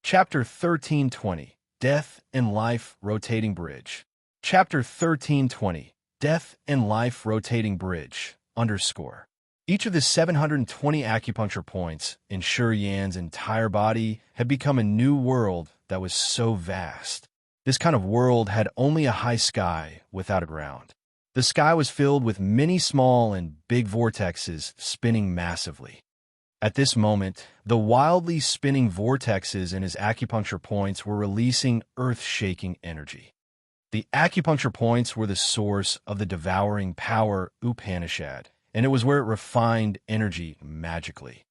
Chapter 1320, Death and Life Rotating Bridge. Chapter 1320, Death and Life Rotating Bridge, _ Each of the 720 acupuncture points in Shi Yan's entire body had become a new world that was so vast. This kind of world had only a high sky without a ground. The sky was filled with many small and big vortexes spinning massively. At this moment, the wildly spinning vortexes in his acupuncture points were releasing earth-shaking energy. The acupuncture points were the source of the devouring power Upanishad, and it was where it refined energy magically.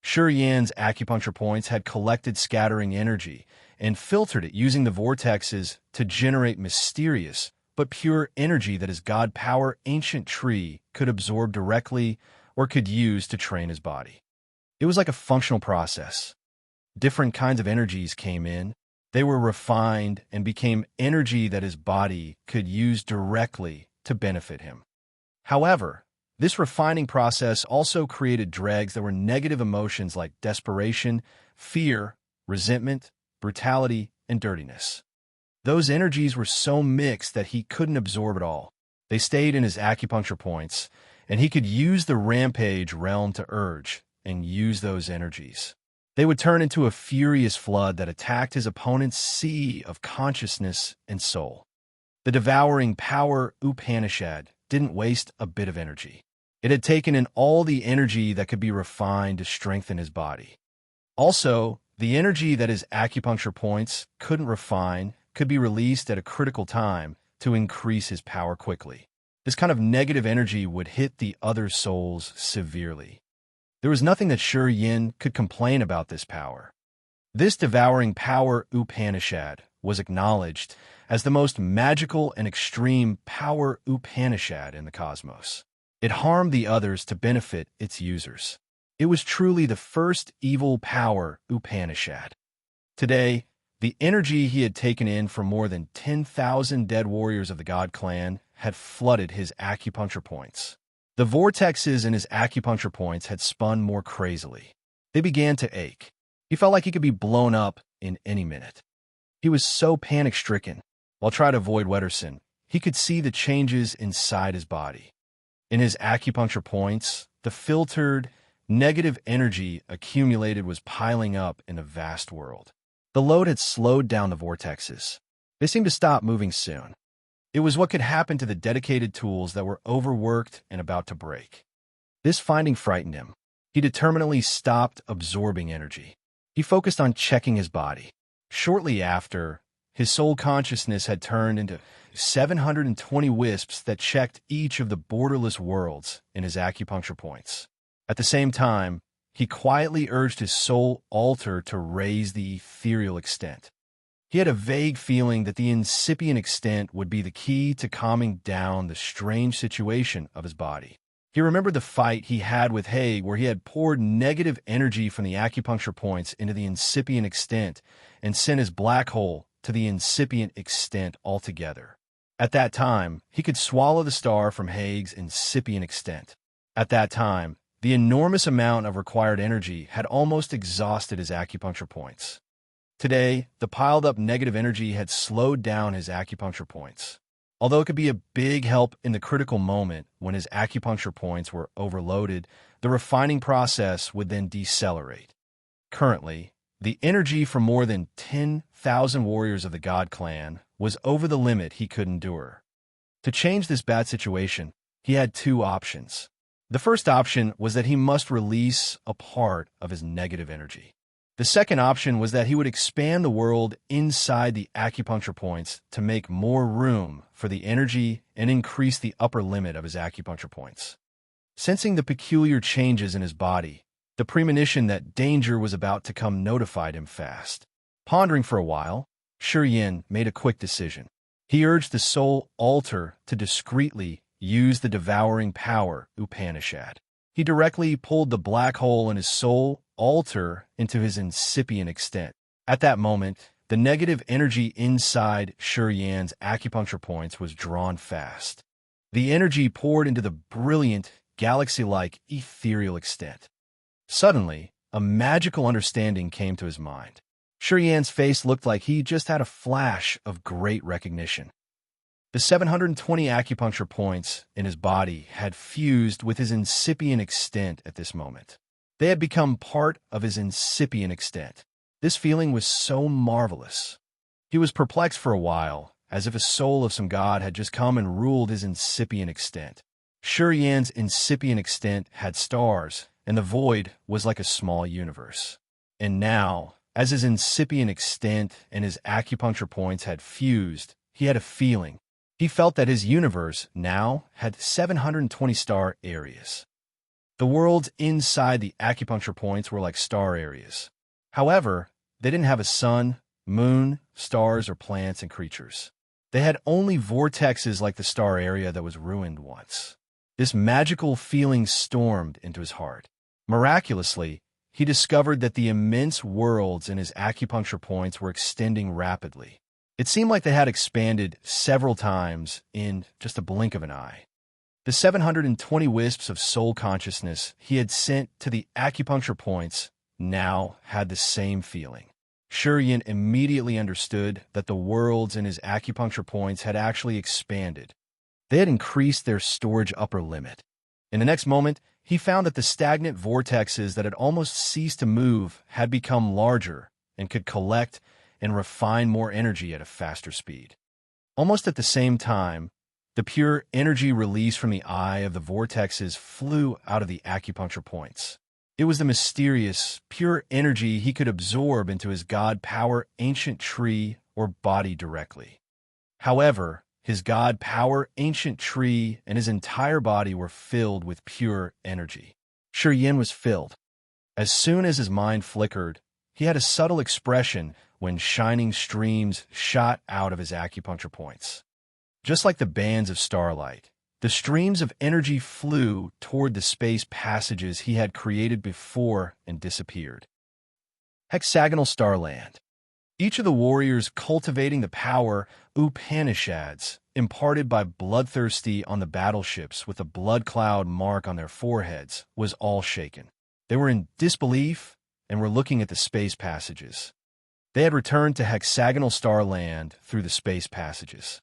Shi Yan's acupuncture points had collected scattering energy and filtered it using the vortexes to generate mysterious but pure energy that his god power ancient tree could absorb directly or could use to train his body. It was like a functional process. Different kinds of energies came in. They were refined and became energy that his body could use directly to benefit him. However, this refining process also created dregs that were negative emotions like desperation, fear, resentment, brutality, and dirtiness. Those energies were so mixed that he couldn't absorb it all. They stayed in his acupuncture points, and he could use the rampage realm to urge and use those energies. They would turn into a furious flood that attacked his opponent's sea of consciousness and soul. The devouring power Upanishad didn't waste a bit of energy. It had taken in all the energy that could be refined to strengthen his body. Also, the energy that his acupuncture points couldn't refine could be released at a critical time to increase his power quickly. This kind of negative energy would hit the other souls severely. There was nothing that Shi Yan could complain about this power. This devouring power Upanishad was acknowledged as the most magical and extreme power Upanishad in the cosmos. It harmed the others to benefit its users. It was truly the first evil power Upanishad. Today, the energy he had taken in from more than 10,000 dead warriors of the God clan had flooded his acupuncture points. The vortexes in his acupuncture points had spun more crazily. They began to ache. He felt like he could be blown up in any minute. He was so panic-stricken. While trying to avoid Wetterson, he could see the changes inside his body. In his acupuncture points, the filtered, negative energy accumulated was piling up in a vast world. The load had slowed down the vortexes. They seemed to stop moving soon. It was what could happen to the dedicated tools that were overworked and about to break. This finding frightened him. He determinedly stopped absorbing energy. He focused on checking his body. Shortly after, his soul consciousness had turned into 720 wisps that checked each of the borderless worlds in his acupuncture points. At the same time, he quietly urged his soul altar to raise the ethereal extent. He had a vague feeling that the incipient extent would be the key to calming down the strange situation of his body. He remembered the fight he had with Haig, where he had poured negative energy from the acupuncture points into the incipient extent and sent his black hole to the incipient extent altogether. At that time, he could swallow the star from Haig's incipient extent. At that time, the enormous amount of required energy had almost exhausted his acupuncture points. Today, the piled-up negative energy had slowed down his acupuncture points. Although it could be a big help in the critical moment when his acupuncture points were overloaded, the refining process would then decelerate. Currently, the energy from more than 10,000 warriors of the God clan was over the limit he could endure. To change this bad situation, he had two options. The first option was that he must release a part of his negative energy. The second option was that he would expand the world inside the acupuncture points to make more room for the energy and increase the upper limit of his acupuncture points. Sensing the peculiar changes in his body, the premonition that danger was about to come notified him fast. Pondering for a while, Shi Yan made a quick decision. He urged the soul altar to discreetly use the devouring power Upanishad. He directly pulled the black hole in his soul altar into his incipient extent. At that moment, the negative energy inside Shi Yan's acupuncture points was drawn fast. The energy poured into the brilliant, galaxy-like ethereal extent. Suddenly, a magical understanding came to his mind. Yan's face looked like he just had a flash of great recognition. The 720 acupuncture points in his body had fused with his incipient extent at this moment. They had become part of his incipient extent. This feeling was so marvelous. He was perplexed for a while, as if a soul of some god had just come and ruled his incipient extent. Yan's incipient extent had stars, and the void was like a small universe. And now, as his incipient extent and his acupuncture points had fused, he had a feeling. He felt that his universe now had 720 star areas. The worlds inside the acupuncture points were like star areas. However, they didn't have a sun, moon, stars, or plants and creatures. They had only vortexes like the star area that was ruined once. This magical feeling stormed into his heart. Miraculously, he discovered that the immense worlds in his acupuncture points were extending rapidly. It seemed like they had expanded several times in just a blink of an eye. The 720 wisps of soul consciousness he had sent to the acupuncture points now had the same feeling. Yan immediately understood that the worlds in his acupuncture points had actually expanded. They had increased their storage upper limit. In the next moment, he found that the stagnant vortexes that had almost ceased to move had become larger and could collect and refine more energy at a faster speed. Almost at the same time, the pure energy released from the eye of the vortexes flew out of the acupuncture points. It was the mysterious, pure energy he could absorb into his god power ancient tree or body directly. However, his god power ancient tree and his entire body were filled with pure energy. Yan was filled. As soon as his mind flickered, he had a subtle expression when shining streams shot out of his acupuncture points. Just like the bands of starlight, the streams of energy flew toward the space passages he had created before and disappeared. Hexagonal Starland. Each of the warriors cultivating the power Upanishads imparted by bloodthirsty on the battleships with a blood cloud mark on their foreheads was all shaken. They were in disbelief and were looking at the space passages. They had returned to hexagonal starland through the space passages.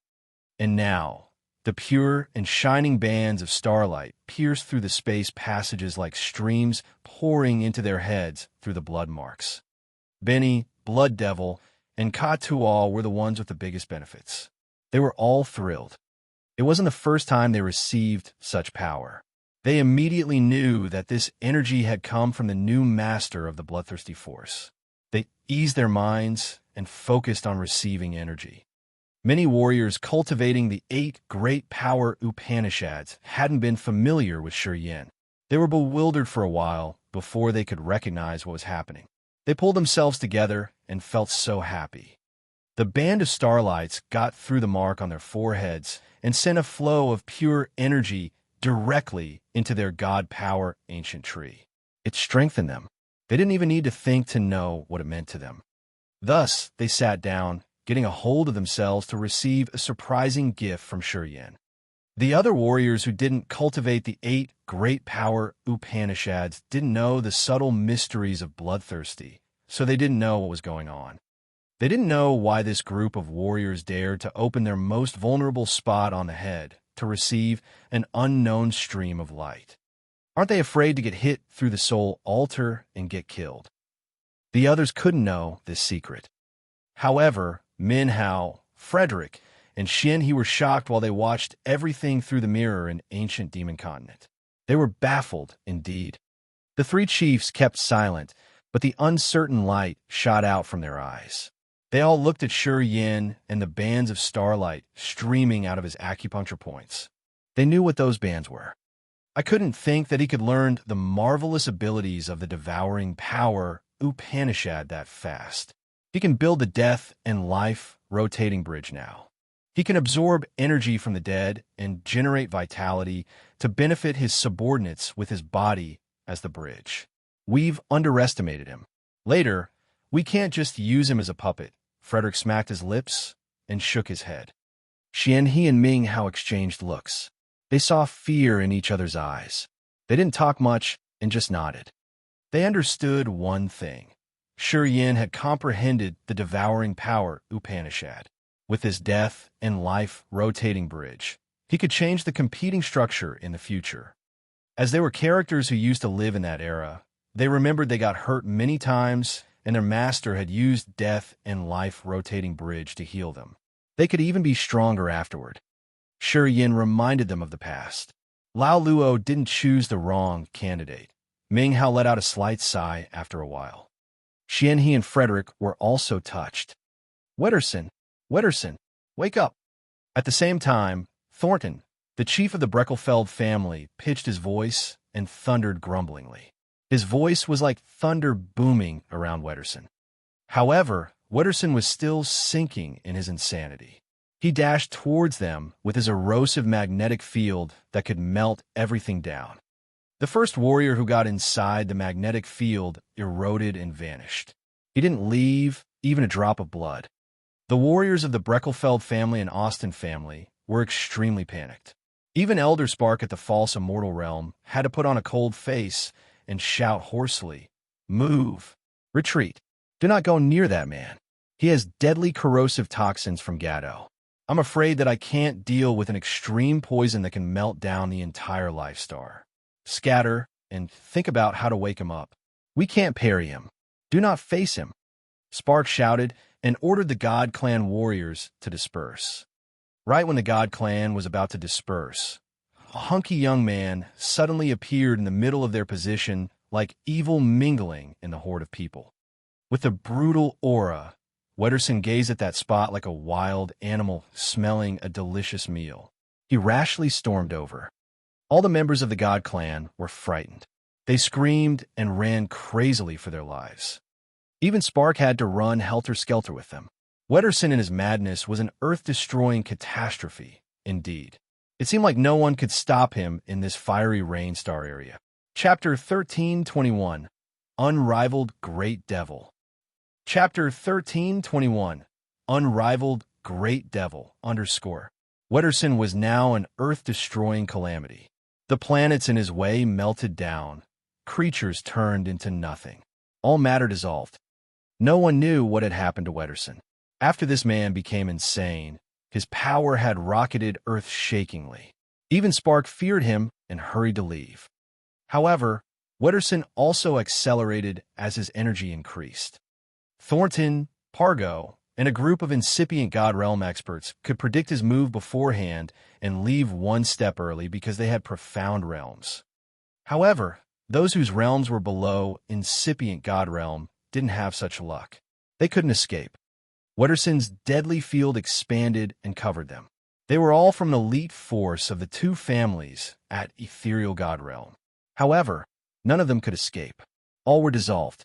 And now, the pure and shining bands of starlight pierced through the space passages like streams pouring into their heads through the blood marks. Benny, Blood Devil, and Katual were the ones with the biggest benefits. They were all thrilled. It wasn't the first time they received such power. They immediately knew that this energy had come from the new master of the bloodthirsty force. They eased their minds and focused on receiving energy. Many warriors cultivating the 8 great power Upanishads hadn't been familiar with Yan. They were bewildered for a while before they could recognize what was happening. They pulled themselves together and felt so happy. The band of starlights got through the mark on their foreheads and sent a flow of pure energy directly into their god power ancient tree. It strengthened them. They didn't even need to think to know what it meant to them. Thus, they sat down, getting a hold of themselves to receive a surprising gift from Yan. The other warriors who didn't cultivate the 8 great power Upanishads didn't know the subtle mysteries of bloodthirsty, so they didn't know what was going on. They didn't know why this group of warriors dared to open their most vulnerable spot on the head to receive an unknown stream of light. Aren't they afraid to get hit through the soul altar and get killed? The others couldn't know this secret. However, Min Hao, Frederick, and Shin He were shocked while they watched everything through the mirror in ancient demon continent. They were baffled indeed. The 3 chiefs kept silent, but the uncertain light shot out from their eyes. They all looked at Yan and the bands of starlight streaming out of his acupuncture points. They knew what those bands were. I couldn't think that he could learn the marvelous abilities of the devouring power Upanishad that fast. He can build the death and life rotating bridge now. He can absorb energy from the dead and generate vitality to benefit his subordinates with his body as the bridge. We've underestimated him. Later, we can't just use him as a puppet. Frederick smacked his lips and shook his head. Xian He and Ming Hao exchanged looks. They saw fear in each other's eyes. They didn't talk much and just nodded. They understood one thing. Yin had comprehended the devouring power Upanishad. With this death and life rotating bridge, he could change the competing structure in the future. As they were characters who used to live in that era, they remembered they got hurt many times and their master had used death and life rotating bridge to heal them. They could even be stronger afterward. Yin reminded them of the past. Lao Luo didn't choose the wrong candidate. Ming Hao let out a slight sigh after a while. Xianhe and Frederick were also touched. Wetterson, wake up. At the same time, Thornton, the chief of the Breckelfeld family, pitched his voice and thundered grumblingly. His voice was like thunder booming around Wetterson. However, Wetterson was still sinking in his insanity. He dashed towards them with his erosive magnetic field that could melt everything down. The first warrior who got inside the magnetic field eroded and vanished. He didn't leave even a drop of blood. The warriors of the Breckelfeld family and Austin family were extremely panicked. Even Elder Spark at the false immortal realm had to put on a cold face and shout hoarsely, "Move! Retreat! Do not go near that man. He has deadly corrosive toxins from Gatto. I'm afraid that I can't deal with an extreme poison that can melt down the entire Life Star. Scatter and think about how to wake him up. We can't parry him. Do not face him." Spark shouted and ordered the God Clan warriors to disperse. Right when the God Clan was about to disperse, a hunky young man suddenly appeared in the middle of their position like evil mingling in the horde of people. With a brutal aura, Wetterson gazed at that spot like a wild animal smelling a delicious meal. He rashly stormed over. All the members of the God Clan were frightened. They screamed and ran crazily for their lives. Even Spark had to run helter-skelter with them. Wetterson in his madness was an earth-destroying catastrophe, indeed. It seemed like no one could stop him in this fiery rain star area. Chapter 1321, Unrivaled Great Devil. Chapter 1321, Unrivaled Great Devil, _ Wetterson was now an earth-destroying calamity. The planets in his way melted down. Creatures turned into nothing. All matter dissolved. No one knew what had happened to Wetterson. After this man became insane, his power had rocketed earth-shakingly. Even Spark feared him and hurried to leave. However, Wetterson also accelerated as his energy increased. Thornton, Pargo, and a group of incipient God Realm experts could predict his move beforehand and leave one step early because they had profound realms. However, those whose realms were below incipient God Realm didn't have such luck. They couldn't escape. Wetterson's deadly field expanded and covered them. They were all from an elite force of the two families at Ethereal God Realm. However, none of them could escape. All were dissolved.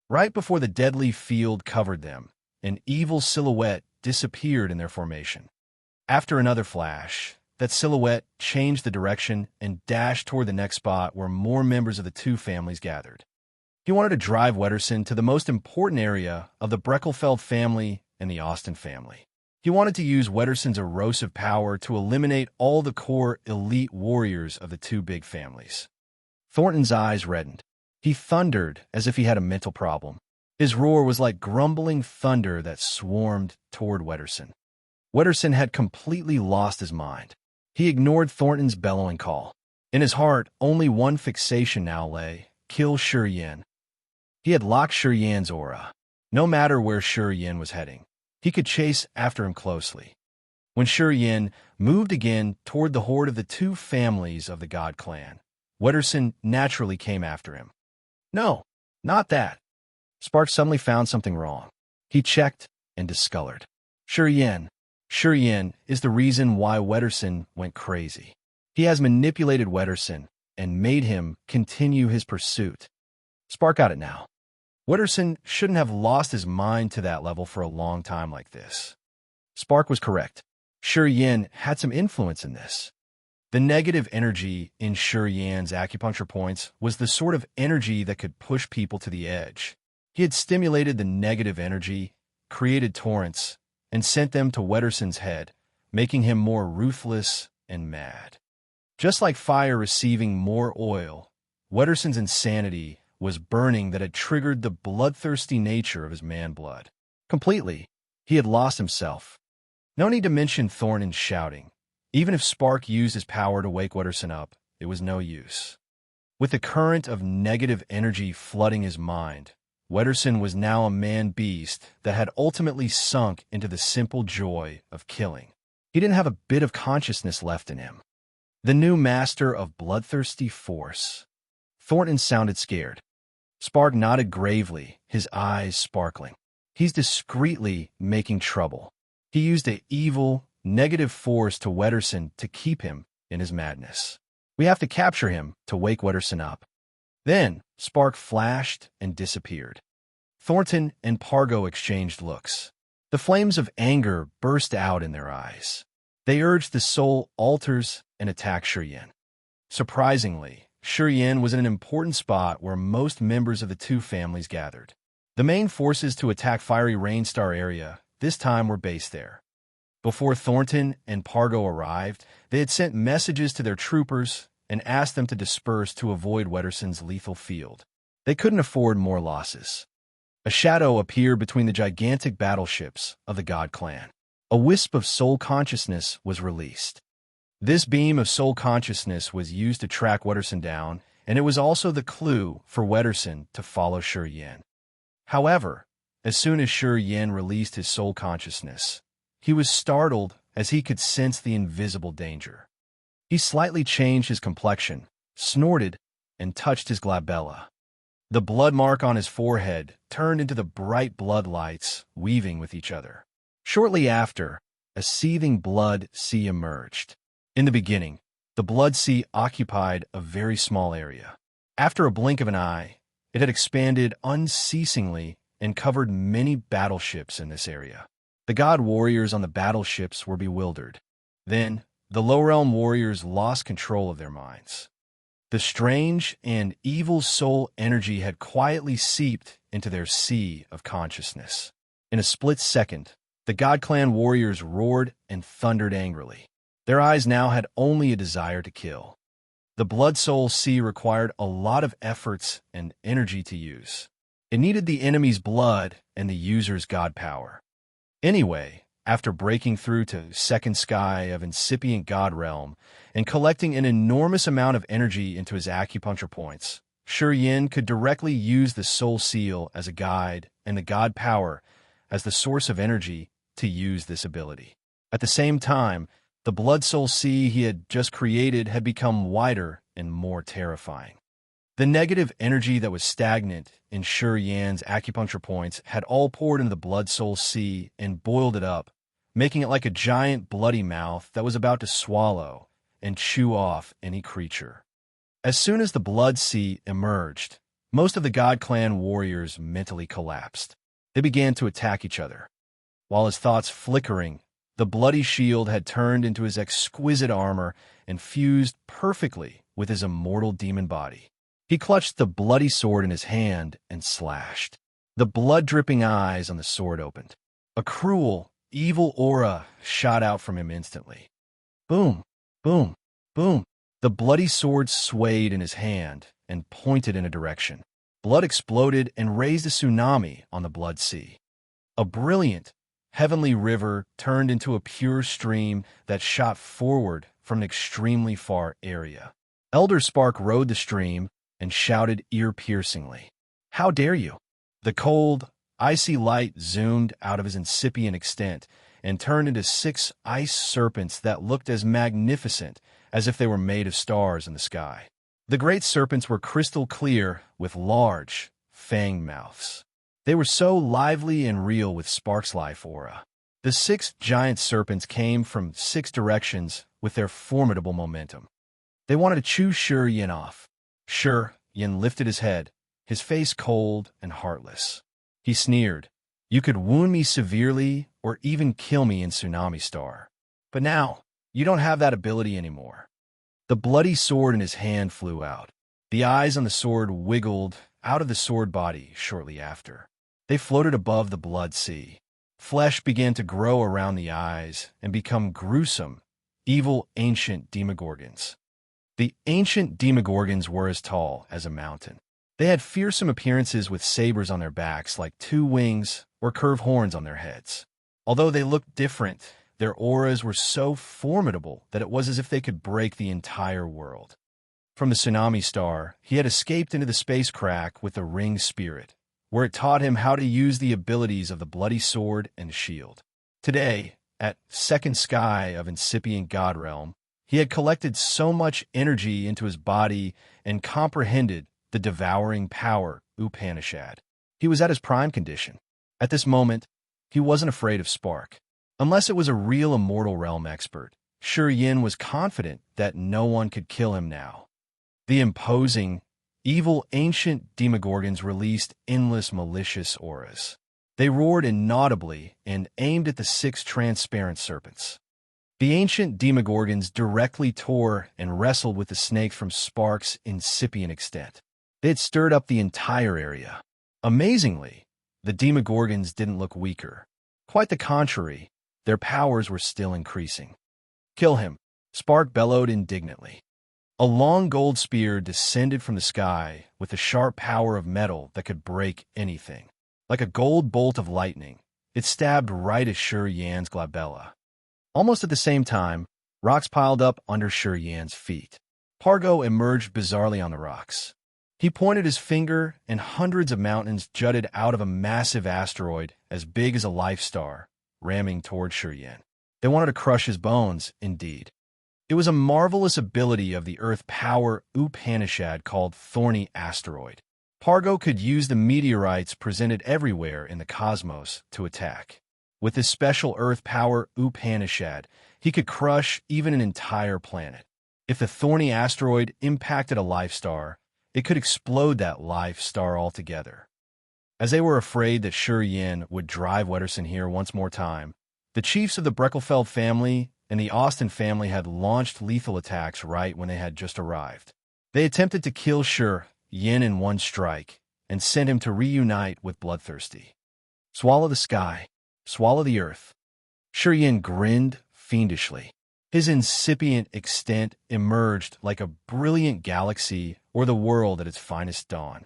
Right before the deadly field covered them, an evil silhouette disappeared in their formation. After another flash, that silhouette changed the direction and dashed toward the next spot where more members of the two families gathered. He wanted to drive Wetterson to the most important area of the Breckelfeld family and the Austin family. He wanted to use Wetterson's erosive power to eliminate all the core elite warriors of the two big families. Thornton's eyes reddened. He thundered as if he had a mental problem. His roar was like grumbling thunder that swarmed toward Wetterson. Wetterson had completely lost his mind. He ignored Thornton's bellowing call. In his heart, only one fixation now lay: kill Yin. He had locked Yin's aura. No matter where Yin was heading, he could chase after him closely. When Yin moved again toward the horde of the two families of the God Clan, Wetterson naturally came after him. No, not that. Spark suddenly found something wrong. He checked and discolored. Yin is the reason why Wetterson went crazy. He has manipulated Wetterson and made him continue his pursuit. Spark got it now. Wetterson shouldn't have lost his mind to that level for a long time like this. Spark was correct. Yin had some influence in this. The negative energy in Yin's acupuncture points was the sort of energy that could push people to the edge. He had stimulated the negative energy, created torrents, and sent them to Wetterson's head, making him more ruthless and mad. Just like fire receiving more oil, Wetterson's insanity was burning that had triggered the bloodthirsty nature of his man blood. Completely, he had lost himself. No need to mention Thornton's shouting. Even if Spark used his power to wake Wetterson up, it was no use. With the current of negative energy flooding his mind, Wetterson was now a man-beast that had ultimately sunk into the simple joy of killing. He didn't have a bit of consciousness left in him. The new master of bloodthirsty force. Thornton sounded scared. Spark nodded gravely, his eyes sparkling. He's discreetly making trouble. He used an evil, negative force to Wetterson to keep him in his madness. We have to capture him to wake Wetterson up. Then, Spark flashed and disappeared. Thornton and Pargo exchanged looks. The flames of anger burst out in their eyes. They urged the soul altars and attack Shiryen. Surprisingly, Shiryen was in an important spot where most members of the two families gathered. The main forces to attack Fiery Rainstar area this time were based there. Before Thornton and Pargo arrived, they had sent messages to their troopers and asked them to disperse to avoid Wetterson's lethal field. They couldn't afford more losses. A shadow appeared between the gigantic battleships of the God Clan. A wisp of soul consciousness was released. This beam of soul consciousness was used to track Wetterson down, and it was also the clue for Wetterson to follow Shiryen. However, as soon as Shiryen released his soul consciousness, he was startled as he could sense the invisible danger. He slightly changed his complexion, snorted, and touched his glabella. The blood mark on his forehead turned into the bright blood lights weaving with each other. Shortly after, a seething blood sea emerged. In the beginning, the blood sea occupied a very small area. After a blink of an eye, it had expanded unceasingly and covered many battleships in this area. The god warriors on the battleships were bewildered. Then, the Low Realm warriors lost control of their minds. The strange and evil soul energy had quietly seeped into their sea of consciousness. In a split second, the God Clan warriors roared and thundered angrily. Their eyes now had only a desire to kill. The Blood Soul Sea required a lot of efforts and energy to use. It needed the enemy's blood and the user's god power. Anyway, after breaking through to second sky of incipient god realm and collecting an enormous amount of energy into his acupuncture points, Shiryen could directly use the soul seal as a guide and the god power as the source of energy to use this ability. At the same time, the blood soul sea he had just created had become wider and more terrifying. The negative energy that was stagnant in Shiryen's acupuncture points had all poured into the blood soul sea and boiled it up, making it like a giant bloody mouth that was about to swallow and chew off any creature. As soon as the blood sea emerged, most of the God Clan warriors mentally collapsed. They began to attack each other. While his thoughts flickering, the bloody shield had turned into his exquisite armor and fused perfectly with his immortal demon body. He clutched the bloody sword in his hand and slashed. The blood-dripping eyes on the sword opened. A cruel, evil aura shot out from him instantly. Boom, boom, boom. The bloody sword swayed in his hand and pointed in a direction. Blood exploded and raised a tsunami on the blood sea. A brilliant, heavenly river turned into a pure stream that shot forward from an extremely far area. Elder Spark rode the stream and shouted ear-piercingly, "How dare you!" The cold, icy light zoomed out of his incipient extent and turned into 6 ice serpents that looked as magnificent as if they were made of stars in the sky. The great serpents were crystal clear with large, fanged mouths. They were so lively and real with Spark's life aura. The 6 giant serpents came from 6 directions with their formidable momentum. They wanted to chew Shiryen off. Shiryen lifted his head, his face cold and heartless. He sneered, "You could wound me severely or even kill me in Tsunami Star. But now, you don't have that ability anymore." The bloody sword in his hand flew out. The eyes on the sword wiggled out of the sword body shortly after. They floated above the blood sea. Flesh began to grow around the eyes and become gruesome, evil ancient demogorgons. The ancient demogorgons were as tall as a mountain. They had fearsome appearances with sabers on their backs like two wings or curved horns on their heads. Although they looked different, their auras were so formidable that it was as if they could break the entire world. From the tsunami star, he had escaped into the space crack with the ringed spirit, where it taught him how to use the abilities of the bloody sword and shield. Today, at second sky of incipient god realm, he had collected so much energy into his body and comprehended the devouring power Upanishad. He was at his prime condition. At this moment, he wasn't afraid of Spark. Unless it was a real immortal realm expert, Shi Yin was confident that no one could kill him now. The imposing, evil ancient demogorgons released endless malicious auras. They roared inaudibly and aimed at the 6 transparent serpents. The ancient demogorgons directly tore and wrestled with the snakes from Spark's incipient extent. They had stirred up the entire area. Amazingly, the demogorgons didn't look weaker. Quite the contrary, their powers were still increasing. "Kill him," Spark bellowed indignantly. A long gold spear descended from the sky with the sharp power of metal that could break anything. Like a gold bolt of lightning, it stabbed right at Shi Yan's glabella. Almost at the same time, rocks piled up under Shi Yan's feet. Pargo emerged bizarrely on the rocks. He pointed his finger, and hundreds of mountains jutted out of a massive asteroid as big as a life star, ramming toward Shi Yan. They wanted to crush his bones, indeed. It was a marvelous ability of the Earth power Upanishad called Thorny Asteroid. Pargo could use the meteorites presented everywhere in the cosmos to attack. With his special Earth power Upanishad, he could crush even an entire planet. If the Thorny Asteroid impacted a life star, it could explode that life star altogether. As they were afraid that Shi Yin would drive Wetterson here once more time, the chiefs of the Breckelfeld family and the Austin family had launched lethal attacks right when they had just arrived. They attempted to kill Shi Yin in one strike and sent him to reunite with Bloodthirsty. "Swallow the sky, swallow the earth." Shi Yin grinned fiendishly. His incipient extent emerged like a brilliant galaxy or the world at its finest dawn.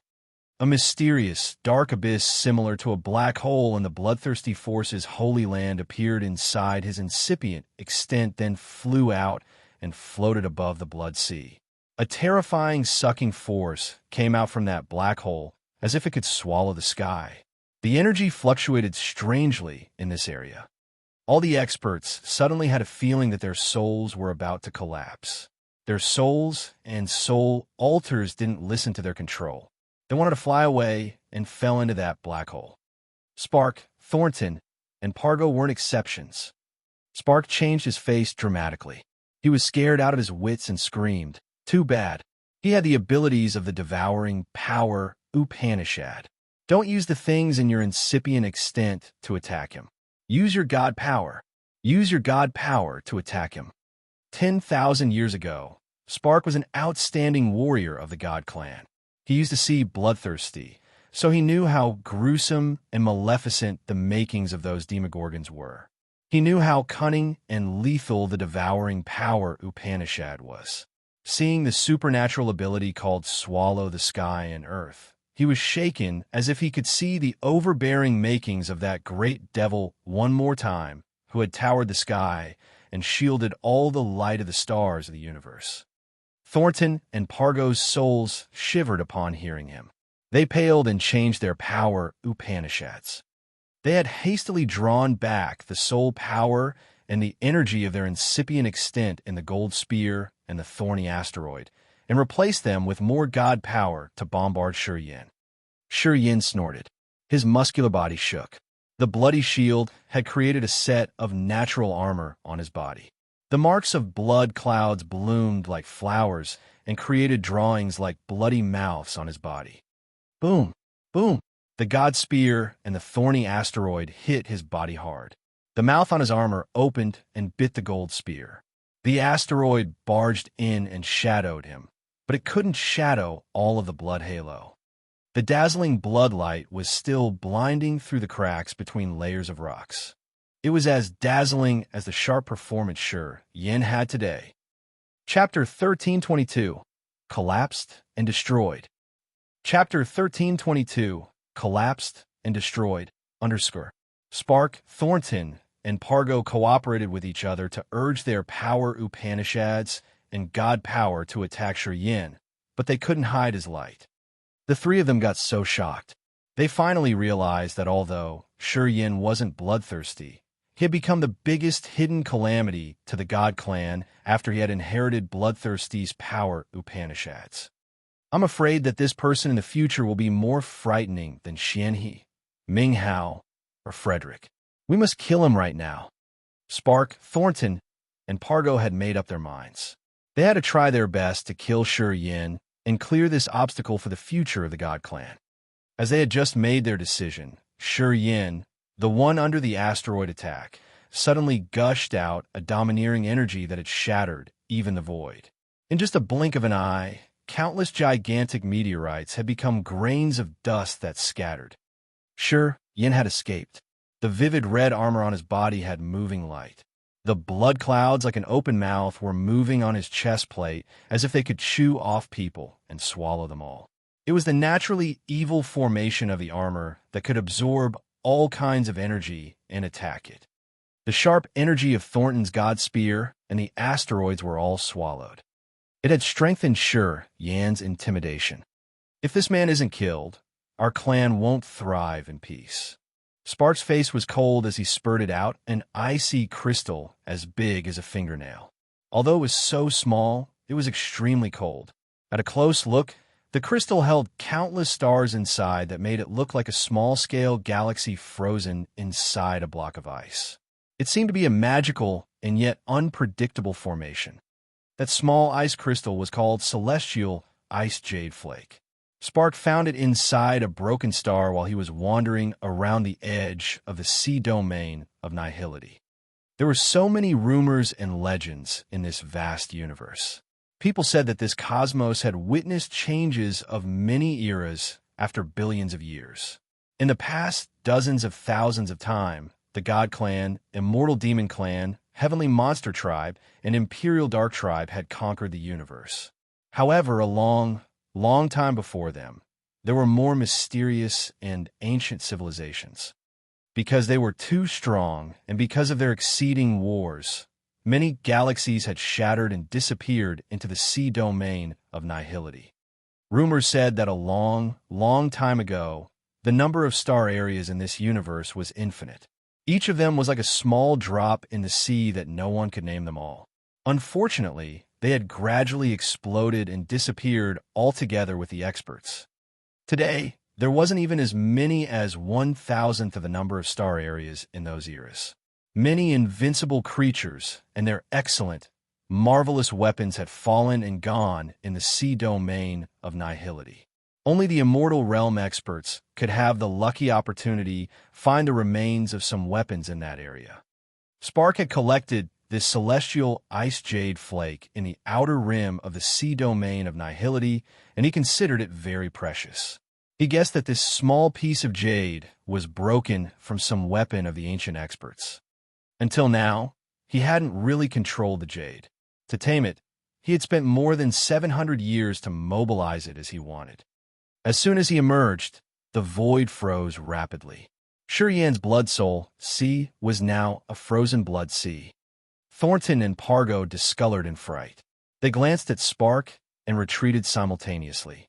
A mysterious, dark abyss similar to a black hole in the bloodthirsty force's holy land appeared inside his incipient extent, then flew out and floated above the blood sea. A terrifying sucking force came out from that black hole as if it could swallow the sky. The energy fluctuated strangely in this area. All the experts suddenly had a feeling that their souls were about to collapse. Their souls and soul alters didn't listen to their control. They wanted to fly away and fell into that black hole. Spark, Thornton, and Pargo weren't exceptions. Spark changed his face dramatically. He was scared out of his wits and screamed, "Too bad." He had the abilities of the devouring power Upanishad. Don't use the things in your incipient extent to attack him. Use your god power. Use your god power to attack him. 10,000 years ago, Spark was an outstanding warrior of the God clan. He used to see Bloodthirsty, so he knew how gruesome and maleficent the makings of those demogorgons were. He knew how cunning and lethal the devouring power Upanishad was. Seeing the supernatural ability called Swallow the Sky and Earth, he was shaken as if he could see the overbearing makings of that great devil one more time, who had towered the sky and shielded all the light of the stars of the universe. Thornton and Pargo's souls shivered upon hearing him. They paled and changed their power Upanishads. They had hastily drawn back the soul power and the energy of their incipient extent in the gold spear and the thorny asteroid, and replaced them with more god power to bombard Shi Yin. Shi Yin snorted. His muscular body shook. The bloody shield had created a set of natural armor on his body. The marks of blood clouds bloomed like flowers and created drawings like bloody mouths on his body. Boom! Boom! The god spear and the thorny asteroid hit his body hard. The mouth on his armor opened and bit the gold spear. The asteroid barged in and shadowed him, but it couldn't shadow all of the blood halo. The dazzling blood light was still blinding through the cracks between layers of rocks. It was as dazzling as the sharp performance Shi Yin had today. Chapter 1322, Collapsed and Destroyed. Chapter 1322, Collapsed and Destroyed, _ Spark, Thornton, and Pargo cooperated with each other to urge their power Upanishads and God power to attack Shi Yin, but they couldn't hide his light. The three of them got so shocked. They finally realized that although Shi Yin wasn't bloodthirsty, he had become the biggest hidden calamity to the God clan after he had inherited Bloodthirsty's power Upanishads. I'm afraid that this person in the future will be more frightening than Xianhe, Ming Hao, or Frederick. We must kill him right now. Spark, Thornton, and Pargo had made up their minds. They had to try their best to kill Shi Yin and clear this obstacle for the future of the God clan. As they had just made their decision, Shi Yin, the one under the asteroid attack, suddenly gushed out a domineering energy that had shattered even the void. In just a blink of an eye, countless gigantic meteorites had become grains of dust that scattered. Shi Yin had escaped. The vivid red armor on his body had moving light. The blood clouds, like an open mouth, were moving on his chest plate as if they could chew off people and swallow them all. It was the naturally evil formation of the armor that could absorb all kinds of energy and attack it. The sharp energy of Thornton's God Spear and the asteroids were all swallowed. It had strengthened Shi Yan's intimidation. If this man isn't killed, our clan won't thrive in peace. Spark's face was cold as he spurted out an icy crystal as big as a fingernail. Although it was so small, it was extremely cold. At a close look, the crystal held countless stars inside that made it look like a small-scale galaxy frozen inside a block of ice. It seemed to be a magical and yet unpredictable formation. That small ice crystal was called Celestial Ice Jade Flake. Spark found it inside a broken star while he was wandering around the edge of the sea domain of nihility. There were so many rumors and legends in this vast universe. People said that this cosmos had witnessed changes of many eras after billions of years. In the past dozens of thousands of time, the God Clan, Immortal Demon Clan, Heavenly Monster Tribe, and Imperial Dark Tribe had conquered the universe. However, a long time before them, there were more mysterious and ancient civilizations. Because they were too strong, and because of their exceeding wars, many galaxies had shattered and disappeared into the sea domain of nihility. Rumors said that a long time ago, the number of star areas in this universe was infinite. Each of them was like a small drop in the sea that no one could name them all. Unfortunately, they had gradually exploded and disappeared altogether with the experts. Today, there wasn't even as many as 1,000th of the number of star areas in those eras. Many invincible creatures and their excellent, marvelous weapons had fallen and gone in the sea domain of nihility. Only the Immortal Realm experts could have the lucky opportunity find the remains of some weapons in that area. Spark had collected this celestial ice jade flake in the outer rim of the sea domain of nihility, and he considered it very precious. He guessed that this small piece of jade was broken from some weapon of the ancient experts. Until now, he hadn't really controlled the jade. To tame it, he had spent more than 700 years to mobilize it as he wanted. As soon as he emerged, the void froze rapidly. Shi Yan's blood soul, sea, was now a frozen blood sea. Thornton and Pargo discolored in fright. They glanced at Spark and retreated simultaneously.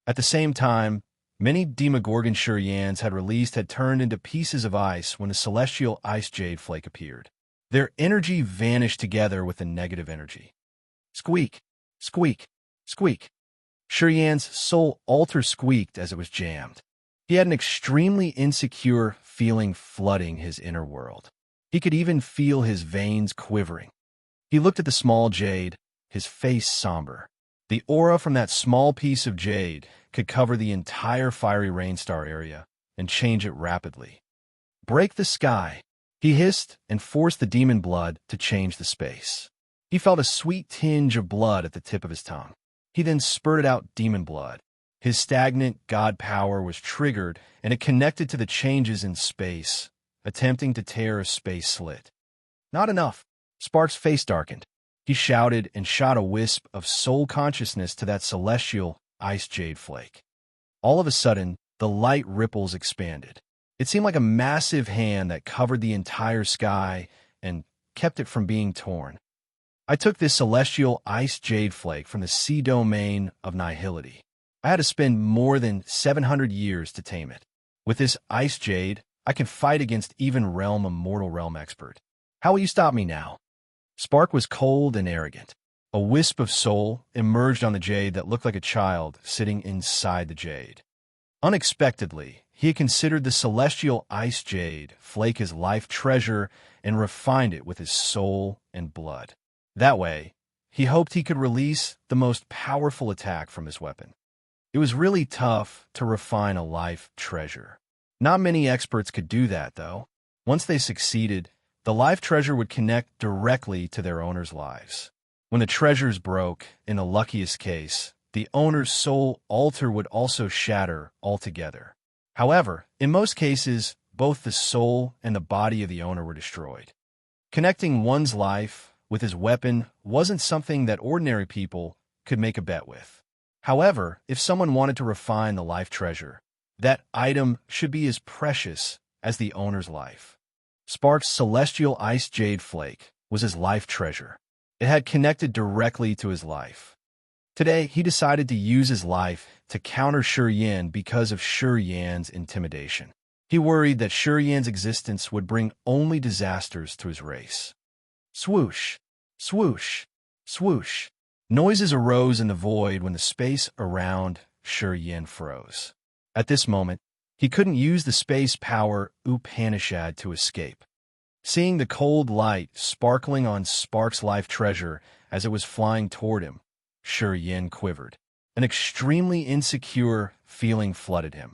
At the same time, many Demogorgon Shi Yans had released had turned into pieces of ice when the celestial ice jade flake appeared. Their energy vanished together with the negative energy. Squeak, squeak, squeak. Shi Yan's soul altar squeaked as it was jammed. He had an extremely insecure feeling flooding his inner world. He could even feel his veins quivering. He looked at the small jade, his face somber. The aura from that small piece of jade could cover the entire fiery rainstar area and change it rapidly. Break the sky, he hissed and forced the demon blood to change the space. He felt a sweet tinge of blood at the tip of his tongue. He then spurted out demon blood. His stagnant god power was triggered, and it connected to the changes in space, attempting to tear a space slit. Not enough. Spark's face darkened. He shouted and shot a wisp of soul consciousness to that celestial ice jade flake. All of a sudden, the light ripples expanded. It seemed like a massive hand that covered the entire sky and kept it from being torn. I took this celestial ice jade flake from the sea domain of nihility. I had to spend more than 700 years to tame it. With this ice jade, I can fight against even realm a mortal realm expert. How will you stop me now? Spark was cold and arrogant. A wisp of soul emerged on the jade that looked like a child sitting inside the jade. Unexpectedly, he had considered the celestial ice jade flake his life treasure and refined it with his soul and blood. That way, he hoped he could release the most powerful attack from his weapon. It was really tough to refine a life treasure. Not many experts could do that, though. Once they succeeded, the life treasure would connect directly to their owner's lives. When the treasures broke, in the luckiest case, the owner's soul altar would also shatter altogether. However, in most cases, both the soul and the body of the owner were destroyed. Connecting one's life with his weapon wasn't something that ordinary people could make a bet with. However, if someone wanted to refine the life treasure, that item should be as precious as the owner's life. Spark's celestial ice jade flake was his life treasure. It had connected directly to his life. Today, he decided to use his life to counter Shurian because of Shurian's intimidation. He worried that Shurian's existence would bring only disasters to his race. Swoosh, swoosh, swoosh. Noises arose in the void when the space around Shurian froze. At this moment, he couldn't use the space power Upanishad to escape. Seeing the cold light sparkling on Spark's life treasure as it was flying toward him, Shurian quivered. An extremely insecure feeling flooded him.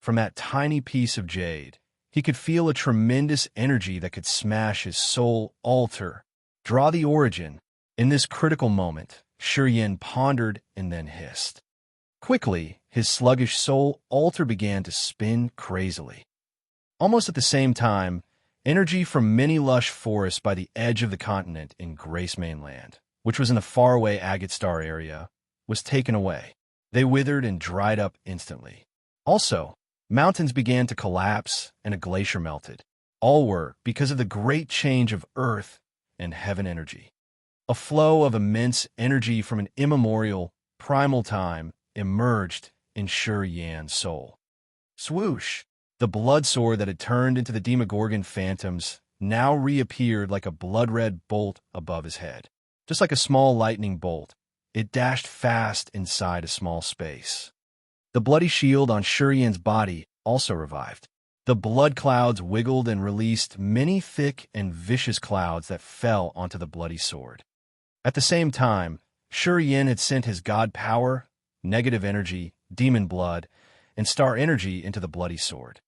From that tiny piece of jade, he could feel a tremendous energy that could smash his soul altar. Draw the origin. In this critical moment, Shurian pondered and then hissed. Quickly, his sluggish soul altar began to spin crazily. Almost at the same time, energy from many lush forests by the edge of the continent in Grace Mainland, which was in the faraway Agate Star area, was taken away. They withered and dried up instantly. Also, mountains began to collapse and a glacier melted. All were because of the great change of earth and heaven energy. A flow of immense energy from an immemorial, primal time emerged in Shurian's soul. Swoosh! The blood sword that had turned into the Demogorgon phantoms now reappeared like a blood-red bolt above his head. Just like a small lightning bolt, it dashed fast inside a small space. The bloody shield on Shurian's body also revived. The blood clouds wiggled and released many thick and vicious clouds that fell onto the bloody sword. At the same time, Shurian had sent his god power, negative energy, demon blood, and star energy into the bloody sword.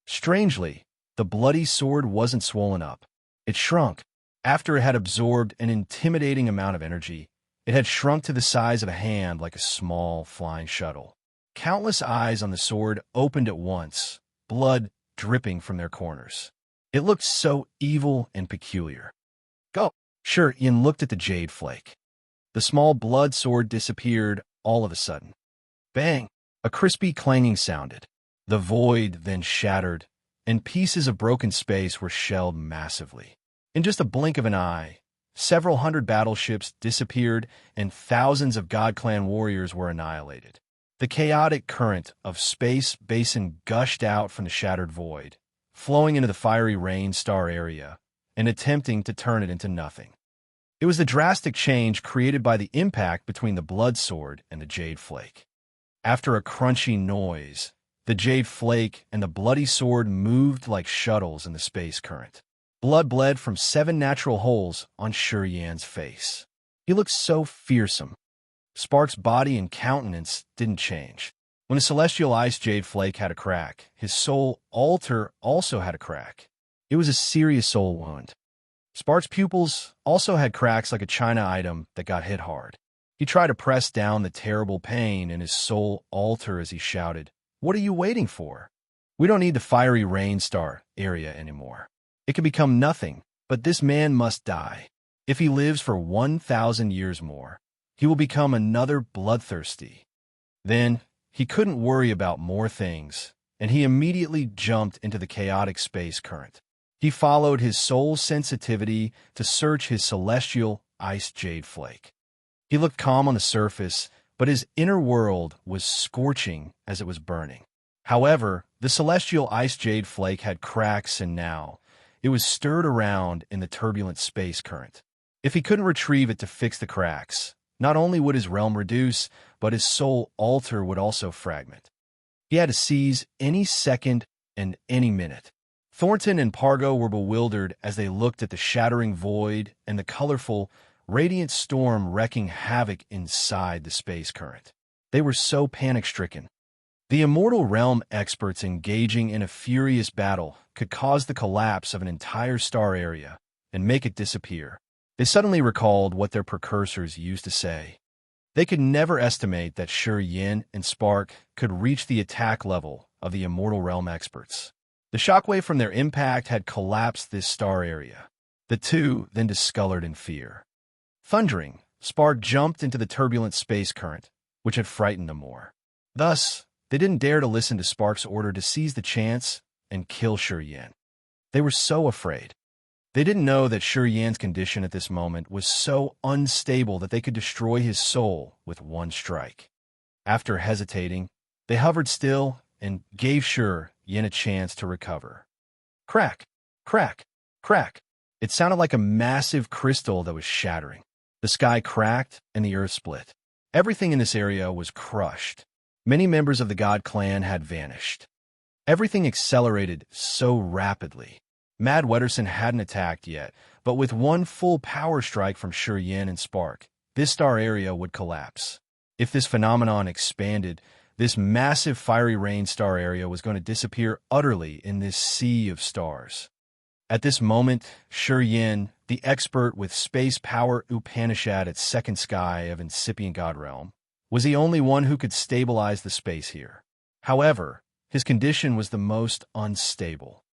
Strangely, the bloody sword wasn't swollen up. It shrunk. After it had absorbed an intimidating amount of energy, it had shrunk to the size of a hand like a small flying shuttle. Countless eyes on the sword opened at once, blood dripping from their corners. It looked so evil and peculiar. Go! Shurian looked at the jade flake. The small blood sword disappeared all of a sudden. Bang! A crispy clanging sounded. The void then shattered, and pieces of broken space were shelled massively. In just a blink of an eye, several hundred battleships disappeared and thousands of God Clan warriors were annihilated. The chaotic current of space basin gushed out from the shattered void, flowing into the fiery rain star area and attempting to turn it into nothing. It was the drastic change created by the impact between the blood sword and the jade flake. After a crunchy noise, the jade flake and the bloody sword moved like shuttles in the space current. Blood bled from 7 natural holes on Shurian's face. He looked so fearsome. Spark's body and countenance didn't change. When the celestial ice jade flake had a crack, his soul altar also had a crack. It was a serious soul wound. Spark's pupils also had cracks like a china item that got hit hard. He tried to press down the terrible pain in his soul altar as he shouted, "What are you waiting for? We don't need the fiery rain star area anymore. It can become nothing, but this man must die. If he lives for 1,000 years more, he will become another bloodthirsty." Then he couldn't worry about more things, and he immediately jumped into the chaotic space current. He followed his soul's sensitivity to search his celestial ice jade flake. He looked calm on the surface, but his inner world was scorching as it was burning. However, the celestial ice jade flake had cracks, and now it was stirred around in the turbulent space current. If he couldn't retrieve it to fix the cracks, not only would his realm reduce, but his soul altar would also fragment. He had to seize any second and any minute. Thornton and Pargo were bewildered as they looked at the shattering void and the colorful, radiant storm wreaking havoc inside the space current. They were so panic-stricken. The immortal realm experts engaging in a furious battle could cause the collapse of an entire star area and make it disappear. They suddenly recalled what their precursors used to say. They could never estimate that Shi Yin and Spark could reach the attack level of the immortal realm experts. The shockwave from their impact had collapsed this star area. The two then discolored in fear. Thundering, Spark jumped into the turbulent space current, which had frightened them more. Thus, they didn't dare to listen to Spark's order to seize the chance and kill Shi Yin. They were so afraid. They didn't know that Shi Yin's condition at this moment was so unstable that they could destroy his soul with one strike. After hesitating, they hovered still and gave Shi Yin a chance to recover. Crack, crack, crack. It sounded like a massive crystal that was shattering. The sky cracked and the earth split. Everything in this area was crushed. Many members of the God clan had vanished. Everything accelerated so rapidly. Mad Wetterson hadn't attacked yet, but with one full power strike from Shi Yin and Spark, this star area would collapse. If this phenomenon expanded, this massive fiery rain star area was going to disappear utterly in this sea of stars. At this moment, Shi Yin, the expert with space power Upanishad at second sky of incipient God realm, was the only one who could stabilize the space here. However, his condition was the most unstable.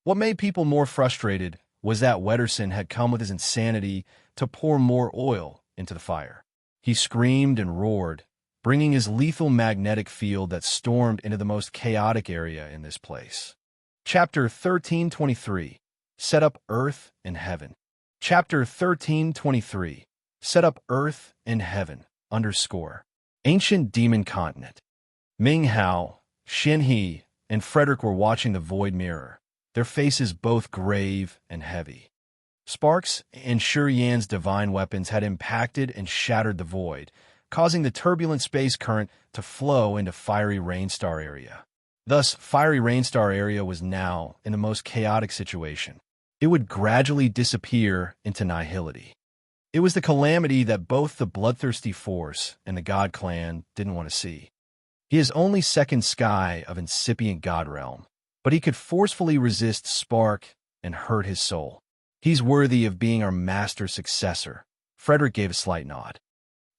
What made people more frustrated was that Wetterson had come with his insanity to pour more oil into the fire. He screamed and roared, bringing his lethal magnetic field that stormed into the most chaotic area in this place. Chapter 1323. Set up Earth and Heaven. Chapter 1323. Set up Earth and Heaven. Ancient Demon Continent. Ming Hao, Shen He, and Frederick were watching the void mirror, their faces both grave and heavy. Sparks and Shi Yan's divine weapons had impacted and shattered the void, causing the turbulent space current to flow into Fiery Rainstar area. Thus, Fiery Rainstar area was now in the most chaotic situation. It would gradually disappear into nihility. It was the calamity that both the Bloodthirsty Force and the God Clan didn't want to see. He is only second sky of incipient God realm, but he could forcefully resist Spark and hurt his soul. He's worthy of being our master successor. Frederick gave a slight nod.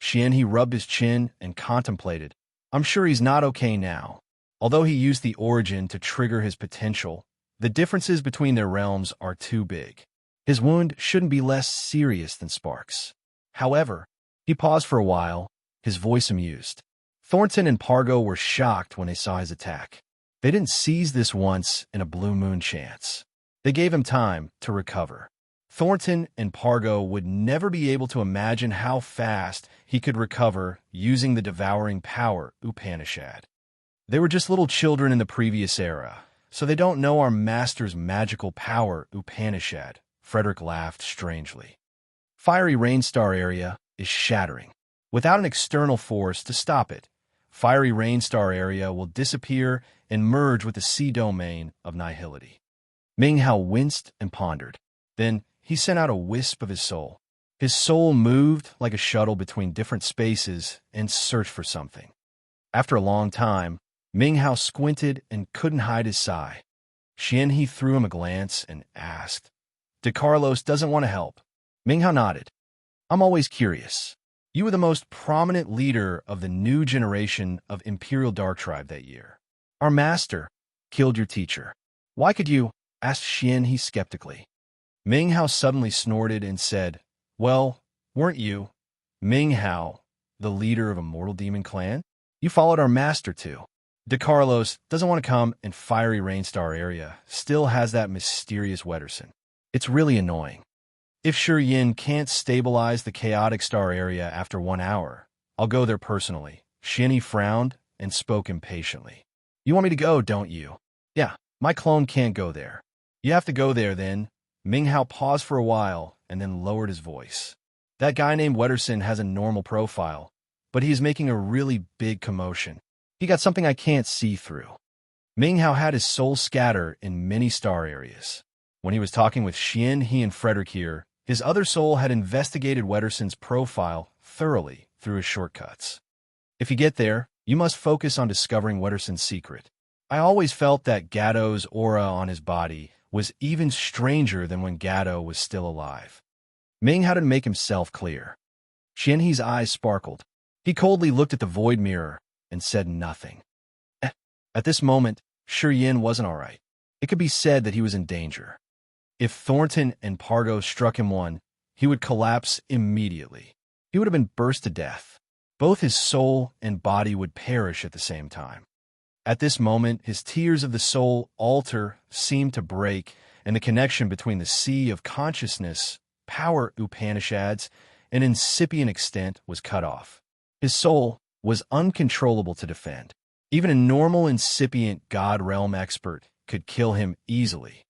Xian he rubbed his chin and contemplated. I'm sure he's not okay now. Although he used the origin to trigger his potential, the differences between their realms are too big. His wound shouldn't be less serious than Spark's. However, he paused for a while, his voice amused. Thornton and Pargo were shocked when they saw his attack. They didn't seize this once in a blue moon chance. They gave him time to recover. Thornton and Pargo would never be able to imagine how fast he could recover using the devouring power Upanishad. They were just little children in the previous era, so they don't know our master's magical power Upanishad. Frederick laughed strangely. Fiery Rainstar area is shattering. Without an external force to stop it, Fiery Rainstar area will disappear and merge with the sea domain of nihility. Ming Hao winced and pondered. Then he sent out a wisp of his soul. His soul moved like a shuttle between different spaces and searched for something. After a long time, Ming Hao squinted and couldn't hide his sigh. Xian he threw him a glance and asked, "De Carlos doesn't want to help." Ming Hao nodded. "I'm always curious. You were the most prominent leader of the new generation of Imperial Dark Tribe that year. Our master killed your teacher. Why could you?" asked Xian he skeptically. Ming Hao suddenly snorted and said, "Well, weren't you, Ming Hao, the leader of a mortal demon clan?" You followed our master too. De Carlos doesn't want to come in fiery Rainstar area, still has that mysterious Wetterson. It's really annoying. If Yin can't stabilize the chaotic star area after 1 hour, I'll go there personally. Shinny frowned and spoke impatiently. You want me to go, don't you? Yeah, my clone can't go there. You have to go there then. Ming Hao paused for a while and then lowered his voice. That guy named Wetterson has a normal profile, but he's making a really big commotion. He got something I can't see through. Ming Hao had his soul scatter in many star areas. When he was talking with Xian, he and Frederick here, his other soul had investigated Wetterson's profile thoroughly through his shortcuts. If you get there, you must focus on discovering Wetterson's secret. I always felt that Gatto's aura on his body was even stranger than when Gatto was still alive. Ming had to make himself clear. Xianhe's eyes sparkled. He coldly looked at the void mirror and said nothing. At this moment, Yin wasn't all right. It could be said that he was in danger. If Thornton and Pargo struck him one, he would collapse immediately. He would have been burst to death. Both his soul and body would perish at the same time. At this moment, his tears of the soul altar seemed to break, and the connection between the sea of consciousness, power Upanishads, and incipient extent was cut off. His soul was uncontrollable to defend. Even a normal incipient God realm expert could kill him easily.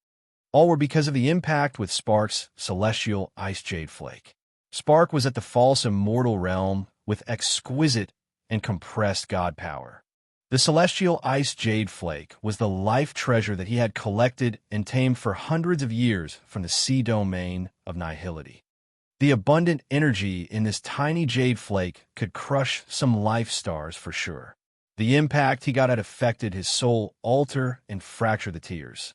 All were because of the impact with Spark's celestial ice jade flake. Spark was at the false immortal realm with exquisite and compressed God power. The celestial ice jade flake was the life treasure that he had collected and tamed for hundreds of years from the sea domain of nihility. The abundant energy in this tiny jade flake could crush some life stars for sure. The impact he got had affected his soul altar and fractured the tears.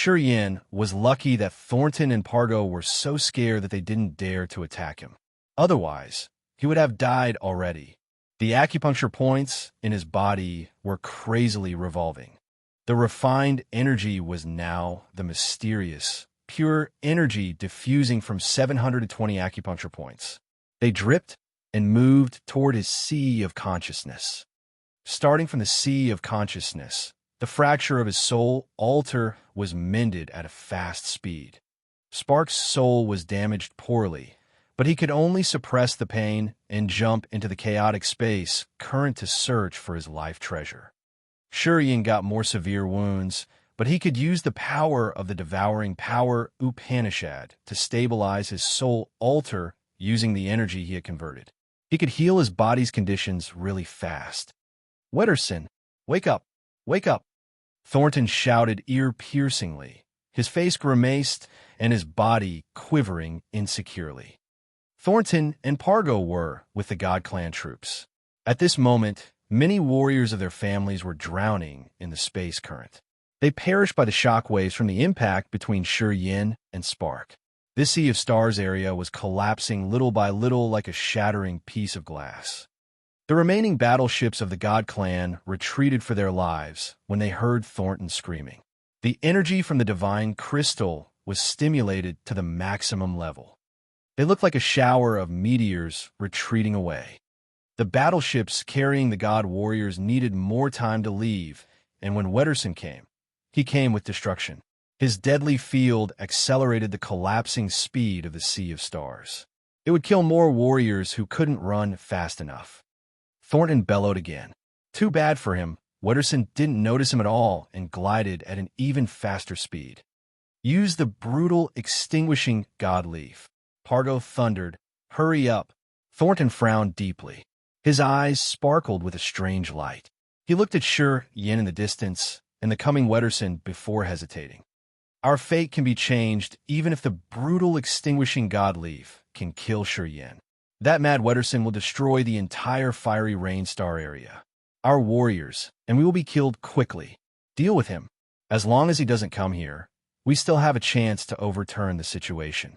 Yin was lucky that Thornton and Pargo were so scared that they didn't dare to attack him. Otherwise, he would have died already. The acupuncture points in his body were crazily revolving. The refined energy was now the mysterious, pure energy diffusing from 720 acupuncture points. They dripped and moved toward his sea of consciousness. Starting from the sea of consciousness, the fracture of his soul altar was mended at a fast speed. Spark's soul was damaged poorly, but he could only suppress the pain and jump into the chaotic space current to search for his life treasure. Yin got more severe wounds, but he could use the power of the devouring power Upanishad to stabilize his soul altar using the energy he had converted. He could heal his body's conditions really fast. Wetterson, wake up! Wake up! Thornton shouted ear-piercingly, his face grimaced and his body quivering insecurely. Thornton and Pargo were with the God Clan troops. At this moment, many warriors of their families were drowning in the space current. They perished by the shockwaves from the impact between Yin and Spark. This Sea of Stars area was collapsing little by little like a shattering piece of glass. The remaining battleships of the God Clan retreated for their lives when they heard Thornton screaming. The energy from the divine crystal was stimulated to the maximum level. They looked like a shower of meteors retreating away. The battleships carrying the God warriors needed more time to leave, and when Wetterson came, he came with destruction. His deadly field accelerated the collapsing speed of the Sea of Stars. It would kill more warriors who couldn't run fast enough. Thornton bellowed again. Too bad for him, Wetterson didn't notice him at all and glided at an even faster speed. Use the brutal extinguishing God leaf. Pargo thundered, hurry up. Thornton frowned deeply. His eyes sparkled with a strange light. He looked at Yin in the distance and the coming Wetterson before hesitating. Our fate can be changed even if the brutal extinguishing God leaf can kill Yin. That mad Wetterson will destroy the entire fiery Rainstar area. Our warriors, and we will be killed quickly. Deal with him. As long as he doesn't come here, we still have a chance to overturn the situation.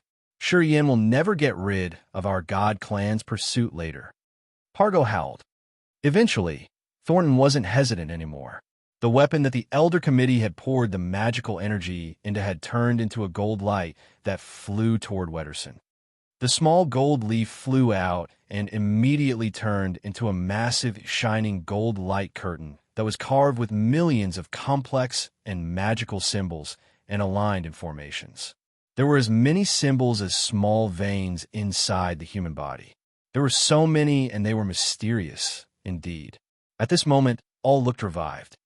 Yin will never get rid of our God Clan's pursuit later. Pargo howled. Eventually, Thornton wasn't hesitant anymore. The weapon that the Elder Committee had poured the magical energy into had turned into a gold light that flew toward Wetterson. The small gold leaf flew out and immediately turned into a massive, shining gold light curtain that was carved with millions of complex and magical symbols and aligned in formations. There were as many symbols as small veins inside the human body. There were so many, and they were mysterious, indeed. At this moment, all looked revived.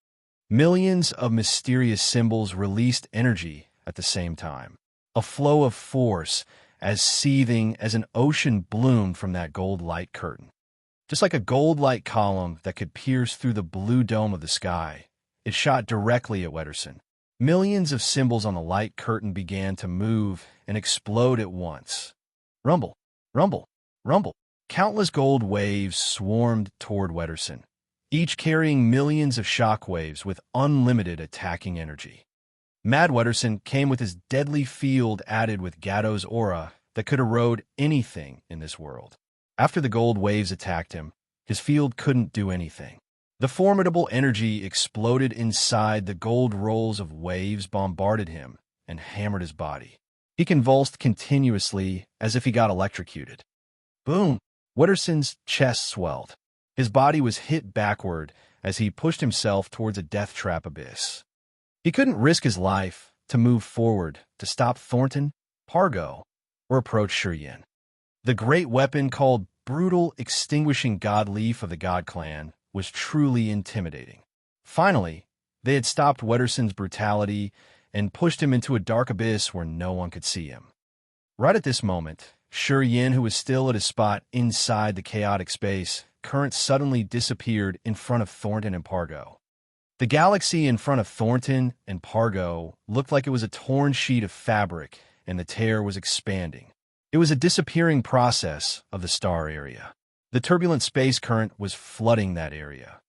Millions of mysterious symbols released energy at the same time. A flow of force, as seething as an ocean, bloomed from that gold light curtain. Just like a gold light column that could pierce through the blue dome of the sky, it shot directly at Wetterson. Millions of symbols on the light curtain began to move and explode at once. Rumble, rumble, rumble. Countless gold waves swarmed toward Wetterson, each carrying millions of shock waves with unlimited attacking energy. Mad Wetterson came with his deadly field added with Gatto's aura that could erode anything in this world. After the gold waves attacked him, his field couldn't do anything. The formidable energy exploded inside the gold rolls of waves, bombarded him, and hammered his body. He convulsed continuously as if he got electrocuted. Boom! Wetterson's chest swelled. His body was hit backward as he pushed himself towards a death-trap abyss. He couldn't risk his life to move forward to stop Thornton, Pargo, or approach Shurien. The great weapon called Brutal Extinguishing God Leaf of the God Clan was truly intimidating. Finally, they had stopped Wetterson's brutality and pushed him into a dark abyss where no one could see him. Right at this moment, Shurien, who was still at his spot inside the chaotic space current, suddenly disappeared in front of Thornton and Pargo. The galaxy in front of Thornton and Pargo looked like it was a torn sheet of fabric, and the tear was expanding. It was a disappearing process of the star area. The turbulent space current was flooding that area.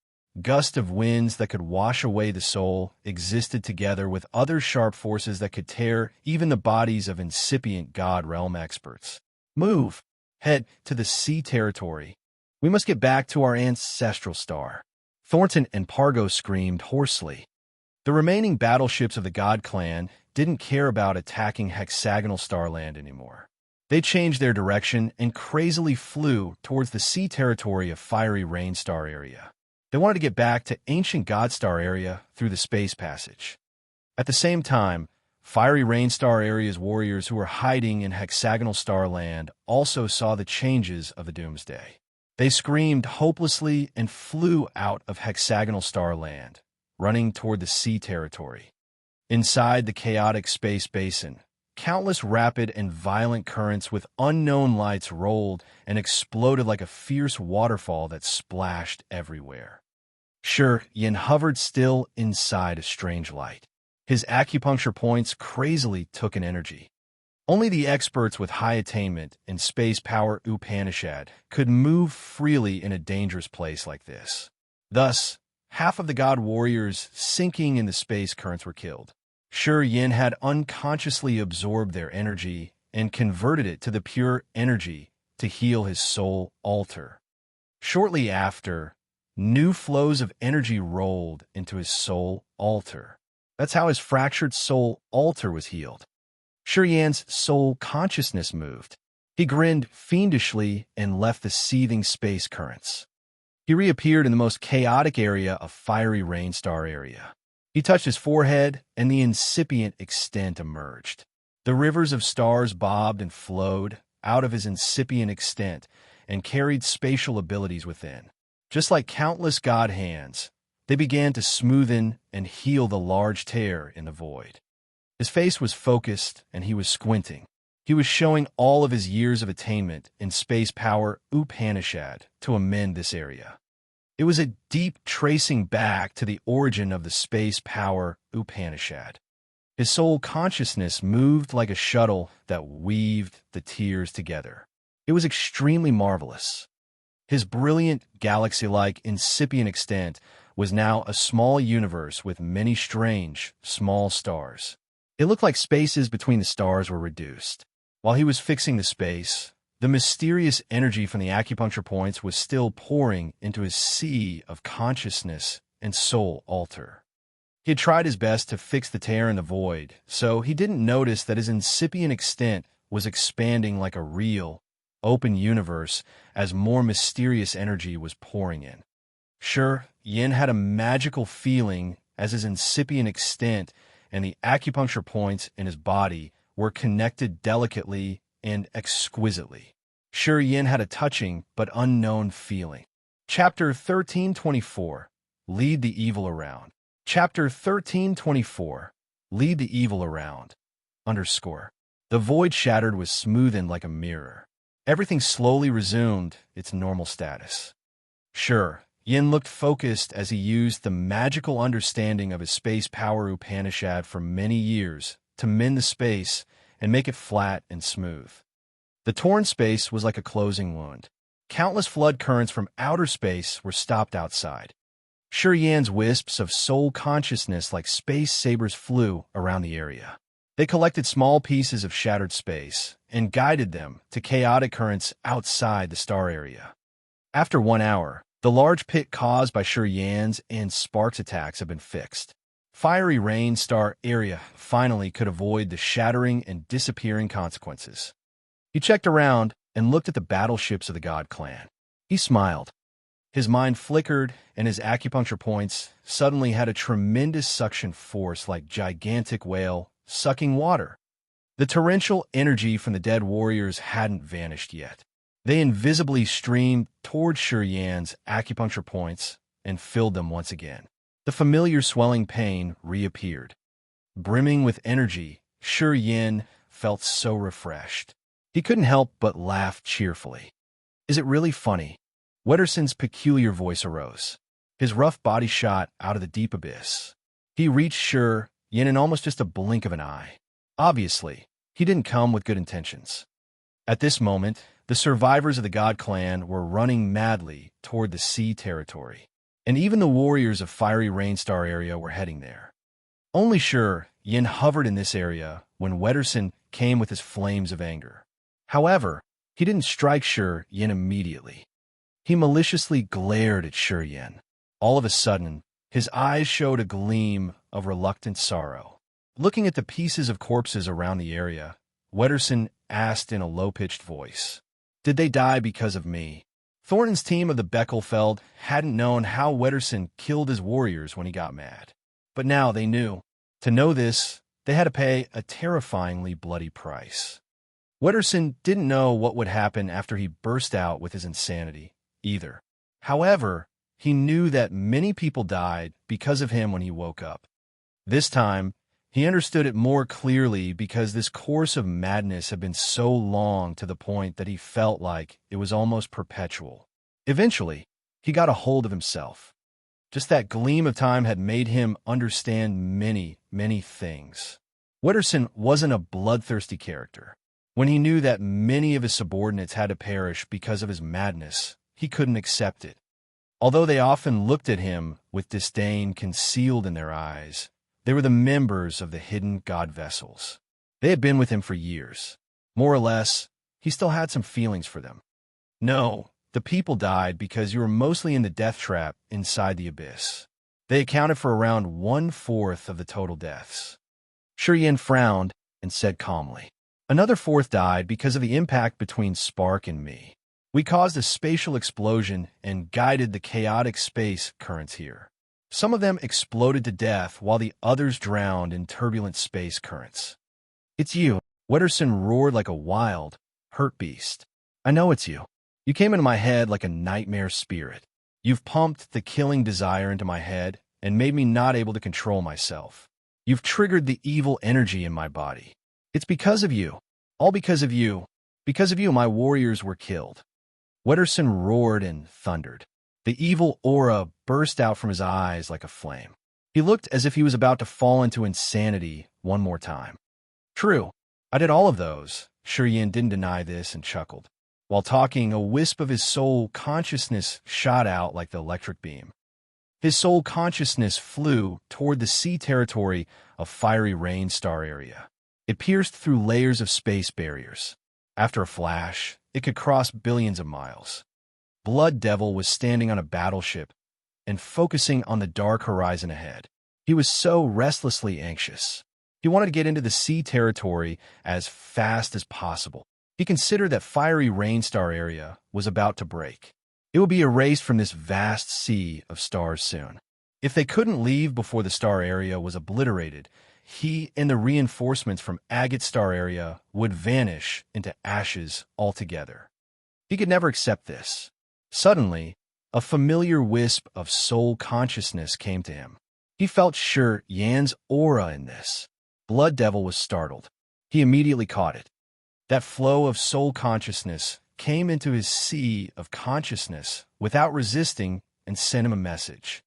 Gusts of winds that could wash away the soul existed together with other sharp forces that could tear even the bodies of incipient God Realm experts. Move! Head to the sea territory. We must get back to our ancestral star. Thornton and Pargo screamed hoarsely. The remaining battleships of the God Clan didn't care about attacking hexagonal starland anymore. They changed their direction and crazily flew towards the sea territory of Fiery Rain Star area. They wanted to get back to ancient God Star area through the space passage. At the same time, Fiery Rain Star area's warriors who were hiding in hexagonal starland also saw the changes of the Doomsday. They screamed hopelessly and flew out of hexagonal starland, running toward the sea territory. Inside the chaotic space basin, countless rapid and violent currents with unknown lights rolled and exploded like a fierce waterfall that splashed everywhere. Shurien hovered still inside a strange light. His acupuncture points crazily took in energy. Only the experts with high attainment and space power Upanishad could move freely in a dangerous place like this. Thus, half of the god warriors sinking in the space currents were killed. Shurien had unconsciously absorbed their energy and converted it to the pure energy to heal his soul altar. Shortly after, new flows of energy rolled into his soul altar. That's how his fractured soul altar was healed. Shurien's soul consciousness moved. He grinned fiendishly and left the seething space currents. He reappeared in the most chaotic area of Fiery Rain Star area. He touched his forehead, and the incipient extent emerged. The rivers of stars bobbed and flowed out of his incipient extent and carried spatial abilities within. Just like countless god hands, they began to smoothen and heal the large tear in the void. His face was focused, and he was squinting. He was showing all of his years of attainment in space power Upanishad to amend this area. It was a deep tracing back to the origin of the space power Upanishad. His soul consciousness moved like a shuttle that weaved the tears together. It was extremely marvelous. His brilliant, galaxy-like incipient extent was now a small universe with many strange, small stars. It looked like spaces between the stars were reduced. While he was fixing the space, the mysterious energy from the acupuncture points was still pouring into his sea of consciousness and soul altar. He had tried his best to fix the tear in the void, so he didn't notice that his incipient extent was expanding like a real, open universe as more mysterious energy was pouring in. Sure, Yin had a magical feeling as his incipient extent and the acupuncture points in his body were connected delicately and exquisitely. Sure, Yin had a touching but unknown feeling. Chapter 1324. Lead the Evil Around. Chapter 1324. Lead the Evil Around. Underscore. The void shattered was smoothened like a mirror. Everything slowly resumed its normal status. Sure, Yin looked focused as he used the magical understanding of his space power Upanishad for many years to mend the space and make it flat and smooth. The torn space was like a closing wound. Countless flood currents from outer space were stopped outside. Sure, Yan's wisps of soul consciousness like space sabers flew around the area. They collected small pieces of shattered space and guided them to chaotic currents outside the star area. After 1 hour, the large pit caused by Sure Yan's and Spark's attacks had been fixed. Fiery Rain Star area finally could avoid the shattering and disappearing consequences. He checked around and looked at the battleships of the God Clan. He smiled. His mind flickered, and his acupuncture points suddenly had a tremendous suction force like gigantic whale sucking water. The torrential energy from the dead warriors hadn't vanished yet. They invisibly streamed toward Sure Yan's acupuncture points and filled them once again. The familiar swelling pain reappeared. Brimming with energy, Sure Yan felt so refreshed. He couldn't help but laugh cheerfully. Is it really funny? Wetterson's peculiar voice arose. His rough body shot out of the deep abyss. He reached Sure Yan in almost just a blink of an eye. Obviously, he didn't come with good intentions. At this moment, the survivors of the God Clan were running madly toward the sea territory, and even the warriors of Fiery Rainstar area were heading there. Only Sure Yan hovered in this area when Wetterson came with his flames of anger. However, he didn't strike Sure Yan immediately. He maliciously glared at Sure Yan. All of a sudden, his eyes showed a gleam of reluctant sorrow. Looking at the pieces of corpses around the area, Wetterson asked in a low-pitched voice, "Did they die because of me?" Thornton's team of the Beckelfeld hadn't known how Wetterson killed his warriors when he got mad. But now they knew. To know this, they had to pay a terrifyingly bloody price. Wetterson didn't know what would happen after he burst out with his insanity, either. However, he knew that many people died because of him when he woke up. This time, he understood it more clearly because this course of madness had been so long to the point that he felt like it was almost perpetual. Eventually, he got a hold of himself. Just that gleam of time had made him understand many, many things. Wetterson wasn't a bloodthirsty character. When he knew that many of his subordinates had to perish because of his madness, he couldn't accept it. Although they often looked at him with disdain concealed in their eyes, they were the members of the hidden god vessels. They had been with him for years. More or less, he still had some feelings for them. No, the people died because you were mostly in the death trap inside the abyss. They accounted for around 1/4 of the total deaths. Sure Yan frowned and said calmly, "Another fourth died because of the impact between Spark and me. We caused a spatial explosion and guided the chaotic space currents here. Some of them exploded to death while the others drowned in turbulent space currents." "It's you." Wetterson roared like a wild, hurt beast. "I know it's you. You came into my head like a nightmare spirit. You've pumped the killing desire into my head and made me not able to control myself. You've triggered the evil energy in my body. It's because of you. All because of you. Because of you, my warriors were killed." Wetterson roared and thundered. The evil aura burst out from his eyes like a flame. He looked as if he was about to fall into insanity one more time. "True, I did all of those." Sure Yan didn't deny this and chuckled. While talking, a wisp of his soul consciousness shot out like the electric beam. His soul consciousness flew toward the sea territory of Fiery Rainstar area. It pierced through layers of space barriers. After a flash, it could cross billions of miles. Blood Devil was standing on a battleship and focusing on the dark horizon ahead. He was so restlessly anxious. He wanted to get into the sea territory as fast as possible. He considered that fiery rain star area was about to break. It would be erased from this vast sea of stars soon. If they couldn't leave before the star area was obliterated, he and the reinforcements from Agate star area would vanish into ashes altogether. He could never accept this. Suddenly, a familiar wisp of soul consciousness came to him. He felt sure Yan's aura in this. Blood Devil was startled. He immediately caught it. That flow of soul consciousness came into his sea of consciousness without resisting and sent him a message.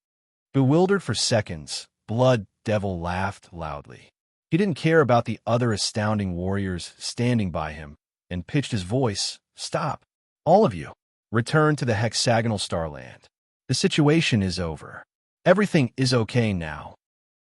Bewildered for seconds, Blood Devil laughed loudly. He didn't care about the other astounding warriors standing by him and pitched his voice, "Stop, all of you. Return to the hexagonal starland. The situation is over. Everything is okay now."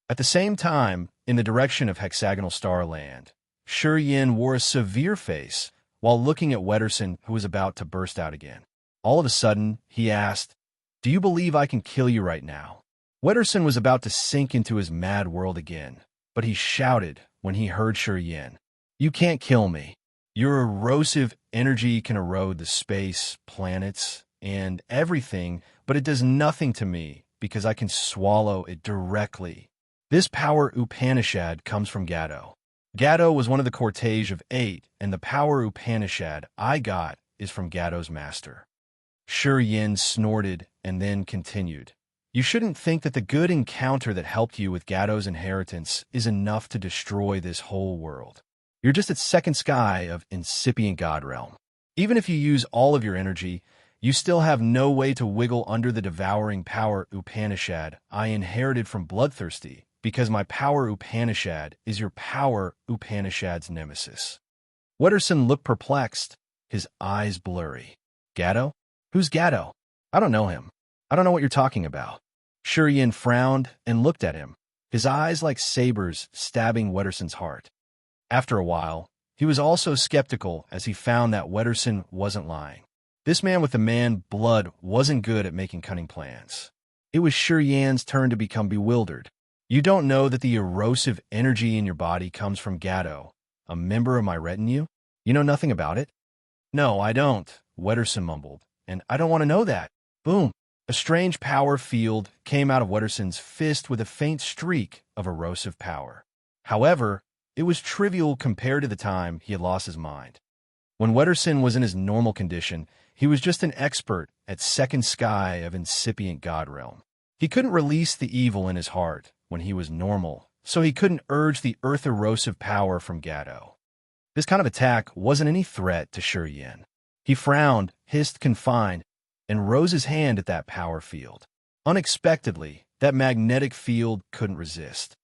At the same time, in the direction of hexagonal starland, Shi Yin wore a severe face while looking at Wetterson, who was about to burst out again. All of a sudden, he asked, "Do you believe I can kill you right now?" Wetterson was about to sink into his mad world again, but he shouted when he heard Shi Yin, "You can't kill me. Your erosive energy can erode the space, planets, and everything, but it does nothing to me because I can swallow it directly. This power Upanishad comes from Gato. Gato was one of the cortege of 8, and the power Upanishad I got is from Gato's master." Shi Yin snorted and then continued, "You shouldn't think that the good encounter that helped you with Gato's inheritance is enough to destroy this whole world. You're just at second sky of incipient God realm. Even if you use all of your energy, you still have no way to wiggle under the devouring power Upanishad I inherited from Bloodthirsty, because my power Upanishad is your power Upanishad's nemesis." Wetterson looked perplexed, his eyes blurry. "Gato? Who's Gato? I don't know him. I don't know what you're talking about." Shi Yin frowned and looked at him, his eyes like sabers stabbing Wetterson's heart. After a while, he was also skeptical as he found that Wetterson wasn't lying. This man with the man blood wasn't good at making cunning plans. It was Shi Yin's turn to become bewildered. "You don't know that the erosive energy in your body comes from Gato, a member of my retinue? You know nothing about it?" "No, I don't," Wetterson mumbled, "and I don't want to know that." Boom! A strange power field came out of Wetterson's fist with a faint streak of erosive power. However, it was trivial compared to the time he had lost his mind. When Wetterson was in his normal condition, he was just an expert at second sky of incipient God realm. He couldn't release the evil in his heart when he was normal, so he couldn't urge the earth erosive power from Gato. This kind of attack wasn't any threat to Shi Yin. He frowned, hissed confined, and rose his hand at that power field. Unexpectedly, that magnetic field couldn't resist.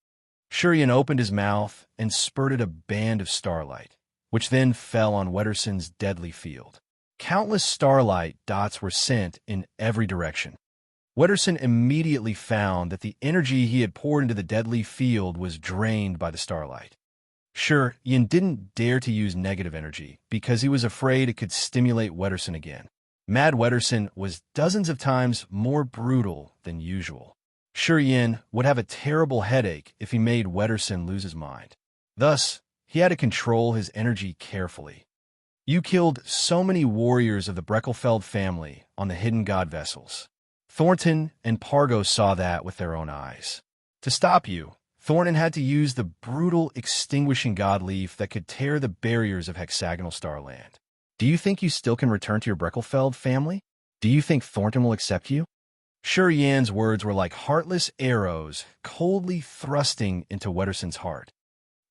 Shi Yin opened his mouth and spurted a band of starlight, which then fell on Wetterson's deadly field. Countless starlight dots were sent in every direction. Wetterson immediately found that the energy he had poured into the deadly field was drained by the starlight. Shi Yin didn't dare to use negative energy because he was afraid it could stimulate Wetterson again. Mad Wetterson was dozens of times more brutal than usual. Shi Yin would have a terrible headache if he made Wetterson lose his mind. Thus, he had to control his energy carefully. "You killed so many warriors of the Breckelfeld family on the hidden god vessels. Thornton and Pargo saw that with their own eyes. To stop you, Thornton had to use the brutal extinguishing god leaf that could tear the barriers of hexagonal starland. Do you think you still can return to your Breckelfeld family? Do you think Thornton will accept you?" Shi Yin's words were like heartless arrows coldly thrusting into Wetterson's heart.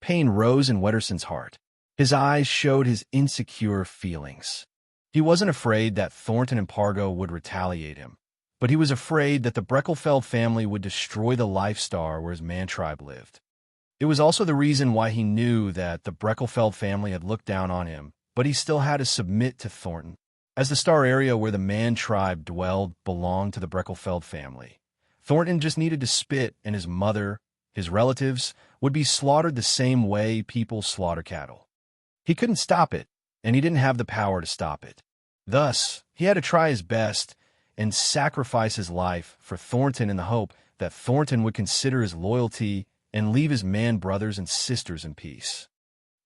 Pain rose in Wetterson's heart. His eyes showed his insecure feelings. He wasn't afraid that Thornton and Pargo would retaliate him, but he was afraid that the Breckelfeld family would destroy the life star where his man tribe lived. It was also the reason why he knew that the Breckelfeld family had looked down on him, but he still had to submit to Thornton. As the star area where the man tribe dwelled belonged to the Breckelfeld family, Thornton just needed to spit, and his mother, his relatives, would be slaughtered the same way people slaughter cattle. He couldn't stop it, and he didn't have the power to stop it. Thus, he had to try his best and sacrifice his life for Thornton in the hope that Thornton would consider his loyalty and leave his man brothers and sisters in peace.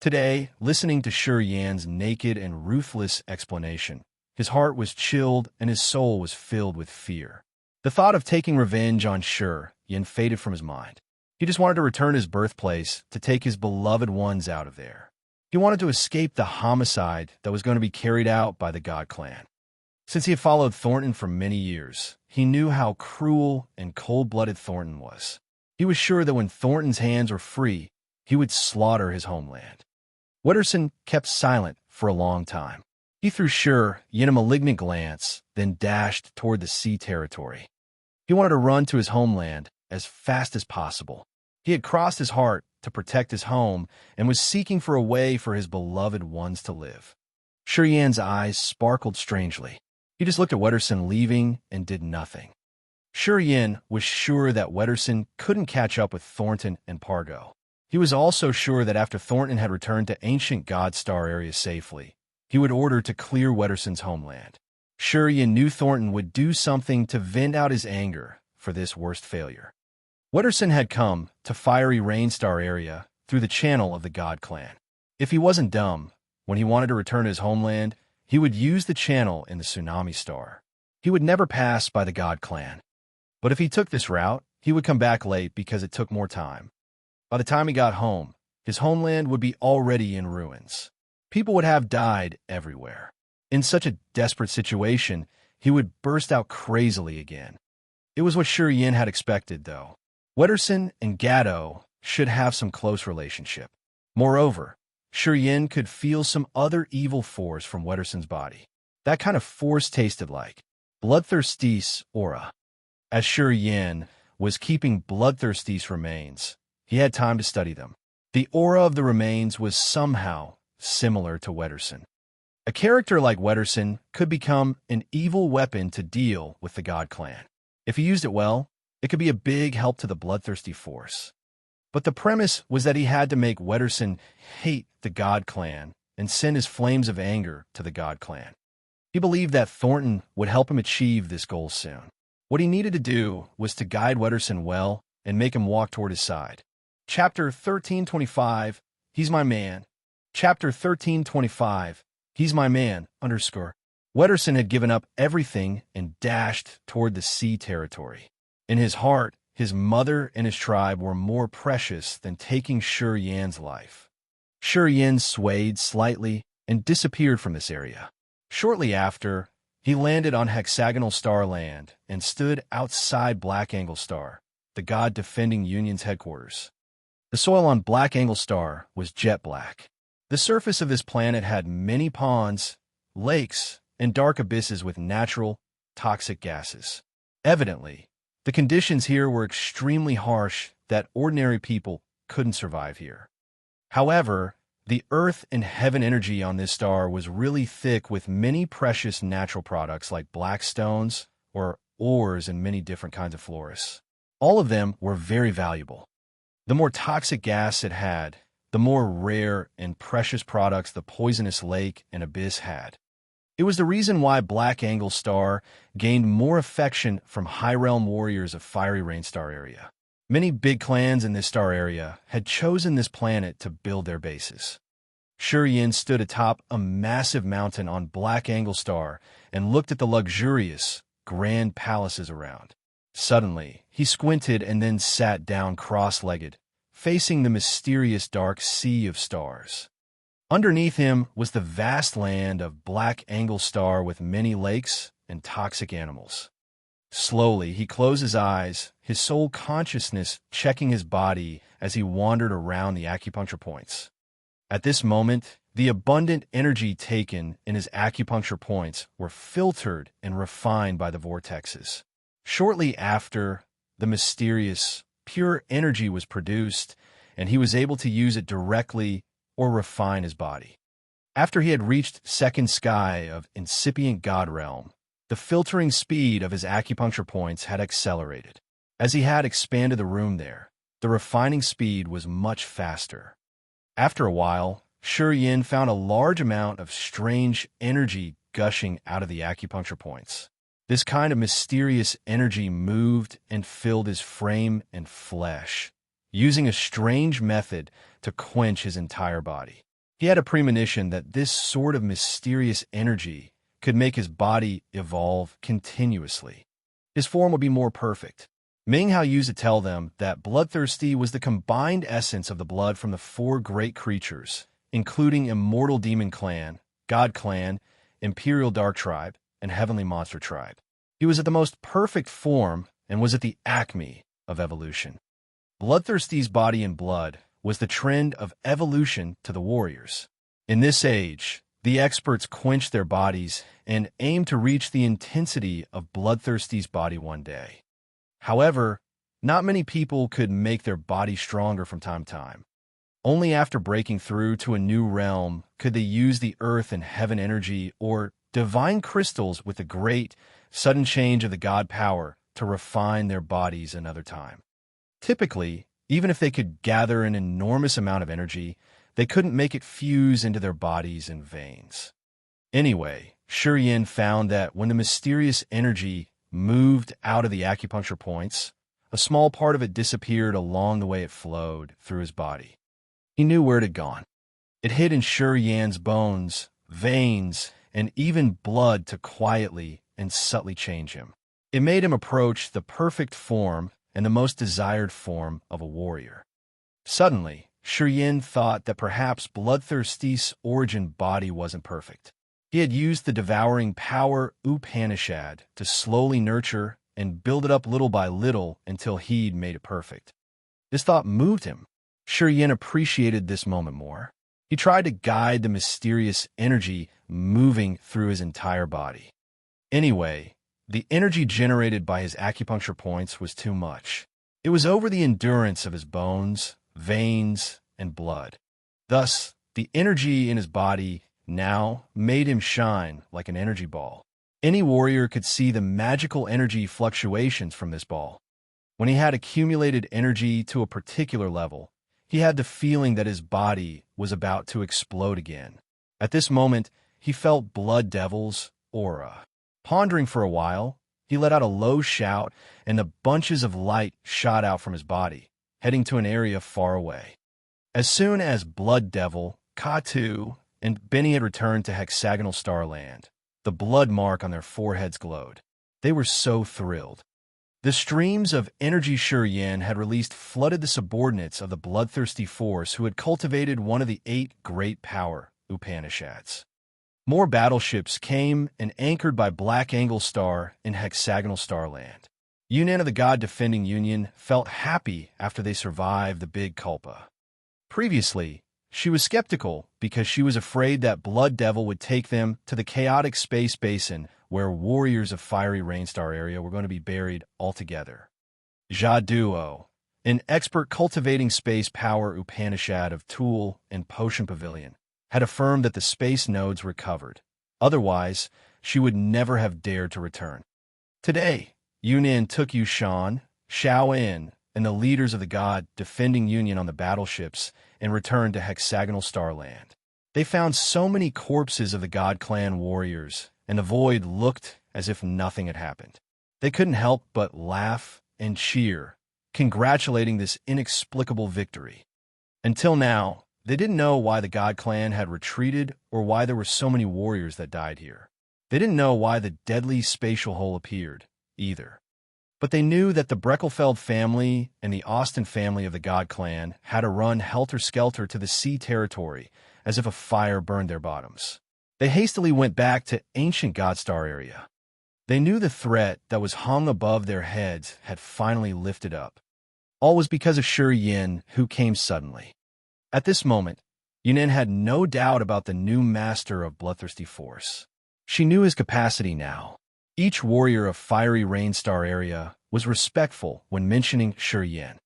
Today, listening to Shi Yan's naked and ruthless explanation, his heart was chilled and his soul was filled with fear. The thought of taking revenge on Shi Yan faded from his mind. He just wanted to return to his birthplace to take his beloved ones out of there. He wanted to escape the homicide that was going to be carried out by the God clan. Since he had followed Thornton for many years, he knew how cruel and cold-blooded Thornton was. He was sure that when Thornton's hands were free, he would slaughter his homeland. Wetterson kept silent for a long time. He threw Shi Yan a malignant glance, then dashed toward the sea territory. He wanted to run to his homeland as fast as possible. He had crossed his heart to protect his home and was seeking for a way for his beloved ones to live. Shi Yan's eyes sparkled strangely. He just looked at Wetterson leaving and did nothing. Shi Yan was sure that Wetterson couldn't catch up with Thornton and Pargo. He was also sure that after Thornton had returned to ancient God Star area safely, he would order to clear Wetterson's homeland. Shi Yan knew Thornton would do something to vent out his anger for this worst failure. Wetterson had come to fiery Rainstar area through the channel of the God clan. If he wasn't dumb, when he wanted to return to his homeland, he would use the channel in the Tsunami Star. He would never pass by the God clan. But if he took this route, he would come back late because it took more time. By the time he got home, his homeland would be already in ruins. People would have died everywhere. In such a desperate situation, he would burst out crazily again. It was what Shi Yan had expected, though. Wetterson and Gatto should have some close relationship. Moreover, Shi Yan could feel some other evil force from Wetterson's body. That kind of force tasted like Bloodthirsty's aura. As Shi Yan was keeping Bloodthirsty's remains, he had time to study them. The aura of the remains was somehow similar to Wetterson. A character like Wetterson could become an evil weapon to deal with the God clan. If he used it well, it could be a big help to the bloodthirsty force. But the premise was that he had to make Wetterson hate the God clan and send his flames of anger to the God clan. He believed that Thornton would help him achieve this goal soon. What he needed to do was to guide Wetterson well and make him walk toward his side. Chapter 1325, He's My Man. Chapter 1325, He's My Man, _ Wetterson had given up everything and dashed toward the sea territory. In his heart, his mother and his tribe were more precious than taking Shi Yan's life. Shi Yan swayed slightly and disappeared from this area. Shortly after, he landed on hexagonal star land and stood outside Black Angle Star, the god defending Union's headquarters. The soil on Black Angle Star was jet black. The surface of this planet had many ponds, lakes, and dark abysses with natural, toxic gases. Evidently, the conditions here were extremely harsh that ordinary people couldn't survive here. However, the earth and heaven energy on this star was really thick with many precious natural products like black stones or ores and many different kinds of flores. All of them were very valuable. The more toxic gas it had, the more rare and precious products the poisonous lake and abyss had. It was the reason why Black Angle Star gained more affection from High Realm warriors of Fiery Rain Star area. Many big clans in this star area had chosen this planet to build their bases. Shi Yan stood atop a massive mountain on Black Angle Star and looked at the luxurious, grand palaces around. Suddenly, he squinted and then sat down cross-legged, facing the mysterious dark sea of stars. Underneath him was the vast land of Black Angle Star with many lakes and toxic animals. Slowly, he closed his eyes, his soul consciousness checking his body as he wandered around the acupuncture points. At this moment, the abundant energy taken in his acupuncture points were filtered and refined by the vortexes. Shortly after, the mysterious, pure energy was produced, and he was able to use it directly or refine his body. After he had reached second sky of incipient God realm, the filtering speed of his acupuncture points had accelerated. As he had expanded the room there, the refining speed was much faster. After a while, Shi Yan found a large amount of strange energy gushing out of the acupuncture points. This kind of mysterious energy moved and filled his frame and flesh, using a strange method to quench his entire body. He had a premonition that this sort of mysterious energy could make his body evolve continuously. His form would be more perfect. Ming Hao used to tell them that bloodthirsty was the combined essence of the blood from the four great creatures, including Immortal Demon Clan, God Clan, Imperial Dark Tribe, and Heavenly Monster Tribe. He was at the most perfect form and was at the acme of evolution. Bloodthirsty's body and blood was the trend of evolution to the warriors. In this age, the experts quenched their bodies and aimed to reach the intensity of Bloodthirsty's body one day. However, not many people could make their body stronger from time to time. Only after breaking through to a new realm could they use the earth and heaven energy or divine crystals with the great, sudden change of the god power to refine their bodies another time. Typically, even if they could gather an enormous amount of energy, they couldn't make it fuse into their bodies and veins. Anyway, Shi Yin found that when the mysterious energy moved out of the acupuncture points, a small part of it disappeared along the way it flowed through his body. He knew where it had gone. It hid in Shi Yan's bones, veins, and even blood to quietly and subtly change him. It made him approach the perfect form and the most desired form of a warrior. Suddenly, Shi Yin thought that perhaps Bloodthirsty's origin body wasn't perfect. He had used the devouring power Upanishad to slowly nurture and build it up little by little until he'd made it perfect. This thought moved him. Shi Yin appreciated this moment more. He tried to guide the mysterious energy moving through his entire body. Anyway, the energy generated by his acupuncture points was too much. It was over the endurance of his bones, veins, and blood. Thus, the energy in his body now made him shine like an energy ball. Any warrior could see the magical energy fluctuations from this ball. When he had accumulated energy to a particular level, he had the feeling that his body was about to explode again. At this moment, he felt Blood Devil's aura. Pondering for a while, he let out a low shout, and the bunches of light shot out from his body, heading to an area far away. As soon as Blood Devil, Katu, and Benny had returned to Hexagonal Starland, the blood mark on their foreheads glowed. They were so thrilled. The streams of energy Shi Yin had released flooded the subordinates of the bloodthirsty force who had cultivated one of the 8 great power Upanishads. More battleships came and anchored by Black Angle Star in Hexagonal Starland. Yunnan of the God Defending Union felt happy after they survived the Big Culpa. Previously, she was skeptical because she was afraid that Blood Devil would take them to the chaotic space basin where warriors of Fiery Rainstar area were going to be buried altogether. Jia Duo, an expert cultivating space power Upanishad of Tool and Potion Pavilion, had affirmed that the space nodes were covered. Otherwise, she would never have dared to return. Today, Yunnan took Yushan, Shao'en, and the leaders of the God Defending Union on the battleships and returned to Hexagonal Starland. They found so many corpses of the God Clan warriors, and the void looked as if nothing had happened. They couldn't help but laugh and cheer, congratulating this inexplicable victory. Until now, they didn't know why the God Clan had retreated or why there were so many warriors that died here. They didn't know why the deadly spatial hole appeared, either. But they knew that the Breckelfeld family and the Austin family of the God Clan had to run helter-skelter to the sea territory as if a fire burned their bottoms. They hastily went back to ancient Godstar area. They knew the threat that was hung above their heads had finally lifted up. All was because of Shi Yin, who came suddenly. At this moment, Yunnan had no doubt about the new master of Bloodthirsty Force. She knew his capacity now. Each warrior of Fiery Rainstar area was respectful when mentioning Shi Yin.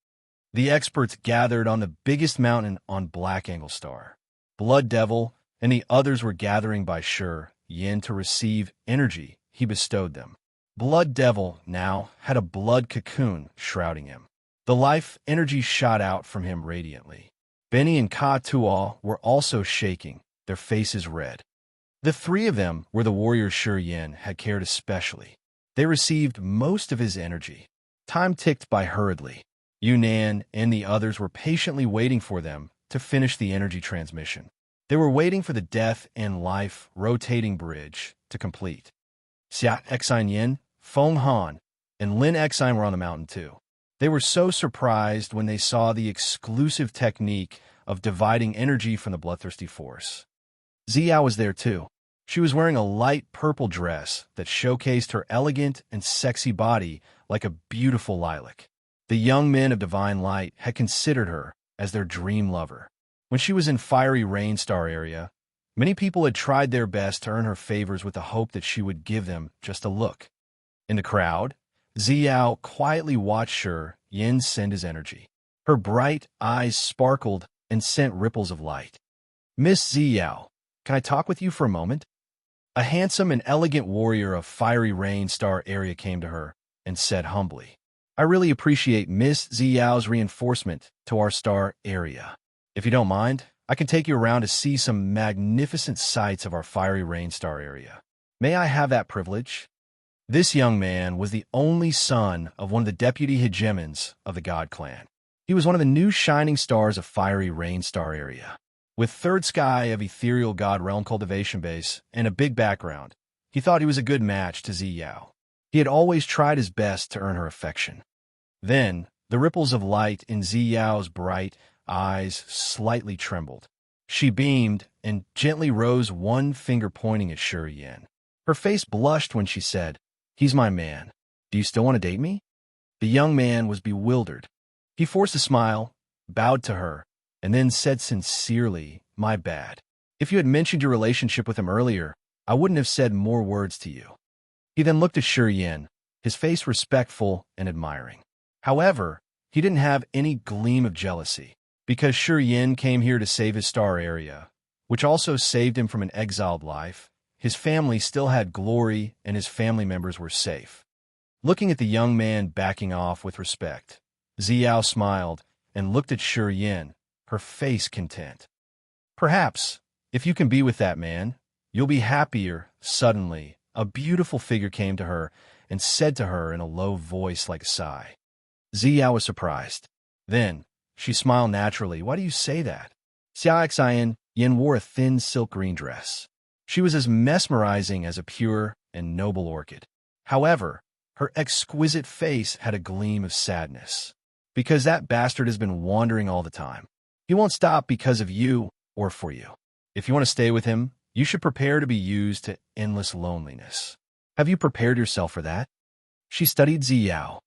The experts gathered on the biggest mountain on Black Angle Star. Blood Devil and the others were gathering by Shi Yin to receive energy he bestowed them. Blood Devil now had a blood cocoon shrouding him. The life energy shot out from him radiantly. Benny and Ka Tuo were also shaking, their faces red. The 3 of them were the warriors Shi Yin had cared especially. They received most of his energy. Time ticked by hurriedly. Yunnan and the others were patiently waiting for them to finish the energy transmission. They were waiting for the death and life rotating bridge to complete. Xia Xine Yin, Feng Han, and Lin Xine were on the mountain too. They were so surprised when they saw the exclusive technique of dividing energy from the bloodthirsty force. Ziyao was there too. She was wearing a light purple dress that showcased her elegant and sexy body like a beautiful lilac. The young men of Divine Light had considered her as their dream lover. When she was in Fiery Rain Star area, many people had tried their best to earn her favors with the hope that she would give them just a look. In the crowd, Ziyao quietly watched her Yin send his energy. Her bright eyes sparkled and sent ripples of light. "Miss Ziyao, can I talk with you for a moment?" A handsome and elegant warrior of Fiery Rain Star area came to her and said humbly, "I really appreciate Miss Ziyao's reinforcement to our star area. If you don't mind, I can take you around to see some magnificent sights of our Fiery Rain Star area. May I have that privilege?" This young man was the only son of one of the deputy hegemons of the God Clan. He was one of the new shining stars of Fiery Rain Star area. With third sky of ethereal God realm cultivation base and a big background, he thought he was a good match to Ziyao. He had always tried his best to earn her affection. Then, the ripples of light in Ziyao's bright eyes slightly trembled. She beamed and gently rose one finger pointing at Shi Yan. Her face blushed when she said, "He's my man. Do you still want to date me?" The young man was bewildered. He forced a smile, bowed to her, and then said sincerely, "My bad. If you had mentioned your relationship with him earlier, I wouldn't have said more words to you." He then looked at Shi Yan, his face respectful and admiring. However, he didn't have any gleam of jealousy, because Shi Yan came here to save his star area, which also saved him from an exiled life. His family still had glory and his family members were safe. Looking at the young man backing off with respect, Ziyao smiled and looked at Shi Yan, her face content. "Perhaps, if you can be with that man, you'll be happier." Suddenly, a beautiful figure came to her and said to her in a low voice like a sigh. Ziyao was surprised. Then, she smiled naturally. "Why do you say that?" Xia Xian Yin wore a thin silk green dress. She was as mesmerizing as a pure and noble orchid. However, her exquisite face had a gleam of sadness. "Because that bastard has been wandering all the time. He won't stop because of you or for you. If you want to stay with him, you should prepare to be used to endless loneliness. Have you prepared yourself for that?" She studied Ziyao.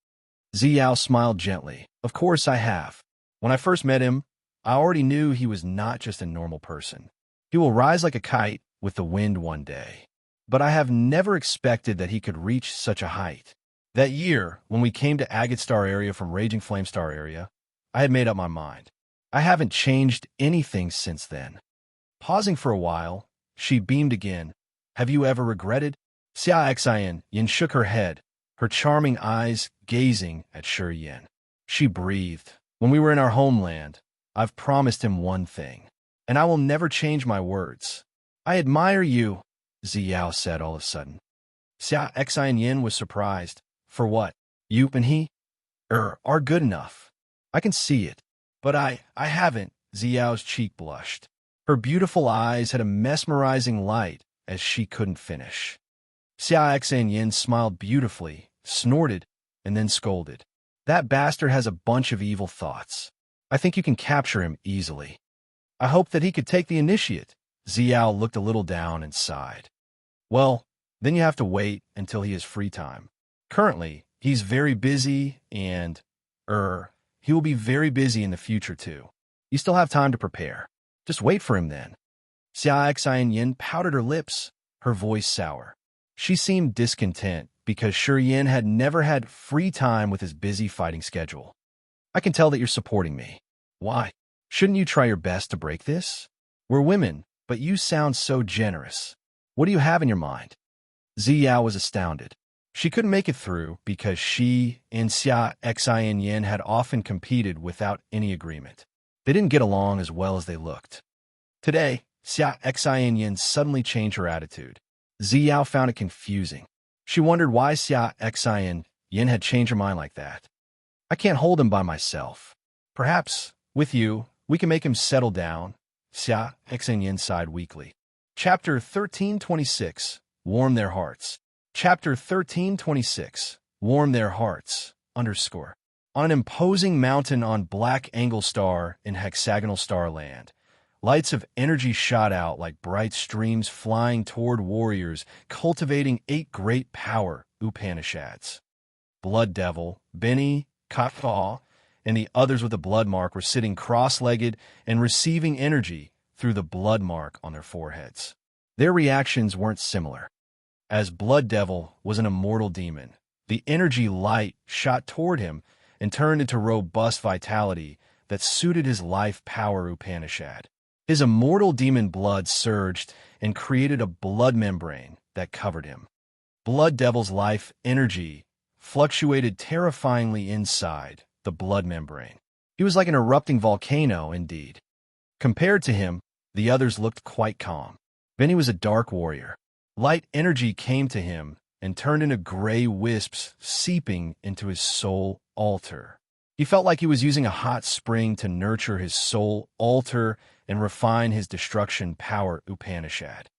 Ziyao smiled gently. "Of course I have. When I first met him, I already knew he was not just a normal person. He will rise like a kite with the wind one day. But I have never expected that he could reach such a height. That year, when we came to Agate Star area from Raging Flame Star area, I had made up my mind. I haven't changed anything since then." Pausing for a while, she beamed again. "Have you ever regretted?" Xia Xian Yin shook her head, her charming eyes gazing at Shi Yan. She breathed. "When we were in our homeland, I've promised him one thing, and I will never change my words." "I admire you," Ziyao said all of a sudden. Xia Xian Yin was surprised. "For what? You and he are good enough. I can see it. But I haven't." Ziyao's cheek blushed. Her beautiful eyes had a mesmerizing light as she couldn't finish. Xia Xian Yin smiled beautifully, snorted, and then scolded. "That bastard has a bunch of evil thoughts. I think you can capture him easily." "I hope that he could take the initiate." Ziyao looked a little down and sighed. "Well, then you have to wait until he has free time. Currently, he's very busy and, he will be very busy in the future too. You still have time to prepare. Just wait for him then." Xia Xian Yin pouted her lips, her voice sour. She seemed discontent because Shi Yan had never had free time with his busy fighting schedule. "I can tell that you're supporting me. Why? Shouldn't you try your best to break this? We're women, but you sound so generous. What do you have in your mind?" Ziyao was astounded. She couldn't make it through because she and Xia Xian Yin had often competed without any agreement. They didn't get along as well as they looked. Today, Xia Xian Yin suddenly changed her attitude. Ziyao found it confusing. She wondered why Xia Xian Yin had changed her mind like that. I can't hold him by myself. Perhaps, with you, we can make him settle down. Xia Xinyin sighed weakly. Chapter 1326. Warm Their Hearts. Chapter 1326. Warm Their Hearts. Underscore. On an imposing mountain on Black Angle Star in hexagonal starland, lights of energy shot out like bright streams flying toward warriors cultivating 8 great power Upanishads. Blood Devil, Benny, Katha, and the others with a blood mark were sitting cross-legged and receiving energy through the blood mark on their foreheads. Their reactions weren't similar. As Blood Devil was an immortal demon, the energy light shot toward him and turned into robust vitality that suited his life power Upanishad. His immortal demon blood surged and created a blood membrane that covered him. Blood Devil's life energy fluctuated terrifyingly inside the blood membrane. He was like an erupting volcano indeed. Compared to him, the others looked quite calm. Benny was a dark warrior. Light energy came to him and turned into gray wisps seeping into his soul altar. He felt like he was using a hot spring to nurture his soul altar and refine his destruction power Upanishad.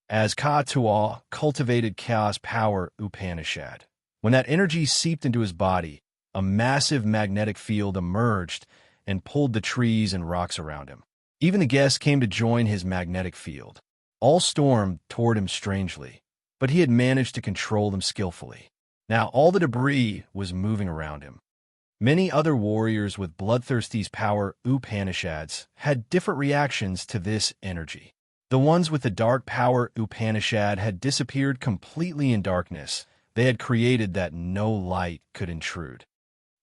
As Ka-Tua cultivated chaos power Upanishad, when that energy seeped into his body, a massive magnetic field emerged and pulled the trees and rocks around him. Even the guests came to join his magnetic field. All stormed toward him strangely, but he had managed to control them skillfully. Now all the debris was moving around him. Many other warriors with Bloodthirsty's power Upanishads had different reactions to this energy. The ones with the dark power Upanishad had disappeared completely in darkness they had created that no light could intrude.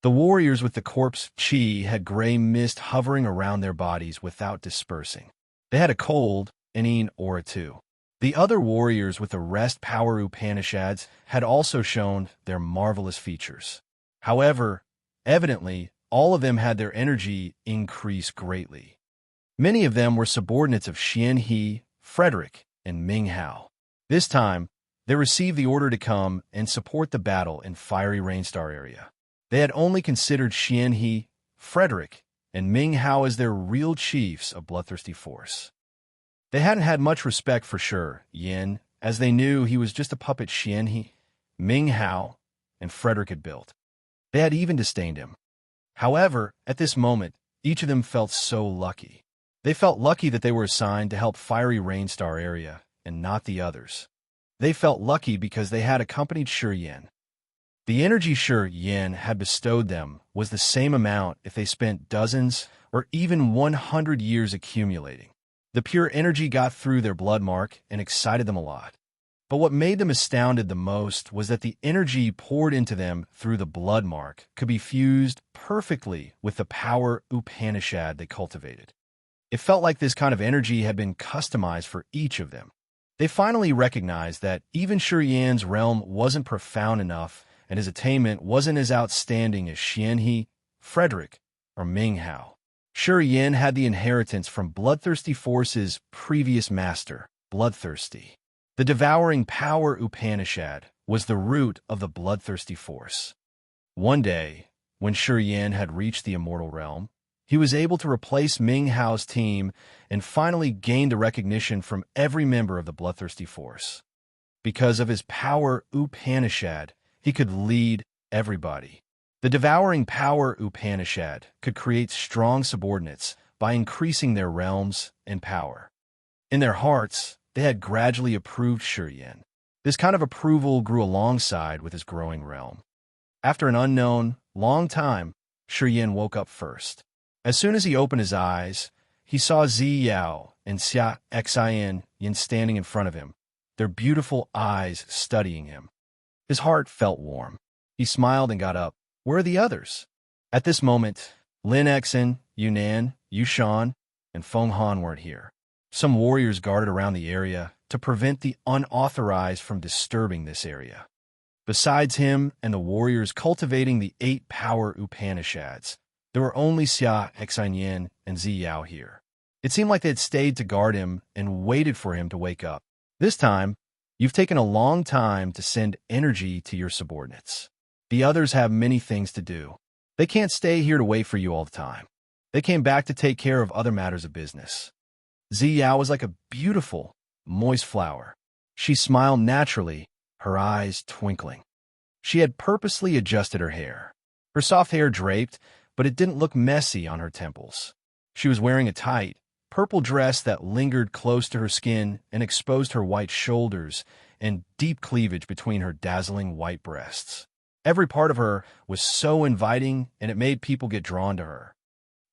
The warriors with the corpse chi had gray mist hovering around their bodies without dispersing. They had a cold, an aura too. The other warriors with the rest power Upanishads had also shown their marvelous features. However, evidently, all of them had their energy increase greatly. Many of them were subordinates of Xian He, Frederick, and Ming Hao. This time, they received the order to come and support the battle in Fiery Rainstar area. They had only considered Xian He, Frederick, and Ming Hao as their real chiefs of Bloodthirsty Force. They hadn't had much respect for Shi Yin, as they knew he was just a puppet Xian He, Ming Hao, and Frederick had built. They had even disdained him. However, at this moment, each of them felt so lucky. They felt lucky that they were assigned to help Fiery Rainstar area, and not the others. They felt lucky because they had accompanied Shi Yin. The energy Shi Yin had bestowed them was the same amount if they spent dozens or even 100 years accumulating. The pure energy got through their blood mark and excited them a lot. But what made them astounded the most was that the energy poured into them through the blood mark could be fused perfectly with the power Upanishad they cultivated. It felt like this kind of energy had been customized for each of them. They finally recognized that even Shi Yan's realm wasn't profound enough and his attainment wasn't as outstanding as Xian He, Frederick, or Ming Hao. Shi Yin had the inheritance from Bloodthirsty Force's previous master, Bloodthirsty. The devouring power Upanishad was the root of the Bloodthirsty Force. One day, when Shi Yin had reached the immortal realm, he was able to replace Ming Hao's team and finally gained the recognition from every member of the Bloodthirsty Force. Because of his power Upanishad, he could lead everybody. The devouring power Upanishad could create strong subordinates by increasing their realms and power. In their hearts, they had gradually approved Shi Yin. This kind of approval grew alongside with his growing realm. After an unknown, long time, Shi Yin woke up first. As soon as he opened his eyes, he saw Zi Yao and Xia Xian Yin standing in front of him, their beautiful eyes studying him. His heart felt warm. He smiled and got up. Where are the others? At this moment, Lin Exen, Yunnan, Yushan, and Feng Han weren't here. Some warriors guarded around the area to prevent the unauthorized from disturbing this area. Besides him and the warriors cultivating the 8 power Upanishads, there were only Xia Xian and Zi Yao here. It seemed like they had stayed to guard him and waited for him to wake up. This time, you've taken a long time to send energy to your subordinates. The others have many things to do. They can't stay here to wait for you all the time. They came back to take care of other matters of business. Ziyao was like a beautiful, moist flower. She smiled naturally, her eyes twinkling. She had purposely adjusted her hair. Her soft hair draped, but it didn't look messy on her temples. She was wearing a tight, purple dress that lingered close to her skin and exposed her white shoulders and deep cleavage between her dazzling white breasts. Every part of her was so inviting, and it made people get drawn to her.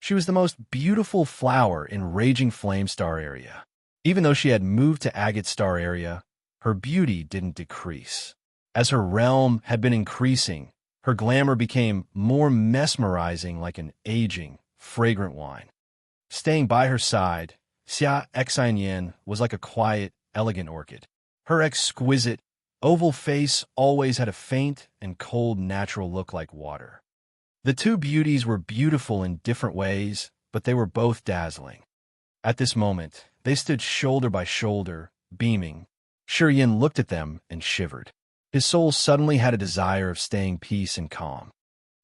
She was the most beautiful flower in Raging Flame Star area. Even though she had moved to Agate Star area, her beauty didn't decrease. As her realm had been increasing, her glamour became more mesmerizing, like an aging, fragrant wine. Staying by her side, Xia Xianyan was like a quiet, elegant orchid. Her exquisite, oval face always had a faint and cold natural look like water. The two beauties were beautiful in different ways, but they were both dazzling. At this moment, they stood shoulder by shoulder, beaming. Shiyin looked at them and shivered. His soul suddenly had a desire of staying peace and calm.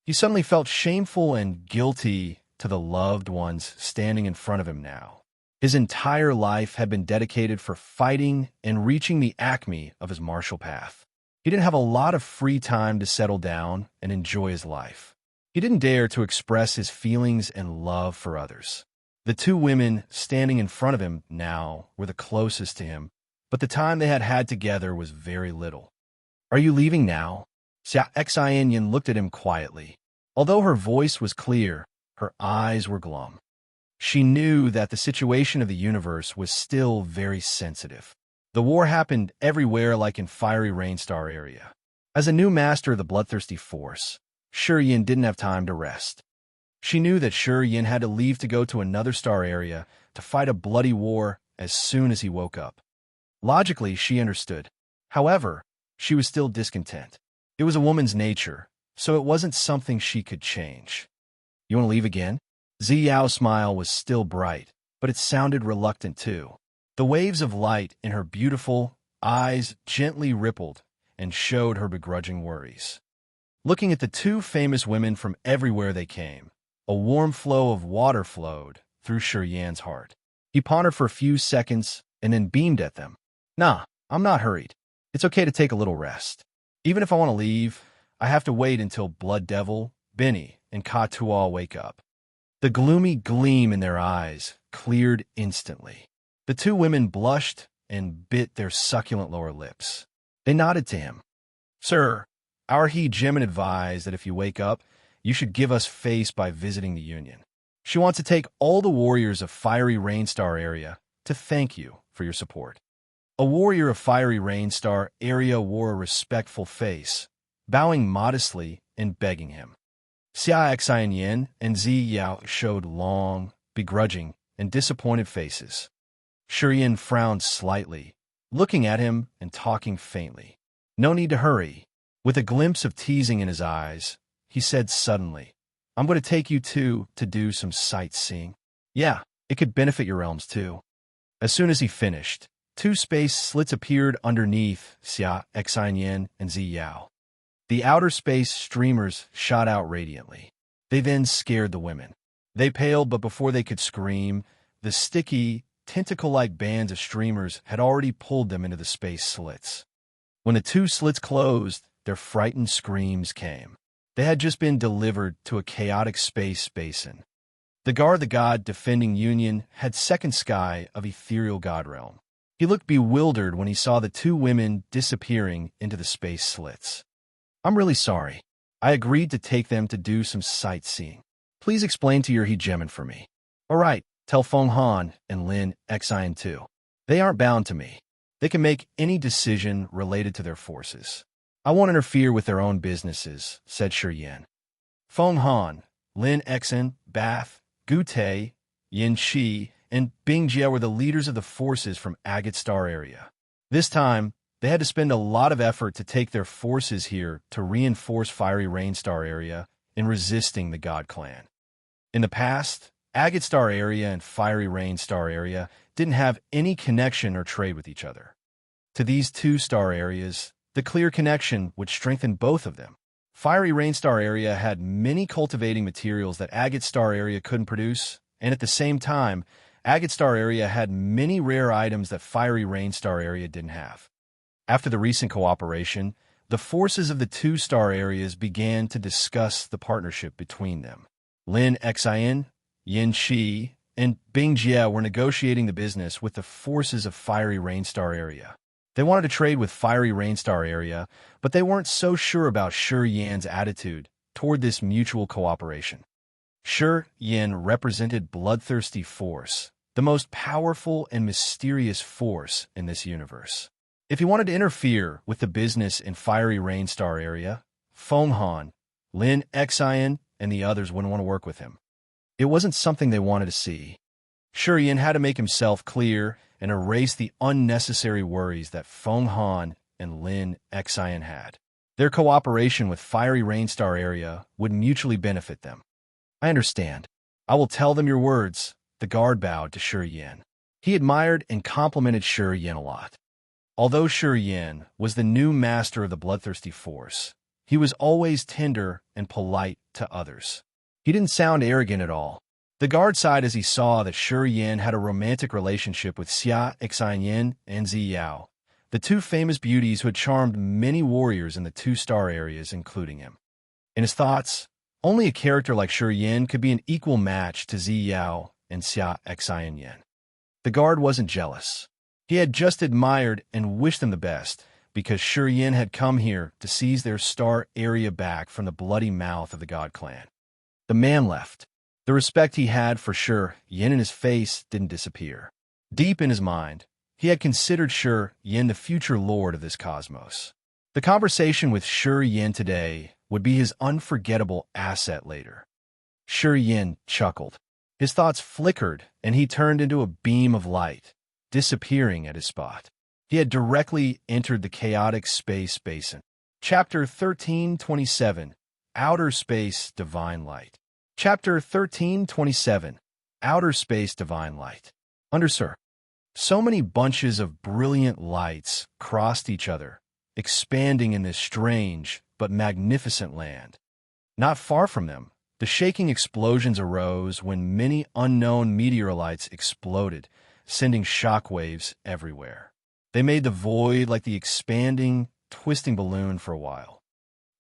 He suddenly felt shameful and guilty to the loved ones standing in front of him now. His entire life had been dedicated for fighting and reaching the acme of his martial path. He didn't have a lot of free time to settle down and enjoy his life. He didn't dare to express his feelings and love for others. The two women standing in front of him now were the closest to him, but the time they had had together was very little. "Are you leaving now?" Xia Xianyan looked at him quietly. Although her voice was clear, her eyes were glum. She knew that the situation of the universe was still very sensitive. The war happened everywhere, like in Fiery Rain Star area. As a new master of the bloodthirsty force, Shiyin didn't have time to rest. She knew that Shiyin had to leave to go to another star area to fight a bloody war as soon as he woke up. Logically, she understood. However, she was still discontent. It was a woman's nature, so it wasn't something she could change. "You want to leave again?" Ziyao's smile was still bright, but it sounded reluctant too. The waves of light in her beautiful eyes gently rippled and showed her begrudging worries. Looking at the two famous women from everywhere they came, a warm flow of water flowed through Shiyan's heart. He pondered for a few seconds and then beamed at them. "Nah, I'm not hurried. It's okay to take a little rest. Even if I want to leave, I have to wait until Blood Devil, Benny, and Katual wake up." The gloomy gleam in their eyes cleared instantly. The two women blushed and bit their succulent lower lips. They nodded to him. "Sir, our He-Gemin advised that if you wake up, you should give us face by visiting the Union. She wants to take all the warriors of Fiery Rain Star area to thank you for your support." A warrior of Fiery Rain Star area wore a respectful face, bowing modestly and begging him. Xia Xianyan and Ziyao showed long, begrudging, and disappointed faces. Shiyin frowned slightly, looking at him and talking faintly. "No need to hurry." With a glimpse of teasing in his eyes, he said suddenly, "I'm going to take you two to do some sightseeing. Yeah, it could benefit your realms too." As soon as he finished, two space slits appeared underneath Xia Xianyan and Ziyao. The outer space streamers shot out radiantly. They then scared the women. They paled, but before they could scream, the sticky, tentacle-like bands of streamers had already pulled them into the space slits. When the two slits closed, their frightened screams came. They had just been delivered to a chaotic space basin. The guard, the god defending Union, had second sky of ethereal god realm. He looked bewildered when he saw the two women disappearing into the space slits. "I'm really sorry. I agreed to take them to do some sightseeing. Please explain to your He-Gemin for me." "All right, tell Feng Han and Lin Xian too. They aren't bound to me. They can make any decision related to their forces. I won't interfere with their own businesses," said Shiyin. Feng Han, Lin Xian, Bath, Gu Tei, Yin Shi, and Bing Jia were the leaders of the forces from Agate Star area. This time, they had to spend a lot of effort to take their forces here to reinforce Fiery Rain Star area in resisting the God Clan. In the past, Agate Star area and Fiery Rain Star area didn't have any connection or trade with each other. To these two star areas, the clear connection would strengthen both of them. Fiery Rain Star area had many cultivating materials that Agate Star area couldn't produce, and at the same time, Agate Star area had many rare items that Fiery Rain Star area didn't have. After the recent cooperation, the forces of the two star areas began to discuss the partnership between them. Lin Xian, Yin Shi, and Bing Jie were negotiating the business with the forces of Fiery Rain Star area. They wanted to trade with Fiery Rain Star area, but they weren't so sure about Shi Yan's attitude toward this mutual cooperation. Shi Yan represented bloodthirsty force, the most powerful and mysterious force in this universe. If he wanted to interfere with the business in Fiery Rain Star area, Feng Han, Lin Xian, and the others wouldn't want to work with him. It wasn't something they wanted to see. Shi Yan had to make himself clear and erase the unnecessary worries that Feng Han and Lin Xian had. Their cooperation with Fiery Rain Star area would mutually benefit them. I understand. I will tell them your words. The guard bowed to Shi Yan. He admired and complimented Shi Yan a lot. Although Shi Yan was the new master of the bloodthirsty force, he was always tender and polite to others. He didn't sound arrogant at all. The guard sighed as he saw that Shi Yan had a romantic relationship with Xia Xianyan and Zi Yao, the two famous beauties who had charmed many warriors in the two-star areas, including him. In his thoughts, only a character like Shi Yan could be an equal match to Zi Yao and Xia Xianyan. The guard wasn't jealous. He had just admired and wished them the best, because Shi Yan had come here to seize their star area back from the bloody mouth of the God Clan. The man left. The respect he had for Shi Yan in his face didn't disappear. Deep in his mind, he had considered Shi Yan the future lord of this cosmos. The conversation with Shi Yan today would be his unforgettable asset later. Shi Yan chuckled. His thoughts flickered, and he turned into a beam of light, disappearing at his spot. He had directly entered the chaotic space basin. Chapter 1327, Outer Space Divine Light. Chapter 1327, Outer Space Divine Light. Under Sir. So many bunches of brilliant lights crossed each other, expanding in this strange but magnificent land. Not far from them, the shaking explosions arose when many unknown meteorites exploded, sending shockwaves everywhere. They made the void like the expanding, twisting balloon for a while.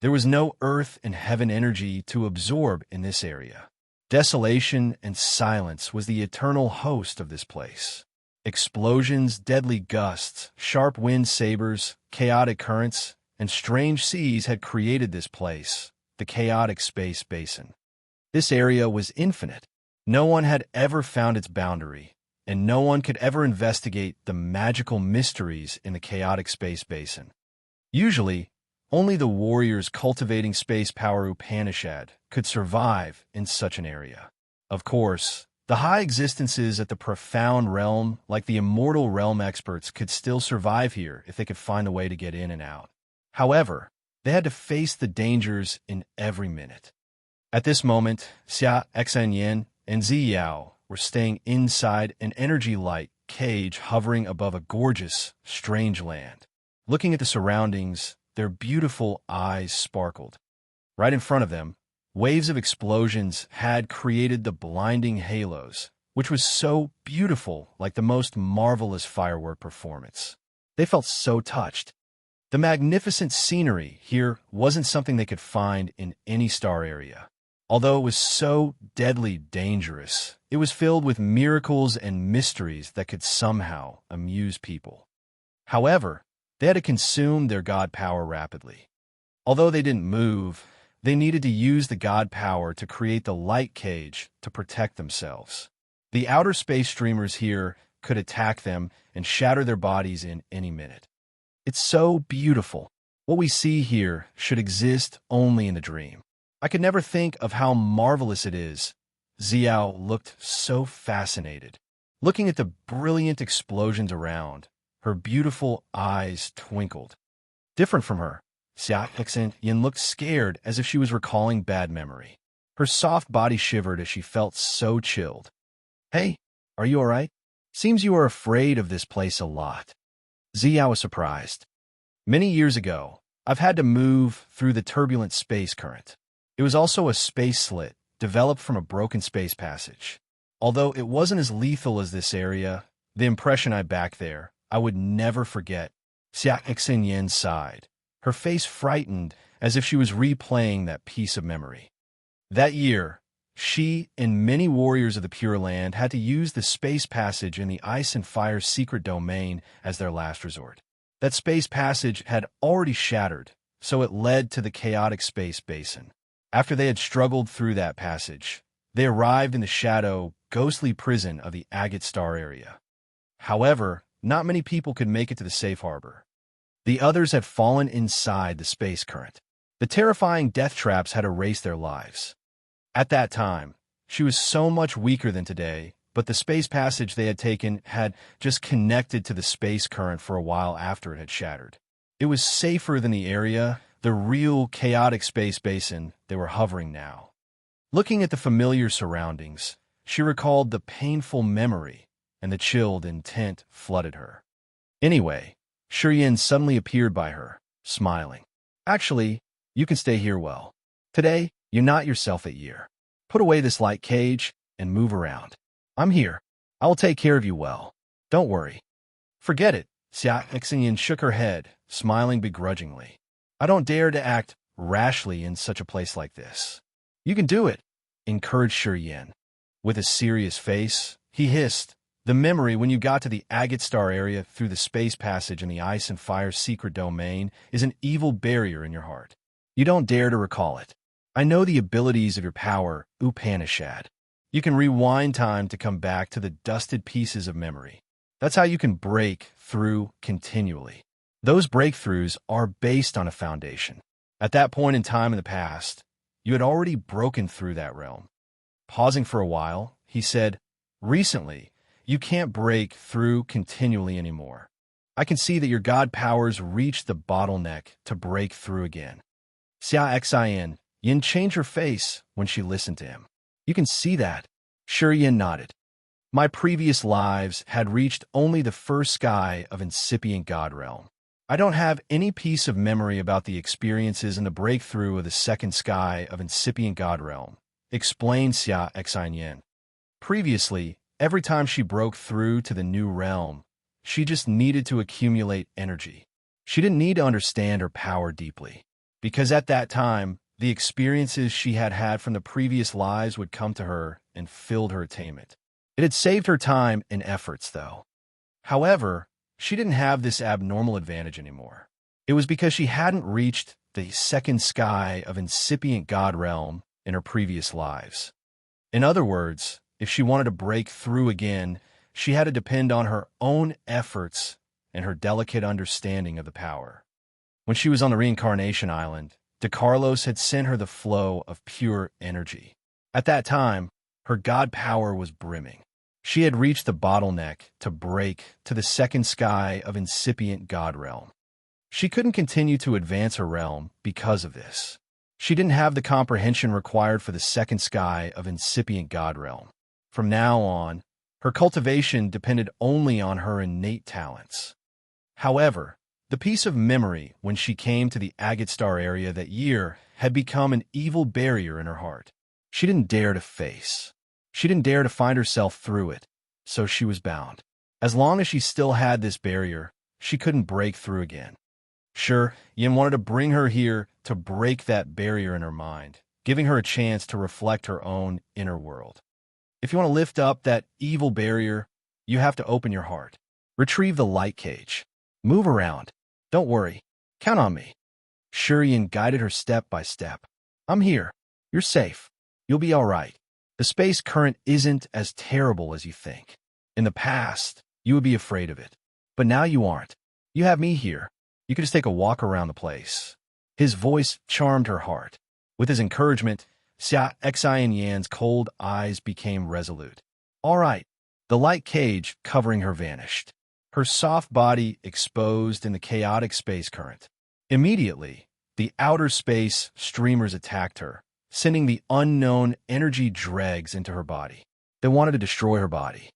There was no earth and heaven energy to absorb in this area. Desolation and silence was the eternal host of this place. Explosions, deadly gusts, sharp wind sabers, chaotic currents, and strange seas had created this place, the chaotic space basin. This area was infinite. No one had ever found its boundary, and no one could ever investigate the magical mysteries in the chaotic space basin. Usually, only the warriors cultivating space power Upanishad could survive in such an area. Of course, the high existences at the profound realm, like the immortal realm experts, could still survive here if they could find a way to get in and out. However, they had to face the dangers in every minute. At this moment, Xia Xianyan and Zi Yao were staying inside an energy light cage hovering above a gorgeous, strange land. Looking at the surroundings, their beautiful eyes sparkled. Right in front of them, waves of explosions had created the blinding halos, which was so beautiful, like the most marvelous firework performance. They felt so touched. The magnificent scenery here wasn't something they could find in any star area. Although it was so deadly dangerous, it was filled with miracles and mysteries that could somehow amuse people. However, they had to consume their god power rapidly. Although they didn't move, they needed to use the god power to create the light cage to protect themselves. The outer space streamers here could attack them and shatter their bodies in any minute. It's so beautiful. What we see here should exist only in the dream. I could never think of how marvelous it is. Xiao looked so fascinated. Looking at the brilliant explosions around, her beautiful eyes twinkled. Different from her, Xia Xianyan looked scared, as if she was recalling bad memory. Her soft body shivered as she felt so chilled. Hey, are you all right? Seems you are afraid of this place a lot. Xiao was surprised. Many years ago, I've had to move through the turbulent space current. It was also a space slit, developed from a broken space passage. Although it wasn't as lethal as this area, the impression I back there, I would never forget. Xia Xinyan sighed, her face frightened as if she was replaying that piece of memory. That year, she and many warriors of the Pure Land had to use the space passage in the Ice and Fire's secret domain as their last resort. That space passage had already shattered, so it led to the chaotic space basin. After they had struggled through that passage, they arrived in the shadow, ghostly prison of the Agate Star area. However, not many people could make it to the safe harbor. The others had fallen inside the space current. The terrifying death traps had erased their lives. At that time, she was so much weaker than today, but the space passage they had taken had just connected to the space current for a while after it had shattered. It was safer than the area, the real chaotic space basin they were hovering now. Looking at the familiar surroundings, she recalled the painful memory, and the chilled intent flooded her. Anyway, Shiyin suddenly appeared by her, smiling. Actually, you can stay here well. Today, you're not yourself at year. Put away this light cage and move around. I'm here. I will take care of you well. Don't worry. Forget it. Xia Xinyan shook her head, smiling begrudgingly. I don't dare to act rashly in such a place like this. You can do it, encouraged Shiyin. With a serious face, he hissed, the memory when you got to the Agate Star area through the space passage in the Ice and Fire's secret domain is an evil barrier in your heart. You don't dare to recall it. I know the abilities of your power, Upanishad. You can rewind time to come back to the dusted pieces of memory. That's how you can break through continually. Those breakthroughs are based on a foundation. At that point in time in the past, you had already broken through that realm. Pausing for a while, he said, recently, you can't break through continually anymore. I can see that your god powers reached the bottleneck to break through again. Xia Xian, Yin changed her face when she listened to him. You can see that. Yin nodded. My previous lives had reached only the first sky of incipient god realm. I don't have any piece of memory about the experiences in the breakthrough of the second sky of incipient god realm, explained Xia Xian. Previously, every time she broke through to the new realm, she just needed to accumulate energy. She didn't need to understand her power deeply, because at that time, the experiences she had had from the previous lives would come to her and filled her attainment. It had saved her time and efforts, though. However, she didn't have this abnormal advantage anymore. It was because she hadn't reached the second sky of incipient god realm in her previous lives. In other words, if she wanted to break through again, she had to depend on her own efforts and her delicate understanding of the power. When she was on the reincarnation island, De Carlos had sent her the flow of pure energy. At that time, her god power was brimming. She had reached the bottleneck to break to the second sky of incipient god realm. She couldn't continue to advance her realm because of this. She didn't have the comprehension required for the second sky of incipient god realm. From now on, her cultivation depended only on her innate talents. However, the piece of memory when she came to the Agate Star area that year had become an evil barrier in her heart. She didn't dare to face. She didn't dare to find herself through it, so she was bound. As long as she still had this barrier, she couldn't break through again. Sure, Yin wanted to bring her here to break that barrier in her mind, giving her a chance to reflect her own inner world. If you want to lift up that evil barrier, you have to open your heart. Retrieve the light cage. Move around. Don't worry. Count on me. Yin guided her step by step. I'm here. You're safe. You'll be all right. The space current isn't as terrible as you think. In the past, you would be afraid of it. But now you aren't. You have me here. You could just take a walk around the place. His voice charmed her heart. With his encouragement, Xia Xianyan's cold eyes became resolute. All right. The light cage covering her vanished. Her soft body exposed in the chaotic space current. Immediately, the outer space streamers attacked her, sending the unknown energy dregs into her body. They wanted to destroy her body.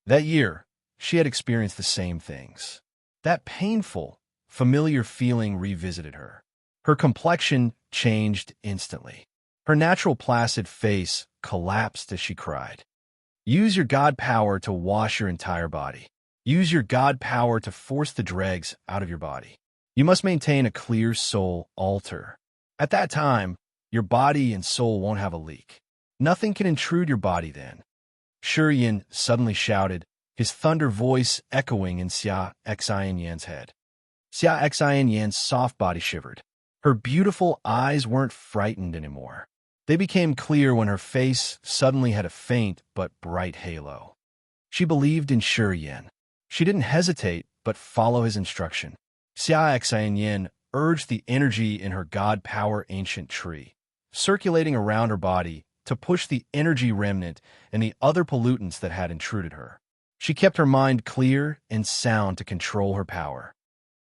That year, she had experienced the same things. That painful, familiar feeling revisited her. Her complexion changed instantly. Her natural placid face collapsed as she cried. Use your god power to wash your entire body. Use your god power to force the dregs out of your body. You must maintain a clear soul altar. At that time, your body and soul won't have a leak. Nothing can intrude your body then. Yin suddenly shouted, his thunder voice echoing in Xia Xianyan's head. Xia Xianyan's soft body shivered. Her beautiful eyes weren't frightened anymore. They became clear when her face suddenly had a faint but bright halo. She believed in Yin. She didn't hesitate but follow his instruction. Xia Xianyan urged the energy in her god power ancient tree, circulating around her body to push the energy remnant and the other pollutants that had intruded her. She kept her mind clear and sound to control her power.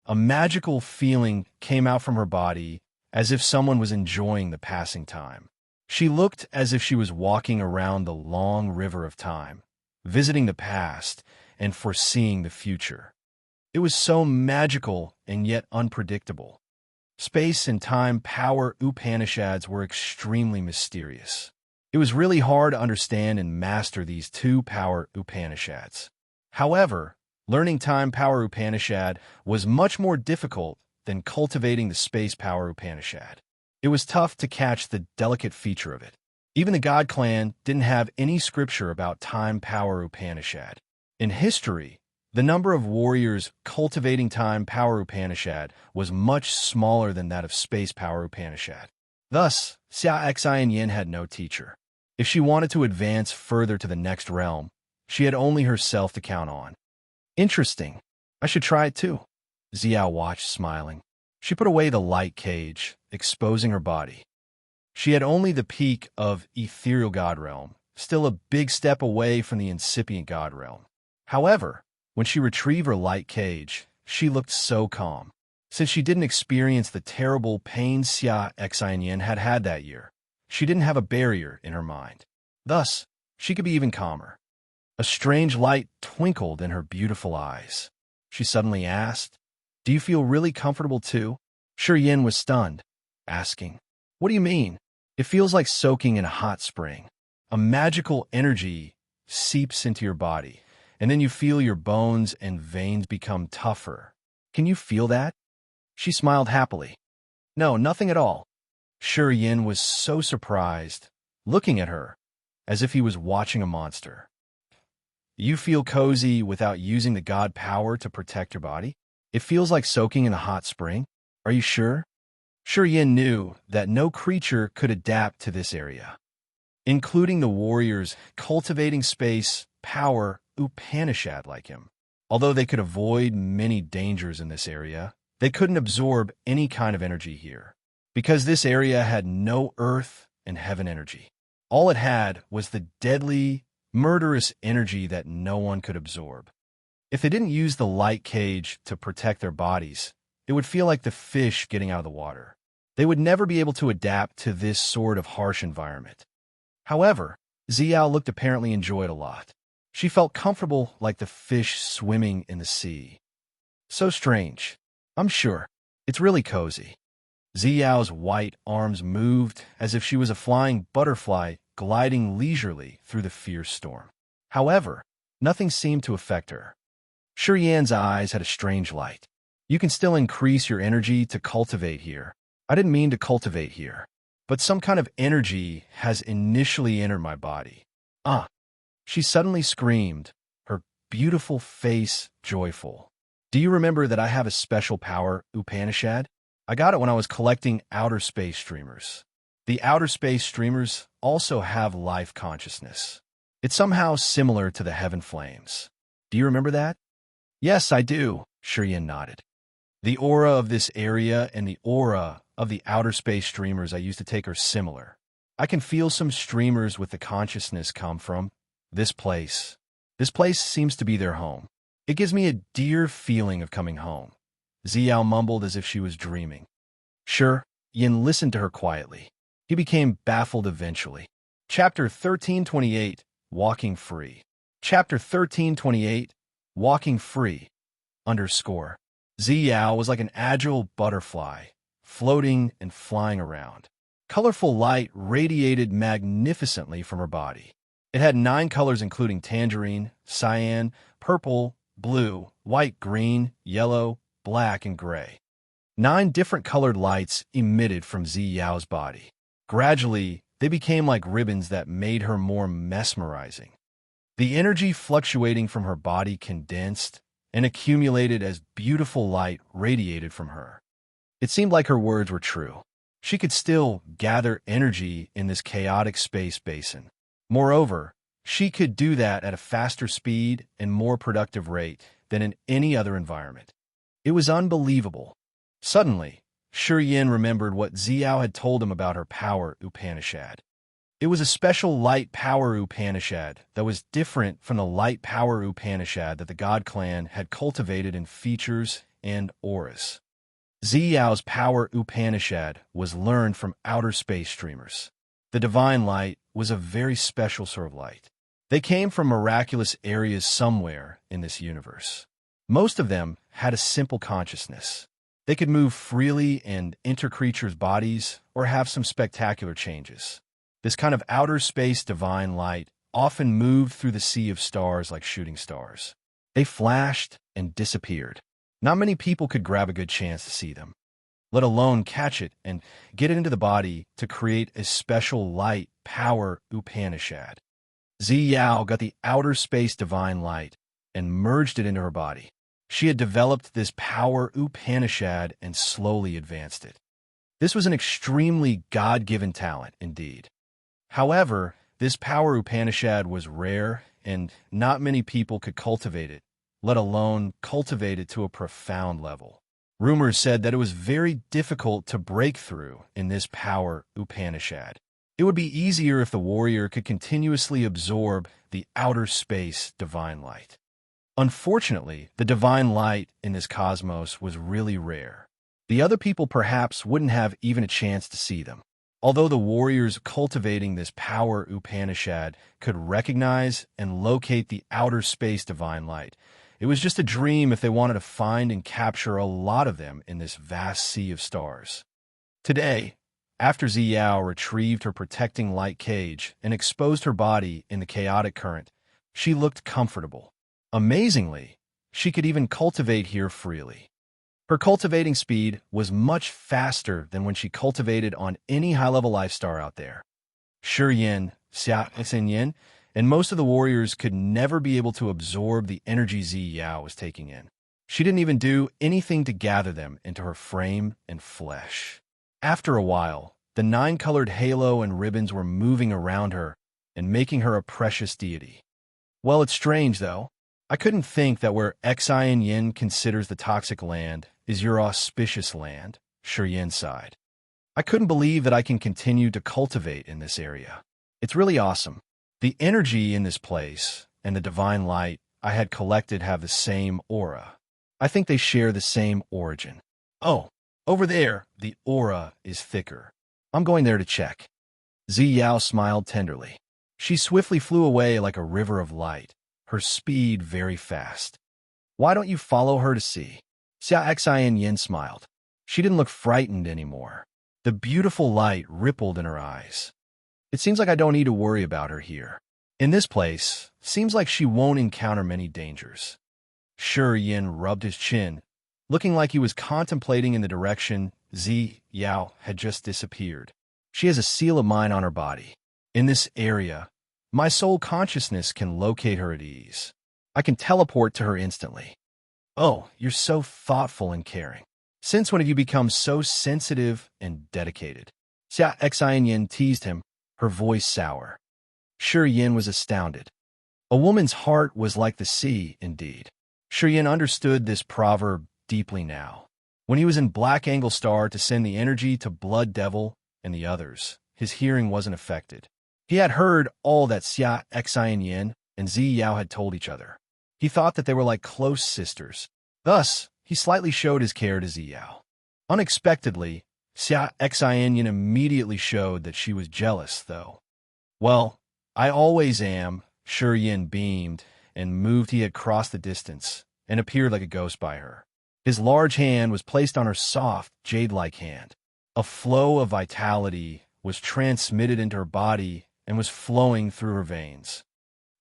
A magical feeling came out from her body as if someone was enjoying the passing time. She looked as if she was walking around the long river of time, visiting the past and foreseeing the future. It was so magical and yet unpredictable. Space and time power Upanishads were extremely mysterious. It was really hard to understand and master these two power Upanishads. However, learning time power Upanishad was much more difficult than cultivating the space power Upanishad. It was tough to catch the delicate feature of it. Even the God clan didn't have any scripture about time power Upanishad. In history, the number of warriors cultivating time power Upanishad was much smaller than that of space power Upanishad. Thus, Xia Xianyan had no teacher. If she wanted to advance further to the next realm, she had only herself to count on. Interesting. I should try it too. Xiao watched, smiling. She put away the light cage, exposing her body. She had only the peak of ethereal god realm, still a big step away from the incipient god realm. However, when she retrieved her light cage, she looked so calm. Since she didn't experience the terrible pain Xia Xianyan had had that year, she didn't have a barrier in her mind. Thus, she could be even calmer. A strange light twinkled in her beautiful eyes. She suddenly asked, "Do you feel really comfortable too?" Yin was stunned, asking, "What do you mean?" "It feels like soaking in a hot spring. A magical energy seeps into your body, and then you feel your bones and veins become tougher. Can you feel that?" She smiled happily. "No, nothing at all." Yin was so surprised, looking at her, as if he was watching a monster. "You feel cozy without using the god power to protect your body? It feels like soaking in a hot spring? Are you sure?" Yin knew that no creature could adapt to this area, including the warriors cultivating space, power, Upanishad like him. Although they could avoid many dangers in this area, they couldn't absorb any kind of energy here, because this area had no earth and heaven energy. All it had was the deadly, murderous energy that no one could absorb. If they didn't use the light cage to protect their bodies, it would feel like the fish getting out of the water. They would never be able to adapt to this sort of harsh environment. However, Xiao looked apparently enjoyed a lot. She felt comfortable like the fish swimming in the sea. So strange. I'm sure. It's really cozy. Xiao's white arms moved as if she was a flying butterfly gliding leisurely through the fierce storm. However, nothing seemed to affect her. Yan's eyes had a strange light. "You can still increase your energy to cultivate here." "I didn't mean to cultivate here, but some kind of energy has initially entered my body." "Ah!" She suddenly screamed, her beautiful face joyful. "Do you remember that I have a special power, Upanishad? I got it when I was collecting outer space streamers. The outer space streamers also have life consciousness. It's somehow similar to the heaven flames. Do you remember that?" "Yes, I do," Yin nodded. "The aura of this area and the aura of the outer space streamers I used to take are similar. I can feel some streamers with the consciousness come from this place. This place seems to be their home. It gives me a dear feeling of coming home." Xiao mumbled as if she was dreaming. Yin listened to her quietly. He became baffled eventually. Chapter 1328, Walking Free. Chapter 1328, Walking Free, _. Xiao was like an agile butterfly, floating and flying around. Colorful light radiated magnificently from her body. It had 9 colors including tangerine, cyan, purple, blue, white, green, yellow, black, and gray. 9 different colored lights emitted from Ziyao's body. Gradually, they became like ribbons that made her more mesmerizing. The energy fluctuating from her body condensed and accumulated as beautiful light radiated from her. It seemed like her words were true. She could still gather energy in this chaotic space basin. Moreover, she could do that at a faster speed and more productive rate than in any other environment. It was unbelievable. Suddenly, Yin remembered what Ziyao had told him about her power Upanishad. It was a special light power Upanishad that was different from the light power Upanishad that the God clan had cultivated in features and auras. Ziyao's power Upanishad was learned from outer space streamers. The divine light was a very special sort of light. They came from miraculous areas somewhere in this universe. Most of them had a simple consciousness. They could move freely and enter creatures' bodies or have some spectacular changes. This kind of outer space divine light often moved through the sea of stars like shooting stars. They flashed and disappeared. Not many people could grab a good chance to see them, let alone catch it and get it into the body to create a special light power Upanishad. Ziyao got the outer space divine light and merged it into her body. She had developed this power Upanishad and slowly advanced it. This was an extremely God-given talent indeed. However, this power Upanishad was rare and not many people could cultivate it, let alone cultivate it to a profound level. Rumors said that it was very difficult to break through in this power Upanishad. It would be easier if the warrior could continuously absorb the outer space divine light. Unfortunately, the divine light in this cosmos was really rare. The other people perhaps wouldn't have even a chance to see them. Although the warriors cultivating this power Upanishad could recognize and locate the outer space divine light, it was just a dream if they wanted to find and capture a lot of them in this vast sea of stars. Today, after Ziyao retrieved her protecting light cage and exposed her body in the chaotic current, she looked comfortable. Amazingly, she could even cultivate here freely. Her cultivating speed was much faster than when she cultivated on any high-level life star out there. Yin, Yin, and most of the warriors could never be able to absorb the energy Ziyao was taking in. She didn't even do anything to gather them into her frame and flesh. After a while, the 9-colored halo and ribbons were moving around her and making her a precious deity. Well, it's strange, though. I couldn't think that where Xian Yin considers the toxic land is your auspicious land, Yin sighed. I couldn't believe that I can continue to cultivate in this area. It's really awesome. The energy in this place and the divine light I had collected have the same aura. I think they share the same origin. Oh, over there, the aura is thicker. I'm going there to check. Ziyao smiled tenderly. She swiftly flew away like a river of light, her speed very fast. Why don't you follow her to see? Xian Yin smiled. She didn't look frightened anymore. The beautiful light rippled in her eyes. It seems like I don't need to worry about her here. In this place, seems like she won't encounter many dangers. Yin rubbed his chin, looking like he was contemplating in the direction Ziyao had just disappeared. She has a seal of mine on her body. In this area, my soul consciousness can locate her at ease. I can teleport to her instantly. Oh, you're so thoughtful and caring. Since when have you become so sensitive and dedicated? Xian Yin teased him, her voice sour. Yin was astounded. A woman's heart was like the sea, indeed. Yin understood this proverb deeply now. When he was in Black Angle Star to send the energy to Blood Devil and the others, his hearing wasn't affected. He had heard all that Xian Yin and Ziyao had told each other. He thought that they were like close sisters. Thus, he slightly showed his care to Ziyao. Unexpectedly, Xian Yin immediately showed that she was jealous, though. Well, I always am, Yin beamed and moved. He had crossed the distance and appeared like a ghost by her. His large hand was placed on her soft, jade-like hand. A flow of vitality was transmitted into her body and was flowing through her veins.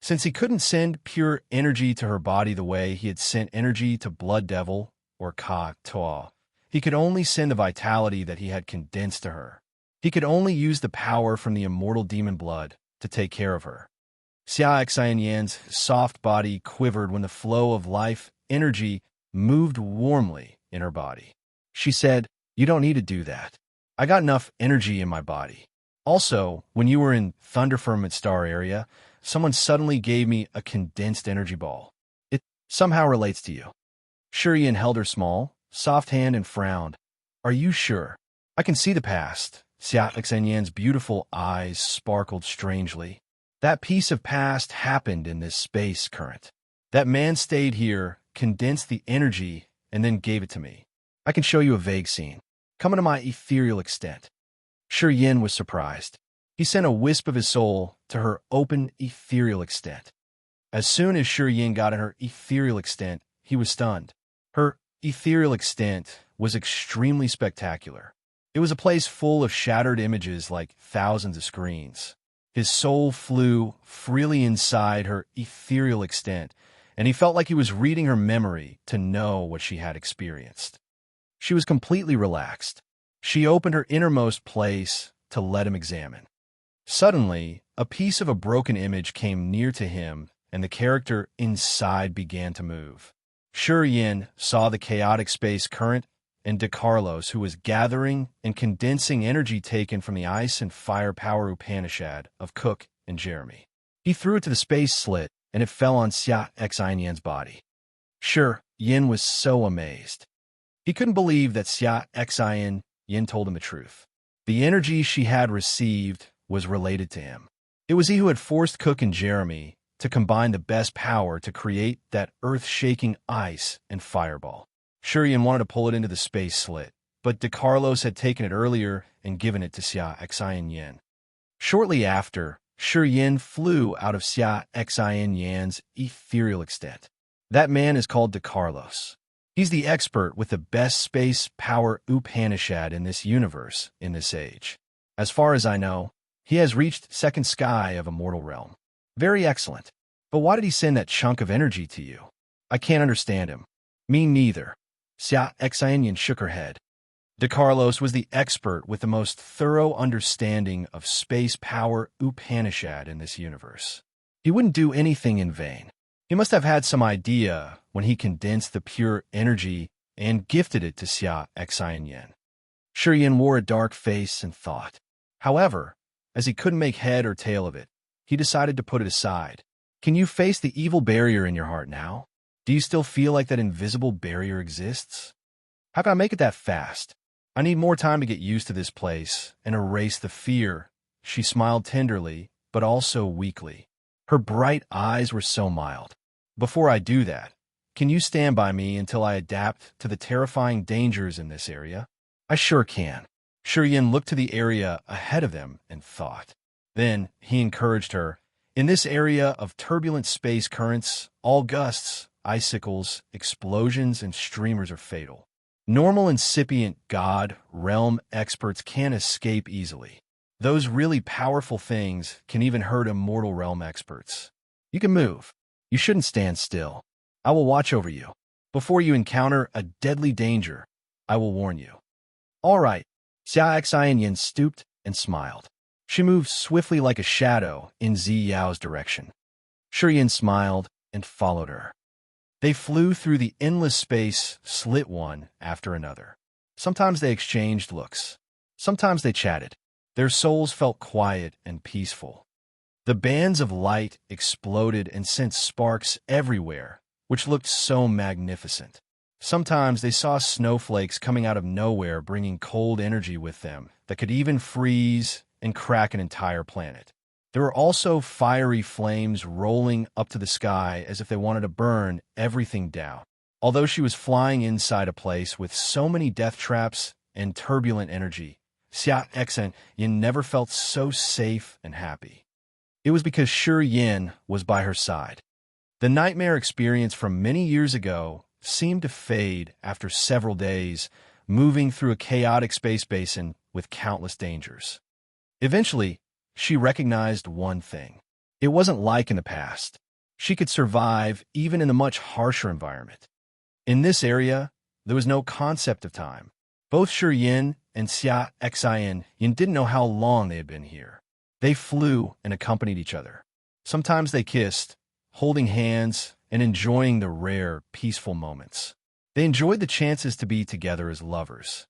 Since he couldn't send pure energy to her body the way he had sent energy to Blood Devil or Ka Toa, he could only send the vitality that he had condensed to her. He could only use the power from the immortal demon blood to take care of her. Xia Xianyan's soft body quivered when the flow of life energy moved warmly in her body. She said, "You don't need to do that. I got enough energy in my body. Also, when you were in Thunder Firmament Star area, someone suddenly gave me a condensed energy ball. It somehow relates to you." Shurian held her small, soft hand and frowned. "Are you sure? I can see the past." Xia Xianyan's beautiful eyes sparkled strangely. "That piece of past happened in this space current. That man stayed here, condensed the energy, and then gave it to me. I can show you a vague scene. Come into my ethereal extent." Shi Yin was surprised. He sent a wisp of his soul to her open ethereal extent. As soon as Shi Yin got in her ethereal extent, he was stunned. Her ethereal extent was extremely spectacular. It was a place full of shattered images like thousands of screens. His soul flew freely inside her ethereal extent, and he felt like he was reading her memory to know what she had experienced. She was completely relaxed. She opened her innermost place to let him examine. Suddenly, a piece of a broken image came near to him, and the character inside began to move. Shi Yin saw the chaotic space current and De Carlos, who was gathering and condensing energy taken from the ice and fire power Upanishad of Cook and Jeremy. He threw it to the space slit, and it fell on Xia Xianyan's body. Shi Yin was so amazed. He couldn't believe that Xia Xianyan told him the truth. The energy she had received was related to him. It was he who had forced Cook and Jeremy to combine the best power to create that earth-shaking ice and fireball. Shurian wanted to pull it into the space slit, but De Carlos had taken it earlier and given it to Xia Xianyan. Shortly after, Shurian flew out of Xia Xianyan's ethereal extent. That man is called De Carlos. He's the expert with the best space power Upanishad in this universe, in this age. As far as I know, he has reached second sky of Immortal Realm. Very excellent. But why did he send that chunk of energy to you? I can't understand him. Me neither. Xia Xianyan shook her head. De Carlos was the expert with the most thorough understanding of space power Upanishad in this universe. He wouldn't do anything in vain. He must have had some idea when he condensed the pure energy and gifted it to Xia Xianyan. Shurian wore a dark face and thought. However, as he couldn't make head or tail of it, he decided to put it aside. Can you face the evil barrier in your heart now? Do you still feel like that invisible barrier exists? How can I make it that fast? I need more time to get used to this place and erase the fear. She smiled tenderly, but also weakly. Her bright eyes were so mild. Before I do that, can you stand by me until I adapt to the terrifying dangers in this area? I sure can. Shurian looked to the area ahead of them and thought. Then he encouraged her. In this area of turbulent space currents, all gusts, icicles, explosions, and streamers are fatal. Normal incipient God realm experts can't escape easily. Those really powerful things can even hurt immortal realm experts. You can move. You shouldn't stand still. I will watch over you. Before you encounter a deadly danger, I will warn you. All right. Xia Xianyan stooped and smiled. She moved swiftly like a shadow in Zi Yao's direction. Shurian smiled and followed her. They flew through the endless space, slit one after another. Sometimes they exchanged looks. Sometimes they chatted. Their souls felt quiet and peaceful. The bands of light exploded and sent sparks everywhere, which looked so magnificent. Sometimes they saw snowflakes coming out of nowhere bringing cold energy with them that could even freeze and crack an entire planet. There were also fiery flames rolling up to the sky as if they wanted to burn everything down. Although she was flying inside a place with so many death traps and turbulent energy, Xia Xianyan never felt so safe and happy. It was because Shi Yin was by her side. The nightmare experience from many years ago seemed to fade after several days, moving through a chaotic space basin with countless dangers. Eventually, she recognized one thing. It wasn't like in the past. She could survive even in a much harsher environment. In this area, there was no concept of time. Both Shi Yin and Xia Xian Yin didn't know how long they had been here. They flew and accompanied each other. Sometimes they kissed, holding hands and enjoying the rare, peaceful moments. They enjoyed the chances to be together as lovers.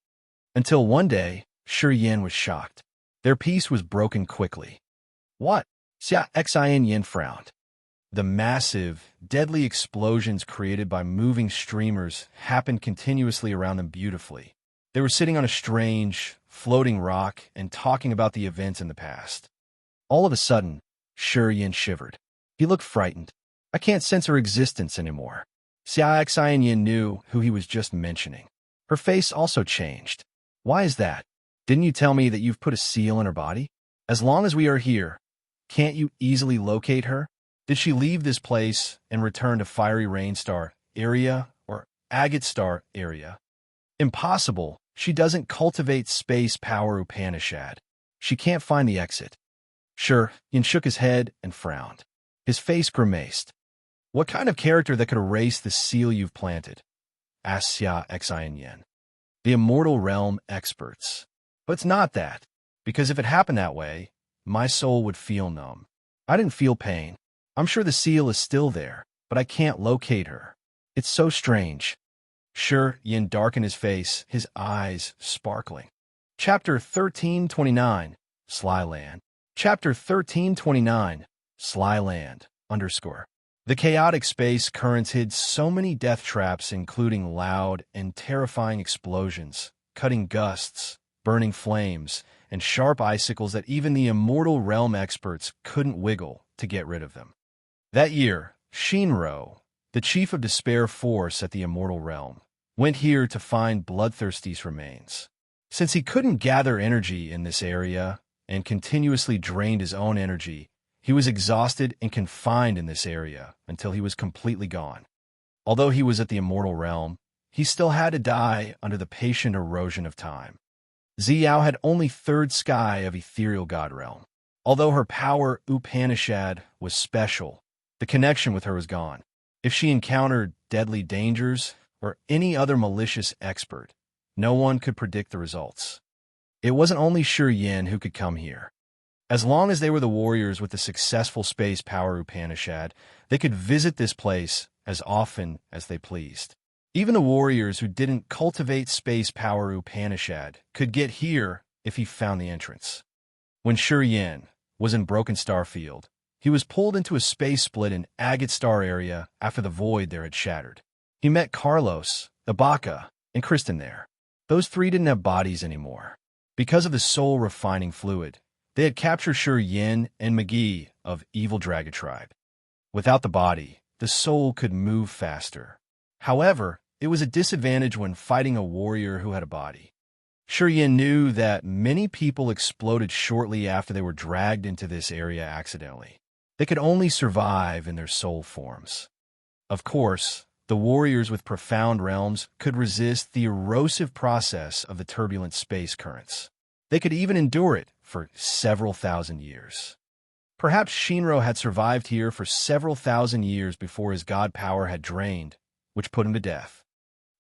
Until one day, Shi Yin was shocked. Their peace was broken quickly. What? Xia Xian Yin frowned. The massive, deadly explosions created by moving streamers happened continuously around them beautifully. They were sitting on a strange, floating rock and talking about the events in the past. All of a sudden, Shi Yin shivered. He looked frightened. I can't sense her existence anymore. Xia Xian Yin knew who he was just mentioning. Her face also changed. Why is that? Didn't you tell me that you've put a seal in her body? As long as we are here, can't you easily locate her? Did she leave this place and return to Fiery Rainstar area or Agate Star area? Impossible. She doesn't cultivate space power Upanishad. She can't find the exit. Sure, Yin shook his head and frowned. His face grimaced. What kind of character that could erase the seal you've planted? Asked Xia Xian Yin. The Immortal Realm experts. But it's not that, because if it happened that way, my soul would feel numb. I didn't feel pain. I'm sure the seal is still there, but I can't locate her. It's so strange. Sure, Yin darkened his face, his eyes sparkling. Chapter 1329, Slyland. Chapter 1329, Slyland, _ The chaotic space currents hid so many death traps, including loud and terrifying explosions, cutting gusts, burning flames, and sharp icicles that even the Immortal Realm experts couldn't wiggle to get rid of them. That year, Shinro, the chief of Despair Force at the Immortal Realm, went here to find Bloodthirsty's remains. Since he couldn't gather energy in this area and continuously drained his own energy, he was exhausted and confined in this area until he was completely gone. Although he was at the Immortal Realm, he still had to die under the patient erosion of time. Ziyao had only third sky of Ethereal God Realm. Although her power Upanishad was special, the connection with her was gone. If she encountered deadly dangers or any other malicious expert, no one could predict the results. It wasn't only Shi Yin who could come here. As long as they were the warriors with the successful space power Upanishad, they could visit this place as often as they pleased. Even the warriors who didn't cultivate space power Upanishad could get here if he found the entrance. When Shi Yin was in Broken Star Field, he was pulled into a space split in Agate Star area after the void there had shattered. He met Carlos, Ibaka, and Kristen there. Those three didn't have bodies anymore. Because of the soul-refining fluid, they had captured Shi Yin and McGee of Evil Dragon Tribe. Without the body, the soul could move faster. However, it was a disadvantage when fighting a warrior who had a body. Shi Yin knew that many people exploded shortly after they were dragged into this area accidentally. They could only survive in their soul forms. Of course, the warriors with profound realms could resist the erosive process of the turbulent space currents. They could even endure it for several thousand years. Perhaps Shinro had survived here for several thousand years before his god power had drained, which put him to death.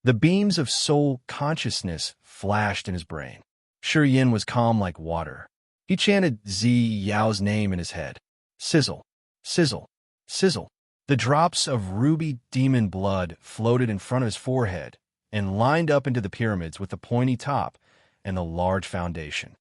The beams of soul consciousness flashed in his brain. Shi Yin was calm like water. He chanted Ziyao's name in his head. Sizzle, sizzle, sizzle. The drops of ruby demon blood floated in front of his forehead and lined up into the pyramids with the pointy top and the large foundation.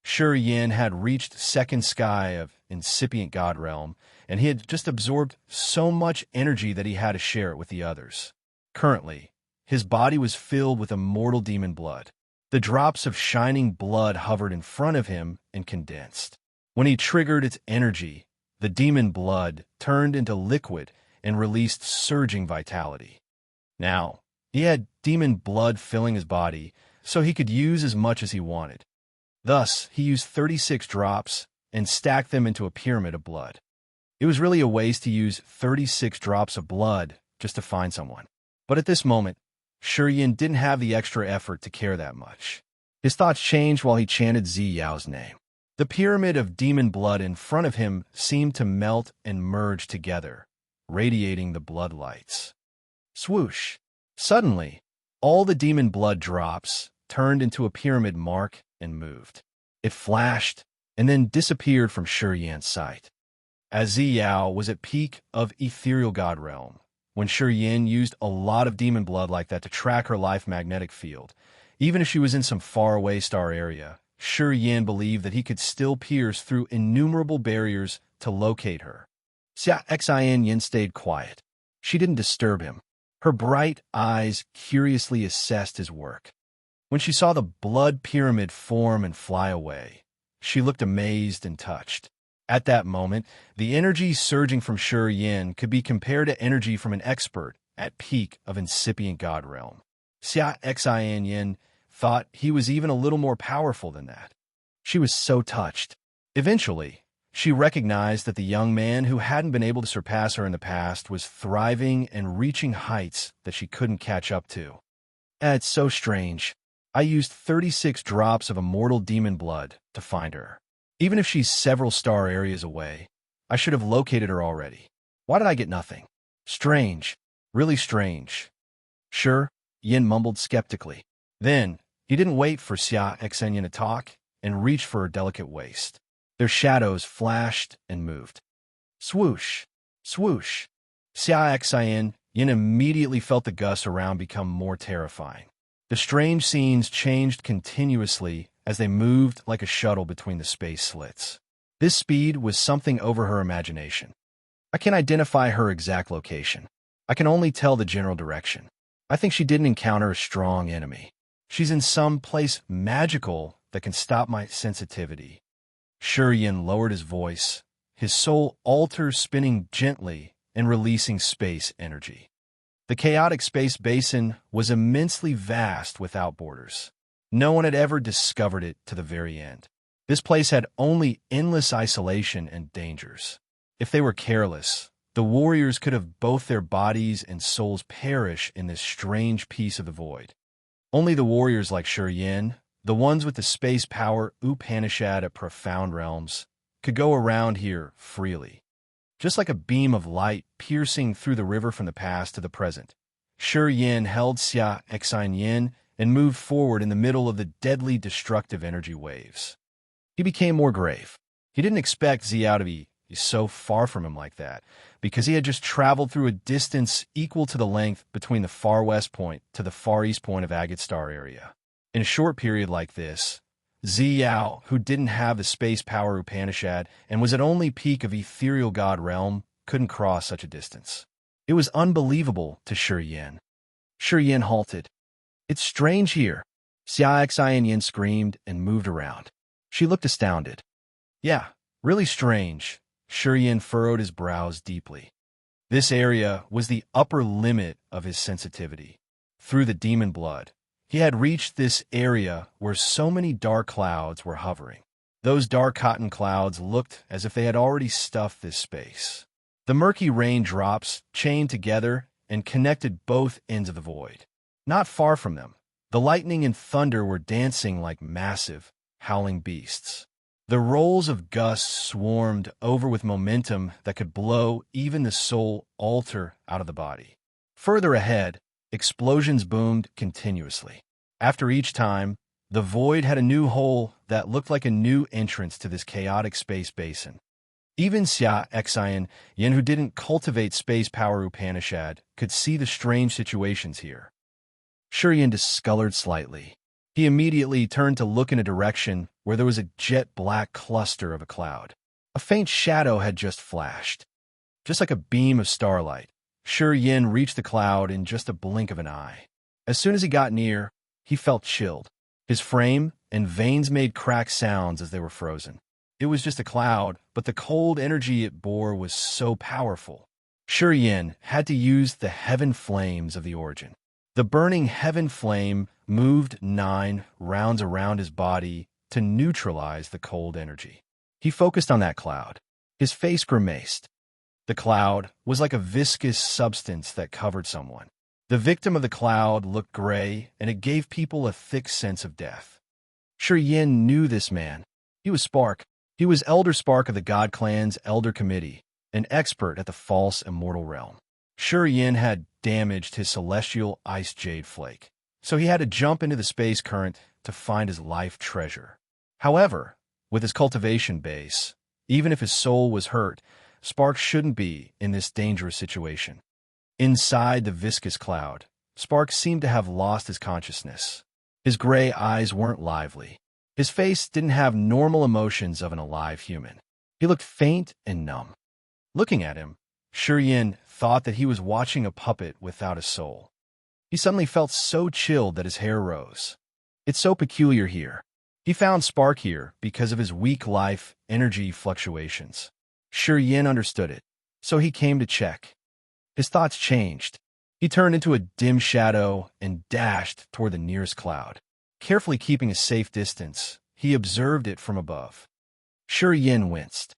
Shi Yin had reached second sky of incipient God Realm, and he had just absorbed so much energy that he had to share it with the others. Currently, his body was filled with immortal demon blood. The drops of shining blood hovered in front of him and condensed. When he triggered its energy, the demon blood turned into liquid and released surging vitality. Now, he had demon blood filling his body, so he could use as much as he wanted. Thus, he used 36 drops and stacked them into a pyramid of blood. It was really a waste to use 36 drops of blood just to find someone. But at this moment, Yin didn't have the extra effort to care that much. His thoughts changed while he chanted Yao's name. The pyramid of demon blood in front of him seemed to melt and merge together, radiating the blood lights. Swoosh! Suddenly, all the demon blood drops turned into a pyramid mark and moved. It flashed and then disappeared from Yin's sight. As Yao was at peak of ethereal god realm, when Yin used a lot of demon blood like that to track her life magnetic field, even if she was in some faraway star area, Yin believed that he could still pierce through innumerable barriers to locate her. Yin stayed quiet. She didn't disturb him. Her bright eyes curiously assessed his work. When she saw the blood pyramid form and fly away, she looked amazed and touched. At that moment, the energy surging from Yin could be compared to energy from an expert at peak of incipient god realm. Yin thought he was even a little more powerful than that. She was so touched. Eventually, she recognized that the young man who hadn't been able to surpass her in the past was thriving and reaching heights that she couldn't catch up to. It's so strange. I used 36 drops of immortal demon blood to find her. Even if she's several star areas away, I should have located her already. Why did I get nothing? Strange. Really strange. Sure, Yin mumbled skeptically. Then, he didn't wait for Yin to talk and reached for her delicate waist. Their shadows flashed and moved. Swoosh! Swoosh! Yin immediately felt the gusts around become more terrifying. The strange scenes changed continuously as they moved like a shuttle between the space slits. This speed was something over her imagination. I can't identify her exact location. I can only tell the general direction. I think she didn't encounter a strong enemy. She's in some place magical that can stop my sensitivity. Yin lowered his voice, his soul altar spinning gently and releasing space energy. The chaotic space basin was immensely vast without borders. No one had ever discovered it to the very end. This place had only endless isolation and dangers. If they were careless, the warriors could have both their bodies and souls perish in this strange piece of the void. Only the warriors like Yin, the ones with the space power Upanishad at profound realms, could go around here freely. Just like a beam of light piercing through the river from the past to the present, Yin held Yin and moved forward in the middle of the deadly destructive energy waves. He became more grave. He didn't expect Ziao to be so far from him like that, because he had just traveled through a distance equal to the length between the far west point to the far east point of Agate Star area. In a short period like this, Ziao, who didn't have the space power Upanishad and was at only peak of ethereal god realm, couldn't cross such a distance. It was unbelievable to Yin. Yin halted. It's strange here. Yin screamed and moved around. She looked astounded. Yeah, really strange. Yin furrowed his brows deeply. This area was the upper limit of his sensitivity. Through the demon blood, he had reached this area where so many dark clouds were hovering. Those dark cotton clouds looked as if they had already stuffed this space. The murky raindrops chained together and connected both ends of the void. Not far from them, the lightning and thunder were dancing like massive, howling beasts. The rolls of gusts swarmed over with momentum that could blow even the soul altar out of the body. Further ahead, explosions boomed continuously. After each time, the void had a new hole that looked like a new entrance to this chaotic space basin. Even Yin, who didn't cultivate space power Upanishad, could see the strange situations here. Yin discolored slightly. He immediately turned to look in a direction where there was a jet-black cluster of a cloud. A faint shadow had just flashed. Just like a beam of starlight, Yin reached the cloud in just a blink of an eye. As soon as he got near, he felt chilled. His frame and veins made cracked sounds as they were frozen. It was just a cloud, but the cold energy it bore was so powerful. Yin had to use the heaven flames of the origin. The burning heaven flame moved 9 rounds around his body to neutralize the cold energy. He focused on that cloud. His face grimaced. The cloud was like a viscous substance that covered someone. The victim of the cloud looked gray, and it gave people a thick sense of death. Sure Yin knew this man. He was Spark. He was Elder Spark of the God Clan's Elder Committee, an expert at the false immortal realm. Sure Yin had damaged his celestial ice jade flake, so he had to jump into the space current to find his life treasure. However, with his cultivation base, even if his soul was hurt, Spark shouldn't be in this dangerous situation. Inside the viscous cloud, Spark seemed to have lost his consciousness. His gray eyes weren't lively. His face didn't have normal emotions of an alive human. He looked faint and numb. Looking at him, Sure Yin thought that he was watching a puppet without a soul. He suddenly felt so chilled that his hair rose. It's so peculiar here. He found Spark here because of his weak life energy fluctuations. Sure Yin understood it, so he came to check. His thoughts changed. He turned into a dim shadow and dashed toward the nearest cloud. Carefully keeping a safe distance, he observed it from above. Sure Yin winced.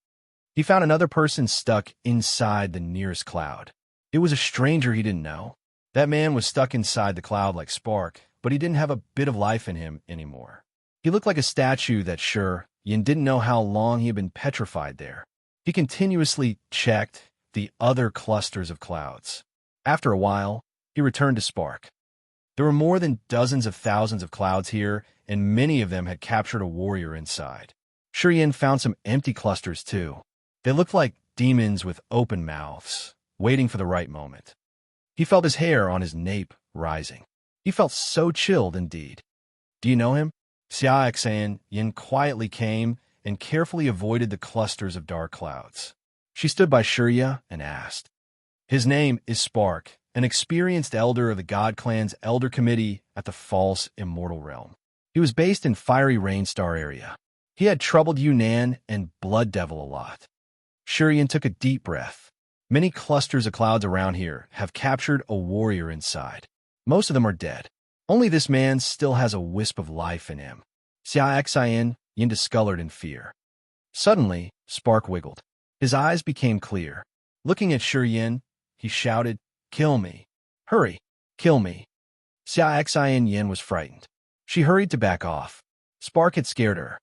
He found another person stuck inside the nearest cloud. It was a stranger he didn't know. That man was stuck inside the cloud like Spark, but he didn't have a bit of life in him anymore. He looked like a statue that Sure Yin didn't know how long he had been petrified there. He continuously checked the other clusters of clouds. After a while, he returned to Spark. There were more than dozens of thousands of clouds here, and many of them had captured a warrior inside. Sure Yin found some empty clusters too. They looked like demons with open mouths, waiting for the right moment. He felt his hair on his nape rising. He felt so chilled indeed. Do you know him? Xia Xan Yin quietly came and carefully avoided the clusters of dark clouds. She stood by Shurya and asked. His name is Spark, an experienced elder of the God Clan's Elder Committee at the false immortal realm. He was based in Fiery Rainstar area. He had troubled Yunnan and Blood Devil a lot. Shuryan took a deep breath. Many clusters of clouds around here have captured a warrior inside. Most of them are dead. Only this man still has a wisp of life in him. Xia Xian Yin discolored in fear. Suddenly, Spark wiggled. His eyes became clear. Looking at Sure Yin, he shouted, "Kill me! Hurry! Kill me!" Xia Xian Yin was frightened. She hurried to back off. Spark had scared her.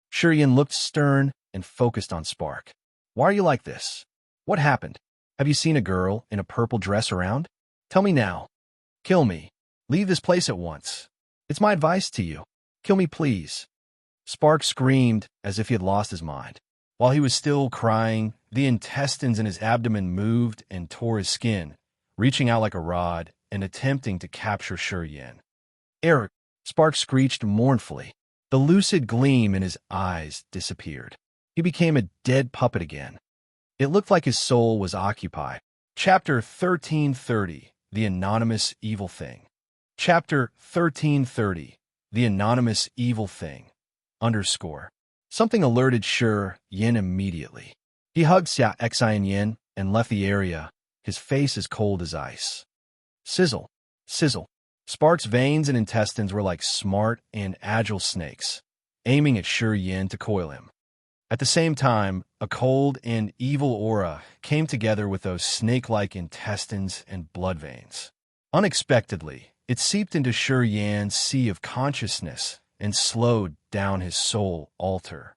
Sure Yin looked stern and focused on Spark. Why are you like this? What happened? Have you seen a girl in a purple dress around? Tell me now. Kill me. Leave this place at once. It's my advice to you. Kill me, please. Spark screamed as if he had lost his mind. While he was still crying, the intestines in his abdomen moved and tore his skin, reaching out like a rod and attempting to capture Sure Yin. Eric, Spark screeched mournfully. The lucid gleam in his eyes disappeared. He became a dead puppet again. It looked like his soul was occupied. Chapter 1330, The Anonymous Evil Thing. Chapter 1330, The Anonymous Evil Thing. _ Something alerted Sure Yin immediately. He hugged Xia Xian Yin and left the area, his face as cold as ice. Sizzle, sizzle. Spark's veins and intestines were like smart and agile snakes, aiming at Sure Yin to coil him. At the same time, a cold and evil aura came together with those snake-like intestines and blood veins. Unexpectedly, it seeped into Sure Yan's sea of consciousness and slowed down his soul altar.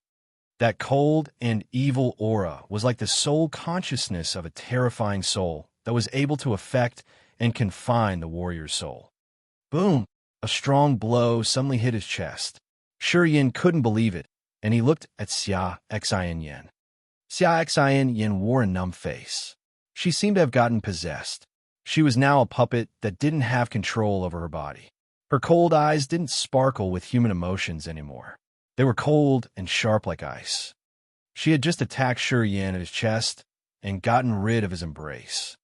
That cold and evil aura was like the soul consciousness of a terrifying soul that was able to affect and confine the warrior's soul. Boom! A strong blow suddenly hit his chest. Sure Yin couldn't believe it, and he looked at Xia Xian Yin. Xia Xian Yin wore a numb face. She seemed to have gotten possessed. She was now a puppet that didn't have control over her body. Her cold eyes didn't sparkle with human emotions anymore. They were cold and sharp like ice. She had just attacked Sure Yin at his chest and gotten rid of his embrace.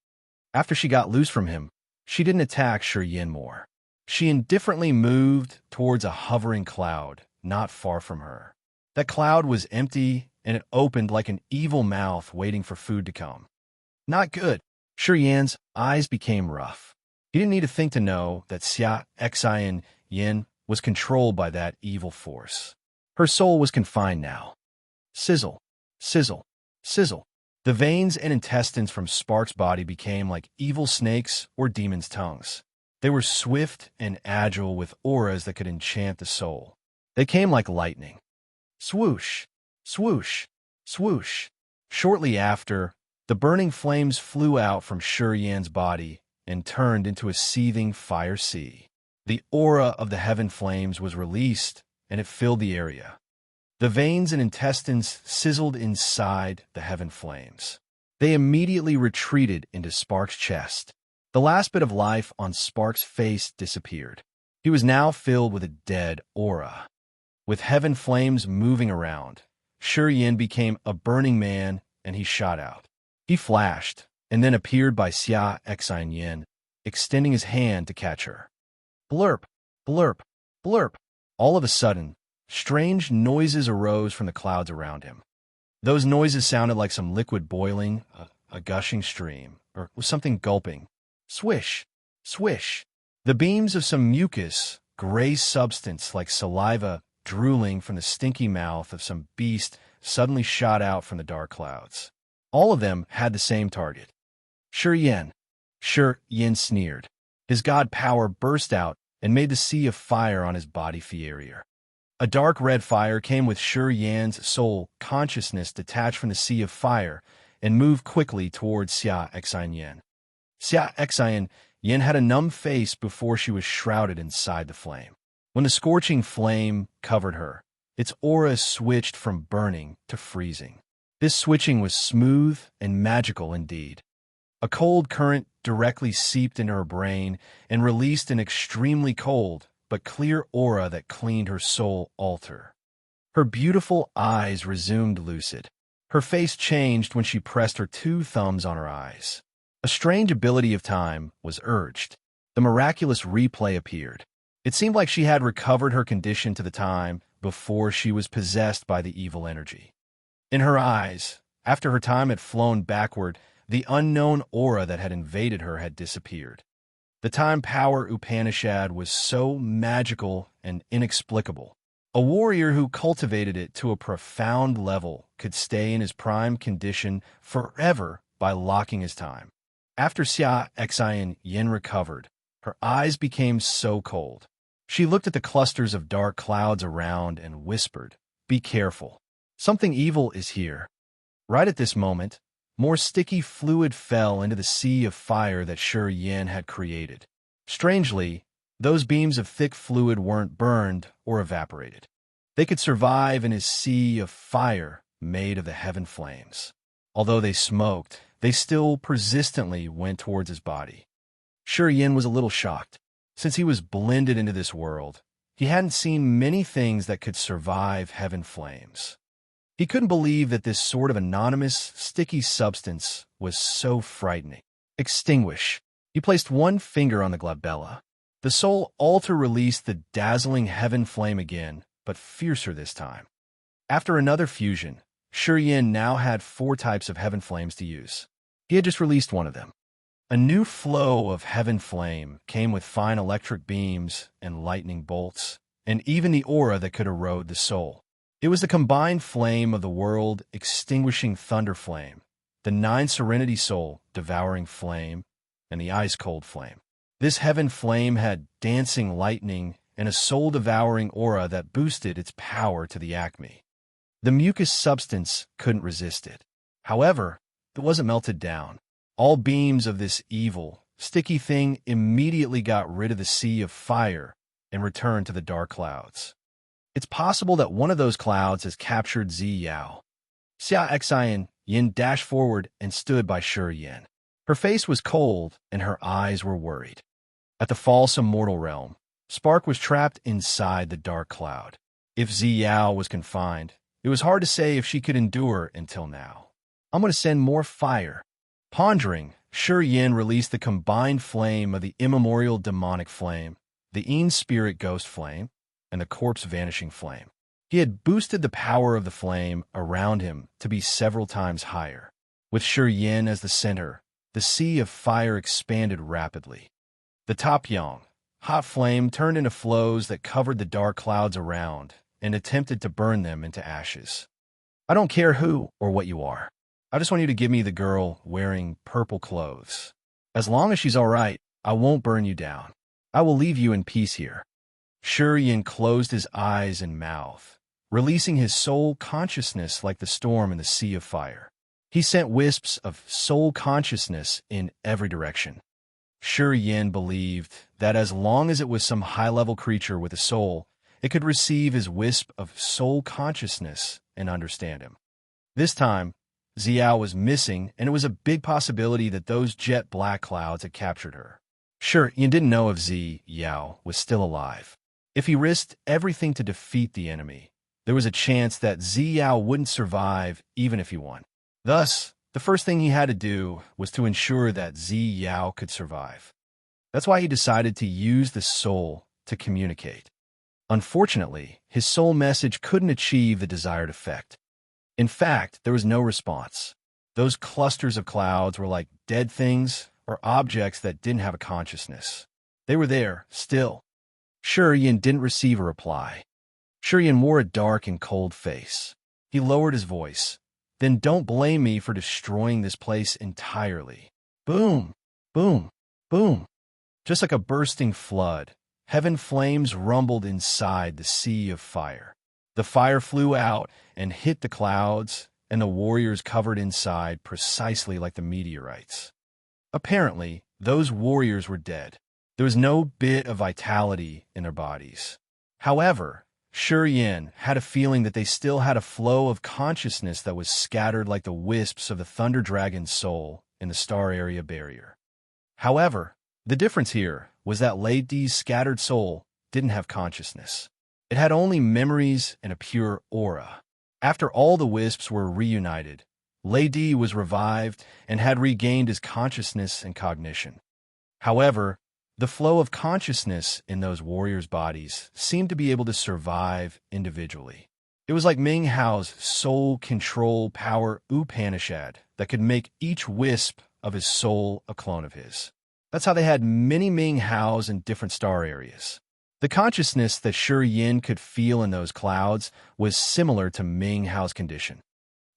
After she got loose from him, she didn't attack Sure Yin more. She indifferently moved towards a hovering cloud not far from her. That cloud was empty, and it opened like an evil mouth waiting for food to come. Not good. Sure Yan's eyes became rough. He didn't need to think to know that Xia Xian Yin was controlled by that evil force. Her soul was confined now. Sizzle, sizzle, sizzle. The veins and intestines from Spark's body became like evil snakes or demons' tongues. They were swift and agile with auras that could enchant the soul. They came like lightning. Swoosh, swoosh, swoosh. Shortly after, the burning flames flew out from Yan's body and turned into a seething fire sea. The aura of the heaven flames was released, and it filled the area. The veins and intestines sizzled inside the heaven flames. They immediately retreated into Spark's chest. The last bit of life on Spark's face disappeared. He was now filled with a dead aura. With heaven flames moving around, Yan became a burning man, and he shot out. He flashed, and then appeared by Yin, extending his hand to catch her. Blurp, blurp, blurp. All of a sudden, strange noises arose from the clouds around him. Those noises sounded like some liquid boiling, a gushing stream, or something gulping. Swish, swish. The beams of some mucus, gray substance like saliva, drooling from the stinky mouth of some beast, suddenly shot out from the dark clouds. All of them had the same target. Yen. Yen sneered. His god power burst out and made the sea of fire on his body furier. A dark red fire came with Yan's soul consciousness detached from the sea of fire and moved quickly towards Yen. Yen had a numb face before she was shrouded inside the flame. When the scorching flame covered her, its aura switched from burning to freezing. This switching was smooth and magical indeed. A cold current directly seeped into her brain and released an extremely cold but clear aura that cleaned her soul altar. Her beautiful eyes resumed lucid. Her face changed when she pressed her 2 thumbs on her eyes. A strange ability of time was urged. The miraculous replay appeared. It seemed like she had recovered her condition to the time before she was possessed by the evil energy. In her eyes, after her time had flown backward, the unknown aura that had invaded her had disappeared. The time power Upanishad was so magical and inexplicable. A warrior who cultivated it to a profound level could stay in his prime condition forever by locking his time. After Yin recovered, her eyes became so cold. She looked at the clusters of dark clouds around and whispered, "Be careful. Something evil is here." Right at this moment, more sticky fluid fell into the sea of fire that Yin had created. Strangely, those beams of thick fluid weren't burned or evaporated. They could survive in his sea of fire made of the heaven flames. Although they smoked, they still persistently went towards his body. Yin was a little shocked. Since he was blended into this world, he hadn't seen many things that could survive heaven flames. He couldn't believe that this sort of anonymous, sticky substance was so frightening. Extinguish. He placed 1 finger on the glabella. The soul altar released the dazzling heaven flame again, but fiercer this time. After another fusion, Yin now had 4 types of heaven flames to use. He had just released 1 of them. A new flow of heaven flame came with fine electric beams and lightning bolts, and even the aura that could erode the soul. It was the combined flame of the world extinguishing thunder flame, the 9 serenity soul devouring flame, and the ice-cold flame. This heaven flame had dancing lightning and a soul-devouring aura that boosted its power to the acme. The mucus substance couldn't resist it. However, it wasn't melted down. All beams of this evil, sticky thing immediately got rid of the sea of fire and returned to the dark clouds. It's possible that one of those clouds has captured Ziyao. Yin dashed forward and stood by Yin. Her face was cold and her eyes were worried. At the falsum mortal realm, Spark was trapped inside the dark cloud. If Ziyao was confined, it was hard to say if she could endure until now. I'm going to send more fire. Pondering, Yin released the combined flame of the immemorial demonic flame, the Een spirit ghost flame, and the corpse vanishing flame. He had boosted the power of the flame around him to be several times higher. With Yin as the center, the sea of fire expanded rapidly. The Taepyeong, hot flame, turned into flows that covered the dark clouds around and attempted to burn them into ashes. I don't care who or what you are. I just want you to give me the girl wearing purple clothes. As long as she's all right, I won't burn you down. I will leave you in peace here. Shurian closed his eyes and mouth, releasing his soul consciousness like the storm in the sea of fire. He sent wisps of soul consciousness in every direction. Shurian believed that as long as it was some high-level creature with a soul, it could receive his wisp of soul consciousness and understand him. This time, Xiao was missing, and it was a big possibility that those jet black clouds had captured her. Sure, you didn't know if Xiao was still alive. If he risked everything to defeat the enemy, there was a chance that Xiao wouldn't survive even if he won. Thus, the first thing he had to do was to ensure that Xiao could survive. That's why he decided to use the soul to communicate. Unfortunately, his soul message couldn't achieve the desired effect. In fact, there was no response. Those clusters of clouds were like dead things or objects that didn't have a consciousness. They were there, still. Shurian didn't receive a reply. Shurian wore a dark and cold face. He lowered his voice. Then don't blame me for destroying this place entirely. Boom, boom, boom. Just like a bursting flood, heaven flames rumbled inside the sea of fire. The fire flew out and hit the clouds, and the warriors covered inside precisely like the meteorites. Apparently, those warriors were dead. There was no bit of vitality in their bodies. However, Shurian had a feeling that they still had a flow of consciousness that was scattered like the wisps of the Thunder Dragon's soul in the star area barrier. However, the difference here was that Lady's scattered soul didn't have consciousness. It had only memories and a pure aura. After all the wisps were reunited, Lady was revived and had regained his consciousness and cognition. However, the flow of consciousness in those warriors' bodies seemed to be able to survive individually. It was like Ming Hao's soul control power Upanishad that could make each wisp of his soul a clone of his. That's how they had many Ming Haos in different star areas. The consciousness that Shurian could feel in those clouds was similar to Ming Hao's condition.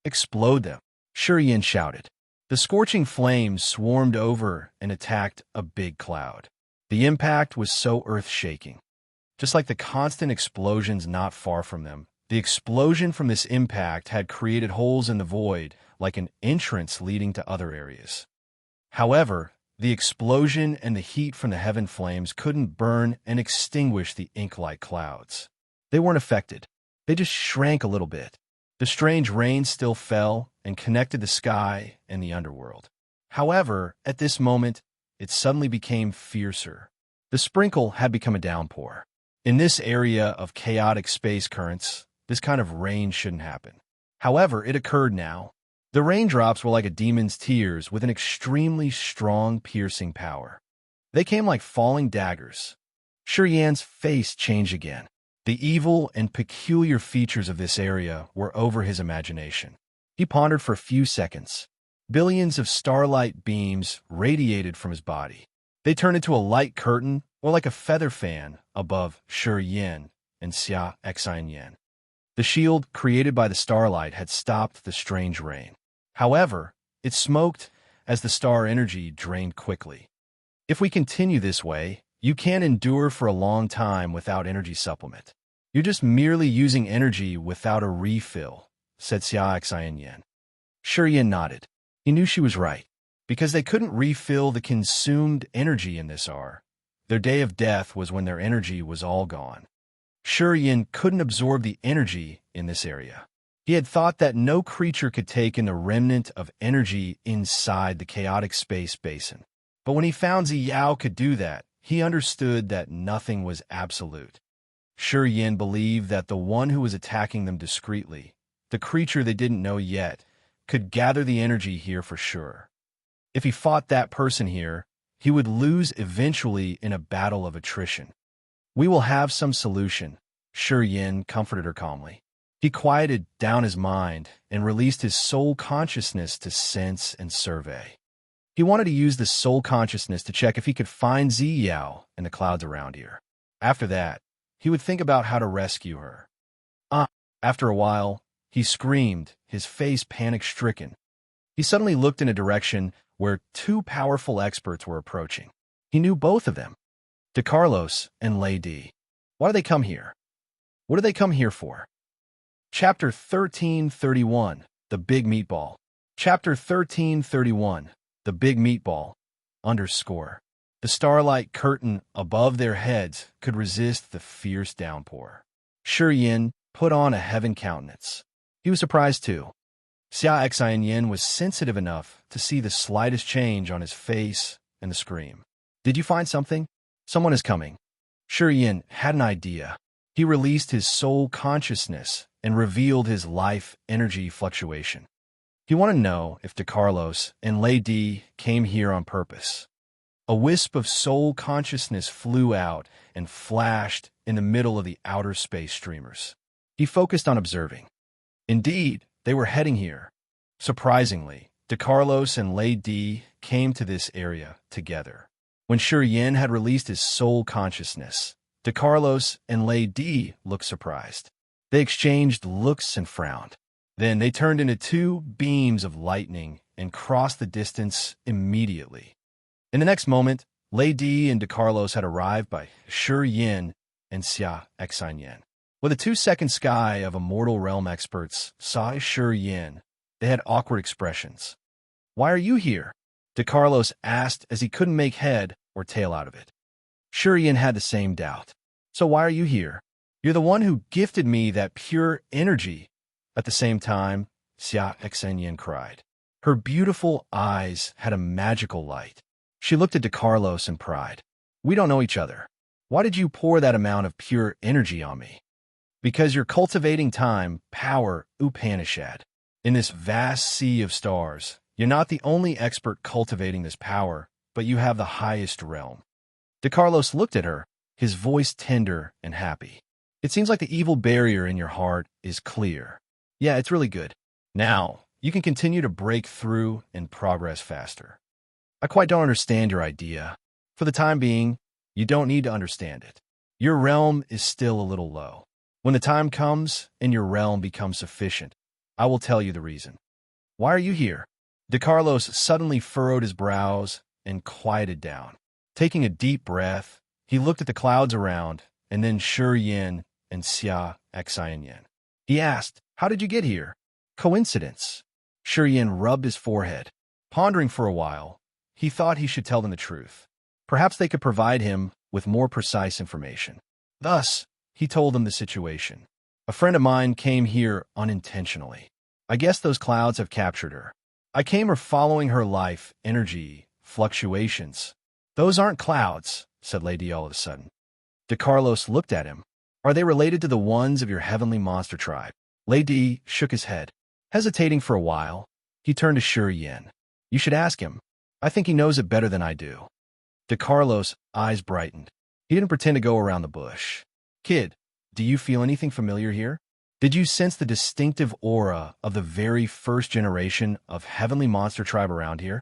Explode them, Shurian shouted. The scorching flames swarmed over and attacked a big cloud. The impact was so earth-shaking. Just like the constant explosions not far from them, the explosion from this impact had created holes in the void, like an entrance leading to other areas. However, the explosion and the heat from the heaven flames couldn't burn and extinguish the ink-like clouds. They weren't affected. They just shrank a little bit. The strange rain still fell and connected the sky and the underworld. However, at this moment, it suddenly became fiercer. The sprinkle had become a downpour. In this area of chaotic space currents, this kind of rain shouldn't happen. However, it occurred now. The raindrops were like a demon's tears with an extremely strong, piercing power. They came like falling daggers. Shurian's face changed again. The evil and peculiar features of this area were over his imagination. He pondered for a few seconds. Billions of starlight beams radiated from his body. They turned into a light curtain or like a feather fan above Shurian and Xia Xianyan. The shield created by the starlight had stopped the strange rain. However, it smoked as the star energy drained quickly. If we continue this way, you can't endure for a long time without energy supplement. You're just merely using energy without a refill, said Xia Xianyan. Shurian nodded. He knew she was right. Because they couldn't refill the consumed energy in this hour. Their day of death was when their energy was all gone. Shurian couldn't absorb the energy in this area. He had thought that no creature could take in the remnant of energy inside the chaotic space basin. But when he found Xiao could do that, he understood that nothing was absolute. Shurian believed that the one who was attacking them discreetly, the creature they didn't know yet, could gather the energy here for sure. If he fought that person here, he would lose eventually in a battle of attrition. We will have some solution, Shurian comforted her calmly. He quieted down his mind and released his soul consciousness to sense and survey. He wanted to use the soul consciousness to check if he could find Xiao in the clouds around here. After that, he would think about how to rescue her. After a while, he screamed, his face panic-stricken. He suddenly looked in a direction where two powerful experts were approaching. He knew both of them. DeCarlos and Lady. Why do they come here? What do they come here for? Chapter 1331, The Big Meatball. Chapter 1331, The Big Meatball, underscore. The starlight curtain above their heads could resist the fierce downpour. Shi Yin put on a heaven countenance. He was surprised too. Xia Xianyan was sensitive enough to see the slightest change on his face and the scream. Did you find something? Someone is coming. Shi Yin had an idea. He released his soul consciousness and revealed his life energy fluctuation. He wanted to know if DeCarlos and Lady came here on purpose. A wisp of soul consciousness flew out and flashed in the middle of the outer space streamers. He focused on observing. Indeed, they were heading here. Surprisingly, DeCarlos and Lady came to this area together. When Shi Yin had released his soul consciousness, DeCarlos and Lady looked surprised. They exchanged looks and frowned. Then they turned into two beams of lightning and crossed the distance immediately. In the next moment, Lady and DeCarlos had arrived by Shi Yin and Xia Xianyan. With the 2-second sky of immortal realm experts saw Shi Yin, they had awkward expressions. Why are you here? DeCarlos asked as he couldn't make head or tail out of it. Shi Yin had the same doubt. So why are you here? You're the one who gifted me that pure energy. At the same time, Xia Xianyan cried. Her beautiful eyes had a magical light. She looked at DeCarlos in pride. We don't know each other. Why did you pour that amount of pure energy on me? Because you're cultivating time, power, Upanishad. In this vast sea of stars, you're not the only expert cultivating this power, but you have the highest realm. DeCarlos looked at her, his voice tender and happy. It seems like the evil barrier in your heart is clear. Yeah, it's really good. Now, you can continue to break through and progress faster. I quite don't understand your idea. For the time being, you don't need to understand it. Your realm is still a little low. When the time comes and your realm becomes sufficient, I will tell you the reason. Why are you here? DeCarlos suddenly furrowed his brows and quieted down. Taking a deep breath, he looked at the clouds around and then Shi Yin and Xia Xianyan. He asked, how did you get here? Coincidence. Shi Yin rubbed his forehead. Pondering for a while, he thought he should tell them the truth. Perhaps they could provide him with more precise information. Thus, he told them the situation. A friend of mine came here unintentionally. I guess those clouds have captured her. I came here following her life, energy, fluctuations. Those aren't clouds, said Lady all of a sudden. DeCarlos looked at him. Are they related to the ones of your heavenly monster tribe? Lady shook his head. Hesitating for a while, he turned to Shi Yin. You should ask him. I think he knows it better than I do. DeCarlos' eyes brightened. He didn't pretend to go around the bush. Kid, do you feel anything familiar here? Did you sense the distinctive aura of the very first generation of heavenly monster tribe around here?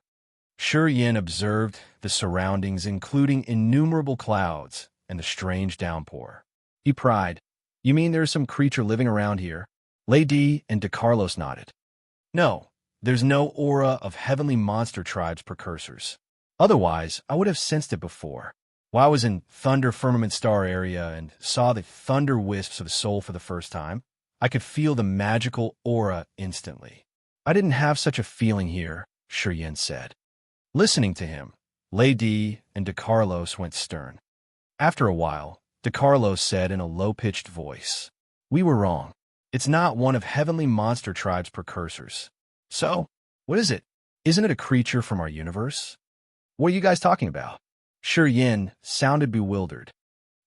Shi Yin observed the surroundings, including innumerable clouds and the strange downpour. He pried. You mean there's some creature living around here? Lady and DeCarlos nodded. No, there's no aura of heavenly monster tribes precursors. Otherwise, I would have sensed it before. While I was in Thunder Firmament Star area and saw the thunder wisps of soul for the first time, I could feel the magical aura instantly. I didn't have such a feeling here, Shi Yin said. Listening to him, Lady and DeCarlos went stern. After a while, DeCarlos said in a low-pitched voice, We were wrong. It's not one of heavenly monster tribe's precursors. So, what is it? Isn't it a creature from our universe? What are you guys talking about? Shi Yin sounded bewildered.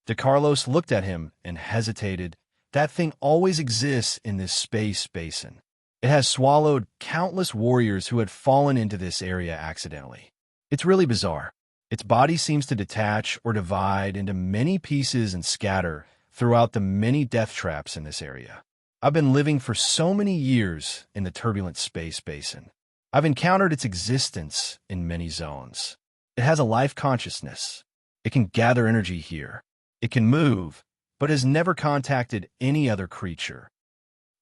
DeCarlos looked at him and hesitated. That thing always exists in this space basin. It has swallowed countless warriors who had fallen into this area accidentally. It's really bizarre. Its body seems to detach or divide into many pieces and scatter throughout the many death traps in this area. I've been living for so many years in the turbulent space basin. I've encountered its existence in many zones. It has a life consciousness. It can gather energy here. It can move, but has never contacted any other creature.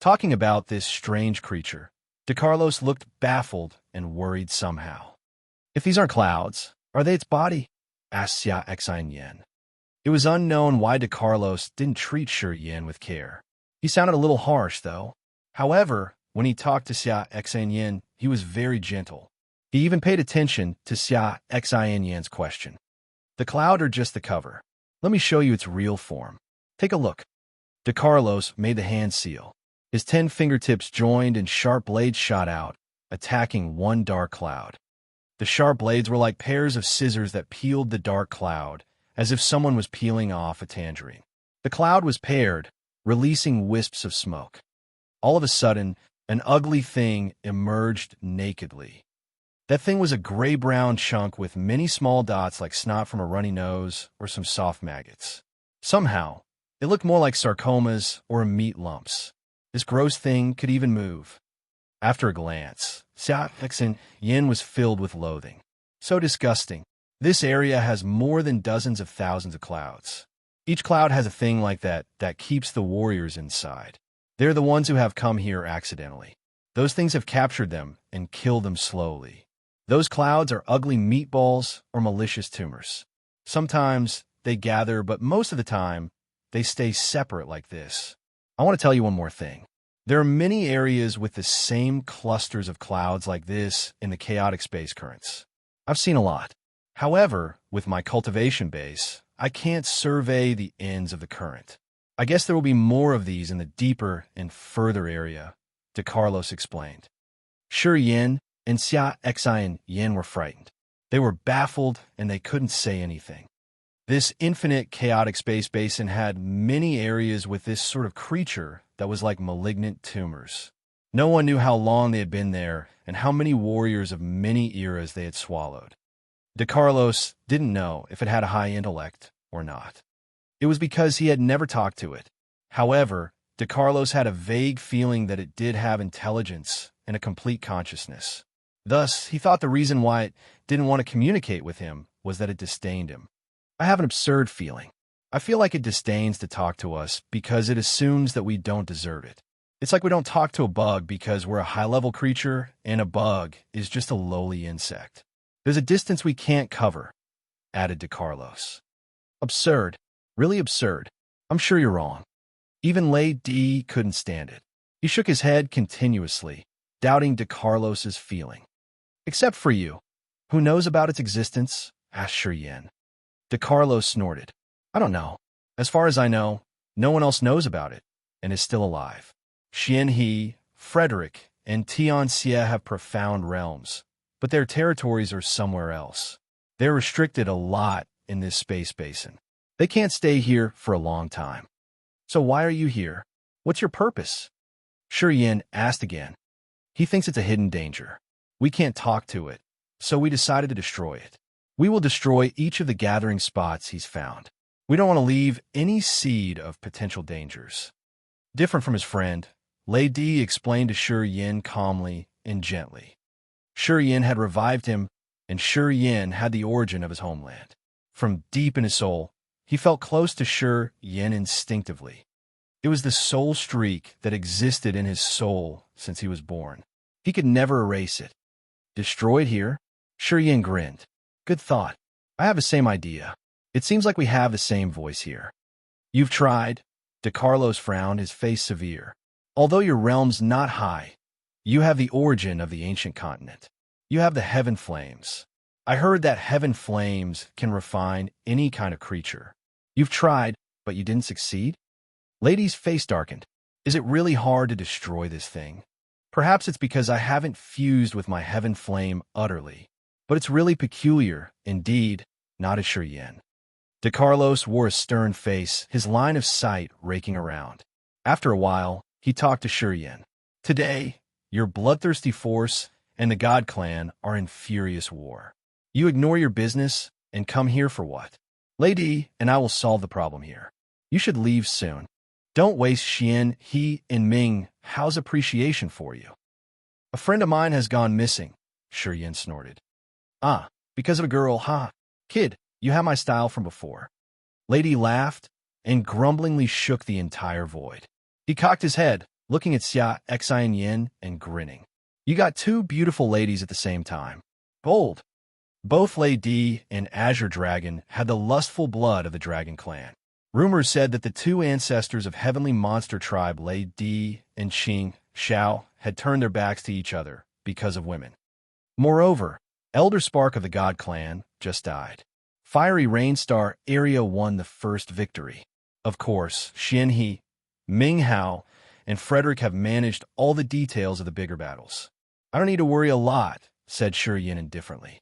Talking about this strange creature, DeCarlos looked baffled and worried somehow. If these aren't clouds, are they its body? Asked Xia Xianyan. It was unknown why De Carlos didn't treat Shi Yin with care. He sounded a little harsh, though. However, when he talked to Xia Xian, he was very gentle. He even paid attention to Xia Xian's question. The cloud or just the cover? Let me show you its real form. Take a look. De Carlos made the hand seal. His 10 fingertips joined and sharp blades shot out, attacking one dark cloud. The sharp blades were like pairs of scissors that peeled the dark cloud, as if someone was peeling off a tangerine. The cloud was paired, releasing wisps of smoke. All of a sudden, an ugly thing emerged nakedly. That thing was a gray-brown chunk with many small dots like snot from a runny nose or some soft maggots. Somehow, it looked more like sarcomas or meat lumps. This gross thing could even move. After a glance, Xia Yin was filled with loathing. So disgusting. This area has more than dozens of thousands of clouds. Each cloud has a thing like that keeps the warriors inside. They're the ones who have come here accidentally. Those things have captured them and killed them slowly. Those clouds are ugly meatballs or malicious tumors. Sometimes they gather, but most of the time, they stay separate like this. I want to tell you one more thing. There are many areas with the same clusters of clouds like this in the chaotic space currents. I've seen a lot. However, with my cultivation base, I can't survey the ends of the current. I guess there will be more of these in the deeper and further area, De Carlos explained. Shi Yin and Xia Xian were frightened. They were baffled and they couldn't say anything. This infinite chaotic space basin had many areas with this sort of creature that was like malignant tumors. No one knew how long they had been there and how many warriors of many eras they had swallowed. De Carlos didn't know if it had a high intellect or not. It was because he had never talked to it. However, De Carlos had a vague feeling that it did have intelligence and a complete consciousness. Thus, he thought the reason why it didn't want to communicate with him was that it disdained him. I have an absurd feeling. I feel like it disdains to talk to us because it assumes that we don't deserve it. It's like we don't talk to a bug because we're a high-level creature and a bug is just a lowly insect. There's a distance we can't cover, added De Carlos. Absurd. Really absurd. I'm sure you're wrong. Even Lei D couldn't stand it. He shook his head continuously, doubting De Carlos's feeling. Except for you. Who knows about its existence? Asked Shi Yin. De Carlos snorted. I don't know. As far as I know, no one else knows about it and is still alive. Xian He, Frederick, and Tian Xie have profound realms, but their territories are somewhere else. They're restricted a lot in this space basin. They can't stay here for a long time. So why are you here? What's your purpose? Shi Yin asked again. He thinks it's a hidden danger. We can't talk to it, so we decided to destroy it. We will destroy each of the gathering spots he's found. We don't want to leave any seed of potential dangers. Different from his friend, Lei Di explained to Shi Yin calmly and gently. Shi Yin had revived him, and Shi Yin had the origin of his homeland. From deep in his soul, he felt close to Shi Yin instinctively. It was the soul streak that existed in his soul since he was born. He could never erase it. Destroyed here? Shi Yin grinned. Good thought. I have the same idea. It seems like we have the same voice here. You've tried. De Carlos frowned, his face severe. Although your realm's not high, you have the origin of the ancient continent. You have the heaven flames. I heard that heaven flames can refine any kind of creature. You've tried, but you didn't succeed? Lady's face darkened. Is it really hard to destroy this thing? Perhaps it's because I haven't fused with my heaven flame utterly. But it's really peculiar, indeed, nodded Shi Yin. De Carlos wore a stern face, his line of sight raking around. After a while, he talked to Shi Yin. Today, your bloodthirsty force and the God Clan are in furious war. You ignore your business and come here for what? Lady and I will solve the problem here. You should leave soon. Don't waste Xian, He, and Ming Hao's appreciation for you. A friend of mine has gone missing, Shi Yin snorted. Ah, because of a girl, huh? Kid, you have my style from before. Lady laughed and grumblingly shook the entire void. He cocked his head, looking at Xia Xian and grinning. You got two beautiful ladies at the same time. Bold. Both Lady and Azure Dragon had the lustful blood of the Dragon clan. Rumors said that the two ancestors of heavenly monster tribe Lady and Qing Xiao had turned their backs to each other because of women. Moreover, Elder Spark of the God clan just died. Fiery Rainstar area won the first victory. Of course, Xianhe, Ming Hao, and Frederick have managed all the details of the bigger battles. I don't need to worry a lot, said Yin indifferently.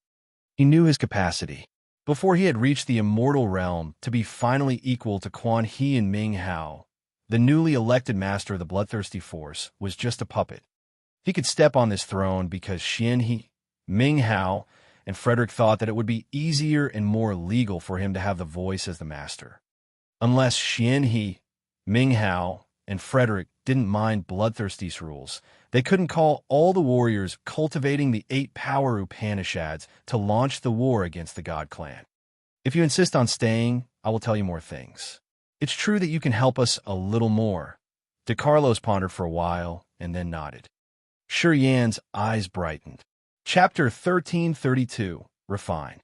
He knew his capacity. Before he had reached the immortal realm to be finally equal to Quan He and Ming Hao, the newly elected master of the bloodthirsty force was just a puppet. He could step on this throne because Xianhe, Ming Hao, and Frederick thought that it would be easier and more legal for him to have the voice as the master. Unless Xianhe, Ming Hao, and Frederick didn't mind Bloodthirsty's rules, they couldn't call all the warriors cultivating the 8 power Upanishads to launch the war against the God clan. If you insist on staying, I will tell you more things. It's true that you can help us a little more. De Carlos pondered for a while and then nodded. Yan's eyes brightened. Chapter 1332, Refine.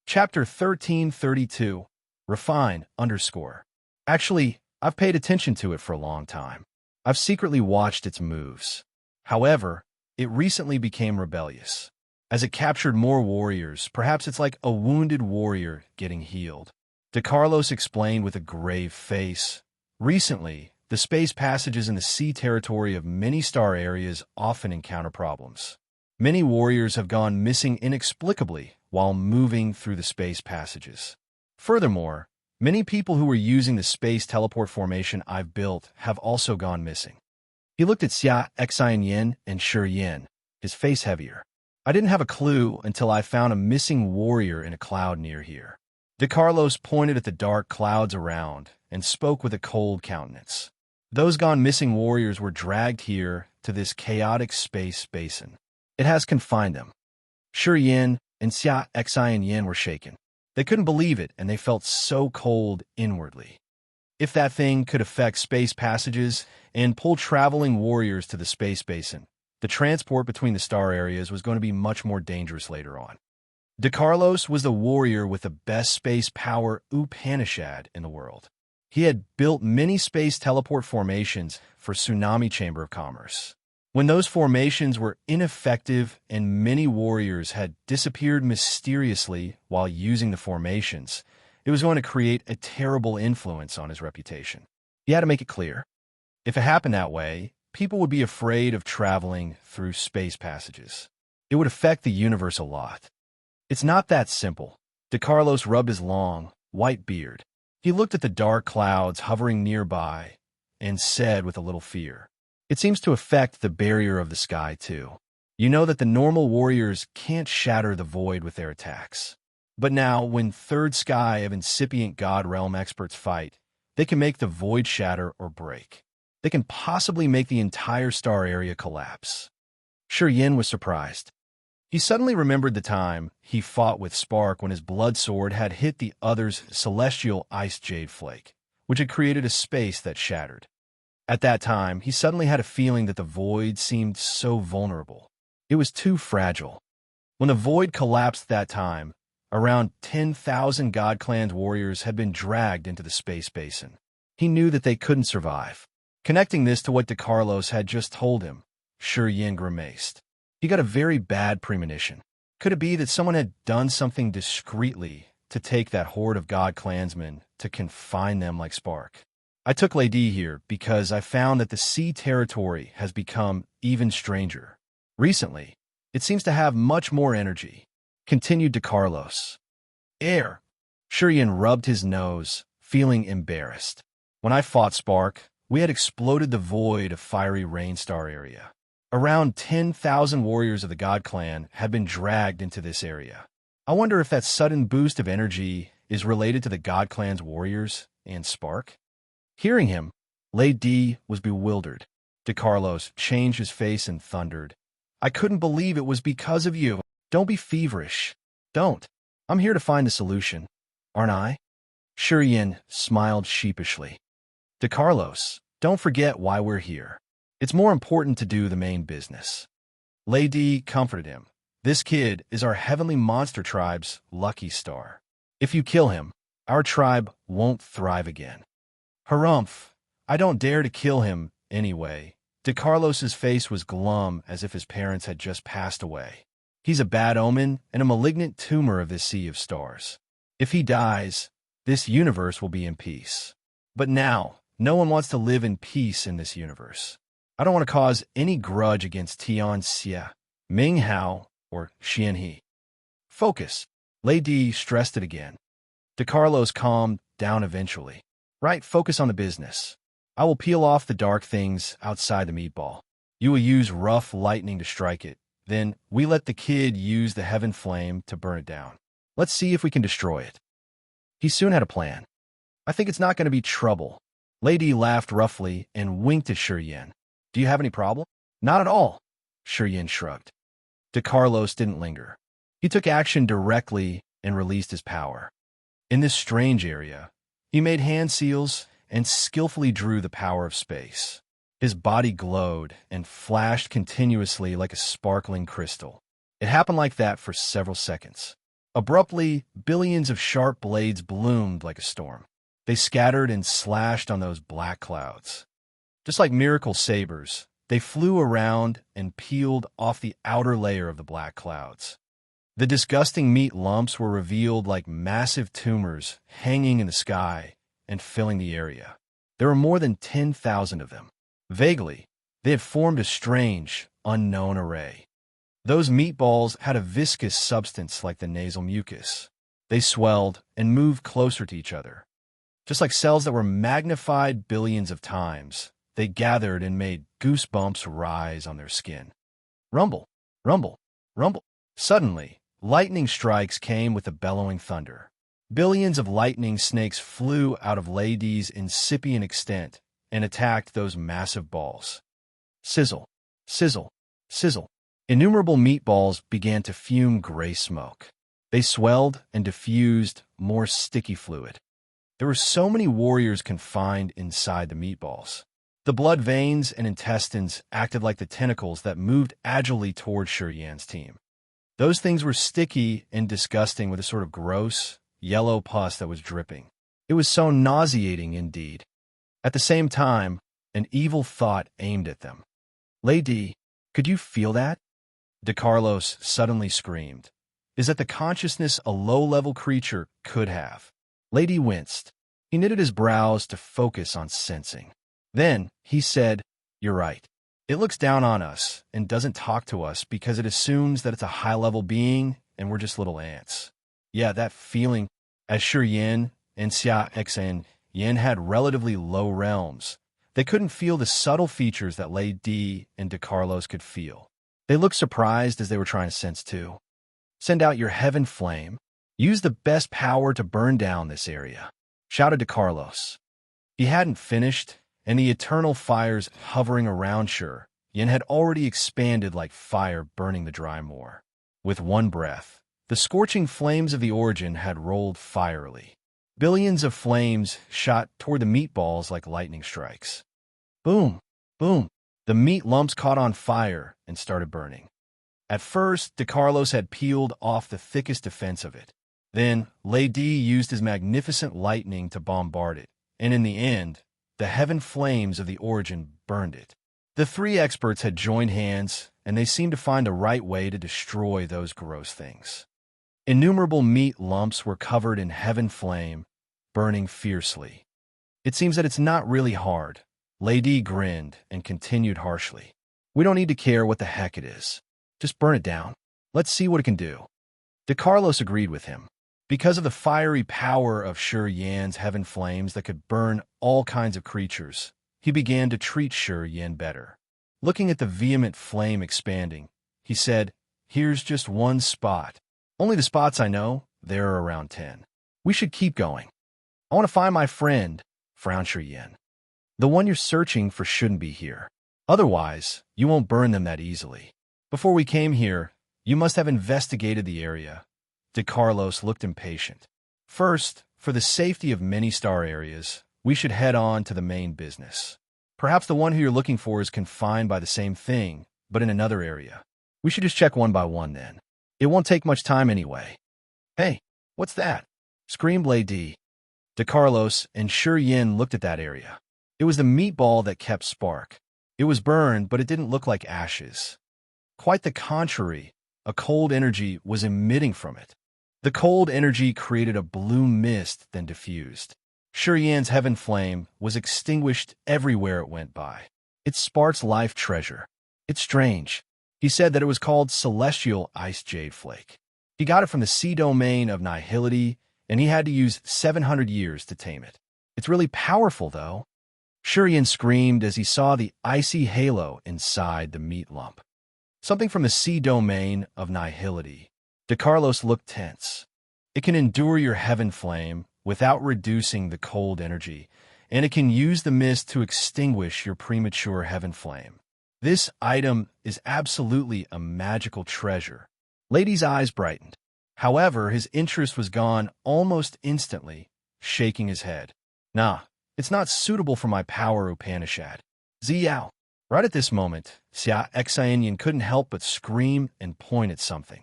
Chapter 1332, Refine, _. Actually, I've paid attention to it for a long time. I've secretly watched its moves. However, it recently became rebellious. As it captured more warriors, perhaps it's like a wounded warrior getting healed. De Carlos explained with a grave face. Recently, the space passages in the sea territory of many star areas often encounter problems. Many warriors have gone missing inexplicably while moving through the space passages. Furthermore, many people who were using the space teleport formation I've built have also gone missing. He looked at Xia Xianyan and Yin, his face heavier. I didn't have a clue until I found a missing warrior in a cloud near here. De Carlos pointed at the dark clouds around and spoke with a cold countenance. Those gone missing warriors were dragged here to this chaotic space basin. It has confined them. Yin and Xia Xianyan were shaken. They couldn't believe it, and they felt so cold inwardly. If that thing could affect space passages and pull traveling warriors to the space basin, the transport between the star areas was going to be much more dangerous later on. De Carlos was the warrior with the best space power Upanishad in the world. He had built many space teleport formations for Tsunami Chamber of Commerce. When those formations were ineffective and many warriors had disappeared mysteriously while using the formations, it was going to create a terrible influence on his reputation. He had to make it clear. If it happened that way, people would be afraid of traveling through space passages. It would affect the universe a lot. It's not that simple. De Carlos rubbed his long, white beard. He looked at the dark clouds hovering nearby and said with a little fear, "It seems to affect the barrier of the sky, too. You know that the normal warriors can't shatter the void with their attacks. But now, when third sky of incipient God realm experts fight, they can make the void shatter or break. They can possibly make the entire star area collapse." Yin was surprised. He suddenly remembered the time he fought with Spark when his blood sword had hit the other's celestial ice jade flake, which had created a space that shattered. At that time, he suddenly had a feeling that the void seemed so vulnerable. It was too fragile. When the void collapsed that time, around 10,000 God Clan's warriors had been dragged into the space basin. He knew that they couldn't survive. Connecting this to what De Carlos had just told him, Yin grimaced. He got a very bad premonition. Could it be that someone had done something discreetly to take that horde of God clansmen to confine them like Spark? I took Lady here because I found that the sea territory has become even stranger. Recently, it seems to have much more energy, continued De Carlos. Air. Yin rubbed his nose, feeling embarrassed. When I fought Spark, we had exploded the void of Fiery Rainstar area. Around 10,000 warriors of the God Clan had been dragged into this area. I wonder if that sudden boost of energy is related to the God Clan's warriors and Spark? Hearing him, Lady was bewildered. De Carlos changed his face and thundered, "I couldn't believe it was because of you. Don't be feverish. Don't. I'm here to find a solution, aren't I?" Yin smiled sheepishly. "De Carlos, don't forget why we're here. It's more important to do the main business." Lady comforted him. This kid is our heavenly monster tribe's lucky star. If you kill him, our tribe won't thrive again. Harumph! I don't dare to kill him anyway. DeCarlos's face was glum as if his parents had just passed away. He's a bad omen and a malignant tumor of this sea of stars. If he dies, this universe will be in peace. But now, no one wants to live in peace in this universe. I don't want to cause any grudge against Tian Xia, Ming Hao, or Xian He. Focus. Lady stressed it again. DeCarlos calmed down eventually. Right, focus on the business. I will peel off the dark things outside the meatball. You will use rough lightning to strike it. Then we let the kid use the heaven flame to burn it down. Let's see if we can destroy it. He soon had a plan. I think it's not going to be trouble. Lady laughed roughly and winked at Shiyan. Do you have any problem? Not at all. Shiyan shrugged. DeCarlos didn't linger. He took action directly and released his power. In this strange area, he made hand seals and skillfully drew the power of space. His body glowed and flashed continuously like a sparkling crystal. It happened like that for several seconds. Abruptly, billions of sharp blades bloomed like a storm. They scattered and slashed on those black clouds. Just like miracle sabers, they flew around and peeled off the outer layer of the black clouds. The disgusting meat lumps were revealed like massive tumors hanging in the sky and filling the area. There were more than 10,000 of them. Vaguely, they had formed a strange, unknown array. Those meatballs had a viscous substance like the nasal mucus. They swelled and moved closer to each other. Just like cells that were magnified billions of times, they gathered and made goosebumps rise on their skin. Rumble, rumble, rumble. Suddenly, lightning strikes came with a bellowing thunder. Billions of lightning snakes flew out of Lady's incipient extent and attacked those massive balls. Sizzle, sizzle, sizzle. Innumerable meatballs began to fume gray smoke. They swelled and diffused more sticky fluid. There were so many warriors confined inside the meatballs. The blood veins and intestines acted like the tentacles that moved agilely toward Shiyan's team. Those things were sticky and disgusting with a sort of gross, yellow pus that was dripping. It was so nauseating indeed. At the same time, an evil thought aimed at them. Lady, could you feel that? DeCarlos suddenly screamed. Is that the consciousness a low-level creature could have? Lady winced. He knitted his brows to focus on sensing. Then, he said, You're right. It looks down on us and doesn't talk to us because it assumes that it's a high-level being and we're just little ants. Yeah, that feeling, as Shiyan and Xia Xan Yin had relatively low realms. They couldn't feel the subtle features that Lady and DeCarlos could feel. They looked surprised as they were trying to sense too. Send out your heaven flame. Use the best power to burn down this area, shouted DeCarlos. He hadn't finished, and the eternal fires hovering around Yin had already expanded like fire burning the dry moor. With one breath, the scorching flames of the origin had rolled fierily. Billions of flames shot toward the meatballs like lightning strikes. Boom, boom. The meat lumps caught on fire and started burning. At first, DeCarlos had peeled off the thickest defense of it. Then, Lady used his magnificent lightning to bombard it, and in the end, the heaven flames of the origin burned it. The three experts had joined hands, and they seemed to find a right way to destroy those gross things. Innumerable meat lumps were covered in heaven flame, burning fiercely. It seems that it's not really hard. Lady grinned and continued harshly. We don't need to care what the heck it is. Just burn it down. Let's see what it can do. DeCarlos agreed with him. Because of the fiery power of Shiyan's heaven flames that could burn all kinds of creatures, he began to treat Shiyan better. Looking at the vehement flame expanding, he said, Here's just one spot. Only the spots I know, there are around 10. We should keep going. I want to find my friend, frowned Shiyan. The one you're searching for shouldn't be here. Otherwise, you won't burn them that easily. Before we came here, you must have investigated the area. DeCarlos looked impatient. First, for the safety of many star areas, we should head on to the main business. Perhaps the one who you're looking for is confined by the same thing, but in another area. We should just check one by one then. It won't take much time anyway. Hey, what's that? Screamed Lady. DeCarlos and Sure Yin looked at that area. It was the meatball that kept spark. It was burned, but it didn't look like ashes. Quite the contrary, a cold energy was emitting from it. The cold energy created a blue mist, then diffused. Sure Yan's heaven flame was extinguished everywhere it went by. It sparks life treasure. It's strange. He said that it was called celestial ice jade flake. He got it from the sea domain of nihility, and he had to use 700 years to tame it. It's really powerful, though. Shurian screamed as he saw the icy halo inside the meat lump. Something from the sea domain of nihility. DeCarlos looked tense. It can endure your heaven flame without reducing the cold energy, and it can use the mist to extinguish your premature heaven flame. This item is absolutely a magical treasure. Lady's eyes brightened. However, his interest was gone almost instantly, shaking his head. Nah, it's not suitable for my power, Upanishad. Ziyao. Right at this moment, Xia Xianyan couldn't help but scream and point at something.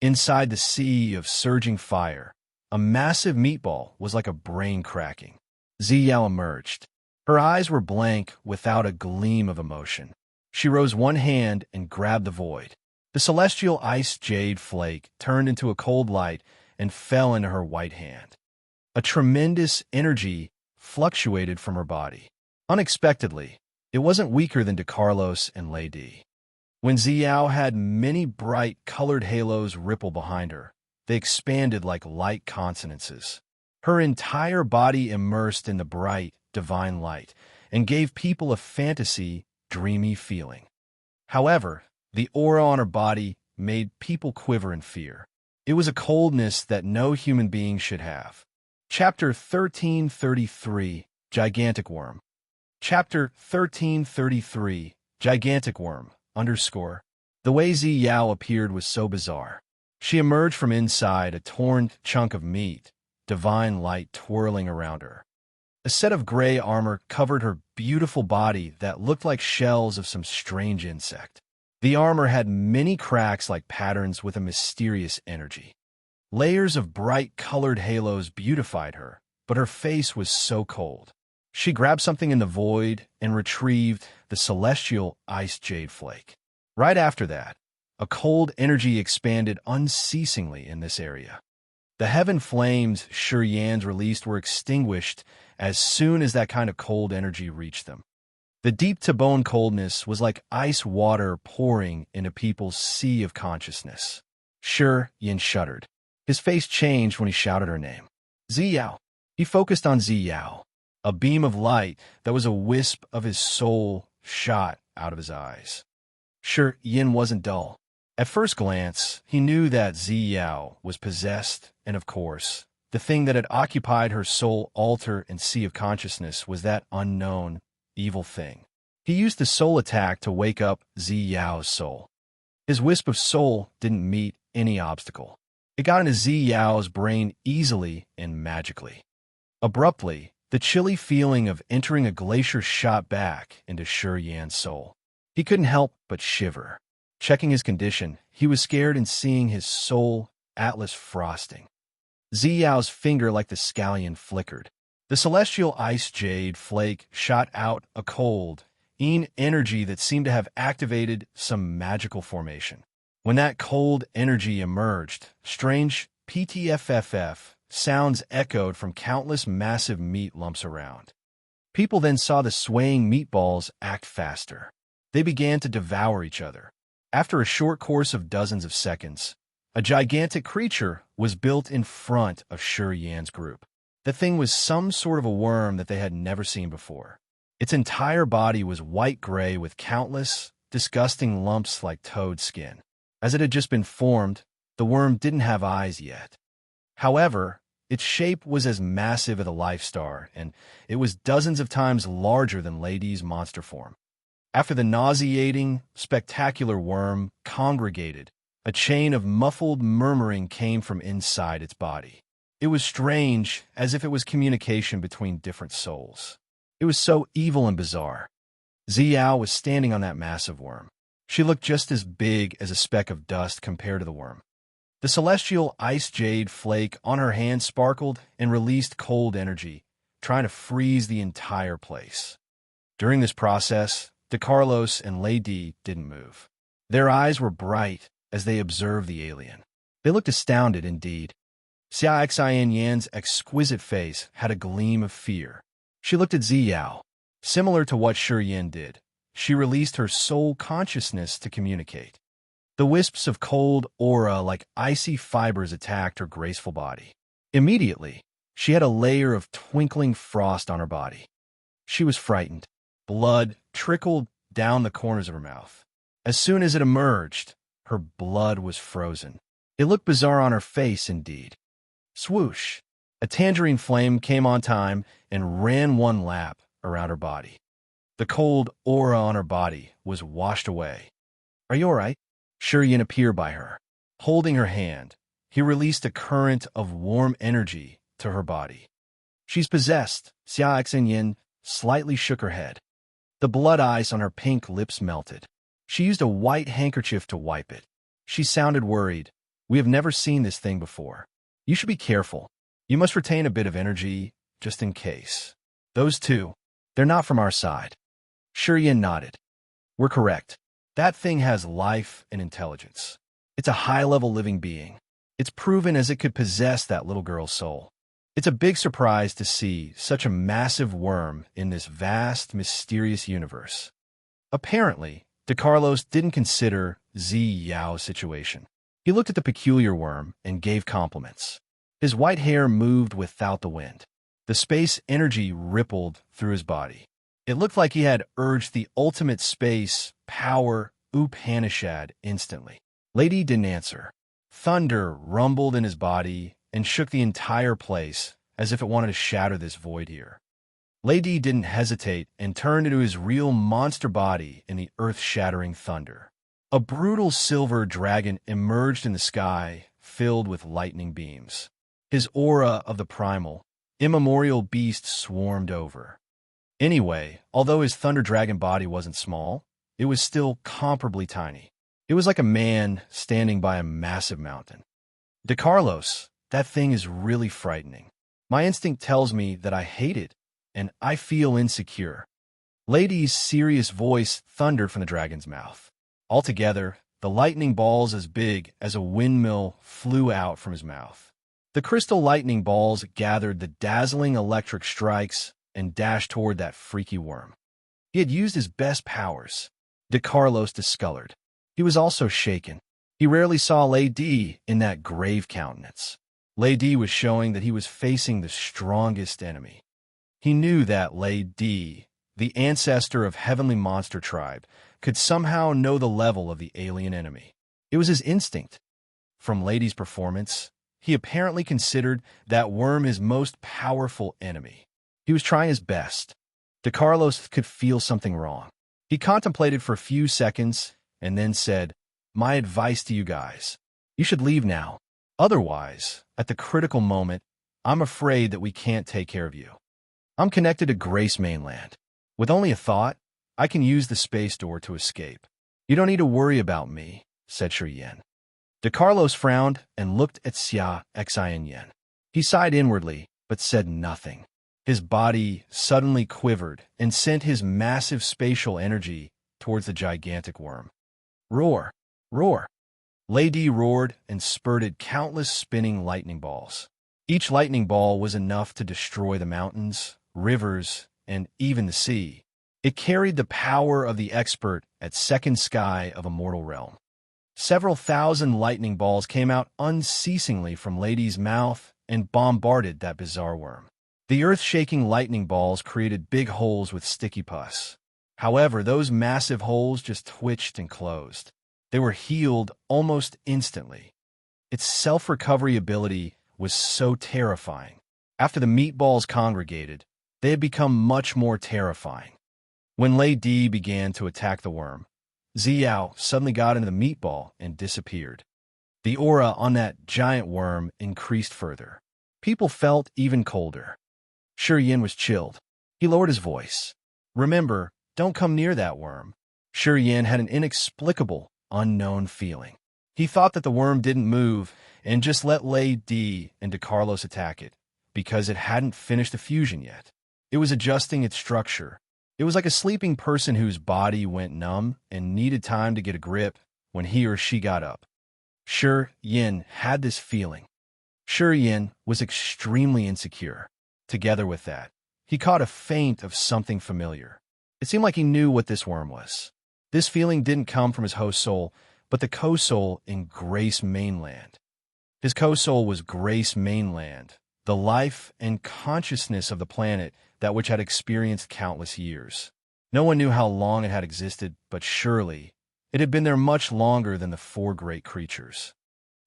Inside the sea of surging fire, a massive meatball was like a brain cracking. Ziyao emerged. Her eyes were blank without a gleam of emotion. She rose one hand and grabbed the void. The celestial ice jade flake turned into a cold light and fell into her white hand. A tremendous energy fluctuated from her body. Unexpectedly, it wasn't weaker than DeCarlos and Lady. When Ziyao had many bright colored halos ripple behind her, they expanded like light consonances. Her entire body immersed in the bright, divine light and gave people a fantasy, dreamy feeling. However, the aura on her body made people quiver in fear. It was a coldness that no human being should have. Chapter 1333, Gigantic Worm. Chapter 1333, Gigantic Worm, _. The way Zi Yao appeared was so bizarre. She emerged from inside a torn chunk of meat, divine light twirling around her. A set of gray armor covered her beautiful body that looked like shells of some strange insect. The armor had many cracks like patterns with a mysterious energy. Layers of bright-colored halos beautified her, but her face was so cold. She grabbed something in the void and retrieved the celestial ice jade flake. Right after that, a cold energy expanded unceasingly in this area. The heaven flames Sure Yan's released were extinguished as soon as that kind of cold energy reached them. The deep-to-bone coldness was like ice water pouring into people's sea of consciousness. Sure Yan shuddered. His face changed when he shouted her name. Ziyao. He focused on Ziyao. A beam of light that was a wisp of his soul shot out of his eyes. Sure Yin wasn't dull. At first glance, he knew that Ziyao was possessed, and of course, the thing that had occupied her soul altar and sea of consciousness was that unknown, evil thing. He used the soul attack to wake up Ziyao's soul. His wisp of soul didn't meet any obstacle. It got into Ziyao's brain easily and magically. Abruptly, the chilly feeling of entering a glacier shot back into Sure Yan's soul. He couldn't help but shiver. Checking his condition, he was scared in seeing his soul atlas frosting. Ziyao's finger like the scallion flickered. The celestial ice jade flake shot out a cold, energy that seemed to have activated some magical formation. When that cold energy emerged, strange PTFFF sounds echoed from countless massive meat lumps around. People then saw the swaying meatballs act faster. They began to devour each other. After a short course of dozens of seconds, a gigantic creature was built in front of Sure Yan's group. The thing was some sort of a worm that they had never seen before. Its entire body was white-gray with countless, disgusting lumps like toad skin. As it had just been formed, the worm didn't have eyes yet. However, its shape was as massive as a life star, and it was dozens of times larger than Lady's monster form. After the nauseating, spectacular worm congregated, a chain of muffled murmuring came from inside its body. It was strange, as if it was communication between different souls. It was so evil and bizarre. Ziyao was standing on that massive worm. She looked just as big as a speck of dust compared to the worm. The celestial ice jade flake on her hand sparkled and released cold energy, trying to freeze the entire place. During this process, DeCarlos and Lady didn't move. Their eyes were bright as they observed the alien. They looked astounded indeed. Xia Xianyan's exquisite face had a gleam of fear. She looked at Ziyao. Similar to what Shi Yin did, she released her soul consciousness to communicate. The wisps of cold aura like icy fibers attacked her graceful body. Immediately, she had a layer of twinkling frost on her body. She was frightened. Blood trickled down the corners of her mouth. As soon as it emerged, her blood was frozen. It looked bizarre on her face indeed. Swoosh! A tangerine flame came on time and ran one lap around her body. The cold aura on her body was washed away. "Are you all right?" Shi Yin appeared by her. Holding her hand, he released a current of warm energy to her body. "She's possessed." Xia Xianyan slightly shook her head. The blood ice on her pink lips melted. She used a white handkerchief to wipe it. She sounded worried. "We have never seen this thing before. You should be careful. You must retain a bit of energy, just in case. Those two, they're not from our side." Shi Yin nodded. "We're correct. That thing has life and intelligence. It's a high-level living being. It's proven as it could possess that little girl's soul. It's a big surprise to see such a massive worm in this vast, mysterious universe." Apparently, DeCarlos didn't consider Ziyao's situation. He looked at the peculiar worm and gave compliments. His white hair moved without the wind. The space energy rippled through his body. It looked like he had urged the ultimate space power Upanishad instantly. Lady didn't answer. Thunder rumbled in his body and shook the entire place as if it wanted to shatter this void here. Lady didn't hesitate and turned into his real monster body in the earth-shattering thunder. A brutal silver dragon emerged in the sky, filled with lightning beams. His aura of the primal, immemorial beast swarmed over. Anyway, although his thunder dragon body wasn't small, it was still comparably tiny. It was like a man standing by a massive mountain. "DeCarlos, that thing is really frightening. My instinct tells me that I hate it, and I feel insecure." Lady's serious voice thundered from the dragon's mouth. Altogether, the lightning balls as big as a windmill flew out from his mouth. The crystal lightning balls gathered the dazzling electric strikes and dashed toward that freaky worm. He had used his best powers. DeCarlos discolored. He was also shaken. He rarely saw Lady in that grave countenance. Lady was showing that he was facing the strongest enemy. He knew that Lady, the ancestor of Heavenly Monster Tribe, could somehow know the level of the alien enemy. It was his instinct. From Lady's performance, he apparently considered that worm his most powerful enemy. He was trying his best. DeCarlos could feel something wrong. He contemplated for a few seconds and then said, "My advice to you guys, you should leave now. Otherwise, at the critical moment, I'm afraid that we can't take care of you. I'm connected to Grace Mainland. With only a thought, I can use the space door to escape. You don't need to worry about me," said Shi Yin. DeCarlos frowned and looked at Xia Xianyan. He sighed inwardly, but said nothing. His body suddenly quivered and sent his massive spatial energy towards the gigantic worm. "Roar! Roar!" Lady roared and spurted countless spinning lightning balls. Each lightning ball was enough to destroy the mountains, rivers, and even the sea. It carried the power of the expert at second sky of a mortal realm. Several thousand lightning balls came out unceasingly from Lady's mouth and bombarded that bizarre worm. The earth-shaking lightning balls created big holes with sticky pus. However, those massive holes just twitched and closed. They were healed almost instantly. Its self-recovery ability was so terrifying. After the meatballs congregated, they had become much more terrifying. When Lady began to attack the worm, Ziyao suddenly got into the meatball and disappeared. The aura on that giant worm increased further. People felt even colder. Shi Yin was chilled. He lowered his voice. "Remember, don't come near that worm." Shi Yin had an inexplicable, unknown feeling. He thought that the worm didn't move and just let Lady and DeCarlos attack it, because it hadn't finished the fusion yet. It was adjusting its structure. It was like a sleeping person whose body went numb and needed time to get a grip when he or she got up. Shi Yin had this feeling. Shi Yin was extremely insecure. Together with that, he caught a feint of something familiar. It seemed like he knew what this worm was. This feeling didn't come from his host soul, but the co-soul in Grace Mainland. His co-soul was Grace Mainland, the life and consciousness of the planet that which had experienced countless years. No one knew how long it had existed, but surely it had been there much longer than the four great creatures.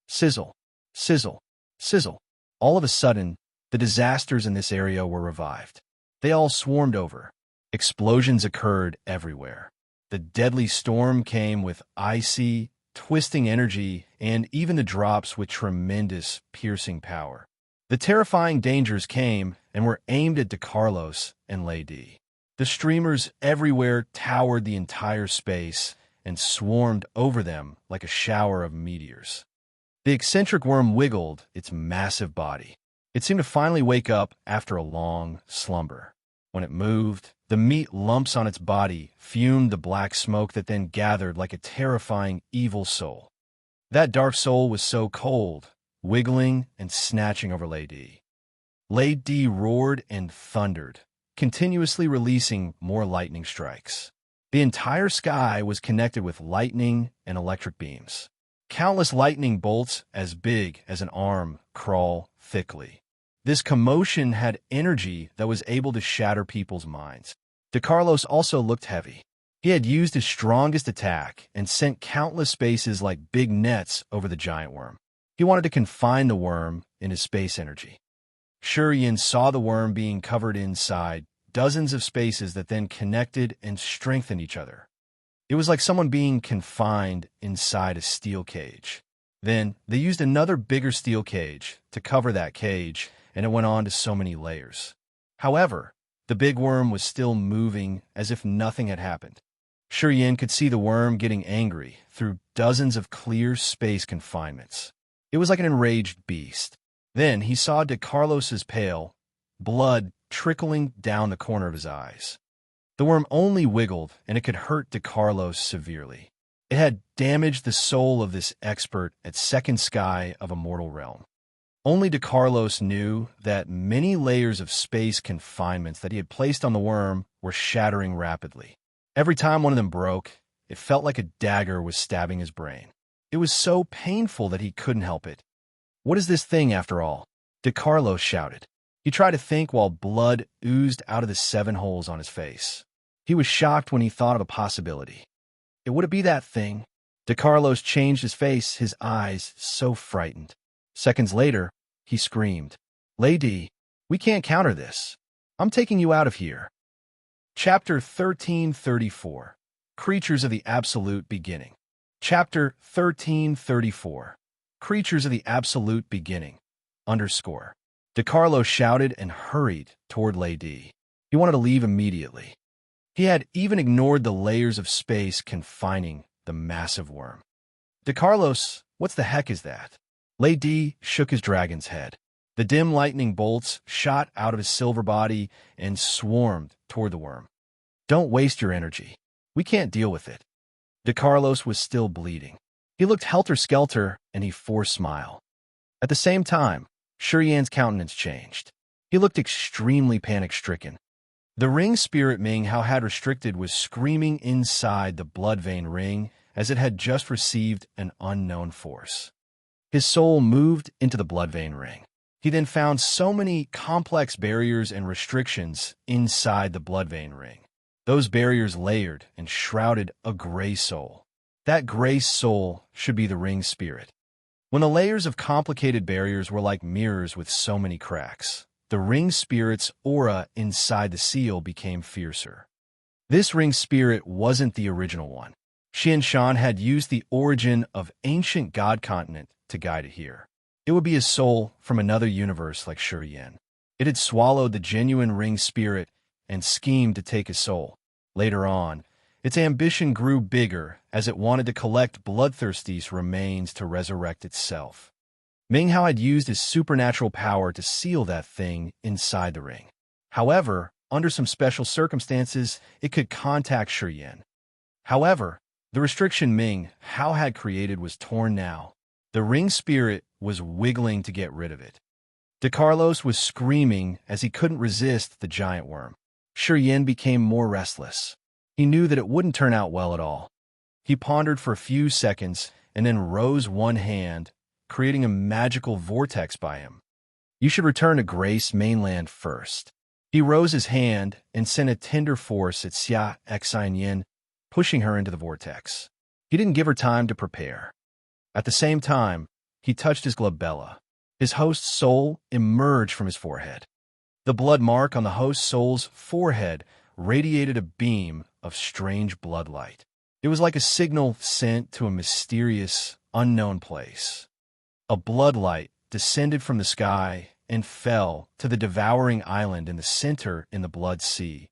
Sizzle, sizzle, sizzle. All of a sudden, the disasters in this area were revived. They all swarmed over. Explosions occurred everywhere. The deadly storm came with icy, twisting energy and even the drops with tremendous, piercing power. The terrifying dangers came and were aimed at DeCarlos and Lady. The streamers everywhere towered the entire space and swarmed over them like a shower of meteors. The eccentric worm wiggled its massive body. It seemed to finally wake up after a long slumber. When it moved, the meat lumps on its body fumed the black smoke that then gathered like a terrifying evil soul. That dark soul was so cold, wiggling and snatching over Lady. Lady roared and thundered, continuously releasing more lightning strikes. The entire sky was connected with lightning and electric beams. Countless lightning bolts as big as an arm crawl thickly. This commotion had energy that was able to shatter people's minds. DeCarlos also looked heavy. He had used his strongest attack and sent countless spaces like big nets over the giant worm. He wanted to confine the worm in his space energy. Shi Yin saw the worm being covered inside dozens of spaces that then connected and strengthened each other. It was like someone being confined inside a steel cage. Then they used another bigger steel cage to cover that cage, and it went on to so many layers. However, the big worm was still moving as if nothing had happened. Shi Yin could see the worm getting angry through dozens of clear space confinements. It was like an enraged beast. Then he saw DeCarlos's pale, blood trickling down the corner of his eyes. The worm only wiggled, and it could hurt DeCarlos severely. It had damaged the soul of this expert at second sky of a mortal realm. Only DeCarlos knew that many layers of space confinements that he had placed on the worm were shattering rapidly. Every time one of them broke, it felt like a dagger was stabbing his brain. It was so painful that he couldn't help it. "What is this thing, after all?" DeCarlos shouted. He tried to think while blood oozed out of the 7 holes on his face. He was shocked when he thought of a possibility. Would it be that thing? DeCarlos changed his face, his eyes so frightened. Seconds later, he screamed, "Lady, we can't counter this. I'm taking you out of here." Chapter 1334. Creatures of the Absolute Beginning. Chapter 1334. Creatures of the Absolute Beginning. _ DeCarlos shouted and hurried toward Lady. He wanted to leave immediately. He had even ignored the layers of space confining the massive worm. "DeCarlos, what the heck is that?" Lady shook his dragon's head. The dim lightning bolts shot out of his silver body and swarmed toward the worm. "Don't waste your energy. We can't deal with it." DeCarlos was still bleeding. He looked helter-skelter, and he forced a smile. At the same time, Shi Yan's countenance changed. He looked extremely panic-stricken. The ring spirit Ming Hao had restricted was screaming inside the blood vein ring as it had just received an unknown force. His soul moved into the blood vein ring. He then found so many complex barriers and restrictions inside the blood vein ring. Those barriers layered and shrouded a gray soul. That gray soul should be the ring spirit. When the layers of complicated barriers were like mirrors with so many cracks, the ring spirit's aura inside the seal became fiercer. This ring spirit wasn't the original one. Xian Shan had used the origin of ancient god continent to guide it here. It would be a soul from another universe like Shi Yan. It had swallowed the genuine ring spirit and schemed to take his soul. Later on, Its ambition grew bigger as it wanted to collect Bloodthirsty's remains to resurrect itself. Ming Hao had used his supernatural power to seal that thing inside the ring. However, under some special circumstances, it could contact Shi Yan. However, the restriction Ming Hao had created was torn now. The ring spirit was wiggling to get rid of it. De Carlos was screaming as he couldn't resist the giant worm. Shi Yan became more restless. He knew that it wouldn't turn out well at all. He pondered for a few seconds and then rose one hand, creating a magical vortex by him. You should return to Grace Mainland first. He rose his hand and sent a tender force at Xia Xin, pushing her into the vortex. He didn't give her time to prepare. At the same time, he touched his glabella. His host's soul emerged from his forehead. The blood mark on the host's soul's forehead radiated a beam of strange bloodlight. It was like a signal sent to a mysterious, unknown place. A bloodlight descended from the sky and fell to the devouring island in the center in the Blood Sea.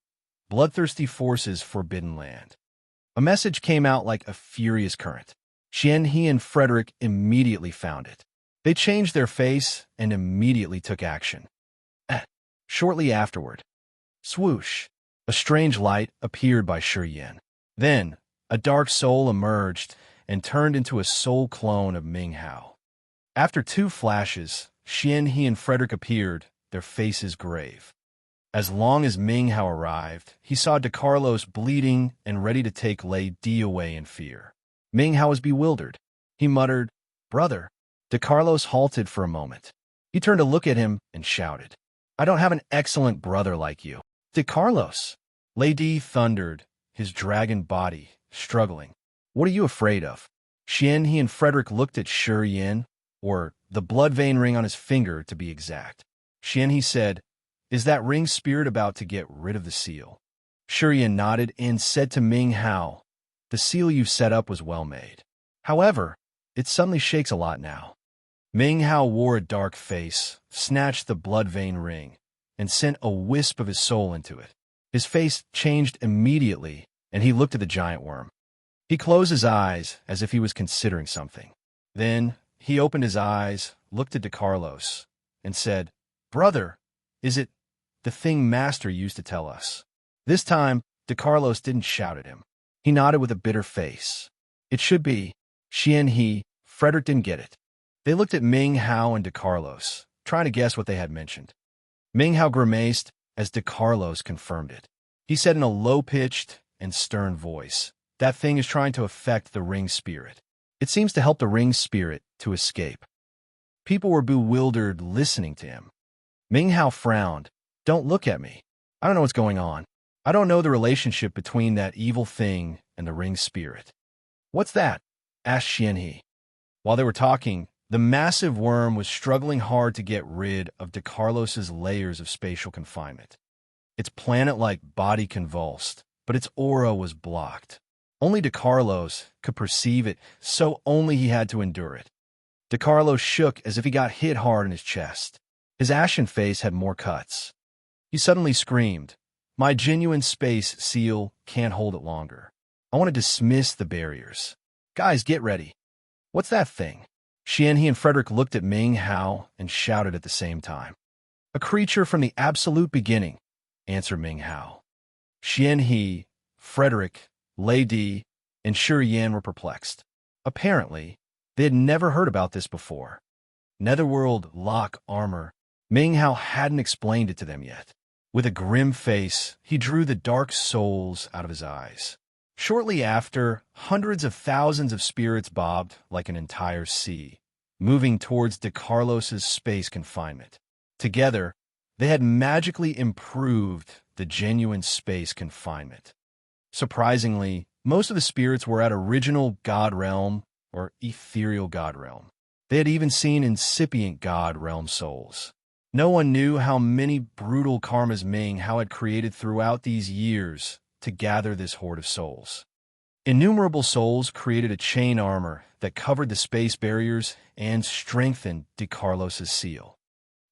Bloodthirsty forces forbidden land. A message came out like a furious current. Xian He and Frederick immediately found it. They changed their face and immediately took action. Shortly afterward, swoosh, a strange light appeared by Shi Yan. Then, a dark soul emerged and turned into a soul clone of Ming Hao. After 2 flashes, Xian He and Frederick appeared, their faces grave. As long as Ming Hao arrived, he saw De Carlos bleeding and ready to take Lady away in fear. Ming Hao was bewildered. He muttered, "Brother." De Carlos halted for a moment. He turned to look at him and shouted, "I don't have an excellent brother like you." De Carlos! Lady thundered, his dragon body struggling. "What are you afraid of?" Xian He and Frederick looked at Shi Yan, or the blood vein ring on his finger to be exact. Xian He said, "Is that ring spirit about to get rid of the seal?" Shi Yan nodded and said to Ming Hao, "The seal you set up was well made. However, it suddenly shakes a lot now." Ming Hao wore a dark face, snatched the blood vein ring, and sent a wisp of his soul into it. His face changed immediately, and he looked at the giant worm. He closed his eyes as if he was considering something. Then he opened his eyes, looked at De Carlos, and said, "Brother, is it the thing Master used to tell us?" This time, De Carlos didn't shout at him. He nodded with a bitter face. "It should be." Xian He, Frederick didn't get it. They looked at Ming Hao and De Carlos, trying to guess what they had mentioned. Ming Hao grimaced as De Carlos confirmed it. He said in a low-pitched and stern voice, "That thing is trying to affect the ring spirit. It seems to help the ring spirit to escape." People were bewildered listening to him. Ming Hao frowned. "Don't look at me. I don't know what's going on. I don't know the relationship between that evil thing and the ring spirit." "What's that?" asked Xian He. While they were talking, the massive worm was struggling hard to get rid of De Carlos's layers of spatial confinement. Its planet-like body convulsed, but its aura was blocked. Only De Carlos could perceive it, so only he had to endure it. De Carlos shook as if he got hit hard in his chest. His ashen face had more cuts. He suddenly screamed, "My genuine space seal can't hold it longer. I want to dismiss the barriers. Guys, get ready." "What's that thing?" Xian He and Frederick looked at Ming Hao and shouted at the same time. "A creature from the absolute beginning," answered Ming Hao. Xian He, Frederick, Lady, and Shi Yan were perplexed. Apparently, they had never heard about this before. Netherworld lock armor. Ming Hao hadn't explained it to them yet. With a grim face, he drew the dark souls out of his eyes. Shortly after, hundreds of thousands of spirits bobbed like an entire sea, moving towards De Carlos's space confinement. Together, they had magically improved the genuine space confinement. Surprisingly, most of the spirits were at original God Realm or ethereal God Realm. They had even seen incipient God Realm souls. No one knew how many brutal karmas Ming Hao had created throughout these years to gather this horde of souls. Innumerable souls created a chain armor that covered the space barriers and strengthened De Carlos's seal.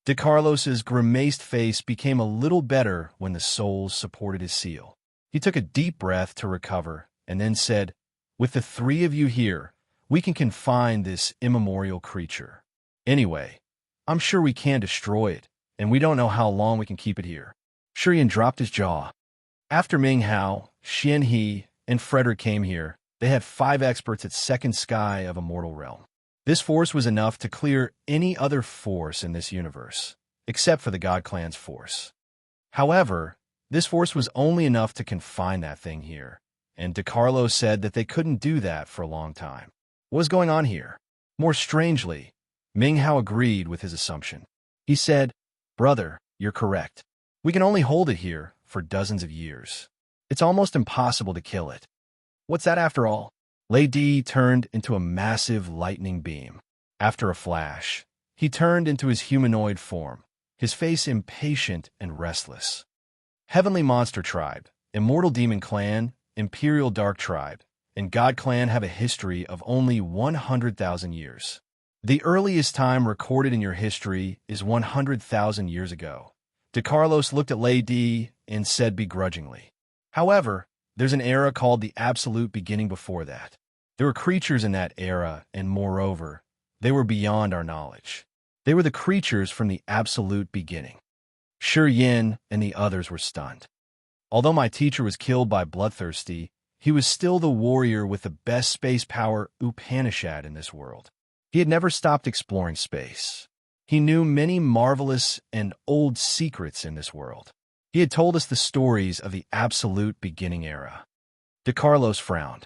De Carlos's grimaced face became a little better when the souls supported his seal. He took a deep breath to recover and then said, "With the three of you here, we can confine this immemorial creature. Anyway, I'm sure we can destroy it, and we don't know how long we can keep it here." Shiyan dropped his jaw. After Ming Hao, Xian He, and Frederick came here, they had 5 experts at second sky of a mortal realm. This force was enough to clear any other force in this universe, except for the God Clan's force. However, this force was only enough to confine that thing here, and DeCarlo said that they couldn't do that for a long time. What was going on here? More strangely, Ming Hao agreed with his assumption. He said, "Brother, you're correct. We can only hold it here for dozens of years. It's almost impossible to kill it." "What's that after all?" Lei Di turned into a massive lightning beam. After a flash, he turned into his humanoid form, his face impatient and restless. Heavenly Monster Tribe, Immortal Demon Clan, Imperial Dark Tribe, and God Clan have a history of only 100,000 years. The earliest time recorded in your history is 100,000 years ago. DeCarlos looked at Lei Di and said begrudgingly. However, there's an era called the Absolute Beginning before that. There were creatures in that era, and moreover, they were beyond our knowledge. They were the creatures from the Absolute Beginning. Shi Yin and the others were stunned. Although my teacher was killed by Bloodthirsty, he was still the warrior with the best space power Upanishad in this world. He had never stopped exploring space. He knew many marvelous and old secrets in this world. He had told us the stories of the Absolute Beginning era. DeCarlos frowned.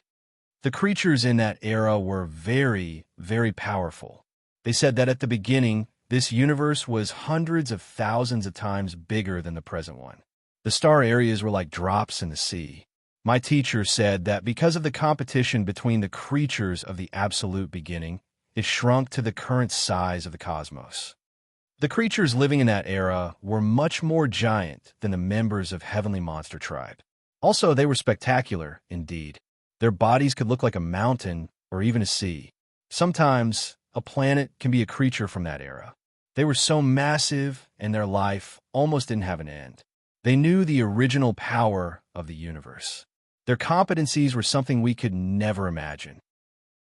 The creatures in that era were very, very powerful. They said that at the beginning, this universe was hundreds of thousands of times bigger than the present one. The star areas were like drops in the sea. My teacher said that because of the competition between the creatures of the Absolute Beginning, it shrunk to the current size of the cosmos. The creatures living in that era were much more giant than the members of Heavenly Monster Tribe. Also, they were spectacular, indeed. Their bodies could look like a mountain or even a sea. Sometimes, a planet can be a creature from that era. They were so massive, and their life almost didn't have an end. They knew the original power of the universe. Their competencies were something we could never imagine.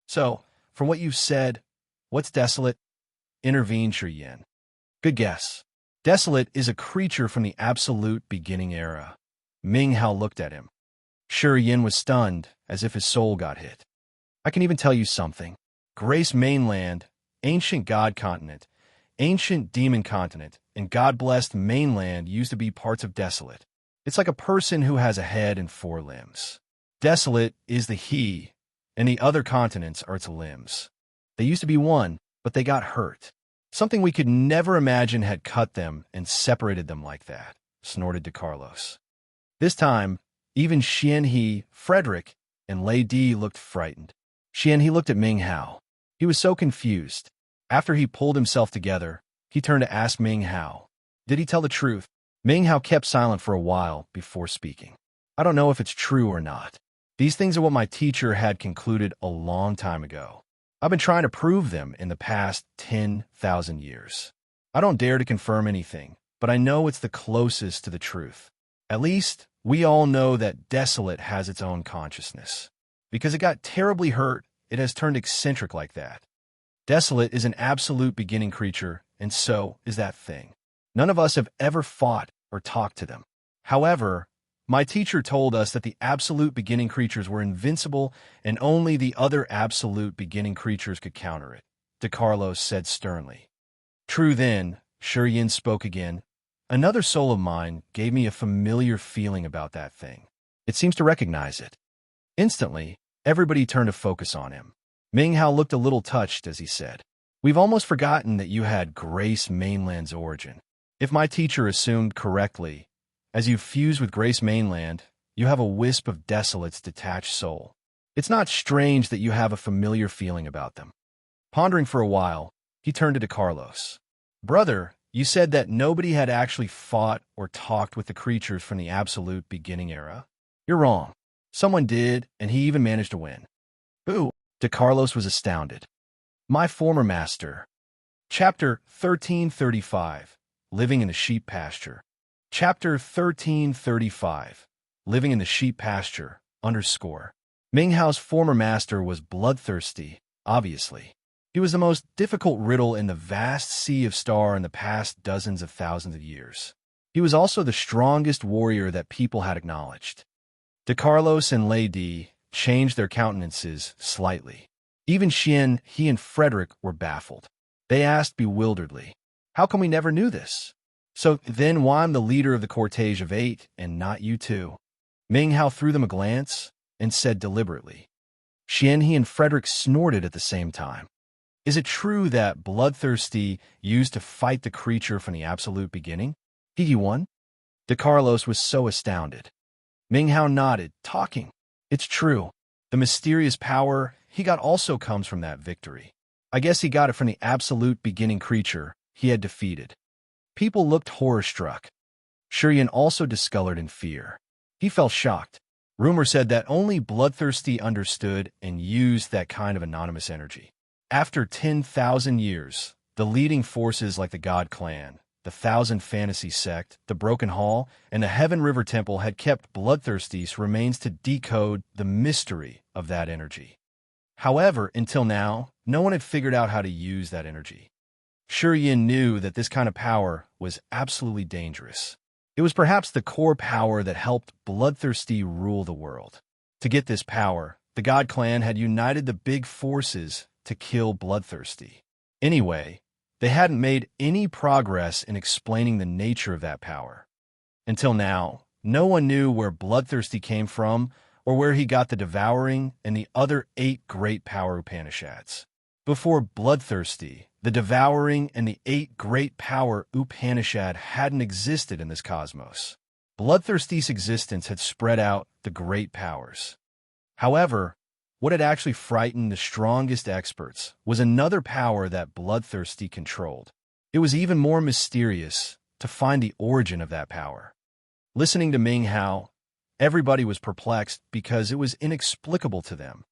"So, from what you've said, what's desolate?" intervened Shi Yin. "Good guess. Desolate is a creature from the Absolute Beginning era." Ming Hao looked at him. Shi Yin was stunned, as if his soul got hit. "I can even tell you something. Grace Mainland, Ancient God Continent, Ancient Demon Continent, and God-blessed Mainland used to be parts of Desolate. It's like a person who has a head and 4 limbs. Desolate is the he, and the other continents are its limbs. They used to be one, but they got hurt. Something we could never imagine had cut them and separated them like that," snorted DeCarlos. This time, even Xian He, Frederick, and Lei Di looked frightened. Xian He looked at Ming Hao. He was so confused. After he pulled himself together, he turned to ask Ming Hao, "Did he tell the truth?" Ming Hao kept silent for a while before speaking. "I don't know if it's true or not. These things are what my teacher had concluded a long time ago. I've been trying to prove them in the past 10,000 years. I don't dare to confirm anything, but I know it's the closest to the truth. At least, we all know that Desolate has its own consciousness. Because it got terribly hurt, it has turned eccentric like that. Desolate is an Absolute Beginning creature, and so is that thing. None of us have ever fought or talked to them. However, my teacher told us that the Absolute Beginning creatures were invincible and only the other Absolute Beginning creatures could counter it," DeCarlos said sternly. "True then," Shi Yin spoke again. "Another soul of mine gave me a familiar feeling about that thing. It seems to recognize it." Instantly, everybody turned to focus on him. Ming Hao looked a little touched as he said, "We've almost forgotten that you had Grace Mainland's origin. If my teacher assumed correctly, as you fuse with Grace Mainland, you have a wisp of Desolate's detached soul. It's not strange that you have a familiar feeling about them." Pondering for a while, he turned to DeCarlos. "Brother, you said that nobody had actually fought or talked with the creatures from the Absolute Beginning era. You're wrong. Someone did, and he even managed to win." "Who?" DeCarlos was astounded. "My former master." Chapter 1335, Living in the Sheep Pasture. Chapter 1335, Living in the Sheep Pasture, _. Ming Hao's former master was bloodthirsty, obviously. He was the most difficult riddle in the vast sea of star in the past dozens of thousands of years. He was also the strongest warrior that people had acknowledged. De Carlos and Lady changed their countenances slightly. Even Xian, he and Frederick were baffled. They asked bewilderedly, "How come we never knew this? So then why I'm the leader of the cortege of 8 and not you two?" Ming Hao threw them a glance and said deliberately. Xian, he and Frederick snorted at the same time. "Is it true that Bloodthirsty used to fight the creature from the absolute beginning? He won?" De Carlos was so astounded. Ming Hao nodded, talking. "It's true. The mysterious power he got also comes from that victory. I guess he got it from the absolute beginning creature he had defeated." People looked horror-struck. Shurian also discolored in fear. He felt shocked. Rumor said that only Bloodthirsty understood and used that kind of anonymous energy. After 10,000 years, the leading forces like the God Clan, the Thousand Fantasy Sect, the Broken Hall, and the Heaven River Temple had kept Bloodthirsty's remains to decode the mystery of that energy. However, until now, no one had figured out how to use that energy. Shurian knew that this kind of power was absolutely dangerous. It was perhaps the core power that helped Bloodthirsty rule the world. To get this power, the God Clan had united the big forces to kill Bloodthirsty. Anyway, they hadn't made any progress in explaining the nature of that power. Until now, no one knew where Bloodthirsty came from or where he got the Devouring and the other 8 great power Upanishads. Before Bloodthirsty, the Devouring and the 8 great power Upanishad hadn't existed in this cosmos. Bloodthirsty's existence had spread out the great powers. However, what had actually frightened the strongest experts was another power that Bloodthirsty controlled. It was even more mysterious to find the origin of that power. Listening to Ming Hao, everybody was perplexed because it was inexplicable to them.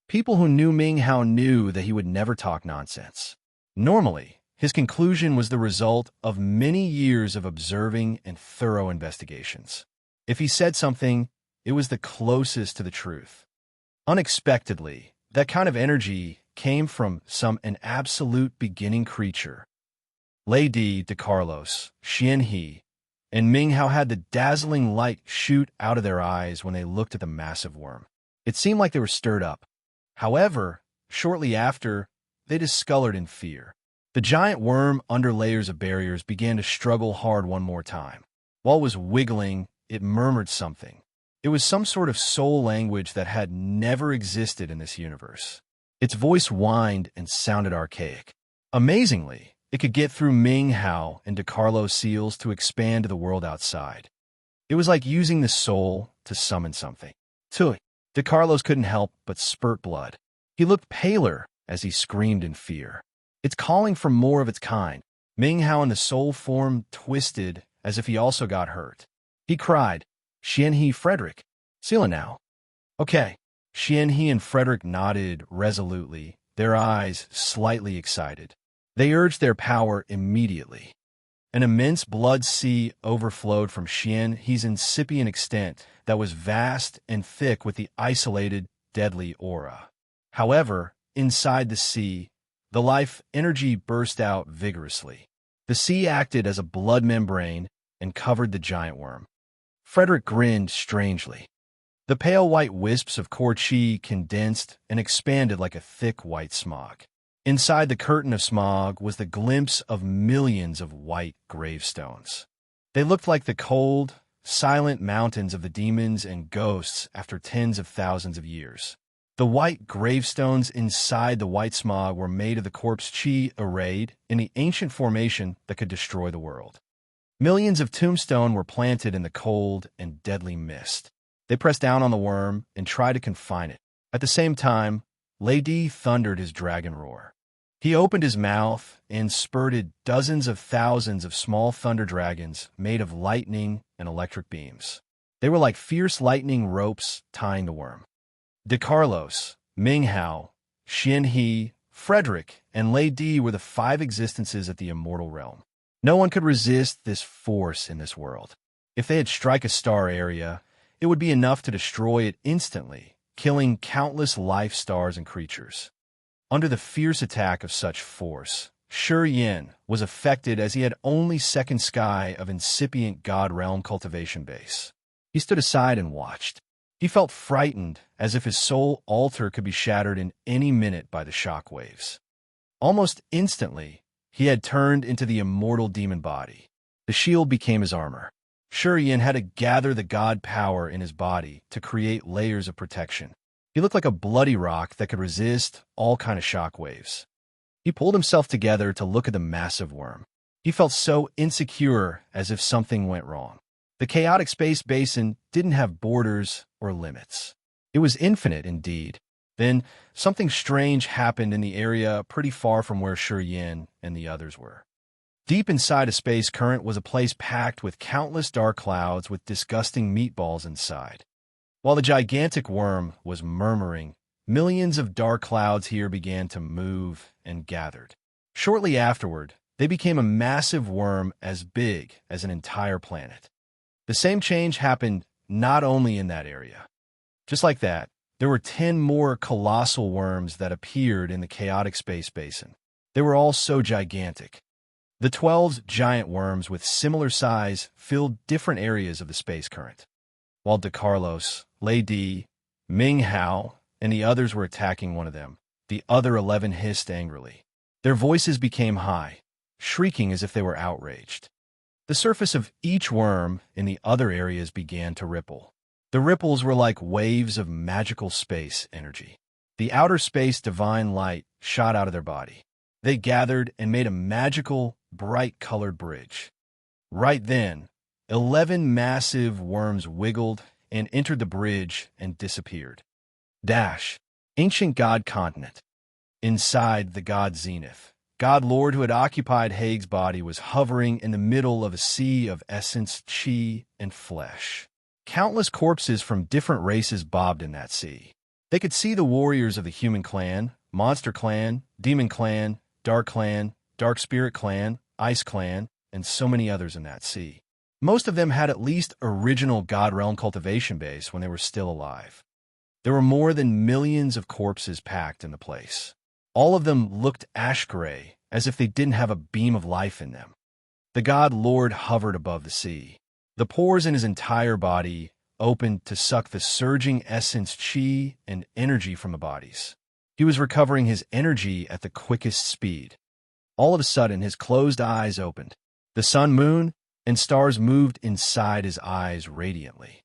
People who knew Ming Hao knew that he would never talk nonsense. Normally, his conclusion was the result of many years of observing and thorough investigations. If he said something, it was the closest to the truth. Unexpectedly, that kind of energy came from an absolute beginning creature. Lady De Carlos, Xian He, and Ming Hao had the dazzling light shoot out of their eyes when they looked at the massive worm. It seemed like they were stirred up. However, shortly after, they discolored in fear. The giant worm, under layers of barriers, began to struggle hard one more time. While it was wiggling, it murmured something. It was some sort of soul language that had never existed in this universe. Its voice whined and sounded archaic. Amazingly, it could get through Ming Hao and De Carlos seals to expand to the world outside. It was like using the soul to summon something. Tui. De Carlos couldn't help but spurt blood. He looked paler as he screamed in fear. It's calling for more of its kind. Ming Hao in the soul form twisted as if he also got hurt. He cried, "Xian He, Frederick, seal it now." "Okay." Xian He and Frederick nodded resolutely, their eyes slightly excited. They urged their power immediately. An immense blood sea overflowed from Xian He's incipient extent that was vast and thick with the isolated, deadly aura. However, inside the sea, the life energy burst out vigorously. The sea acted as a blood membrane and covered the giant worm. Frederick grinned strangely. The pale white wisps of core chi condensed and expanded like a thick white smog. Inside the curtain of smog was the glimpse of millions of white gravestones. They looked like the cold, silent mountains of the demons and ghosts after tens of thousands of years. The white gravestones inside the white smog were made of the corpse chi arrayed in the ancient formation that could destroy the world. Millions of tombstone were planted in the cold and deadly mist. They pressed down on the worm and tried to confine it. At the same time, Lady thundered his dragon roar. He opened his mouth and spurted dozens of thousands of small thunder dragons made of lightning and electric beams. They were like fierce lightning ropes tying the worm. De Carlos, Ming Hao, Xian He, Frederick, and Lady were the 5 existences at the immortal realm. No one could resist this force in this world. If they had strike a star area, it would be enough to destroy it instantly, killing countless life stars and creatures. Under the fierce attack of such force, Yin was affected as he had only second sky of incipient God realm cultivation base. He stood aside and watched. He felt frightened, as if his soul altar could be shattered in any minute by the shock waves. Almost instantly, he had turned into the immortal demon body. The shield became his armor. Yin had to gather the god power in his body to create layers of protection. He looked like a bloody rock that could resist all kind of shock waves. He pulled himself together to look at the massive worm. He felt so insecure, as if something went wrong. The chaotic space basin didn't have borders or limits. It was infinite indeed. Then, something strange happened in the area pretty far from where Yin and the others were. Deep inside a space current was a place packed with countless dark clouds with disgusting meatballs inside. While the gigantic worm was murmuring, millions of dark clouds here began to move and gathered. Shortly afterward, they became a massive worm as big as an entire planet. The same change happened not only in that area. Just like that, there were 10 more colossal worms that appeared in the chaotic space basin. They were all so gigantic. The 12 giant worms with similar size filled different areas of the space current. While De Carlos, Lady, Ming Hao, and the others were attacking one of them, the other 11 hissed angrily. Their voices became high, shrieking as if they were outraged. The surface of each worm in the other areas began to ripple. The ripples were like waves of magical space energy. The outer space divine light shot out of their body. They gathered and made a magical, bright-colored bridge. Right then, 11 massive worms wiggled and entered the bridge and disappeared. Ancient God Continent. Inside the God Zenith, God Lord who had occupied Haig's body was hovering in the middle of a sea of essence, chi, and flesh. Countless corpses from different races bobbed in that sea. They could see the warriors of the human clan, monster clan, demon clan, dark spirit clan, ice clan, and so many others in that sea. Most of them had at least original God realm cultivation base when they were still alive. There were more than millions of corpses packed in the place. All of them looked ash-gray, as if they didn't have a beam of life in them. The God Lord hovered above the sea. The pores in his entire body opened to suck the surging essence, chi, and energy from the bodies. He was recovering his energy at the quickest speed. All of a sudden, his closed eyes opened. The sun, moon, and stars moved inside his eyes radiantly.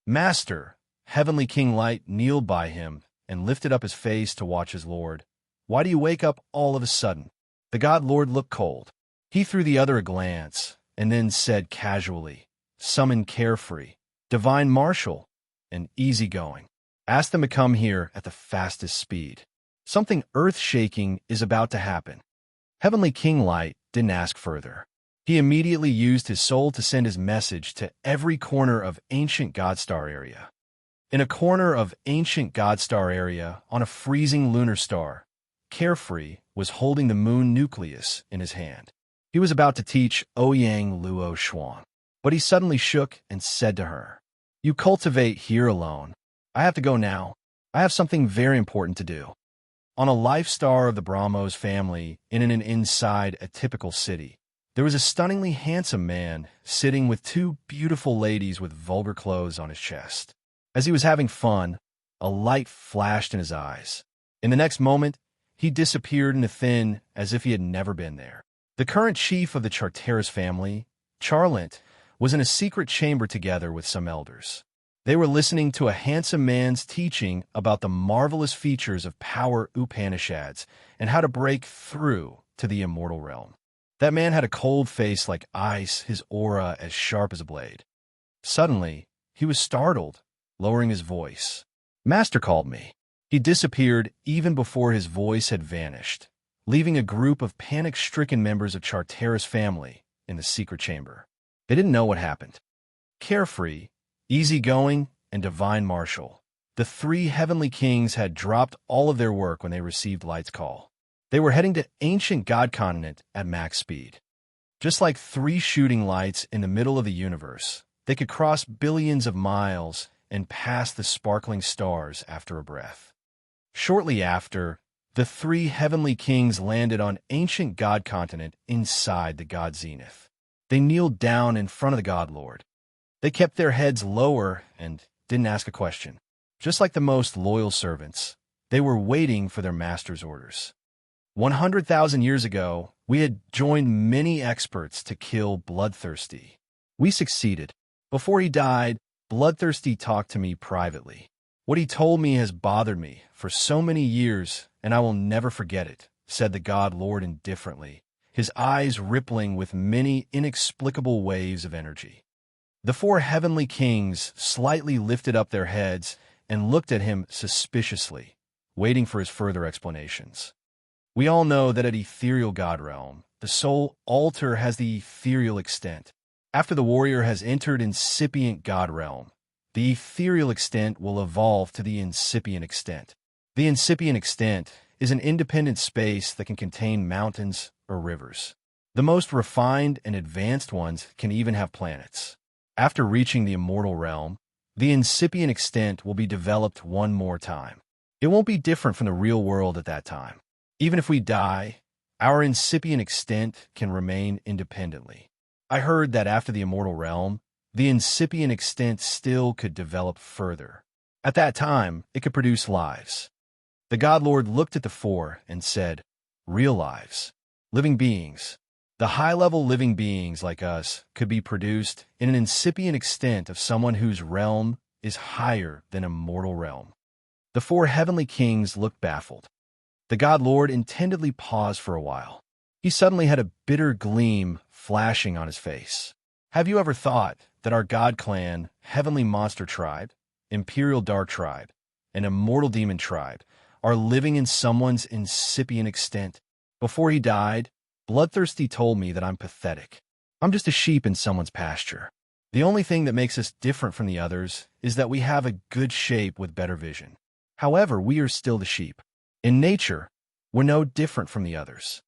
Master, Heavenly King Light kneeled by him and lifted up his face to watch his lord. Why do you wake up all of a sudden? The God Lord looked cold. He threw the other a glance and then said casually, summon Carefree, Divine Marshal, and Easygoing. Ask them to come here at the fastest speed. Something earth-shaking is about to happen. Heavenly King Light didn't ask further. He immediately used his soul to send his message to every corner of ancient Godstar area. In a corner of ancient Godstar area, on a freezing lunar star, Carefree was holding the moon nucleus in his hand. He was about to teach Ouyang Luo Shuang, but he suddenly shook and said to her, "You cultivate here alone. I have to go now. I have something very important to do." On a life star of the Brahmos family inside a typical city, there was a stunningly handsome man sitting with 2 beautiful ladies with vulgar clothes on his chest. As he was having fun, a light flashed in his eyes. In the next moment, he disappeared into thin as if he had never been there. The current chief of the Charteris family, Charlent, was in a secret chamber together with some elders. They were listening to a handsome man's teaching about the marvelous features of power Upanishads and how to break through to the immortal realm. That man had a cold face like ice, his aura as sharp as a blade. Suddenly, he was startled, lowering his voice. "Master called me." He disappeared even before his voice had vanished, leaving a group of panic-stricken members of Charteris family in the secret chamber. They didn't know what happened. Carefree, Easygoing, and Divine Marshal, the 3 heavenly kings had dropped all of their work when they received Light's call. They were heading to ancient God Continent at max speed. Just like 3 shooting lights in the middle of the universe, they could cross billions of miles and past the sparkling stars after a breath. Shortly after, the three heavenly kings landed on ancient god continent inside the god zenith. They kneeled down in front of the god lord. They kept their heads lower and didn't ask a question. Just like the most loyal servants, they were waiting for their master's orders. 100,000 years ago, we had joined many experts to kill Bloodthirsty. We succeeded. Before he died, Bloodthirsty talked to me privately. What he told me has bothered me for so many years, and I will never forget it, said the God Lord indifferently, his eyes rippling with many inexplicable waves of energy. The four heavenly kings slightly lifted up their heads and looked at him suspiciously, waiting for his further explanations. We all know that at ethereal god realm, the soul altar has the ethereal extent. After the warrior has entered incipient god realm, the ethereal extent will evolve to the incipient extent. The incipient extent is an independent space that can contain mountains or rivers. The most refined and advanced ones can even have planets. After reaching the immortal realm, the incipient extent will be developed one more time. It won't be different from the real world at that time. Even if we die, our incipient extent can remain independently. I heard that after the immortal realm, the incipient extent still could develop further. At that time, it could produce lives. The God Lord looked at the four and said, real lives, living beings. The high-level living beings like us could be produced in an incipient extent of someone whose realm is higher than a mortal realm. The four heavenly kings looked baffled. The God Lord intendedly paused for a while. He suddenly had a bitter gleam flashing on his face. Have you ever thought that our God clan, Heavenly Monster Tribe, Imperial Dark Tribe, and Immortal Demon Tribe are living in someone's incipient extent? Before he died, Bloodthirsty told me that I'm pathetic. I'm just a sheep in someone's pasture. The only thing that makes us different from the others is that we have a good shape with better vision. However, we are still the sheep. In nature, we're no different from the others.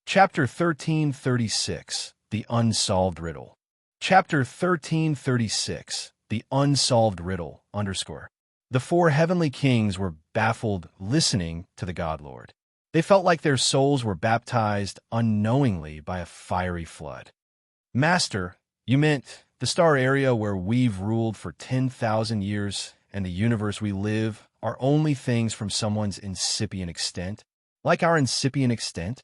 Chapter 1336, The Unsolved Riddle. Chapter 1336, The Unsolved Riddle, _. The four heavenly kings were baffled listening to the God Lord. They felt like their souls were baptized unknowingly by a fiery flood. Master, you meant the star area where we've ruled for 10,000 years and the universe we live are only things from someone's incipient extent, like our incipient extent?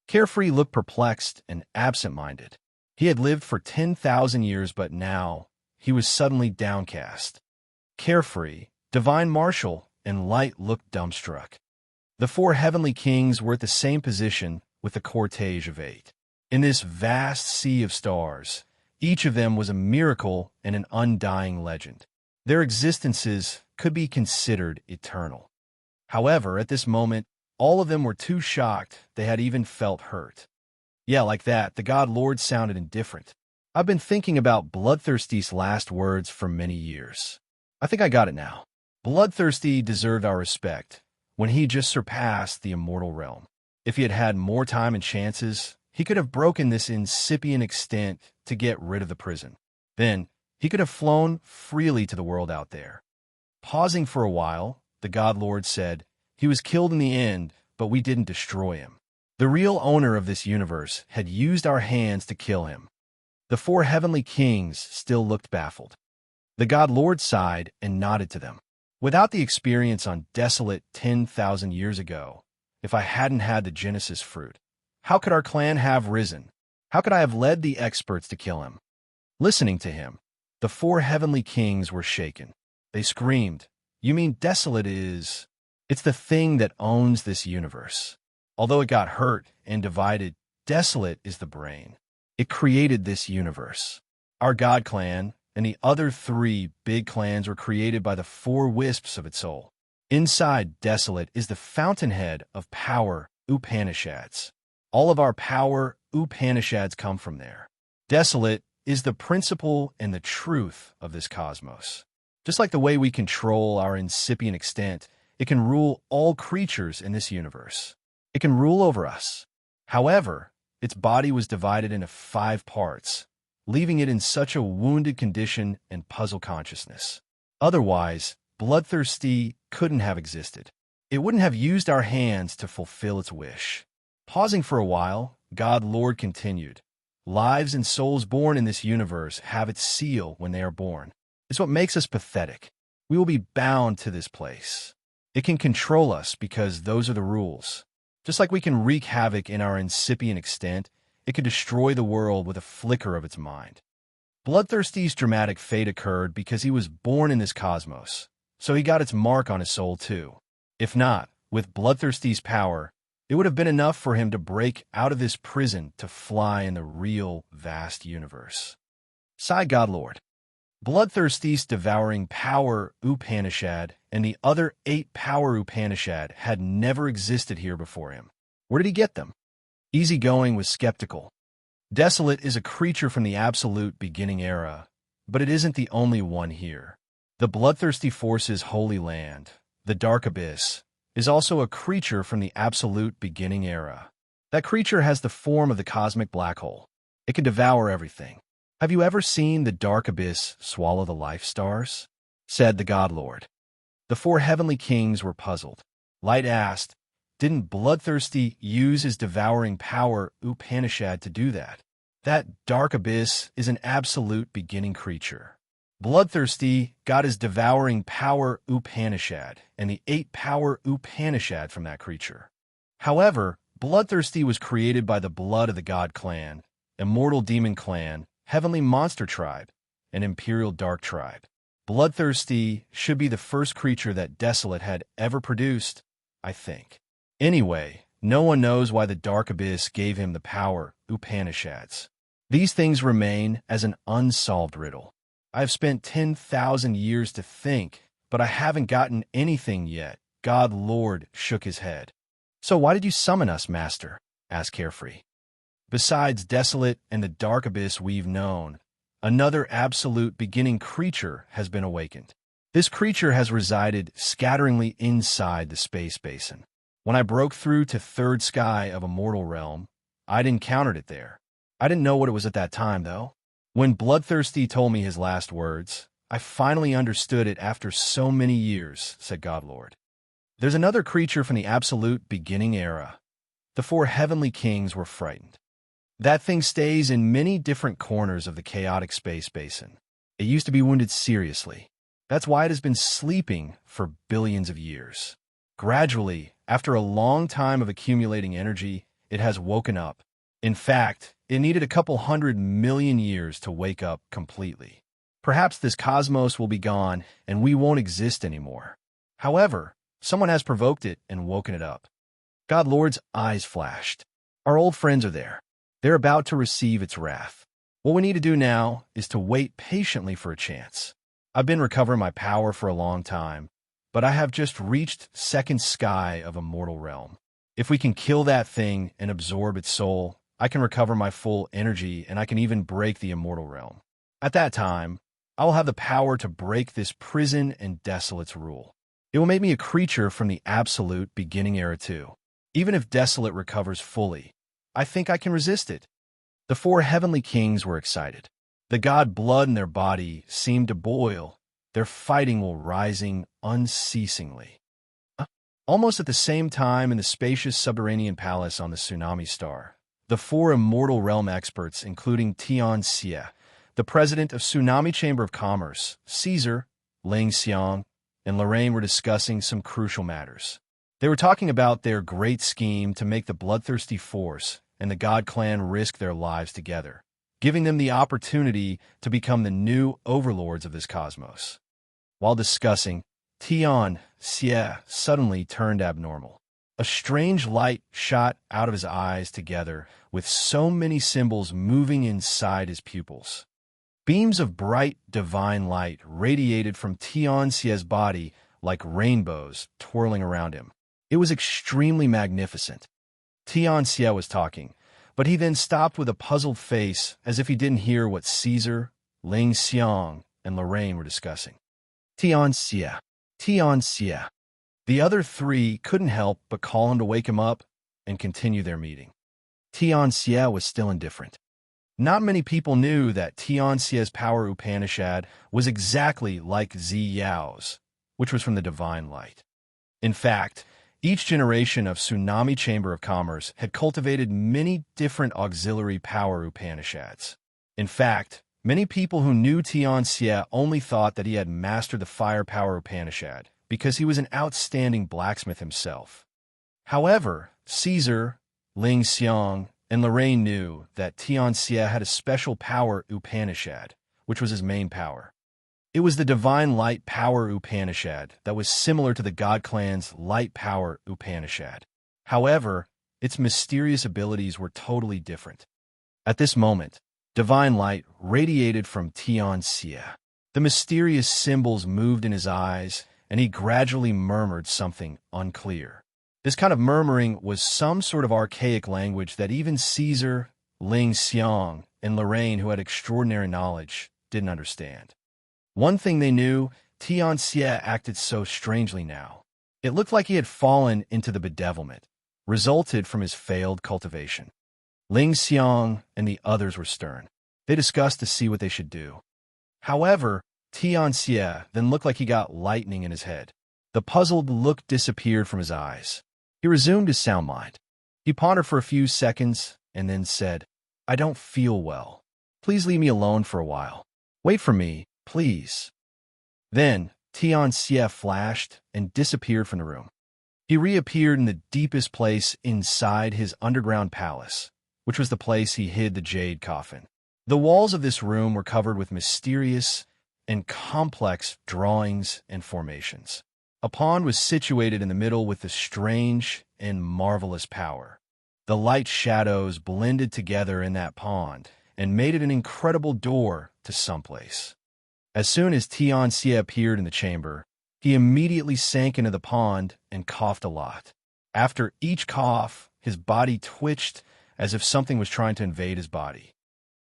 Carefree looked perplexed and absent-minded. He had lived for 10,000 years, but now he was suddenly downcast. Carefree, Divine Marshal, and Light looked dumbstruck. The four heavenly kings were at the same position with the cortege of 8. In this vast sea of stars, each of them was a miracle and an undying legend. Their existences could be considered eternal. However, at this moment, all of them were too shocked they had even felt hurt. Yeah, like that, the God Lord sounded indifferent. I've been thinking about Bloodthirsty's last words for many years. I think I got it now. Bloodthirsty deserved our respect when he just surpassed the immortal realm. If he had had more time and chances, he could have broken this incipient extent to get rid of the prison. Then, he could have flown freely to the world out there. Pausing for a while, the God Lord said, he was killed in the end, but we didn't destroy him. The real owner of this universe had used our hands to kill him. The four heavenly kings still looked baffled. The God Lord sighed and nodded to them. Without the experience on Desolate 10,000 years ago, if I hadn't had the Genesis fruit, how could our clan have risen? How could I have led the experts to kill him? Listening to him, the four heavenly kings were shaken. They screamed, you mean Desolate is... It's the thing that owns this universe. Although it got hurt and divided, Desolate is the brain. It created this universe. Our God clan and the other three big clans were created by the four wisps of its soul. Inside Desolate is the fountainhead of power, Upanishads. All of our power, Upanishads, come from there. Desolate is the principle and the truth of this cosmos. Just like the way we control our incipient extent, it can rule all creatures in this universe. It can rule over us. However, its body was divided into 5 parts, leaving it in such a wounded condition and puzzle consciousness. Otherwise, bloodthirsty couldn't have existed. It wouldn't have used our hands to fulfill its wish. Pausing for a while, God Lord continued, "Lives and souls born in this universe have its seal when they are born. It's what makes us pathetic. We will be bound to this place. It can control us because those are the rules. Just like we can wreak havoc in our incipient extent, it could destroy the world with a flicker of its mind." Bloodthirsty's dramatic fate occurred because he was born in this cosmos, so he got its mark on his soul too. If not, with Bloodthirsty's power, it would have been enough for him to break out of this prison to fly in the real, vast universe. Sighed Godlord. Bloodthirsty's devouring power Upanishad and the other 8 power Upanishad had never existed here before him. Where did he get them? Easygoing was skeptical. Desolate is a creature from the absolute beginning era, but it isn't the only one here. The Bloodthirsty Force's holy land, the Dark Abyss, is also a creature from the absolute beginning era. That creature has the form of the cosmic black hole. It can devour everything. Have you ever seen the Dark Abyss swallow the life stars? Said the God Lord. The 4 heavenly kings were puzzled. Light asked, didn't Bloodthirsty use his devouring power Upanishad to do that? That Dark Abyss is an absolute beginning creature. Bloodthirsty got his devouring power Upanishad and the 8 power Upanishad from that creature. However, Bloodthirsty was created by the blood of the God Clan, Immortal Demon Clan, Heavenly Monster Tribe, and Imperial Dark Tribe. Bloodthirsty should be the first creature that Desolate had ever produced, I think. Anyway, no one knows why the Dark Abyss gave him the power Upanishads. These things remain as an unsolved riddle. I have spent 10,000 years to think, but I haven't gotten anything yet. God Lord shook his head. So why did you summon us, Master? Asked Carefree. Besides Desolate and the Dark Abyss we've known, another absolute beginning creature has been awakened. This creature has resided scatteringly inside the space basin. When I broke through to third sky of Immortal Realm, I'd encountered it there. I didn't know what it was at that time, though. When Bloodthirsty told me his last words, I finally understood it after so many years, said Godlord. There's another creature from the absolute beginning era. The 4 heavenly kings were frightened. That thing stays in many different corners of the chaotic space basin. It used to be wounded seriously. That's why it has been sleeping for billions of years. Gradually, after a long time of accumulating energy, it has woken up. In fact, it needed a couple 100 million years to wake up completely. Perhaps this cosmos will be gone and we won't exist anymore. However, someone has provoked it and woken it up. Godlord's eyes flashed. Our old friends are there. They're about to receive its wrath. What we need to do now is to wait patiently for a chance. I've been recovering my power for a long time, but I have just reached second sky of Immortal Realm. If we can kill that thing and absorb its soul, I can recover my full energy and I can even break the Immortal Realm. At that time, I will have the power to break this prison and Desolate's rule. It will make me a creature from the absolute beginning era too. Even if Desolate recovers fully, I think I can resist it. The 4 heavenly kings were excited. The god blood in their body seemed to boil, their fighting will rising unceasingly. Almost at the same time in the spacious subterranean palace on the Tsunami Star, the 4 Immortal Realm experts, including Tian Xie, the president of Tsunami Chamber of Commerce, Caesar, Ling Xiang, and Lorraine were discussing some crucial matters. They were talking about their great scheme to make the Bloodthirsty Force and the God Clan risk their lives together, giving them the opportunity to become the new overlords of this cosmos. While discussing, Tian Xie suddenly turned abnormal. A strange light shot out of his eyes together with so many symbols moving inside his pupils. Beams of bright, divine light radiated from Tian Xie's body like rainbows twirling around him. It was extremely magnificent. Tian Xie was talking, but he then stopped with a puzzled face as if he didn't hear what Caesar, Ling Xiang, and Lorraine were discussing. Tian Xie. Tian Xie. The other 3 couldn't help but call him to wake him up and continue their meeting. Tian Xie was still indifferent. Not many people knew that Tianxia's power Upanishad was exactly like Zi Yao's, which was from the divine light. In fact, each generation of Tsunami Chamber of Commerce had cultivated many different auxiliary power Upanishads. In fact, many people who knew Tianxia only thought that he had mastered the fire power Upanishad because he was an outstanding blacksmith himself. However, Caesar, Ling Xiang, and Lorraine knew that Tianxia had a special power Upanishad, which was his main power. It was the Divine Light Power Upanishad that was similar to the God Clan's Light Power Upanishad. However, its mysterious abilities were totally different. At this moment, divine light radiated from Tianxia. The mysterious symbols moved in his eyes, and he gradually murmured something unclear. This kind of murmuring was some sort of archaic language that even Caesar, Ling Xiang, and Lorraine, who had extraordinary knowledge, didn't understand. One thing they knew, Tianxia acted so strangely now. It looked like he had fallen into the bedevilment, resulted from his failed cultivation. Ling Xiang and the others were stern. They discussed to see what they should do. However, Tianxia then looked like he got lightning in his head. The puzzled look disappeared from his eyes. He resumed his sound mind. He pondered for a few seconds and then said, "I don't feel well. Please leave me alone for a while. Wait for me, please." Then Tianxia flashed and disappeared from the room. He reappeared in the deepest place inside his underground palace, which was the place he hid the jade coffin. The walls of this room were covered with mysterious and complex drawings and formations. A pond was situated in the middle with a strange and marvelous power. The light shadows blended together in that pond and made it an incredible door to someplace. As soon as Tianxia appeared in the chamber, he immediately sank into the pond and coughed a lot. After each cough, his body twitched as if something was trying to invade his body.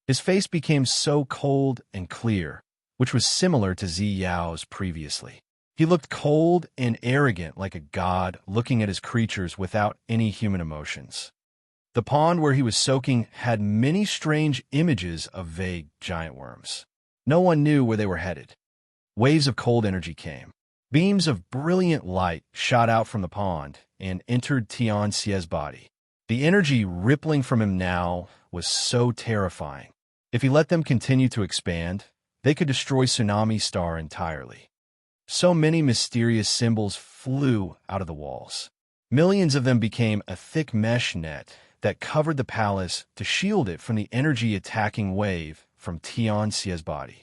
His face became so cold and clear, which was similar to Zi Yao's previously. He looked cold and arrogant like a god looking at his creatures without any human emotions. The pond where he was soaking had many strange images of vague giant worms. No one knew where they were headed. Waves of cold energy came. Beams of brilliant light shot out from the pond and entered Tianxia's body. The energy rippling from him now was so terrifying. If he let them continue to expand, they could destroy Tsunami Star entirely. So many mysterious symbols flew out of the walls. Millions of them became a thick mesh net that covered the palace to shield it from the energy-attacking wave from Tianxia's body.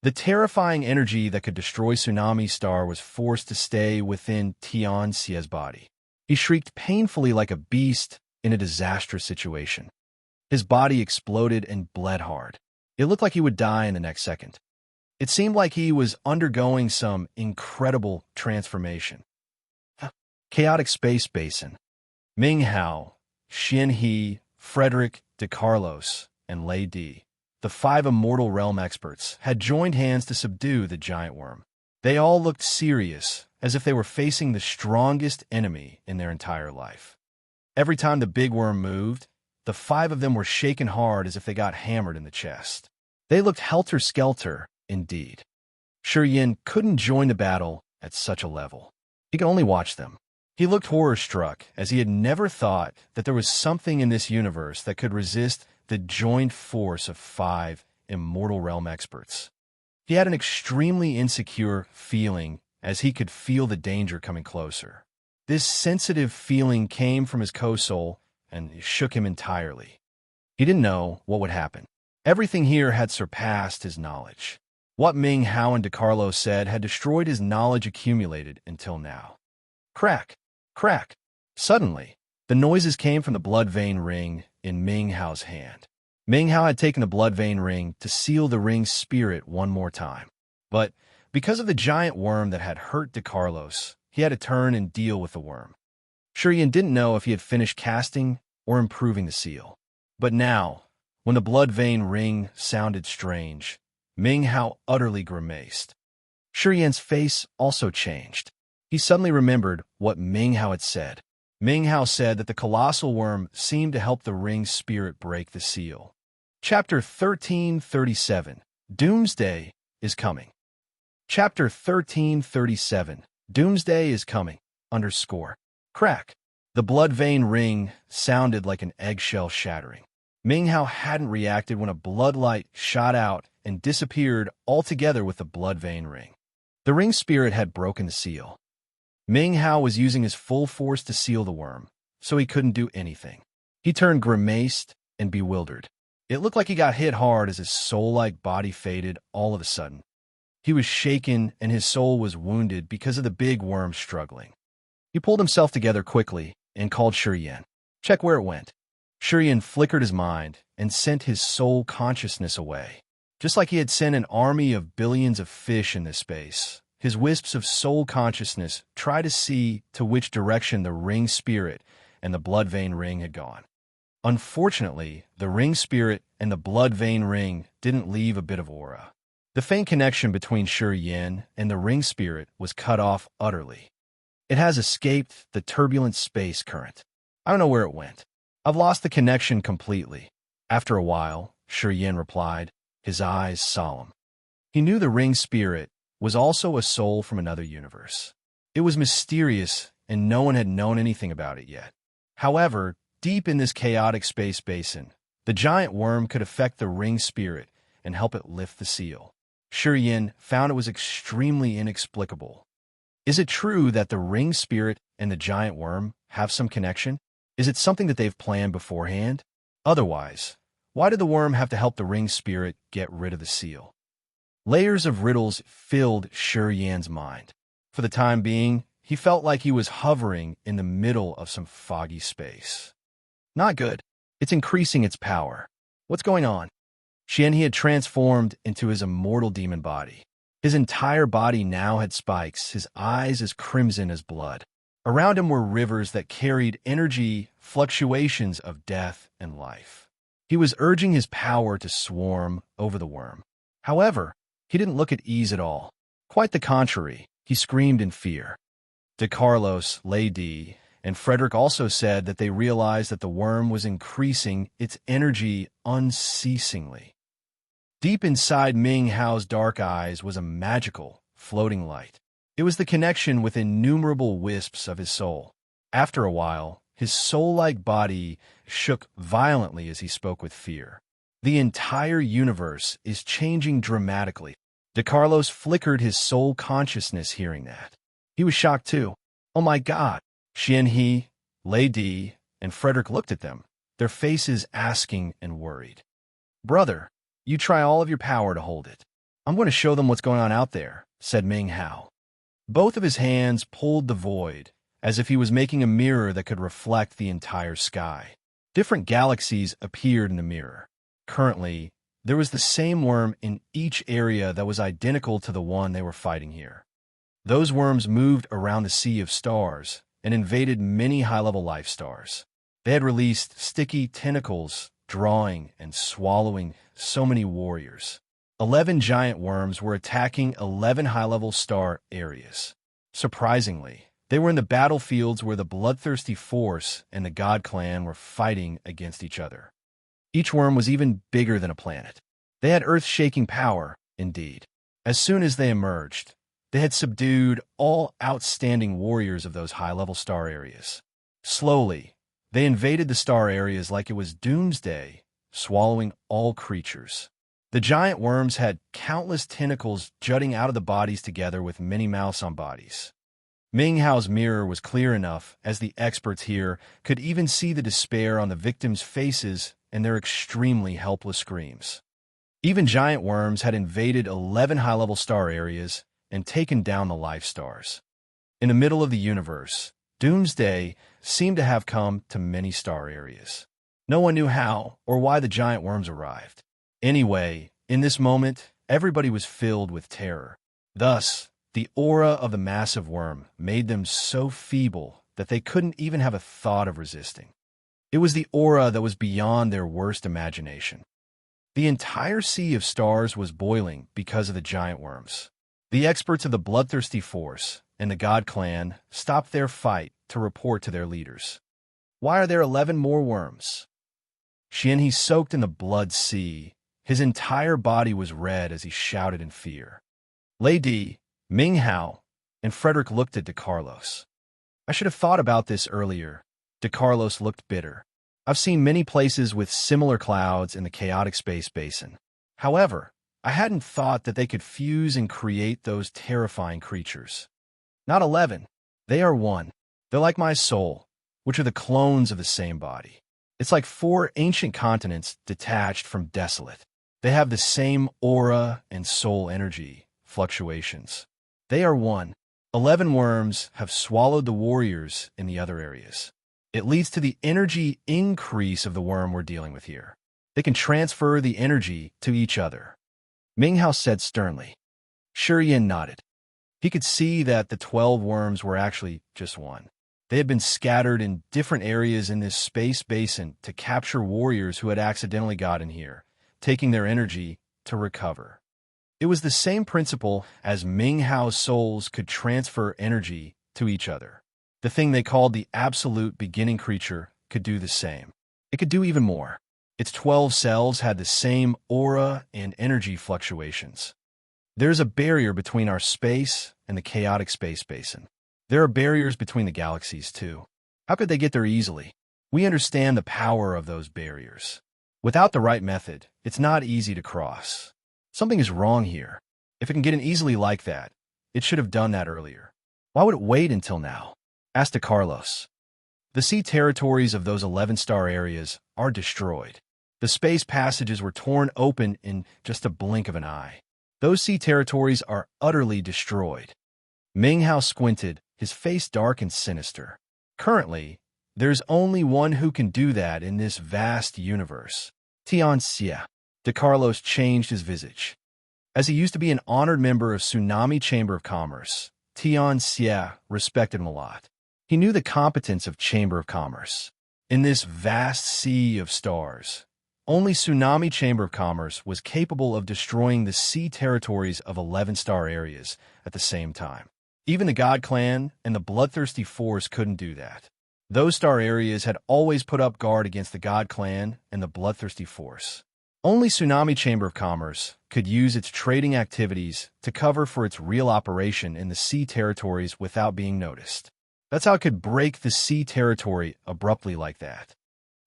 The terrifying energy that could destroy Tsunami Star was forced to stay within Tianxia's body. He shrieked painfully like a beast in a disastrous situation. His body exploded and bled hard. It looked like he would die in the next second. It seemed like he was undergoing some incredible transformation. Chaotic Space Basin. Ming Hao, Xin He, Frederick de Carlos, and Lei Di, the 5 Immortal Realm experts, had joined hands to subdue the giant worm. They all looked serious, as if they were facing the strongest enemy in their entire life. Every time the big worm moved, the 5 of them were shaken hard as if they got hammered in the chest. They looked helter-skelter, indeed. Shi Yin couldn't join the battle at such a level. He could only watch them. He looked horror-struck, as he had never thought that there was something in this universe that could resist the joint force of 5 Immortal Realm experts. He had an extremely insecure feeling as he could feel the danger coming closer. This sensitive feeling came from his co-soul and shook him entirely. He didn't know what would happen. Everything here had surpassed his knowledge. What Ming Hao and DeCarlo said had destroyed his knowledge accumulated until now. Crack! Crack! Suddenly, the noises came from the blood vein ring in Ming Hao's hand. Ming Hao had taken the blood vein ring to seal the ring's spirit one more time. But because of the giant worm that had hurt DeCarlos, he had to turn and deal with the worm. Shi Yin didn't know if he had finished casting or improving the seal. But now, when the blood vein ring sounded strange, Ming Hao utterly grimaced. Shi Yin's face also changed. He suddenly remembered what Ming Hao had said. Ming Hao said that the colossal worm seemed to help the ring's spirit break the seal. Chapter 1337, Doomsday is Coming. Chapter 1337, Doomsday is Coming, underscore. Crack. The blood vein ring sounded like an eggshell shattering. Ming Hao hadn't reacted when a blood light shot out and disappeared altogether with the blood vein ring. The ring spirit had broken the seal. Ming Hao was using his full force to seal the worm, so he couldn't do anything. He turned grimaced and bewildered. It looked like he got hit hard as his soul-like body faded all of a sudden. He was shaken and his soul was wounded because of the big worm struggling. He pulled himself together quickly and called Shurian. Check where it went. Shurian flickered his mind and sent his soul consciousness away. Just like he had sent an army of billions of fish in this space, his wisps of soul consciousness tried to see to which direction the ring spirit and the blood vein ring had gone. Unfortunately, the ring spirit and the blood vein ring didn't leave a bit of aura. The faint connection between Shurian and the ring spirit was cut off utterly. It has escaped the turbulent space current. I don't know where it went. I've lost the connection completely. After a while, Shurian replied, his eyes solemn. He knew the ring spirit was also a soul from another universe. It was mysterious, and no one had known anything about it yet. However, deep in this chaotic space basin, the giant worm could affect the ring spirit and help it lift the seal. Shurian found it was extremely inexplicable. Is it true that the ring spirit and the giant worm have some connection? Is it something that they've planned beforehand? Otherwise, why did the worm have to help the ring spirit get rid of the seal? Layers of riddles filled Shurian's mind. For the time being, he felt like he was hovering in the middle of some foggy space. Not good. It's increasing its power. What's going on? Xianhe had transformed into his immortal demon body. His entire body now had spikes, his eyes as crimson as blood. Around him were rivers that carried energy, fluctuations of death and life. He was urging his power to swarm over the worm. However, he didn't look at ease at all. Quite the contrary, he screamed in fear. De Carlos, Lady, and Frederick also said that they realized that the worm was increasing its energy unceasingly. Deep inside Ming Hao's dark eyes was a magical, floating light. It was the connection with innumerable wisps of his soul. After a while, his soul-like body shook violently as he spoke with fear. The entire universe is changing dramatically. De Carlos flickered his soul consciousness hearing that. He was shocked too. Oh my God! Xianhe, Lady, and Frederick looked at them, their faces asking and worried. Brother, you try all of your power to hold it. I'm going to show them what's going on out there, said Ming Hao. Both of his hands pulled the void, as if he was making a mirror that could reflect the entire sky. Different galaxies appeared in the mirror. Currently, there was the same worm in each area that was identical to the one they were fighting here. Those worms moved around the sea of stars and invaded many high-level life stars. They had released sticky tentacles, drawing and swallowing so many warriors. 11 giant worms were attacking 11 high-level star areas. Surprisingly, they were in the battlefields where the bloodthirsty force and the God clan were fighting against each other. Each worm was even bigger than a planet. They had earth-shaking power, indeed. As soon as they emerged, they had subdued all outstanding warriors of those high-level star areas. Slowly, they invaded the star areas like it was doomsday, swallowing all creatures. The giant worms had countless tentacles jutting out of the bodies together with many mouths on bodies. Ming Hao's mirror was clear enough, as the experts here could even see the despair on the victims' faces and their extremely helpless screams. Even giant worms had invaded 11 high-level star areas and taken down the life stars. In the middle of the universe, doomsday seemed to have come to many star areas. No one knew how or why the giant worms arrived. Anyway, in this moment, everybody was filled with terror. Thus, the aura of the massive worm made them so feeble that they couldn't even have a thought of resisting. It was the aura that was beyond their worst imagination. The entire sea of stars was boiling because of the giant worms. The experts of the bloodthirsty force and the God clan stopped their fight to report to their leaders. Why are there 11 more worms? Xianhe soaked in the blood sea. His entire body was red as he shouted in fear. Lady, Ming Hao, and Frederick looked at DeCarlos. I should have thought about this earlier. DeCarlos looked bitter. I've seen many places with similar clouds in the chaotic space basin. However, I hadn't thought that they could fuse and create those terrifying creatures. Not 11. They are one. They're like my soul, which are the clones of the same body. It's like 4 ancient continents detached from desolate. They have the same aura and soul energy fluctuations. They are one. 11 worms have swallowed the warriors in the other areas. It leads to the energy increase of the worm we're dealing with here. They can transfer the energy to each other. Ming Hao said sternly. Shiyin nodded. He could see that the 12 worms were actually just one. They had been scattered in different areas in this space basin to capture warriors who had accidentally gotten here, taking their energy to recover. It was the same principle as Ming Hao's souls could transfer energy to each other. The thing they called the absolute beginning creature could do the same. It could do even more. Its 12 cells had the same aura and energy fluctuations. There's a barrier between our space and the chaotic space basin. There are barriers between the galaxies, too. How could they get there easily? We understand the power of those barriers. Without the right method, it's not easy to cross. Something is wrong here. If it can get in easily like that, it should have done that earlier. Why would it wait until now? Asked Carlos. The sea territories of those 11-star areas are destroyed. The space passages were torn open in just a blink of an eye. Those sea territories are utterly destroyed. Ming Hao squinted, his face dark and sinister. Currently, there's only one who can do that in this vast universe. Tianxia. DeCarlos changed his visage. As he used to be an honored member of Tsunami Chamber of Commerce, Tianxia respected him a lot. He knew the competence of Chamber of Commerce. In this vast sea of stars, only Tsunami Chamber of Commerce was capable of destroying the sea territories of 11-star areas at the same time. Even the God Clan and the Bloodthirsty Force couldn't do that. Those star areas had always put up guard against the God Clan and the Bloodthirsty Force. Only Tsunami Chamber of Commerce could use its trading activities to cover for its real operation in the sea territories without being noticed. That's how it could break the sea territory abruptly like that.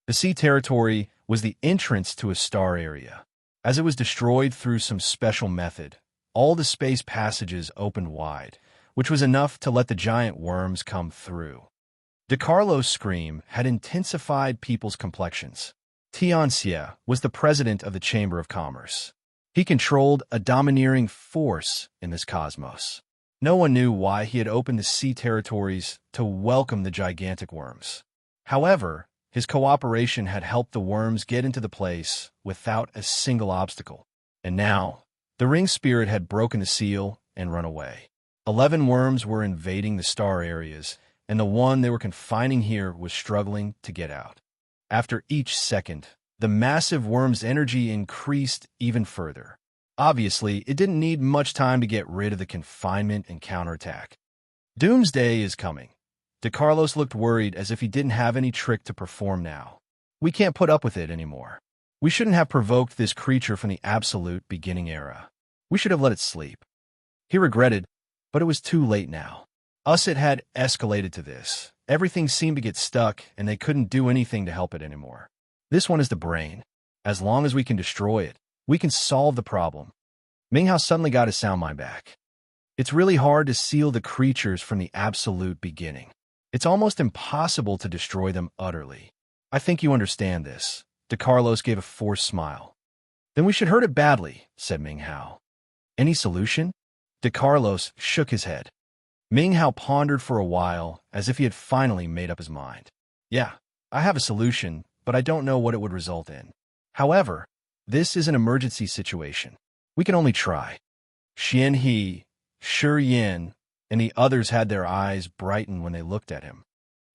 The sea territory was the entrance to a star area. As it was destroyed through some special method, all the space passages opened wide, which was enough to let the giant worms come through. DeCarlo's scream had intensified people's complexions. Tianxia was the president of the Chamber of Commerce. He controlled a domineering force in this cosmos. No one knew why he had opened the sea territories to welcome the gigantic worms. However, his cooperation had helped the worms get into the place without a single obstacle. And now, the ring spirit had broken the seal and run away. 11 worms were invading the star areas, and the one they were confining here was struggling to get out. After each second, the massive worm's energy increased even further. Obviously, it didn't need much time to get rid of the confinement and counterattack. Doomsday is coming. DeCarlos looked worried as if he didn't have any trick to perform now. We can't put up with it anymore. We shouldn't have provoked this creature from the absolute beginning era. We should have let it sleep. He regretted, but it was too late now. It had escalated to this. Everything seemed to get stuck, and they couldn't do anything to help it anymore. This one is the brain. As long as we can destroy it, we can solve the problem. Ming Hao suddenly got his sound mind back. It's really hard to seal the creatures from the absolute beginning. It's almost impossible to destroy them utterly. I think you understand this. DeCarlos gave a forced smile. Then we should hurt it badly, said Ming Hao. Any solution? DeCarlos shook his head. Ming Hao pondered for a while, as if he had finally made up his mind. Yeah, I have a solution, but I don't know what it would result in. However, this is an emergency situation. We can only try. Xianhe, Shiyin, and the others had their eyes brighten when they looked at him.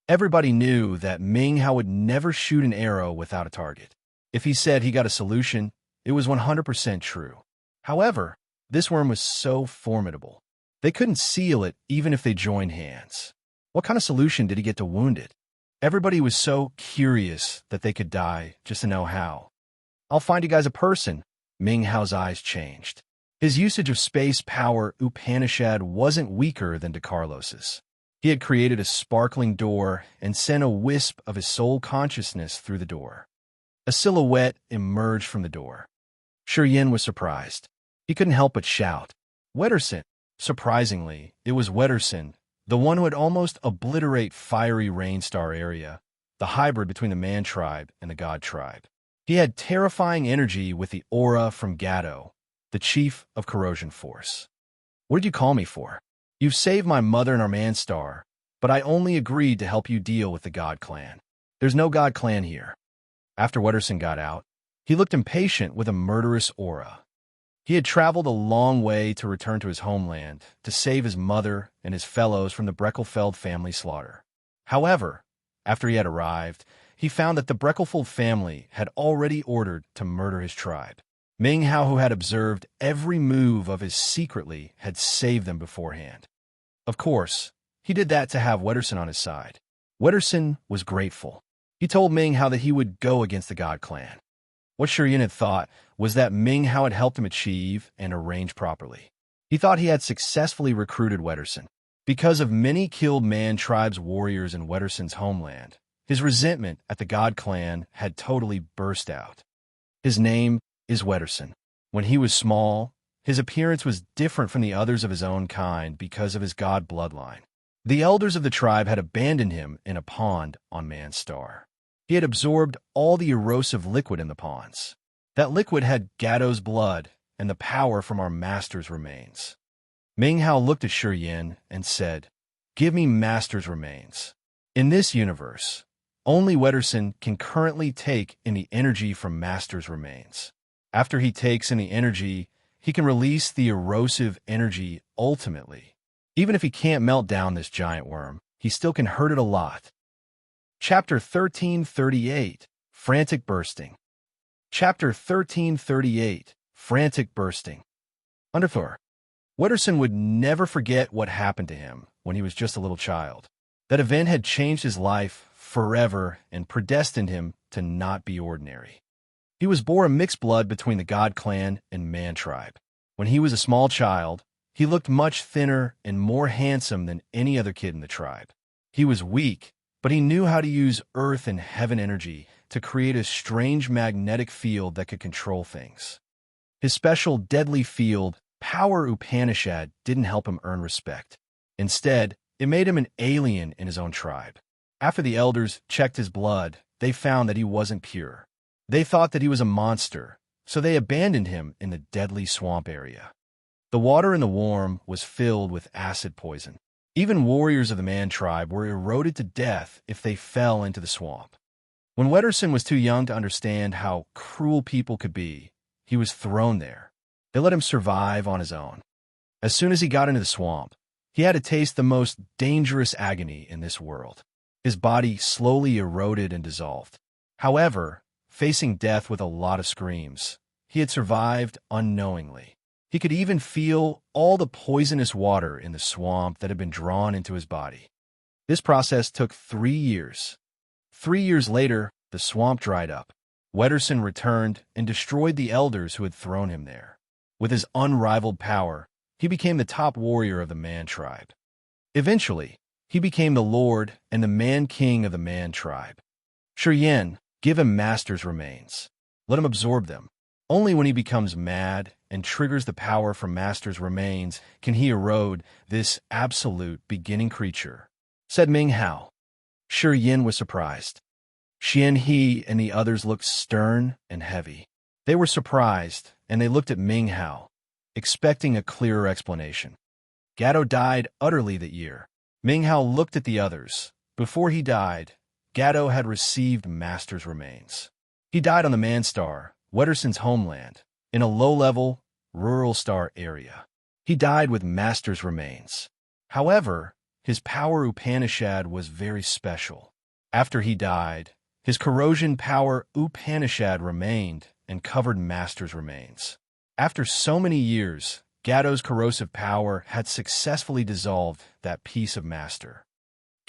Everybody knew that Ming Hao would never shoot an arrow without a target. If he said he got a solution, it was 100% true. However, this worm was so formidable. They couldn't seal it even if they joined hands. What kind of solution did he get to wound it? Everybody was so curious that they could die just to know how. I'll find you guys a person. Ming Hao's eyes changed. His usage of space power Upanishad wasn't weaker than DeCarlos's. He had created a sparkling door and sent a wisp of his soul consciousness through the door. A silhouette emerged from the door. Yin was surprised. He couldn't help but shout, "Wetterson!" Surprisingly, it was Wetterson, the one who had almost obliterate fiery Rainstar area, the hybrid between the man tribe and the god tribe. He had terrifying energy with the aura from Gatto, the chief of Corrosion Force. "What did you call me for? You've saved my mother and our man star, but I only agreed to help you deal with the god clan. There's no god clan here." After Wetterson got out, he looked impatient with a murderous aura. He had traveled a long way to return to his homeland, to save his mother and his fellows from the Breckelfeld family slaughter. However, after he had arrived, he found that the Breckelfeld family had already ordered to murder his tribe. Ming Hao, who had observed every move of his secretly, had saved them beforehand. Of course, he did that to have Wetterson on his side. Wetterson was grateful. He told Ming Hao that he would go against the God Clan. What Yin had thought was that Ming Hao had helped him achieve and arrange properly. He thought he had successfully recruited Wetterson. Because of many killed man tribes warriors in Wetterson's homeland, his resentment at the God Clan had totally burst out. His name is Wetterson. When he was small, his appearance was different from the others of his own kind because of his god bloodline. The elders of the tribe had abandoned him in a pond on Man's Star. He had absorbed all the erosive liquid in the ponds. That liquid had Gatto's blood and the power from our master's remains. Ming Hao looked at Yin and said, "Give me master's remains." In this universe, only Wetterson can currently take in the energy from master's remains. After he takes in the energy, he can release the erosive energy ultimately. Even if he can't melt down this giant worm, he still can hurt it a lot. Chapter 1338, Frantic Bursting. Chapter 1338, Frantic Bursting. Underthor. Wetterson would never forget what happened to him when he was just a little child. That event had changed his life forever and predestined him to not be ordinary. He was born a mixed blood between the God Clan and Man Tribe. When he was a small child, he looked much thinner and more handsome than any other kid in the tribe. He was weak, but he knew how to use earth and heaven energy to create a strange magnetic field that could control things. His special deadly field, Power Upanishad, didn't help him earn respect. Instead, it made him an alien in his own tribe. After the elders checked his blood, they found that he wasn't pure. They thought that he was a monster, so they abandoned him in the deadly swamp area. The water in the warm was filled with acid poison. Even warriors of the Man tribe were eroded to death if they fell into the swamp. When Wetterson was too young to understand how cruel people could be, he was thrown there. They let him survive on his own. As soon as he got into the swamp, he had to taste the most dangerous agony in this world. His body slowly eroded and dissolved. However, facing death with a lot of screams, he had survived unknowingly. He could even feel all the poisonous water in the swamp that had been drawn into his body. This process took 3 years. 3 years later, the swamp dried up. Wetterson returned and destroyed the elders who had thrown him there. With his unrivaled power, he became the top warrior of the Man tribe. Eventually, he became the Lord and the Man King of the Man tribe. Yin, give him master's remains. Let him absorb them. Only when he becomes mad and triggers the power from master's remains can he erode this absolute beginning creature, said Ming Hao. Yin was surprised. He and the others looked stern and heavy. They were surprised, and they looked at Ming Hao, expecting a clearer explanation. Gatto died utterly that year. Ming Hao looked at the others. Before he died, Gatto had received master's remains. He died on the Man Star, Wetterson's homeland, in a low-level, rural star area. He died with master's remains. However, his power Upanishad was very special. After he died, his corrosion power Upanishad remained and covered master's remains. After so many years, Gatto's corrosive power had successfully dissolved that piece of master.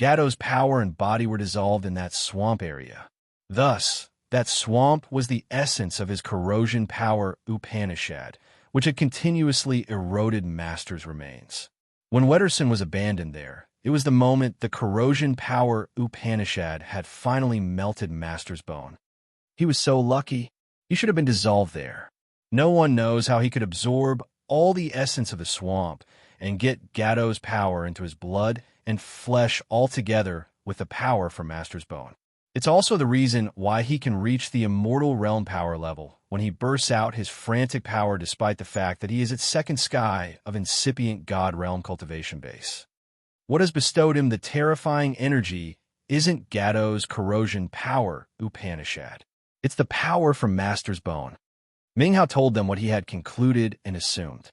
Gatto's power and body were dissolved in that swamp area. Thus, that swamp was the essence of his corrosion power Upanishad, which had continuously eroded Master's remains. When Wetterson was abandoned there, it was the moment the corrosion power Upanishad had finally melted Master's bone. He was so lucky. He should have been dissolved there. No one knows how he could absorb all the essence of the swamp and get Gatto's power into his blood and flesh all together with the power from Master's bone. It's also the reason why he can reach the immortal realm power level when he bursts out his frantic power despite the fact that he is at second sky of incipient god realm cultivation base. What has bestowed him the terrifying energy isn't Gatto's corrosion power Upanishad. It's the power from Master's bone. Ming Hao told them what he had concluded and assumed.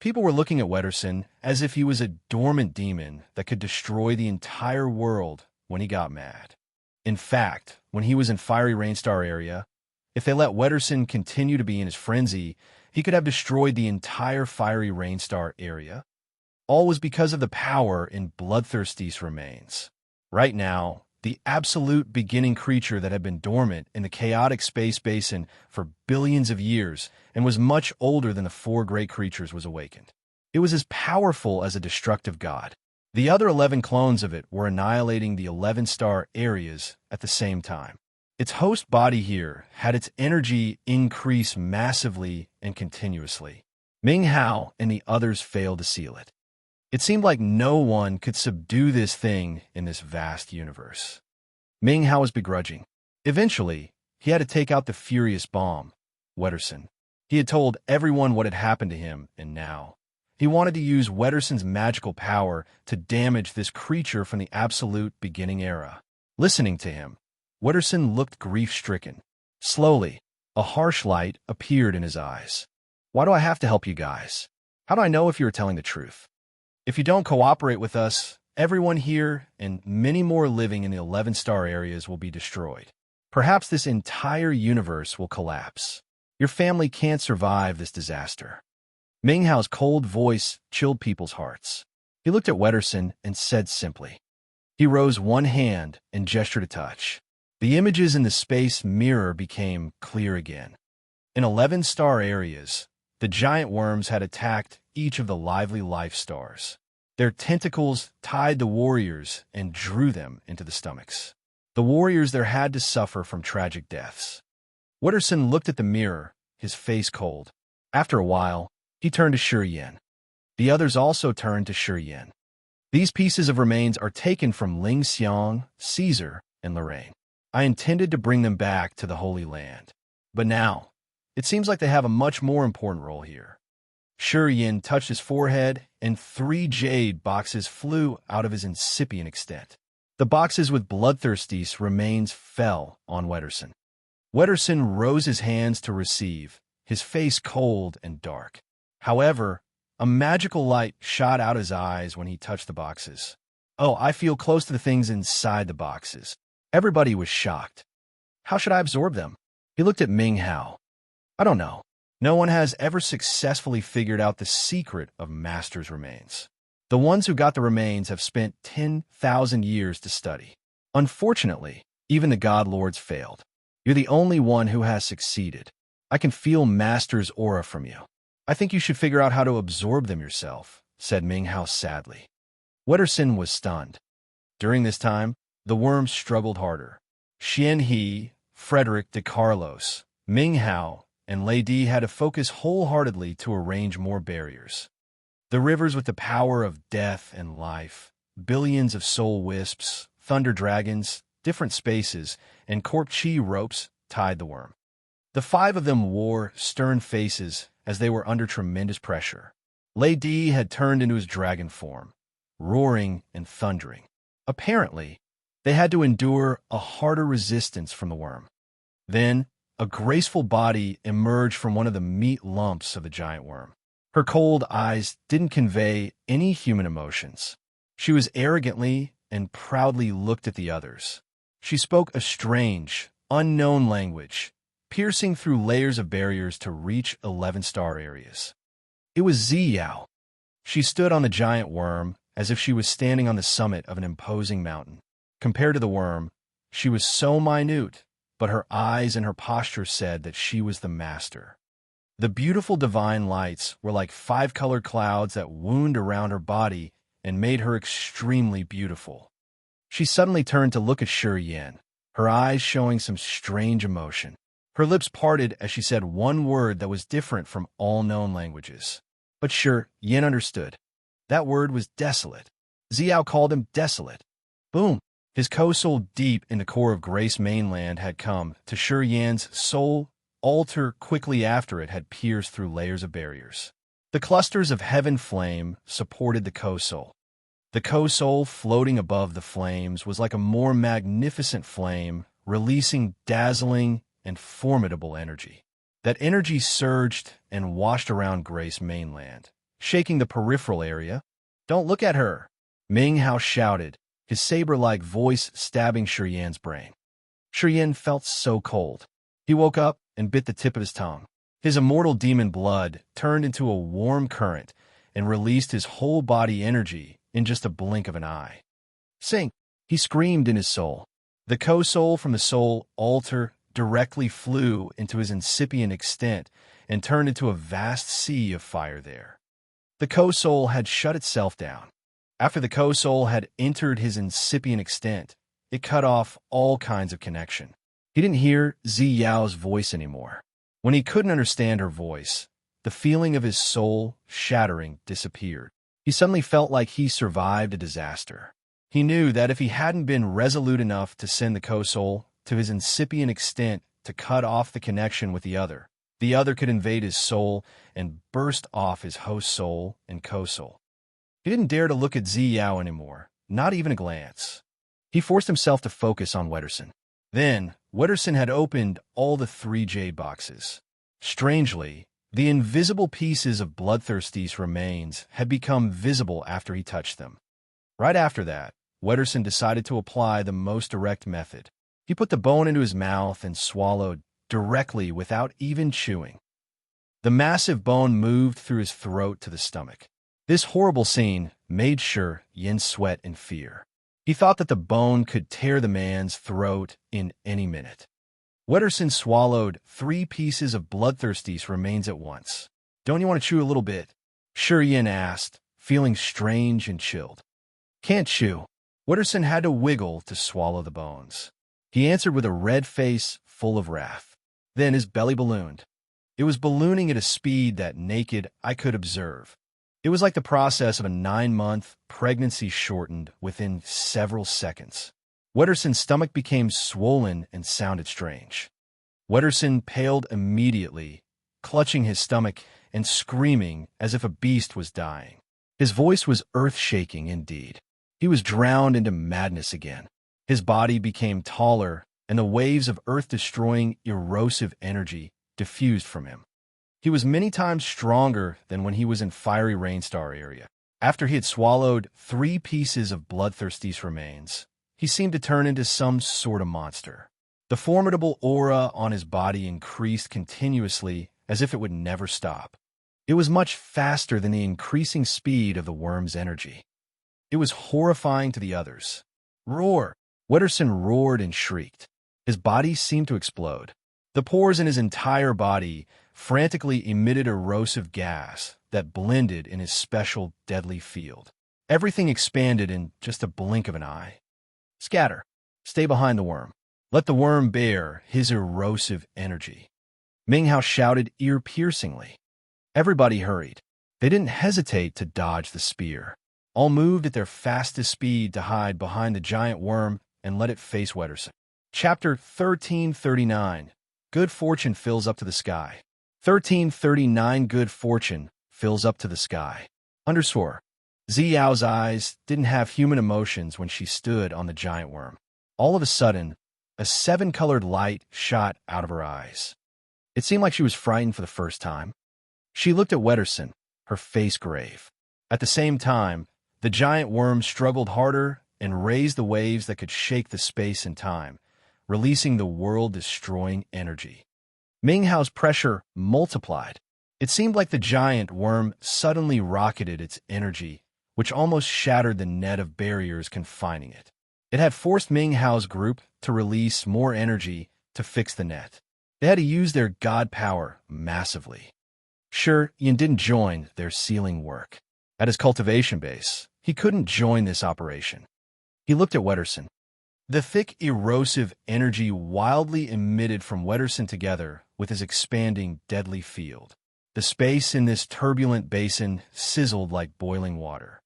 People were looking at Wetterson as if he was a dormant demon that could destroy the entire world when he got mad. In fact, when he was in Fiery Rainstar area, if they let Wetterson continue to be in his frenzy, he could have destroyed the entire Fiery Rainstar area. All was because of the power in Bloodthirsty's remains. Right now, the absolute beginning creature that had been dormant in the chaotic space basin for billions of years and was much older than the four great creatures was awakened. It was as powerful as a destructive god. The other 11 clones of it were annihilating the 11-star areas at the same time. Its host body here had its energy increase massively and continuously. Ming Hao and the others failed to seal it. It seemed like no one could subdue this thing in this vast universe. Ming Hao was begrudging. Eventually, he had to take out the furious bomb, Wetterson. He had told everyone what had happened to him, and now he wanted to use Wetterson's magical power to damage this creature from the absolute beginning era. Listening to him, Wetterson looked grief-stricken. Slowly, a harsh light appeared in his eyes. Why do I have to help you guys? How do I know if you are telling the truth? If you don't cooperate with us, everyone here and many more living in the 11-star areas will be destroyed. Perhaps this entire universe will collapse. Your family can't survive this disaster. Ming Hao's cold voice chilled people's hearts. He looked at Wetterson and said simply. He rose one hand and gestured a touch. The images in the space mirror became clear again. In 11-star areas, the giant worms had attacked each of the lively life stars. Their tentacles tied the warriors and drew them into the stomachs. The warriors there had to suffer from tragic deaths. Wetterson looked at the mirror, his face cold. After a while, he turned to Shi Yan. The others also turned to Shi Yan. These pieces of remains are taken from Ling Xiang, Caesar, and Lorraine. I intended to bring them back to the Holy Land. But now, it seems like they have a much more important role here. Shi Yan touched his forehead, and 3 jade boxes flew out of his incipient extent. The boxes with Bloodthirsty's remains fell on Wetterson. Wetterson rose his hands to receive, his face cold and dark. However, a magical light shot out his eyes when he touched the boxes. Oh, I feel close to the things inside the boxes. Everybody was shocked. How should I absorb them? He looked at Ming Hao. I don't know. No one has ever successfully figured out the secret of Master's remains. The ones who got the remains have spent 10,000 years to study. Unfortunately, even the God Lords failed. You're the only one who has succeeded. I can feel Master's aura from you. I think you should figure out how to absorb them yourself, said Ming Hao sadly. Wetterson was stunned. During this time, the worms struggled harder. Xian He, Frederick de Carlos, Ming Hao, and Lady had to focus wholeheartedly to arrange more barriers. The rivers with the power of death and life, billions of soul wisps, thunder dragons, different spaces, and corp chi ropes tied the worm. The 5 of them wore stern faces as they were under tremendous pressure. Lady had turned into his dragon form, roaring and thundering. Apparently, they had to endure a harder resistance from the worm. Then, a graceful body emerged from one of the meat lumps of the giant worm. Her cold eyes didn't convey any human emotions. She was arrogantly and proudly looked at the others. She spoke a strange, unknown language, piercing through layers of barriers to reach 11-star areas. It was Ziyao. She stood on the giant worm as if she was standing on the summit of an imposing mountain. Compared to the worm, she was so minute, but her eyes and her posture said that she was the master. The beautiful divine lights were like five-colored clouds that wound around her body and made her extremely beautiful. She suddenly turned to look at Shi Yan, her eyes showing some strange emotion. Her lips parted as she said one word that was different from all known languages. But Shi Yan understood. That word was desolate. Xiao called him desolate. Boom! His co-soul deep in the core of Grace Mainland had come to Shi Yan's soul. Altar quickly after it had pierced through layers of barriers. The clusters of heaven flame supported the co-soul. The co-soul floating above the flames was like a more magnificent flame, releasing dazzling and formidable energy. That energy surged and washed around Grace Mainland, shaking the peripheral area. "Don't look at her!" Ming Hao shouted, his saber-like voice stabbing Shi Yan's brain. Shi Yan felt so cold. He woke up and bit the tip of his tongue. His immortal demon blood turned into a warm current and released his whole body energy in just a blink of an eye. "Sing!" he screamed in his soul. The co-soul from the soul altar directly flew into his incipient extent and turned into a vast sea of fire there. The co-soul had shut itself down. After the co-soul had entered his incipient extent, it cut off all kinds of connection. He didn't hear Ziyao's voice anymore. When he couldn't understand her voice, the feeling of his soul shattering disappeared. He suddenly felt like he survived a disaster. He knew that if he hadn't been resolute enough to send the co-soul to his incipient extent to cut off the connection with the other could invade his soul and burst off his host soul and co-soul. He didn't dare to look at Ziyao anymore, not even a glance. He forced himself to focus on Wetterson. Then, Wetterson had opened all the 3 jade boxes. Strangely, the invisible pieces of Bloodthirsty's remains had become visible after he touched them. Right after that, Wetterson decided to apply the most direct method. He put the bone into his mouth and swallowed directly without even chewing. The massive bone moved through his throat to the stomach. This horrible scene made Shi Yan sweat in fear. He thought that the bone could tear the man's throat in any minute. Wetterson swallowed 3 pieces of Bloodthirsty's remains at once. "Don't you want to chew a little bit?" Shi Yan asked, feeling strange and chilled. "Can't chew." Wetterson had to wiggle to swallow the bones. He answered with a red face full of wrath. Then his belly ballooned. It was ballooning at a speed that naked eye could observe. It was like the process of a 9-month pregnancy shortened within several seconds. Wetterson's stomach became swollen and sounded strange. Wetterson paled immediately, clutching his stomach and screaming as if a beast was dying. His voice was earth-shaking indeed. He was drowned into madness again. His body became taller, and the waves of earth-destroying, erosive energy diffused from him. He was many times stronger than when he was in Fiery Rainstar area. After he had swallowed 3 pieces of Bloodthirsty's remains, he seemed to turn into some sort of monster. The formidable aura on his body increased continuously as if it would never stop. It was much faster than the increasing speed of the worm's energy. It was horrifying to the others. "Roar!" Wetterson roared and shrieked. His body seemed to explode. The pores in his entire body frantically emitted erosive gas that blended in his special deadly field. Everything expanded in just a blink of an eye. "Scatter! Stay behind the worm. Let the worm bear his erosive energy." Ming Hao shouted ear-piercingly. Everybody hurried. They didn't hesitate to dodge the spear. All moved at their fastest speed to hide behind the giant worm and let it face Wetterson. Chapter 1339. Good fortune fills up to the sky. 1339 Good fortune fills up to the sky. Underscore. Ziyao's eyes didn't have human emotions when she stood on the giant worm. All of a sudden, a 7-colored light shot out of her eyes. It seemed like she was frightened for the first time. She looked at Wetterson, her face grave. At the same time, the giant worm struggled harder and raised the waves that could shake the space and time, releasing the world-destroying energy. Ming Hao's pressure multiplied. It seemed like the giant worm suddenly rocketed its energy which almost shattered the net of barriers confining it. It had forced Ming Hao's group to release more energy to fix the net. They had to use their god power massively. Sure, Yin didn't join their sealing work. At his cultivation base, he couldn't join this operation. He looked at Wetterson. The thick, erosive energy wildly emitted from Wetterson together with his expanding, deadly field. The space in this turbulent basin sizzled like boiling water.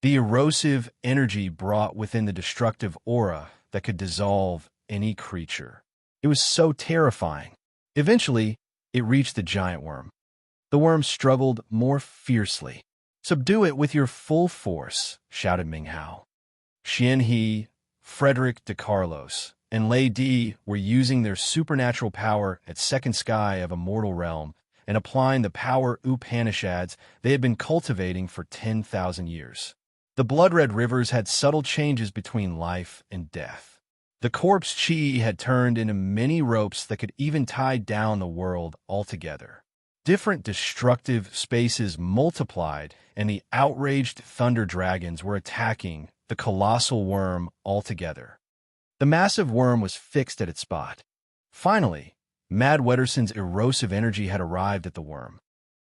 The erosive energy brought within the destructive aura that could dissolve any creature. It was so terrifying. Eventually, it reached the giant worm. The worm struggled more fiercely. "Subdue it with your full force," shouted Ming Hao. Xian He, Frederick de Carlos, and Lei Di were using their supernatural power at second sky of a mortal realm and applying the power Upanishads they had been cultivating for 10,000 years. The blood-red rivers had subtle changes between life and death. The corpse chi had turned into many ropes that could even tie down the world altogether. Different destructive spaces multiplied, and the outraged thunder dragons were attacking the colossal worm altogether. The massive worm was fixed at its spot. Finally, Mad Wetterson's erosive energy had arrived at the worm.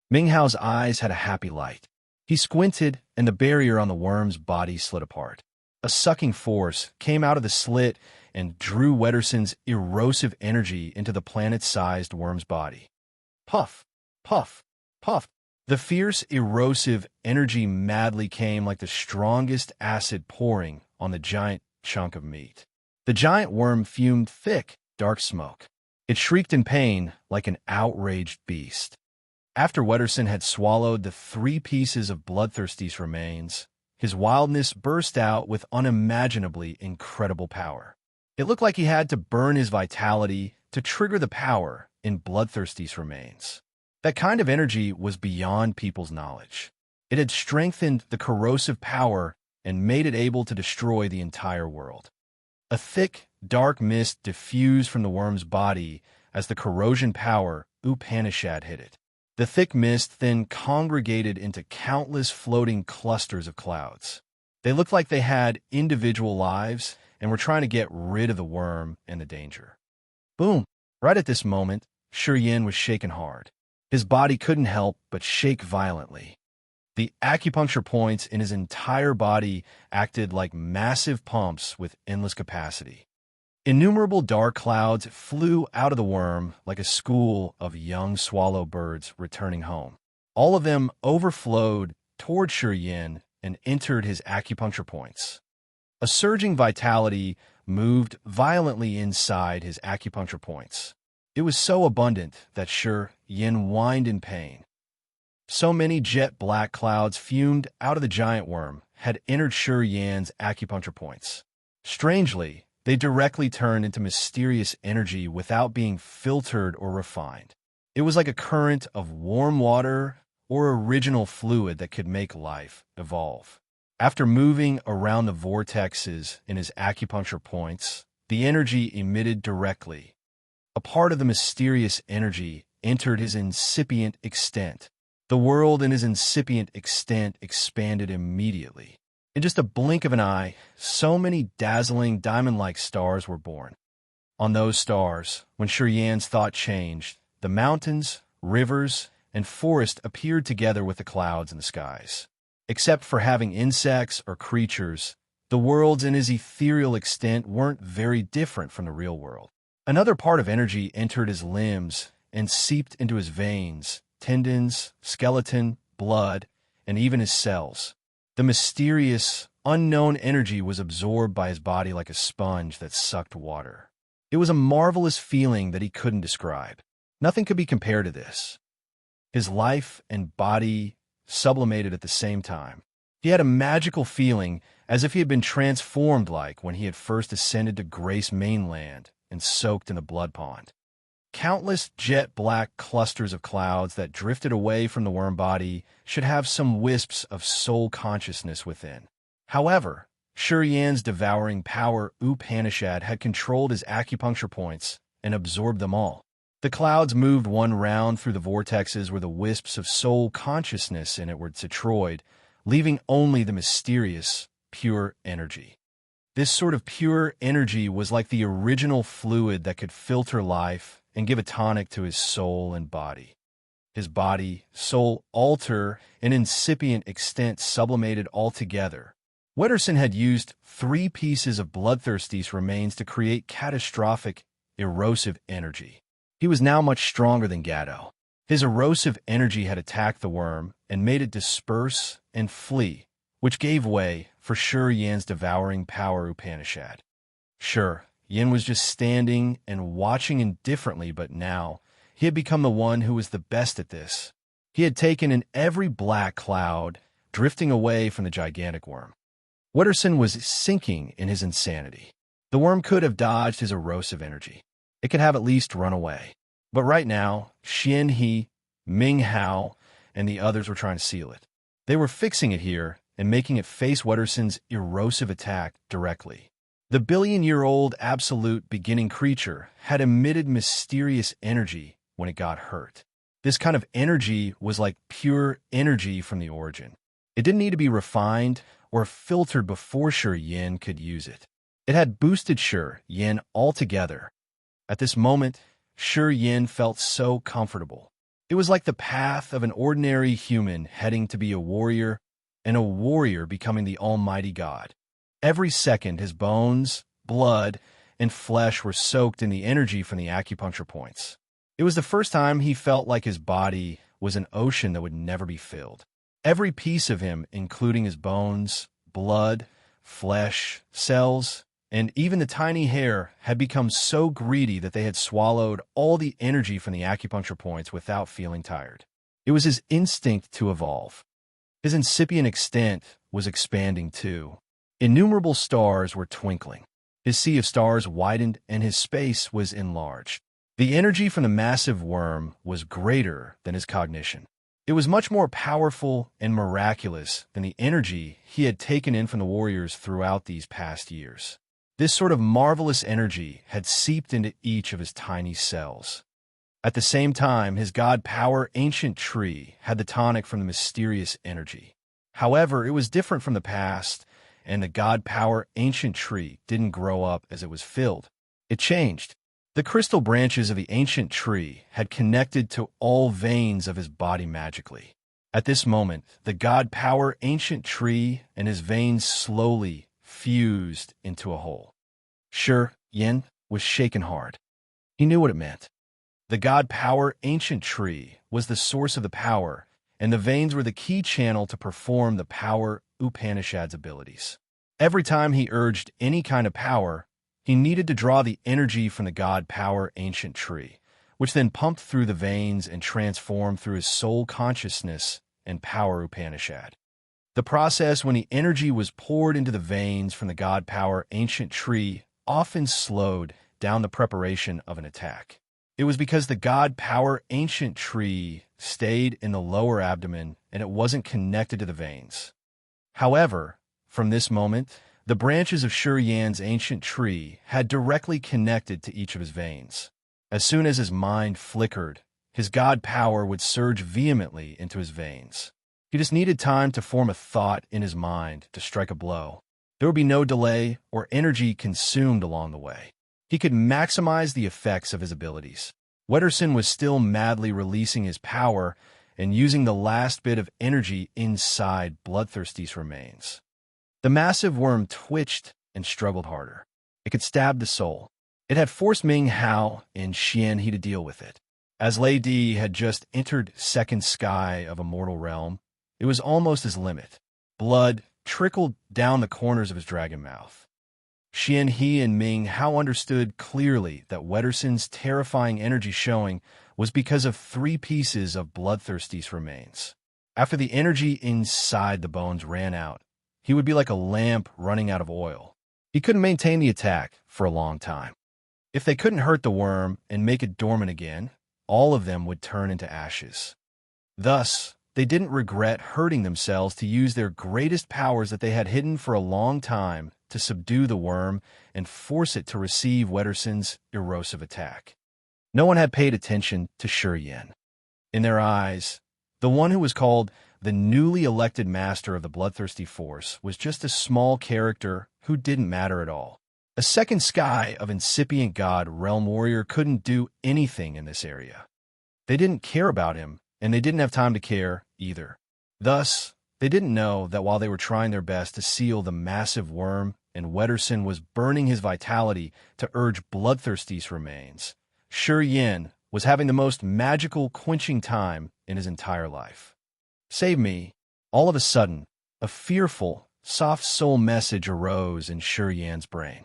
Ming Hao's eyes had a happy light. He squinted, and the barrier on the worm's body slid apart. A sucking force came out of the slit and drew Wetterson's erosive energy into the planet-sized worm's body. Puff, puff, puff. The fierce, erosive energy madly came like the strongest acid pouring on the giant chunk of meat. The giant worm fumed thick, dark smoke. It shrieked in pain like an outraged beast. After Wetterson had swallowed the 3 pieces of bloodthirsty's remains, his wildness burst out with unimaginably incredible power. It looked like he had to burn his vitality to trigger the power in bloodthirsty's remains. That kind of energy was beyond people's knowledge. It had strengthened the corrosive power and made it able to destroy the entire world. A thick, dark mist diffused from the worm's body as the corrosion power Upanishad hit it. The thick mist then congregated into countless floating clusters of clouds. They looked like they had individual lives and were trying to get rid of the worm and the danger. Boom! Right at this moment, Shi Yin was shaken hard. His body couldn't help but shake violently. The acupuncture points in his entire body acted like massive pumps with endless capacity. Innumerable dark clouds flew out of the worm like a school of young swallow birds returning home. All of them overflowed toward Shi Yin and entered his acupuncture points. A surging vitality moved violently inside his acupuncture points. It was so abundant that Shi Yin whined in pain. So many jet-black clouds fumed out of the giant worm had entered Shi Yin's acupuncture points. Strangely, they directly turned into mysterious energy without being filtered or refined. It was like a current of warm water or original fluid that could make life evolve. After moving around the vortexes in his acupuncture points, the energy emitted directly. A part of the mysterious energy entered his incipient extent. The world in his incipient extent expanded immediately. In just a blink of an eye, so many dazzling diamond-like stars were born. On those stars, when Shi Yan's thought changed, the mountains, rivers, and forest appeared together with the clouds in the skies. Except for having insects or creatures, the worlds in his ethereal extent weren't very different from the real world. Another part of energy entered his limbs and seeped into his veins, tendons, skeleton, blood, and even his cells. The mysterious, unknown energy was absorbed by his body like a sponge that sucked water. It was a marvelous feeling that he couldn't describe. Nothing could be compared to this. His life and body sublimated at the same time. He had a magical feeling as if he had been transformed like when he had first ascended to Grace Mainland and soaked in the blood pond. Countless jet-black clusters of clouds that drifted away from the worm body should have some wisps of soul consciousness within. However, Shi Yan's devouring power Upanishad had controlled his acupuncture points and absorbed them all. The clouds moved one round through the vortexes where the wisps of soul consciousness in it were destroyed, leaving only the mysterious, pure energy. This sort of pure energy was like the original fluid that could filter life and give a tonic to his soul and body. His body, soul, alter, and incipient extent sublimated altogether. Wetterson had used 3 pieces of bloodthirsty remains to create catastrophic, erosive energy. He was now much stronger than Gatto. His erosive energy had attacked the worm and made it disperse and flee, which gave way for Sure Yan's devouring power Upanishad. Sure, Yin was just standing and watching indifferently, but now he had become the one who was the best at this. He had taken in every black cloud, drifting away from the gigantic worm. Wetterson was sinking in his insanity. The worm could have dodged his erosive energy. It could have at least run away. But right now, Xian He, Ming Hao, and the others were trying to seal it. They were fixing it here and making it face Wetterson's erosive attack directly. The billion-year-old absolute beginning creature had emitted mysterious energy when it got hurt. This kind of energy was like pure energy from the origin. It didn't need to be refined or filtered before Sure Yin could use it. It had boosted Sure Yin altogether. At this moment, Sure Yin felt so comfortable. It was like the path of an ordinary human heading to be a warrior, and a warrior becoming the almighty God. Every second, his bones, blood, and flesh were soaked in the energy from the acupuncture points. It was the first time he felt like his body was an ocean that would never be filled. Every piece of him, including his bones, blood, flesh, cells, and even the tiny hair, had become so greedy that they had swallowed all the energy from the acupuncture points without feeling tired. It was his instinct to evolve. His incipient extent was expanding too. Innumerable stars were twinkling. His sea of stars widened and his space was enlarged. The energy from the massive worm was greater than his cognition. It was much more powerful and miraculous than the energy he had taken in from the warriors throughout these past years. This sort of marvelous energy had seeped into each of his tiny cells. At the same time, his god power ancient tree had the tonic from the mysterious energy. However, it was different from the past, and the god power ancient tree didn't grow up as it was filled. It changed. The crystal branches of the ancient tree had connected to all veins of his body magically. At this moment, the god power ancient tree and his veins slowly fused into a whole. Sure, Yin was shaken hard. He knew what it meant. The god power ancient tree was the source of the power, and the veins were the key channel to perform the power Upanishad's abilities. Every time he urged any kind of power, he needed to draw the energy from the god power ancient tree, which then pumped through the veins and transformed through his soul consciousness and power Upanishad. The process when the energy was poured into the veins from the god power ancient tree often slowed down the preparation of an attack. It was because the god power ancient tree stayed in the lower abdomen and it wasn't connected to the veins. However, from this moment, the branches of Sure Yan's ancient tree had directly connected to each of his veins. As soon as his mind flickered, his god power would surge vehemently into his veins. He just needed time to form a thought in his mind to strike a blow. There would be no delay or energy consumed along the way. He could maximize the effects of his abilities. Wetterson was still madly releasing his power and using the last bit of energy inside Bloodthirsty's remains. The massive worm twitched and struggled harder. It could stab the soul. It had forced Ming Hao and Xian He to deal with it. As Lei Di had just entered second sky of a mortal realm, it was almost his limit. Blood trickled down the corners of his dragon mouth. Xian He and Ming Hao understood clearly that Wetterson's terrifying energy showing was because of 3 pieces of Bloodthirsty's remains. After the energy inside the bones ran out, he would be like a lamp running out of oil. He couldn't maintain the attack for a long time. If they couldn't hurt the worm and make it dormant again, all of them would turn into ashes. Thus, they didn't regret hurting themselves to use their greatest powers that they had hidden for a long time to subdue the worm and force it to receive Wetterson's erosive attack. No one had paid attention to Sure Yin. In their eyes, the one who was called the newly elected master of the bloodthirsty force, was just a small character who didn't matter at all. A second sky of incipient god realm warrior couldn't do anything in this area. They didn't care about him, and they didn't have time to care either. Thus, they didn't know that while they were trying their best to seal the massive worm and Wetterson was burning his vitality to urge Bloodthirsty's remains, Shi Yin was having the most magical quenching time in his entire life. Save me. All of a sudden, a fearful, soft soul message arose in Shi Yin's brain.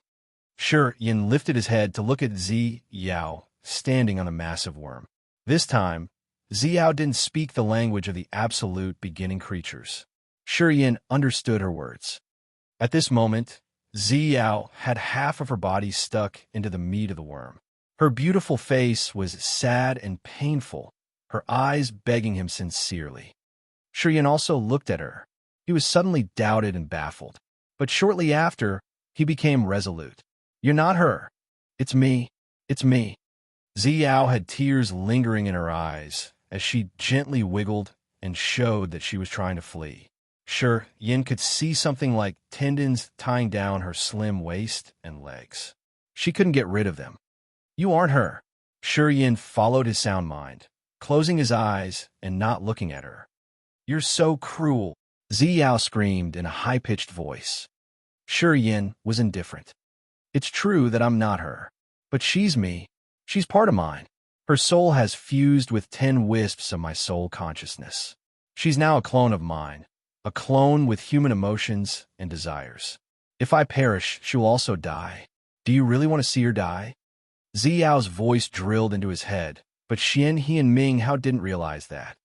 Shi Yin lifted his head to look at Zi Yao standing on the massive worm. This time, Zi Yao didn't speak the language of the absolute beginning creatures. Shi Yin understood her words. At this moment, Zi Yao had half of her body stuck into the meat of the worm. Her beautiful face was sad and painful, her eyes begging him sincerely. Shi Yin also looked at her. He was suddenly doubted and baffled. But shortly after, he became resolute. "You're not her. It's me. It's me." Zi Yao had tears lingering in her eyes as she gently wiggled and showed that she was trying to flee. Shi Yin could see something like tendons tying down her slim waist and legs. She couldn't get rid of them. "You aren't her." Shi Yin followed his sound mind, closing his eyes and not looking at her. "You're so cruel," Zi Yao screamed in a high-pitched voice. Shi Yin was indifferent. "It's true that I'm not her, but she's me. She's part of mine. Her soul has fused with 10 wisps of my soul consciousness. She's now a clone of mine, a clone with human emotions and desires. If I perish, she will also die. Do you really want to see her die?" Zi Yao's voice drilled into his head, but Xian He and Ming Hao didn't realize that.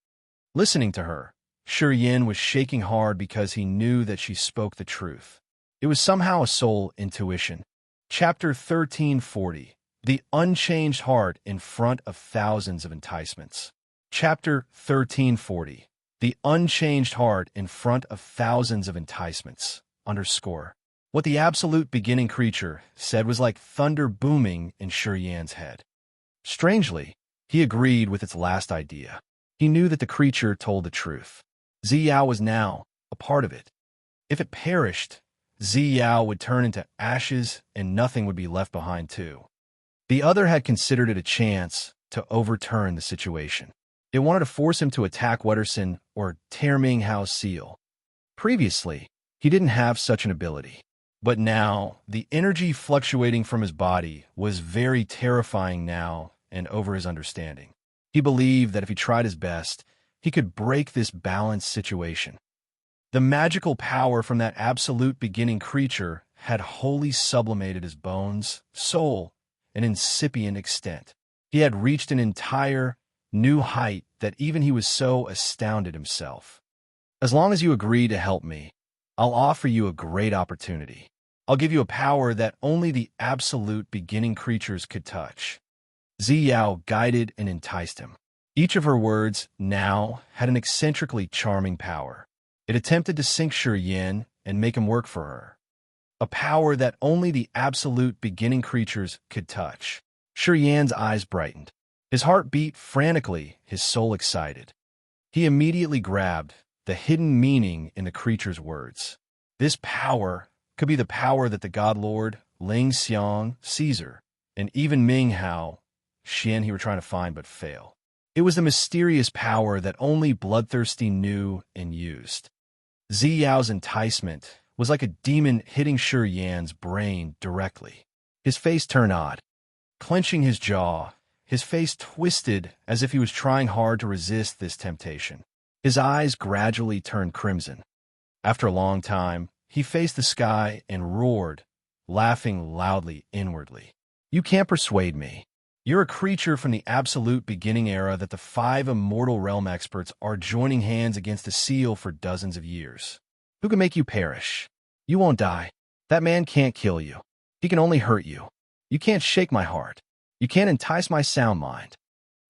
Listening to her, Shi Yin was shaking hard because he knew that she spoke the truth. It was somehow a soul intuition. Chapter 1340. The Unchanged Heart in Front of Thousands of Enticements. Chapter 1340. The Unchanged Heart in Front of Thousands of Enticements. What the absolute beginning creature said was like thunder booming in Shi Yan's head. Strangely, he agreed with its last idea. He knew that the creature told the truth. Zi Yao was now a part of it. If it perished, Zi Yao would turn into ashes and nothing would be left behind too. The other had considered it a chance to overturn the situation. It wanted to force him to attack Wetterson or tear Ming Hao's seal. Previously, he didn't have such an ability. But now, the energy fluctuating from his body was very terrifying now and over his understanding. He believed that if he tried his best, he could break this balanced situation. The magical power from that absolute beginning creature had wholly sublimated his bones, soul, and incipient extent. He had reached an entire new height that even he was so astounded himself. "As long as you agree to help me, I'll offer you a great opportunity. I'll give you a power that only the absolute beginning creatures could touch." Zi Yao guided and enticed him. Each of her words now had an eccentrically charming power. It attempted to sink Shi Yin and make him work for her. A power that only the absolute beginning creatures could touch. Shi Yan's eyes brightened. His heart beat frantically, his soul excited. He immediately grabbed the hidden meaning in the creature's words. This power could be the power that the God Lord, Ling Xiang, Caesar, and even Ming Hao, Xian He were trying to find but fail. It was the mysterious power that only Bloodthirsty knew and used. Zi Yao's enticement was like a demon hitting Shi Yan's brain directly. His face turned odd. Clenching his jaw, his face twisted as if he was trying hard to resist this temptation. His eyes gradually turned crimson. After a long time, he faced the sky and roared, laughing loudly inwardly. "You can't persuade me. You're a creature from the absolute beginning era that the 5 immortal realm experts are joining hands against the seal for dozens of years. Who can make you perish? You won't die. That man can't kill you. He can only hurt you. You can't shake my heart. You can't entice my sound mind."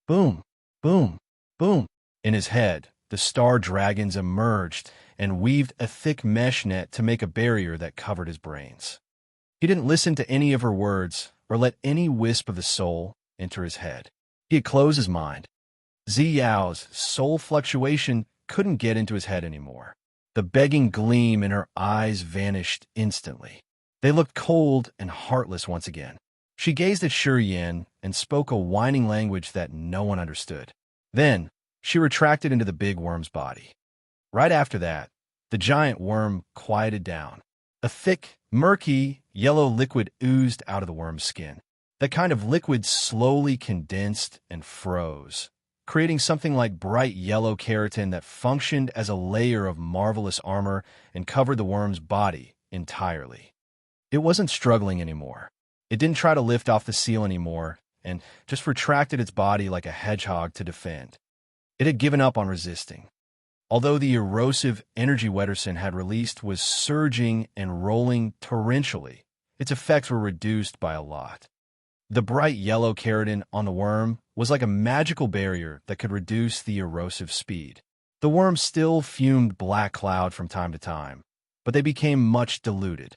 Boom, boom, boom. In his head, the star dragons emerged and weaved a thick mesh net to make a barrier that covered his brains. He didn't listen to any of her words or let any wisp of the soul enter his head. He had closed his mind. Zi Yao's soul fluctuation couldn't get into his head anymore. The begging gleam in her eyes vanished instantly. They looked cold and heartless once again. She gazed at Yin and spoke a whining language that no one understood. Then, she retracted into the big worm's body. Right after that, the giant worm quieted down. A thick, murky, yellow liquid oozed out of the worm's skin. That kind of liquid slowly condensed and froze, creating something like bright yellow keratin that functioned as a layer of marvelous armor and covered the worm's body entirely. It wasn't struggling anymore. It didn't try to lift off the seal anymore and just retracted its body like a hedgehog to defend. It had given up on resisting. Although the erosive energy Wetterson had released was surging and rolling torrentially, its effects were reduced by a lot. The bright yellow keratin on the worm was like a magical barrier that could reduce the erosive speed. The worm still fumed black cloud from time to time, but they became much diluted.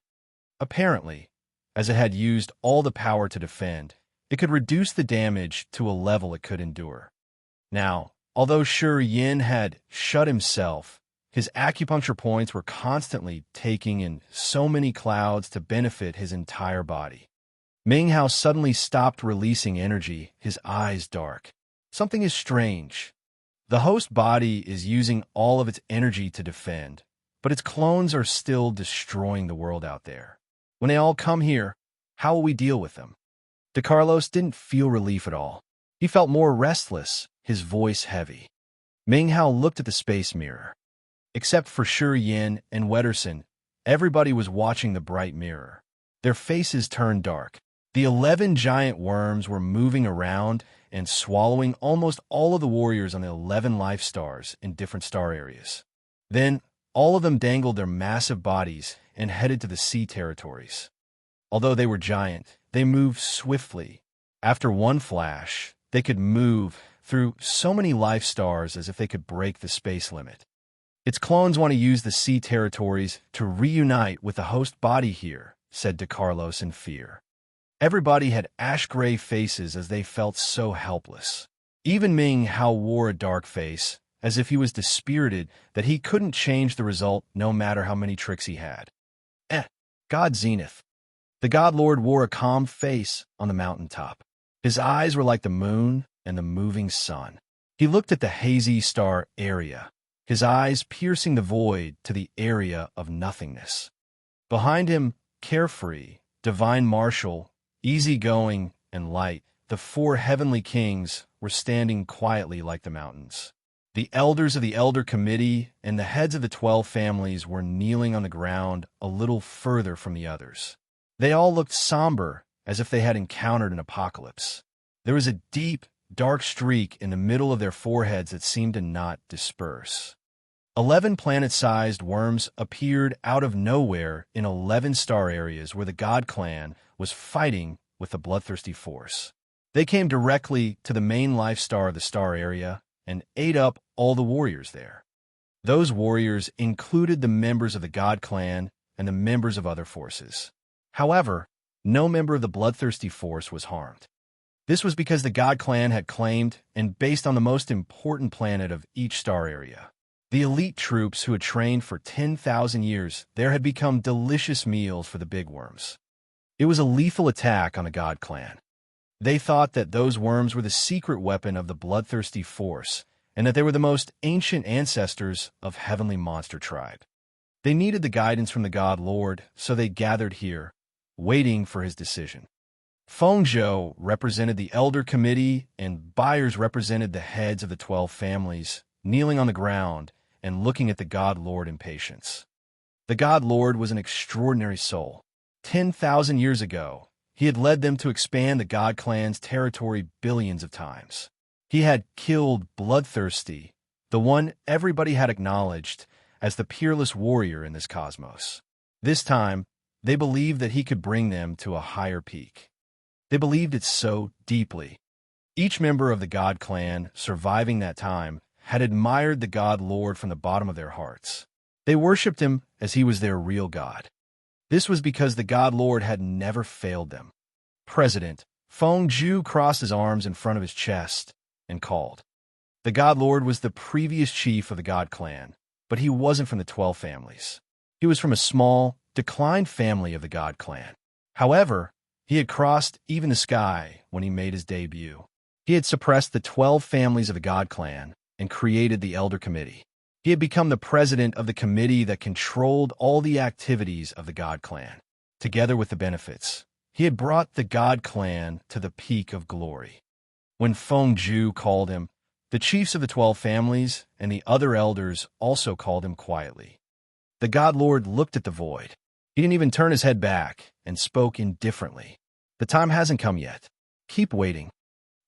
Apparently, as it had used all the power to defend, it could reduce the damage to a level it could endure. Now, although Yin had shut himself, his acupuncture points were constantly taking in so many clouds to benefit his entire body. Ming Hao suddenly stopped releasing energy, his eyes dark. Something is strange. The host body is using all of its energy to defend, but its clones are still destroying the world out there. When they all come here, how will we deal with them? De Carlos didn't feel relief at all. He felt more restless, his voice heavy. Ming Hao looked at the space mirror. Except for Yin and Wetterson, everybody was watching the bright mirror. Their faces turned dark. The 11 giant worms were moving around and swallowing almost all of the warriors on the 11 life stars in different star areas. Then, all of them dangled their massive bodies and headed to the sea territories. Although they were giant, they moved swiftly. After one flash, they could move through so many life stars as if they could break the space limit. Its clones want to use the sea territories to reunite with the host body here, said De Carlos in fear. Everybody had ash-gray faces as they felt so helpless. Even Ming Hao wore a dark face, as if he was dispirited that he couldn't change the result no matter how many tricks he had. God Zenith. The God Lord wore a calm face on the mountaintop. His eyes were like the moon and the moving sun. He looked at the hazy star area, his eyes piercing the void to the area of nothingness. Behind him, carefree, divine marshal, easygoing and light, the 4 heavenly kings were standing quietly like the mountains. The elders of the Elder Committee and the heads of the 12 families were kneeling on the ground a little further from the others. They all looked somber, as if they had encountered an apocalypse. There was a deep, dark streak in the middle of their foreheads that seemed to not disperse. 11 planet-sized worms appeared out of nowhere in 11 star areas where the God Clan was fighting with the bloodthirsty force. They came directly to the main life star of the star area and ate up all the warriors there. Those warriors included the members of the God Clan and the members of other forces. However, no member of the bloodthirsty force was harmed. This was because the God Clan had claimed and based on the most important planet of each star area. The elite troops who had trained for 10,000 years there had become delicious meals for the big worms. It was a lethal attack on the God Clan. They thought that those worms were the secret weapon of the bloodthirsty force, and that they were the most ancient ancestors of heavenly monster tribe. They needed the guidance from the God Lord, so they gathered here, waiting for his decision. Fengzhou represented the Elder Committee, and Byers represented the heads of the 12 families, kneeling on the ground and looking at the God Lord in patience. The God Lord was an extraordinary soul. 10,000 years ago, he had led them to expand the God Clan's territory billions of times. He had killed Bloodthirsty, the one everybody had acknowledged as the peerless warrior in this cosmos. This time, they believed that he could bring them to a higher peak. They believed it so deeply. Each member of the God Clan surviving that time had admired the God Lord from the bottom of their hearts. They worshipped him as he was their real God. This was because the God Lord had never failed them. President Feng Zhu crossed his arms in front of his chest and called. The God Lord was the previous chief of the God clan, but he wasn't from the 12 families. He was from a small, declined family of the God clan. However, he had crossed even the sky when he made his debut. He had suppressed the 12 families of the God clan and created the Elder Committee. He had become the president of the committee that controlled all the activities of the God clan. Together with the benefits, he had brought the God clan to the peak of glory. When Feng Zhu called him, the chiefs of the 12 families and the other elders also called him quietly. The God Lord looked at the void. He didn't even turn his head back and spoke indifferently. The time hasn't come yet. Keep waiting.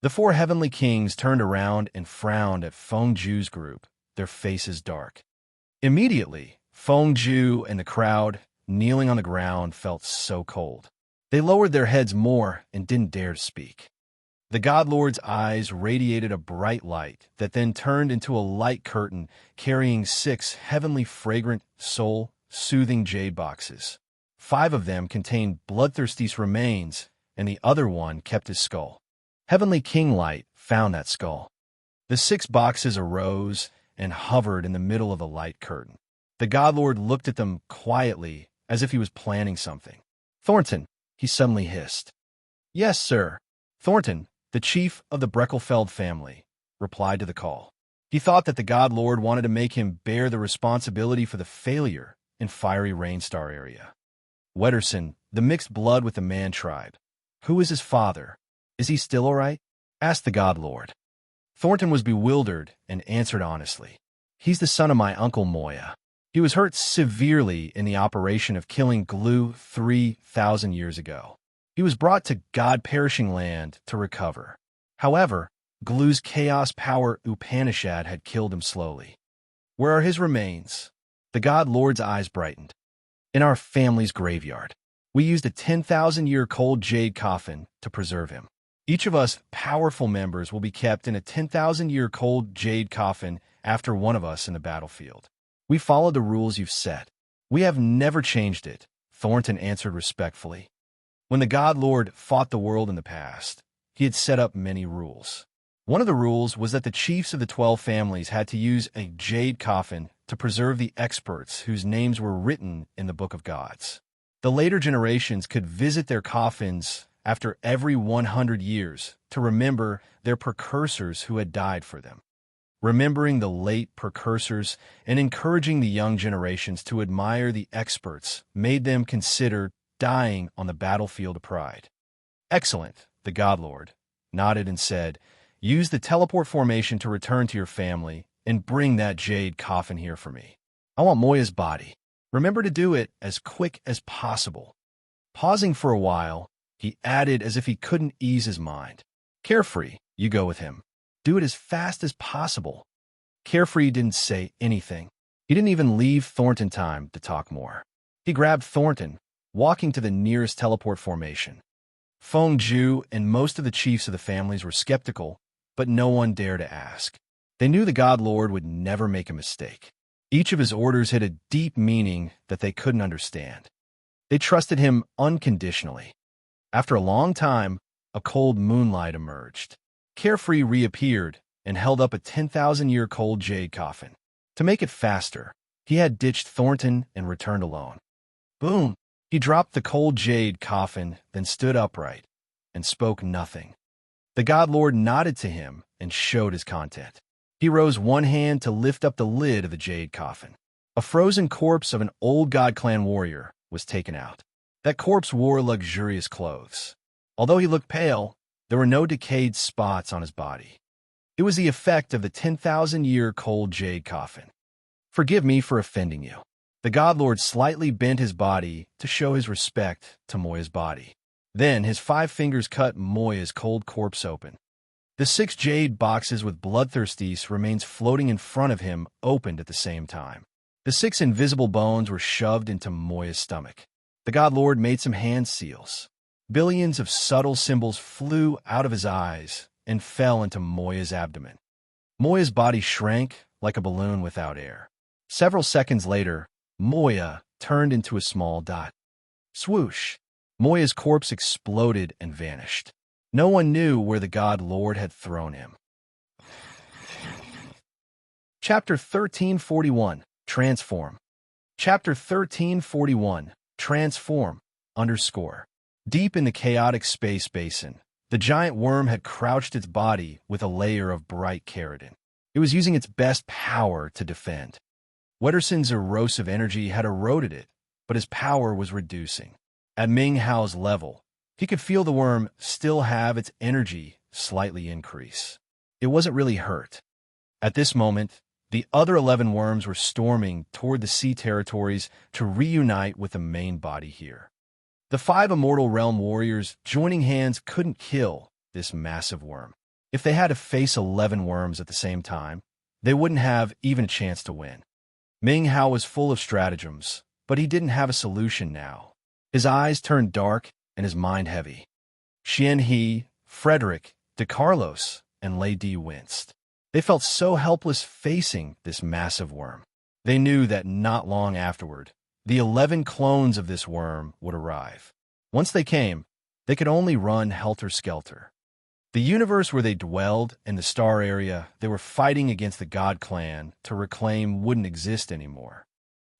The 4 heavenly kings turned around and frowned at Feng Zhu's group, their faces dark. Immediately, Feng Zhu and the crowd, kneeling on the ground, felt so cold. They lowered their heads more and didn't dare to speak. The God Lord's eyes radiated a bright light that then turned into a light curtain carrying 6 heavenly fragrant, soul-soothing jade boxes. 5 of them contained bloodthirsty's remains, and the other one kept his skull. Heavenly King Light found that skull. The 6 boxes arose and hovered in the middle of the light curtain. The God Lord looked at them quietly as if he was planning something. "Thornton," he suddenly hissed. "Yes, sir." Thornton, the chief of the Breckelfeld family, replied to the call. He thought that the God Lord wanted to make him bear the responsibility for the failure in Fiery Rainstar area. Wetterson, the mixed blood with the Man tribe. "Who is his father? Is he still all right?" asked the God Lord. Thornton was bewildered and answered honestly. "He's the son of my uncle Moya. He was hurt severely in the operation of killing Glue 3,000 years ago. He was brought to God-perishing land to recover. However, Glue's chaos power Upanishad had killed him slowly. Where are his remains?" The God Lord's eyes brightened. "In our family's graveyard. We used a 10,000-year-cold jade coffin to preserve him. Each of us powerful members will be kept in a 10,000-year-cold jade coffin after one of us in the battlefield. We followed the rules you've set. We have never changed it," Thornton answered respectfully. When the God Lord fought the world in the past, he had set up many rules. One of the rules was that the chiefs of the 12 families had to use a jade coffin to preserve the experts whose names were written in the Book of Gods. The later generations could visit their coffins after every 100 years to remember their precursors who had died for them. Remembering the late precursors and encouraging the young generations to admire the experts made them consider dying on the battlefield of pride. "Excellent," the God Lord nodded and said, "Use the teleport formation to return to your family and bring that jade coffin here for me. I want Moya's body. Remember to do it as quick as possible." Pausing for a while, he added as if he couldn't ease his mind, "Carefree, you go with him. Do it as fast as possible." Carefree didn't say anything. He didn't even leave Thornton time to talk more. He grabbed Thornton, walking to the nearest teleport formation. Feng Zhu and most of the chiefs of the families were skeptical, but no one dared to ask. They knew the God Lord would never make a mistake. Each of his orders had a deep meaning that they couldn't understand. They trusted him unconditionally. After a long time, a cold moonlight emerged. Carefree reappeared and held up a 10,000-year-cold jade coffin. To make it faster, he had ditched Thornton and returned alone. Boom! He dropped the cold jade coffin, then stood upright and spoke nothing. The God Lord nodded to him and showed his content. He rose one hand to lift up the lid of the jade coffin. A frozen corpse of an old God Clan warrior was taken out. That corpse wore luxurious clothes. Although he looked pale, there were no decayed spots on his body. It was the effect of the 10,000-year-cold jade coffin. "Forgive me for offending you." The God Lord slightly bent his body to show his respect to Moya's body. Then his 5 fingers cut Moya's cold corpse open. The 6 jade boxes with bloodthirsties remains floating in front of him opened at the same time. The 6 invisible bones were shoved into Moya's stomach. The God Lord made some hand seals. Billions of subtle symbols flew out of his eyes and fell into Moya's abdomen. Moya's body shrank like a balloon without air. Several seconds later, Moya turned into a small dot. Swoosh! Moya's corpse exploded and vanished. No one knew where the God Lord had thrown him. Chapter 1341, Transform. Chapter 1341, Transform, underscore. Deep in the chaotic space basin, the giant worm had crouched its body with a layer of bright keratin. It was using its best power to defend. Wetterson's erosive energy had eroded it, but his power was reducing. At Ming Hao's level, he could feel the worm still have its energy slightly increase. It wasn't really hurt. At this moment, the other 11 worms were storming toward the sea territories to reunite with the main body here. The 5 Immortal Realm warriors joining hands couldn't kill this massive worm. If they had to face 11 worms at the same time, they wouldn't have even a chance to win. Ming Hao was full of stratagems, but he didn't have a solution now. His eyes turned dark and his mind heavy. Xian He, Frederick, De Carlos, and Lady winced. They felt so helpless facing this massive worm. They knew that not long afterward, the 11 clones of this worm would arrive. Once they came, they could only run helter-skelter. The universe where they dwelled and the star area they were fighting against the God Clan to reclaim wouldn't exist anymore.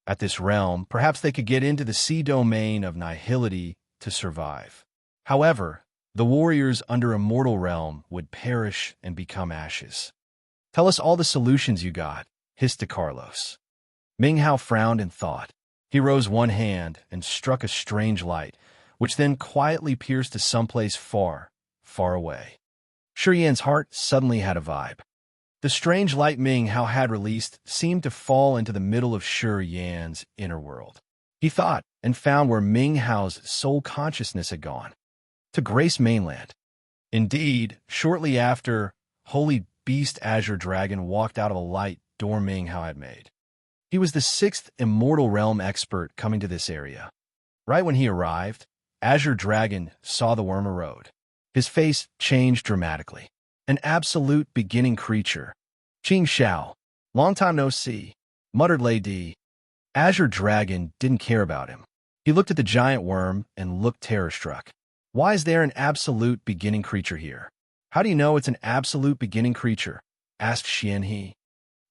At this realm, perhaps they could get into the sea domain of nihility to survive. However, the warriors under Immortal Realm would perish and become ashes. Tell us all the solutions you got, hissed De Carlos. Ming Hao frowned in thought. He rose one hand and struck a strange light, which then quietly pierced to someplace far, far away. Shi Yan's heart suddenly had a vibe. The strange light Ming Hao had released seemed to fall into the middle of Shi Yan's inner world. He thought and found where Ming Hao's soul consciousness had gone. To Grace Mainland. Indeed, shortly after, Holy Beast Azure Dragon walked out of a light door Ming Hao had made. He was the 6th Immortal Realm expert coming to this area. Right when he arrived, Azure Dragon saw the worm erode. His face changed dramatically. An absolute beginning creature. Qing Xiao, long time no see, muttered Lady. Azure Dragon didn't care about him. He looked at the giant worm and looked terror-struck. Why is there an absolute beginning creature here? How do you know it's an absolute beginning creature? Asked Xian He.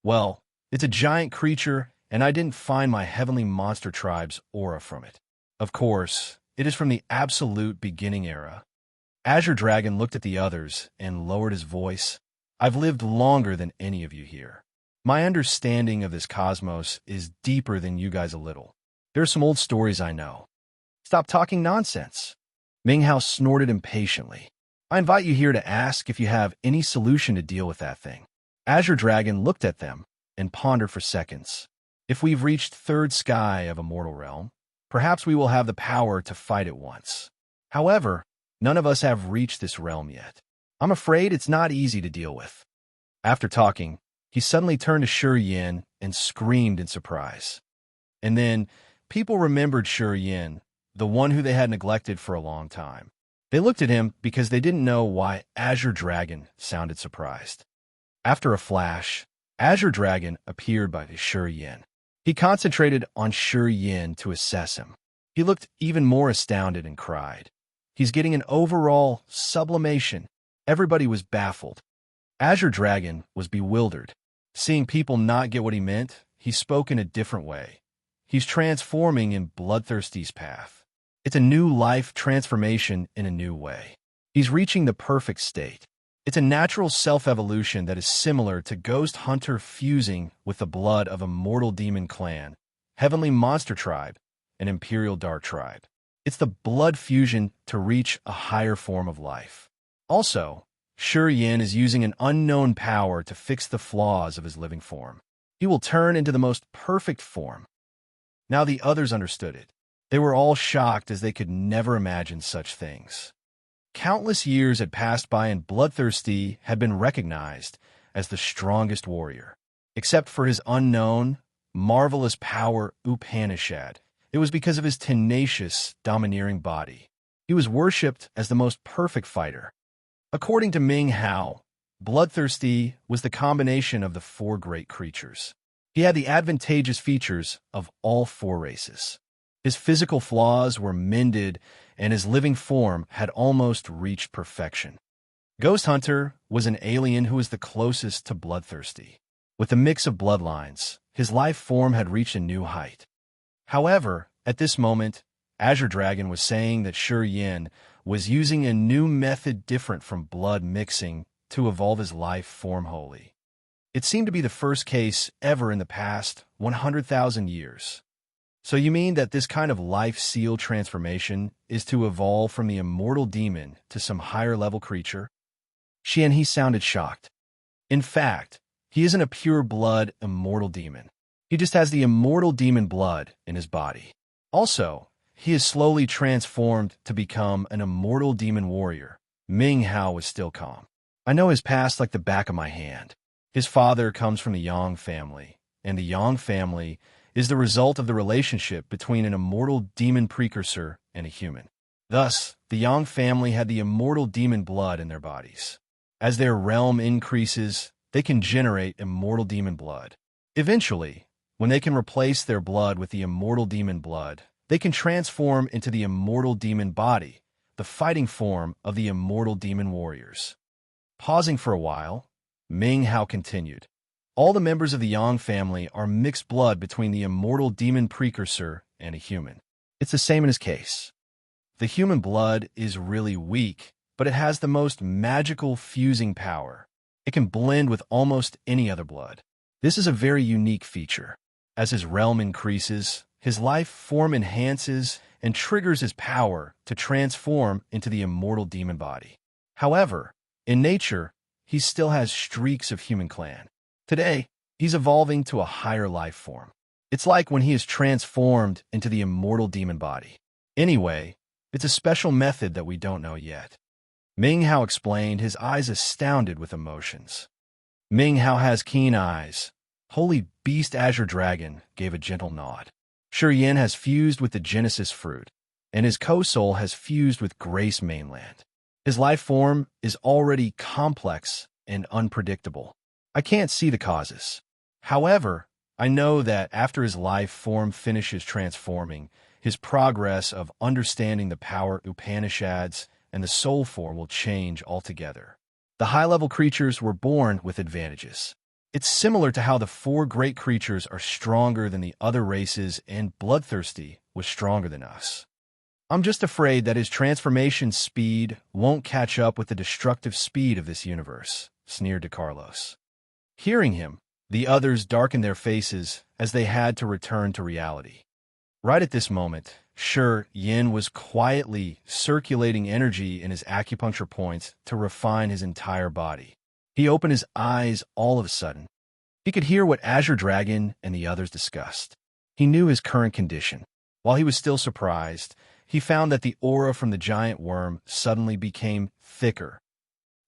Well, it's a giant creature, and I didn't find my heavenly monster tribe's aura from it. Of course, it is from the absolute beginning era. Azure Dragon looked at the others and lowered his voice. I've lived longer than any of you here. My understanding of this cosmos is deeper than you guys a little. There are some old stories I know. Stop talking nonsense. Ming Hao snorted impatiently. I invite you here to ask if you have any solution to deal with that thing. Azure Dragon looked at them and pondered for seconds. If we've reached 3rd sky of Immortal Realm, perhaps we will have the power to fight it once. However, none of us have reached this realm yet. I'm afraid it's not easy to deal with. After talking, he suddenly turned to Shi Yan and screamed in surprise. And then, people remembered Shi Yan, the one who they had neglected for a long time. They looked at him because they didn't know why Azure Dragon sounded surprised. After a flash, Azure Dragon appeared by Shi Yan. He concentrated on Shi Yan to assess him. He looked even more astounded and cried. He's getting an overall sublimation. Everybody was baffled. Azure Dragon was bewildered. Seeing people not get what he meant, he spoke in a different way. He's transforming in Bloodthirsty's path. It's a new life transformation in a new way. He's reaching the perfect state. It's a natural self-evolution that is similar to Ghost Hunter fusing with the blood of a mortal demon clan, heavenly monster tribe, and imperial dark tribe. It's the blood fusion to reach a higher form of life. Also, Shi Yan is using an unknown power to fix the flaws of his living form. He will turn into the most perfect form. Now the others understood it. They were all shocked as they could never imagine such things. Countless years had passed by and Bloodthirsty had been recognized as the strongest warrior. Except for his unknown, marvelous power Upanishad, it was because of his tenacious, domineering body. He was worshipped as the most perfect fighter. According to Ming Hao, Bloodthirsty was the combination of the 4 great creatures. He had the advantageous features of all 4 races. His physical flaws were mended, and his living form had almost reached perfection. Ghost Hunter was an alien who was the closest to Bloodthirsty. With a mix of bloodlines, his life form had reached a new height. However, at this moment, Azure Dragon was saying that Shi Yin was using a new method different from blood mixing to evolve his life form wholly. It seemed to be the first case ever in the past 100,000 years. So you mean that this kind of life seal transformation is to evolve from the immortal demon to some higher-level creature? He sounded shocked. In fact, he isn't a pure-blood immortal demon. He just has the immortal demon blood in his body. Also, he is slowly transformed to become an immortal demon warrior. Ming Hao was still calm. I know his past like the back of my hand. His father comes from the Yang family, and the Yang family is the result of the relationship between an immortal demon precursor and a human. Thus, the Yang family had the immortal demon blood in their bodies. As their realm increases, they can generate immortal demon blood. Eventually, when they can replace their blood with the immortal demon blood, they can transform into the immortal demon body, the fighting form of the immortal demon warriors. Pausing for a while, Ming Hao continued. All the members of the Yang family are mixed blood between the immortal demon precursor and a human. It's the same in his case. The human blood is really weak, but it has the most magical fusing power. It can blend with almost any other blood. This is a very unique feature. As his realm increases, his life form enhances and triggers his power to transform into the immortal demon body. However, in nature, he still has streaks of human clan. Today, he's evolving to a higher life form. It's like when he is transformed into the immortal demon body. Anyway, it's a special method that we don't know yet. Ming Hao explained, his eyes astounded with emotions. Ming Hao has keen eyes. Holy Beast Azure Dragon gave a gentle nod. Shi Yin has fused with the Genesis fruit, and his co-soul has fused with Grace Mainland. His life form is already complex and unpredictable. I can't see the causes. However, I know that after his life form finishes transforming, his progress of understanding the power Upanishads and the soul form will change altogether. The high-level creatures were born with advantages. It's similar to how the 4 great creatures are stronger than the other races and Bloodthirsty was stronger than us. I'm just afraid that his transformation speed won't catch up with the destructive speed of this universe, sneered DeCarlos. Hearing him, the others darkened their faces as they had to return to reality. Right at this moment, Shi Yin was quietly circulating energy in his acupuncture points to refine his entire body. He opened his eyes all of a sudden. He could hear what Azure Dragon and the others discussed. He knew his current condition. While he was still surprised, he found that the aura from the giant worm suddenly became thicker.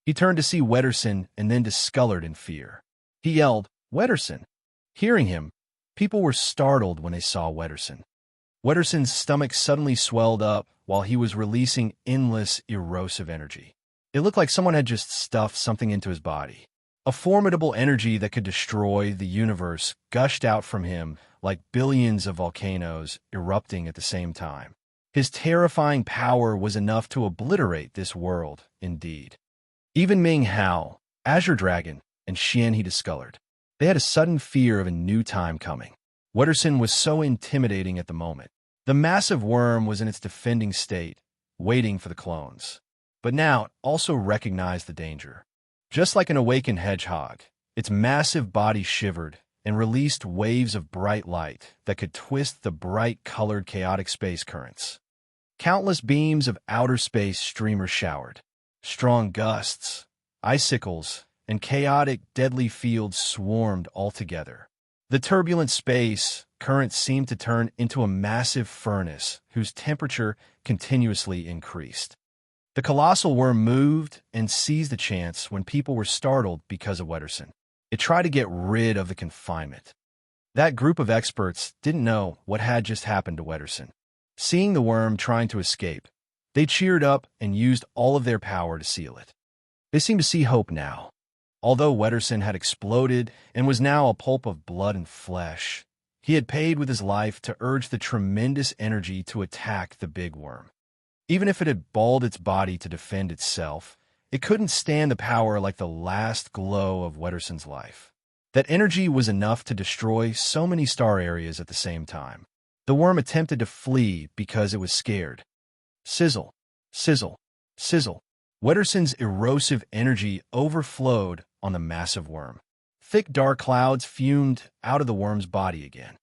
He turned to see Wetterson and then discolored in fear. He yelled, "Wetterson!" Hearing him, people were startled when they saw Wetterson. Wetterson's stomach suddenly swelled up while he was releasing endless, erosive energy. It looked like someone had just stuffed something into his body. A formidable energy that could destroy the universe gushed out from him like billions of volcanoes erupting at the same time. His terrifying power was enough to obliterate this world, indeed. Even Ming Hao, Azure Dragon, and Xian he discolored. They had a sudden fear of a new time coming. Wetterson was so intimidating at the moment. The massive worm was in its defending state, waiting for the clones. But now it also recognized the danger. Just like an awakened hedgehog, its massive body shivered and released waves of bright light that could twist the bright-colored chaotic space currents. Countless beams of outer space streamers showered. Strong gusts, icicles, and chaotic, deadly fields swarmed all together. The turbulent space current seemed to turn into a massive furnace whose temperature continuously increased. The colossal worm moved and seized the chance when people were startled because of Wetterson. It tried to get rid of the confinement. That group of experts didn't know what had just happened to Wetterson. Seeing the worm trying to escape, they cheered up and used all of their power to seal it. They seemed to see hope now. Although Wetterson had exploded and was now a pulp of blood and flesh, he had paid with his life to urge the tremendous energy to attack the big worm. Even if it had balled its body to defend itself, it couldn't stand the power like the last glow of Wetterson's life. That energy was enough to destroy so many star areas at the same time. The worm attempted to flee because it was scared. Sizzle, sizzle, sizzle. Wetterson's erosive energy overflowed on the massive worm. Thick dark clouds fumed out of the worm's body again.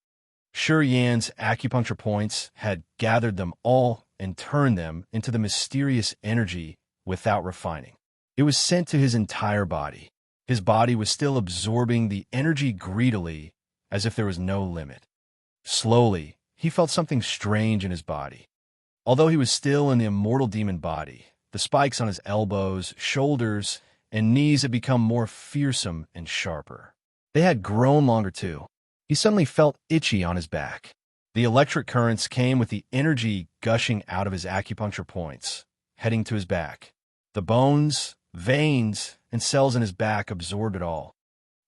Yan's acupuncture points had gathered them all and turned them into the mysterious energy without refining. It was sent to his entire body. His body was still absorbing the energy greedily, as if there was no limit. Slowly, he felt something strange in his body. Although he was still in the immortal demon body, the spikes on his elbows, shoulders, and knees had become more fearsome and sharper. They had grown longer too. He suddenly felt itchy on his back. The electric currents came with the energy gushing out of his acupuncture points, heading to his back. The bones, veins, and cells in his back absorbed it all.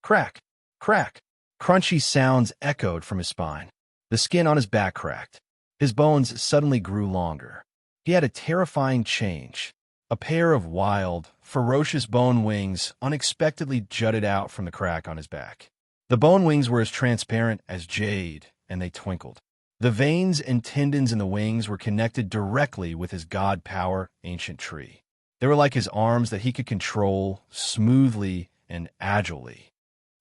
Crack, crack. Crunchy sounds echoed from his spine. The skin on his back cracked. His bones suddenly grew longer. He had a terrifying change. A pair of wild, ferocious bone wings unexpectedly jutted out from the crack on his back. The bone wings were as transparent as jade, and they twinkled. The veins and tendons in the wings were connected directly with his god power ancient tree. They were like his arms that he could control smoothly and agilely.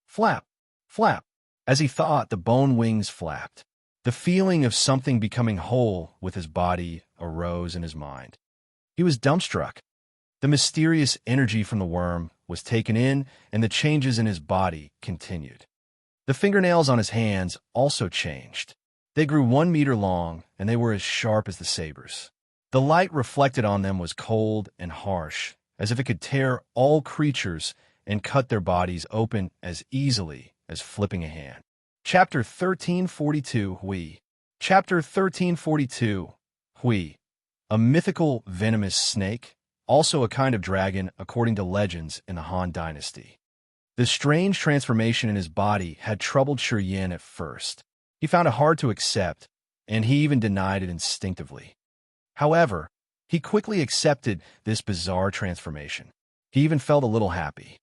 Flap, flap. As he thought, the bone wings flapped. The feeling of something becoming whole with his body arose in his mind. He was dumbstruck. The mysterious energy from the worm was taken in, and the changes in his body continued. The fingernails on his hands also changed. They grew 1 meter long, and they were as sharp as the sabers. The light reflected on them was cold and harsh, as if it could tear all creatures and cut their bodies open as easily as flipping a hand. Chapter 1342, Hui. Chapter 1342, Hui. A mythical venomous snake, also a kind of dragon according to legends in the Han Dynasty. The strange transformation in his body had troubled Yan at first. He found it hard to accept, and he even denied it instinctively. However, he quickly accepted this bizarre transformation. He even felt a little happy.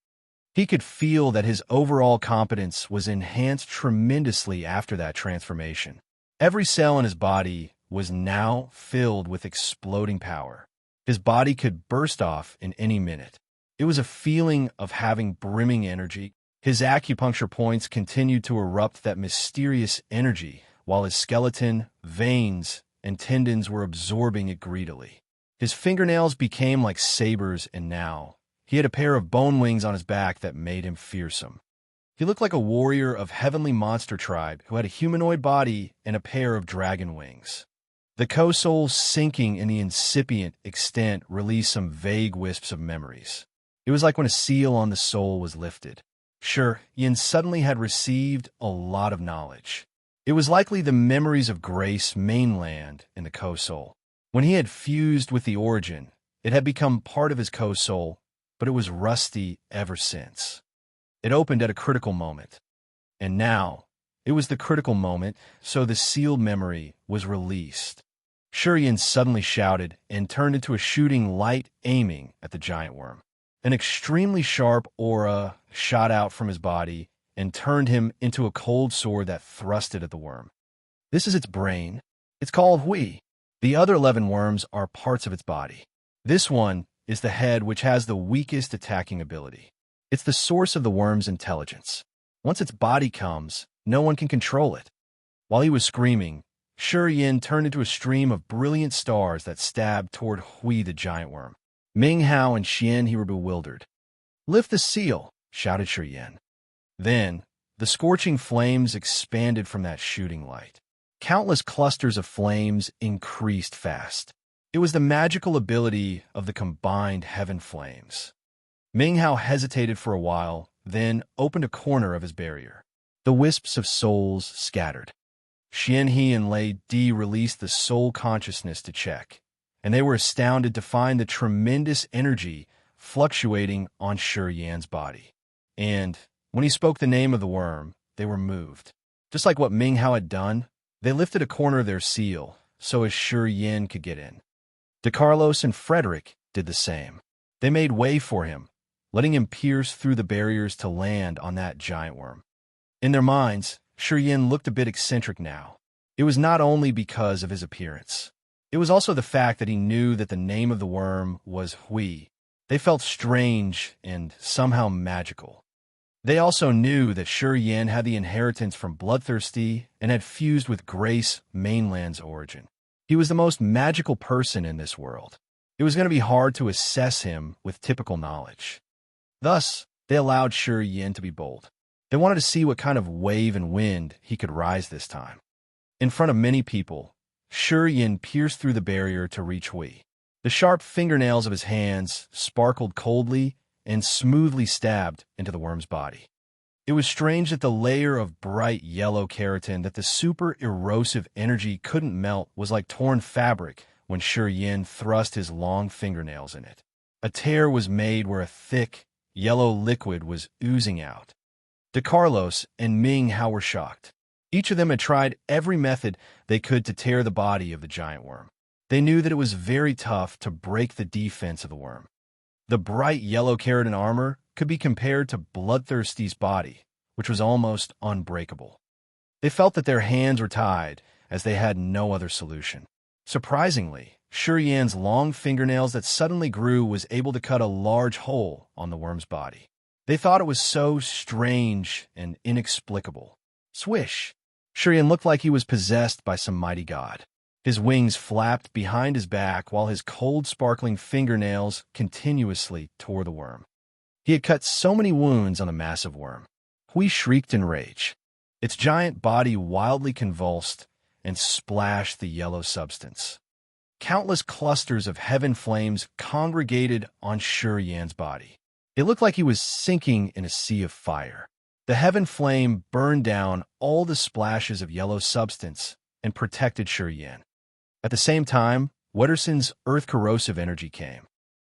He could feel that his overall competence was enhanced tremendously after that transformation. Every cell in his body was now filled with exploding power. His body could burst off in any minute. It was a feeling of having brimming energy. His acupuncture points continued to erupt that mysterious energy, while his skeleton, veins, and tendons were absorbing it greedily. His fingernails became like sabers, and now he had a pair of bone wings on his back that made him fearsome. He looked like a warrior of heavenly monster tribe who had a humanoid body and a pair of dragon wings. The co-soul sinking in the incipient extent released some vague wisps of memories. It was like when a seal on the soul was lifted. Yin suddenly had received a lot of knowledge. It was likely the memories of Grace mainland in the co-soul. When he had fused with the origin, it had become part of his co-soul, but it was rusty ever since. It opened at a critical moment. And now, it was the critical moment, so the sealed memory was released. Yin suddenly shouted and turned into a shooting light aiming at the giant worm. An extremely sharp aura shot out from his body and turned him into a cold sword that thrusted at the worm. This is its brain. It's called Hui. The other 11 worms are parts of its body. This one is the head, which has the weakest attacking ability. It's the source of the worm's intelligence. Once its body comes, no one can control it. While he was screaming, Yin turned into a stream of brilliant stars that stabbed toward Hui the giant worm. Ming Hao and Xian he were bewildered. "Lift the seal," shouted Yin. Then, the scorching flames expanded from that shooting light. Countless clusters of flames increased fast. It was the magical ability of the combined heaven flames. Ming Hao hesitated for a while, then opened a corner of his barrier. The wisps of souls scattered. Xian He and Lei Di released the soul consciousness to check, and they were astounded to find the tremendous energy fluctuating on Yan's body. And when he spoke the name of the worm, they were moved. Just like what Ming Hao had done, they lifted a corner of their seal so as Yin could get in. De Carlos and Frederick did the same. They made way for him, letting him pierce through the barriers to land on that giant worm. In their minds, Shi Yin looked a bit eccentric now. It was not only because of his appearance. It was also the fact that he knew that the name of the worm was Hui. They felt strange and somehow magical. They also knew that Shi Yin had the inheritance from Bloodthirsty and had fused with Grace Mainland's origin. He was the most magical person in this world. It was going to be hard to assess him with typical knowledge. Thus, they allowed Shi Yin to be bold. They wanted to see what kind of wave and wind he could rise this time. In front of many people, Shi Yin pierced through the barrier to reach Hui. The sharp fingernails of his hands sparkled coldly and smoothly stabbed into the worm's body. It was strange that the layer of bright yellow keratin that the super erosive energy couldn't melt was like torn fabric when Shi Yin thrust his long fingernails in it. A tear was made where a thick, yellow liquid was oozing out. De Carlos and Ming Hao were shocked. Each of them had tried every method they could to tear the body of the giant worm. They knew that it was very tough to break the defense of the worm. The bright yellow keratin armor could be compared to Bloodthirsty's body, which was almost unbreakable. They felt that their hands were tied, as they had no other solution. Surprisingly, Shi Yin's long fingernails that suddenly grew was able to cut a large hole on the worm's body. They thought it was so strange and inexplicable. Swish! Shi Yin looked like he was possessed by some mighty god. His wings flapped behind his back while his cold, sparkling fingernails continuously tore the worm. He had cut so many wounds on the massive worm. Hui shrieked in rage. Its giant body wildly convulsed and splashed the yellow substance. Countless clusters of heaven flames congregated on Shi Yin's body. It looked like he was sinking in a sea of fire. The heaven flame burned down all the splashes of yellow substance and protected Shi Yin. At the same time, Wetterson's earth-corrosive energy came.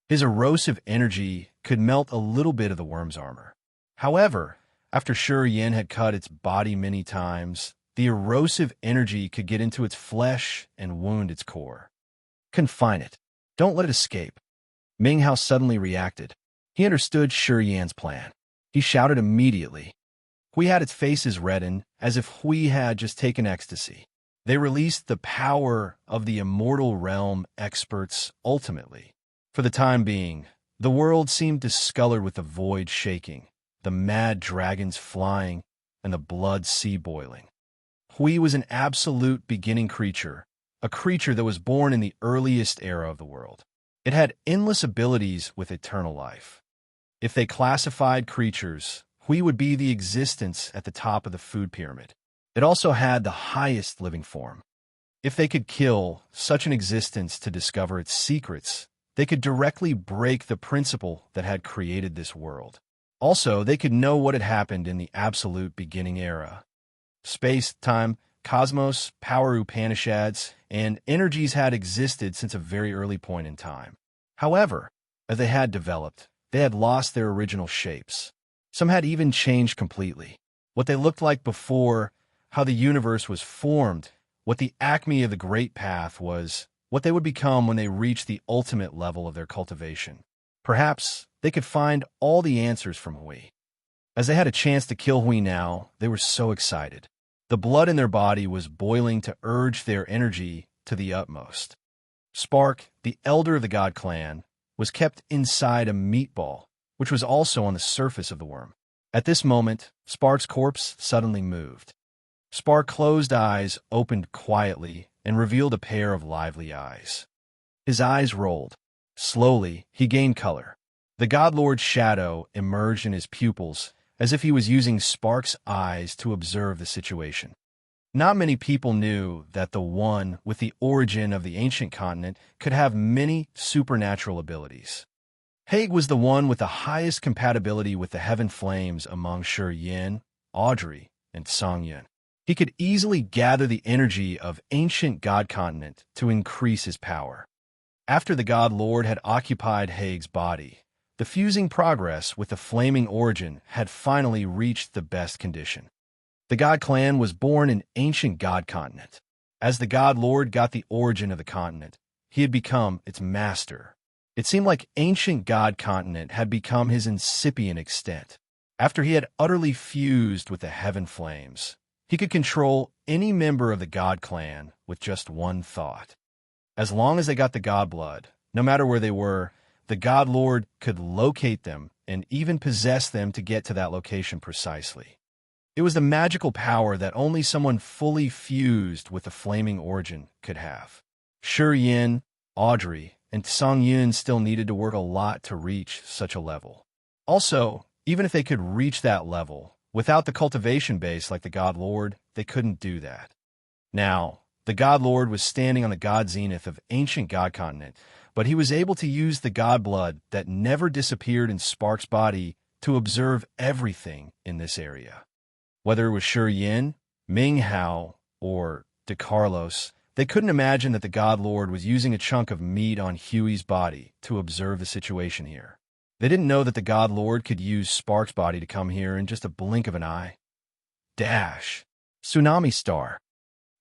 His erosive energy could melt a little bit of the worm's armor. However, after Shi Yin had cut its body many times, the erosive energy could get into its flesh and wound its core. Confine it. Don't let it escape. Ming Hao suddenly reacted. He understood Shi Yin's plan. He shouted immediately. Hui had its faces redden, as if Hui had just taken ecstasy. They released the power of the immortal realm experts ultimately. For the time being, the world seemed discolored with the void shaking, the mad dragons flying, and the blood sea boiling. Hui was an absolute beginning creature, a creature that was born in the earliest era of the world. It had endless abilities with eternal life. If they classified creatures, Hui would be the existence at the top of the food pyramid. It also had the highest living form. If they could kill such an existence to discover its secrets, they could directly break the principle that had created this world. Also, they could know what had happened in the absolute beginning era. Space, time, cosmos, power Upanishads, and energies had existed since a very early point in time. However, as they had developed, they had lost their original shapes. Some had even changed completely. What they looked like before, how the universe was formed, what the acme of the Great Path was, what they would become when they reached the ultimate level of their cultivation. Perhaps they could find all the answers from Hui. As they had a chance to kill Hui now, they were so excited. The blood in their body was boiling to urge their energy to the utmost. Spark, the elder of the god clan, was kept inside a meatball, which was also on the surface of the worm. At this moment, Spark's corpse suddenly moved. Spark's closed eyes opened quietly and revealed a pair of lively eyes. His eyes rolled. Slowly, he gained color. The God Lord's shadow emerged in his pupils, as if he was using Spark's eyes to observe the situation. Not many people knew that the one with the origin of the ancient continent could have many supernatural abilities. Haig was the one with the highest compatibility with the heaven flames among Shi Yin, Audrey, and Song Yin. He could easily gather the energy of ancient god continent to increase his power. After the God Lord had occupied Haig's body, the fusing progress with the flaming origin had finally reached the best condition. The God Clan was born in ancient god continent. As the God Lord got the origin of the continent, he had become its master. It seemed like ancient god continent had become his incipient extent. After he had utterly fused with the heaven flames, he could control any member of the god clan with just one thought. As long as they got the god blood, no matter where they were, the god lord could locate them and even possess them to get to that location precisely. It was the magical power that only someone fully fused with the flaming origin could have. Shi Yin, Audrey, and Song Yun still needed to work a lot to reach such a level. Also, even if they could reach that level, without the cultivation base like the God Lord, they couldn't do that. Now, the God Lord was standing on the God Zenith of ancient God continent, but he was able to use the God blood that never disappeared in Spark's body to observe everything in this area. Whether it was Shi Yin, Ming Hao, or De Carlos, they couldn't imagine that the God Lord was using a chunk of meat on Huey's body to observe the situation here. They didn't know that the God Lord could use Spark's body to come here in just a blink of an eye. Dash. Tsunami Star.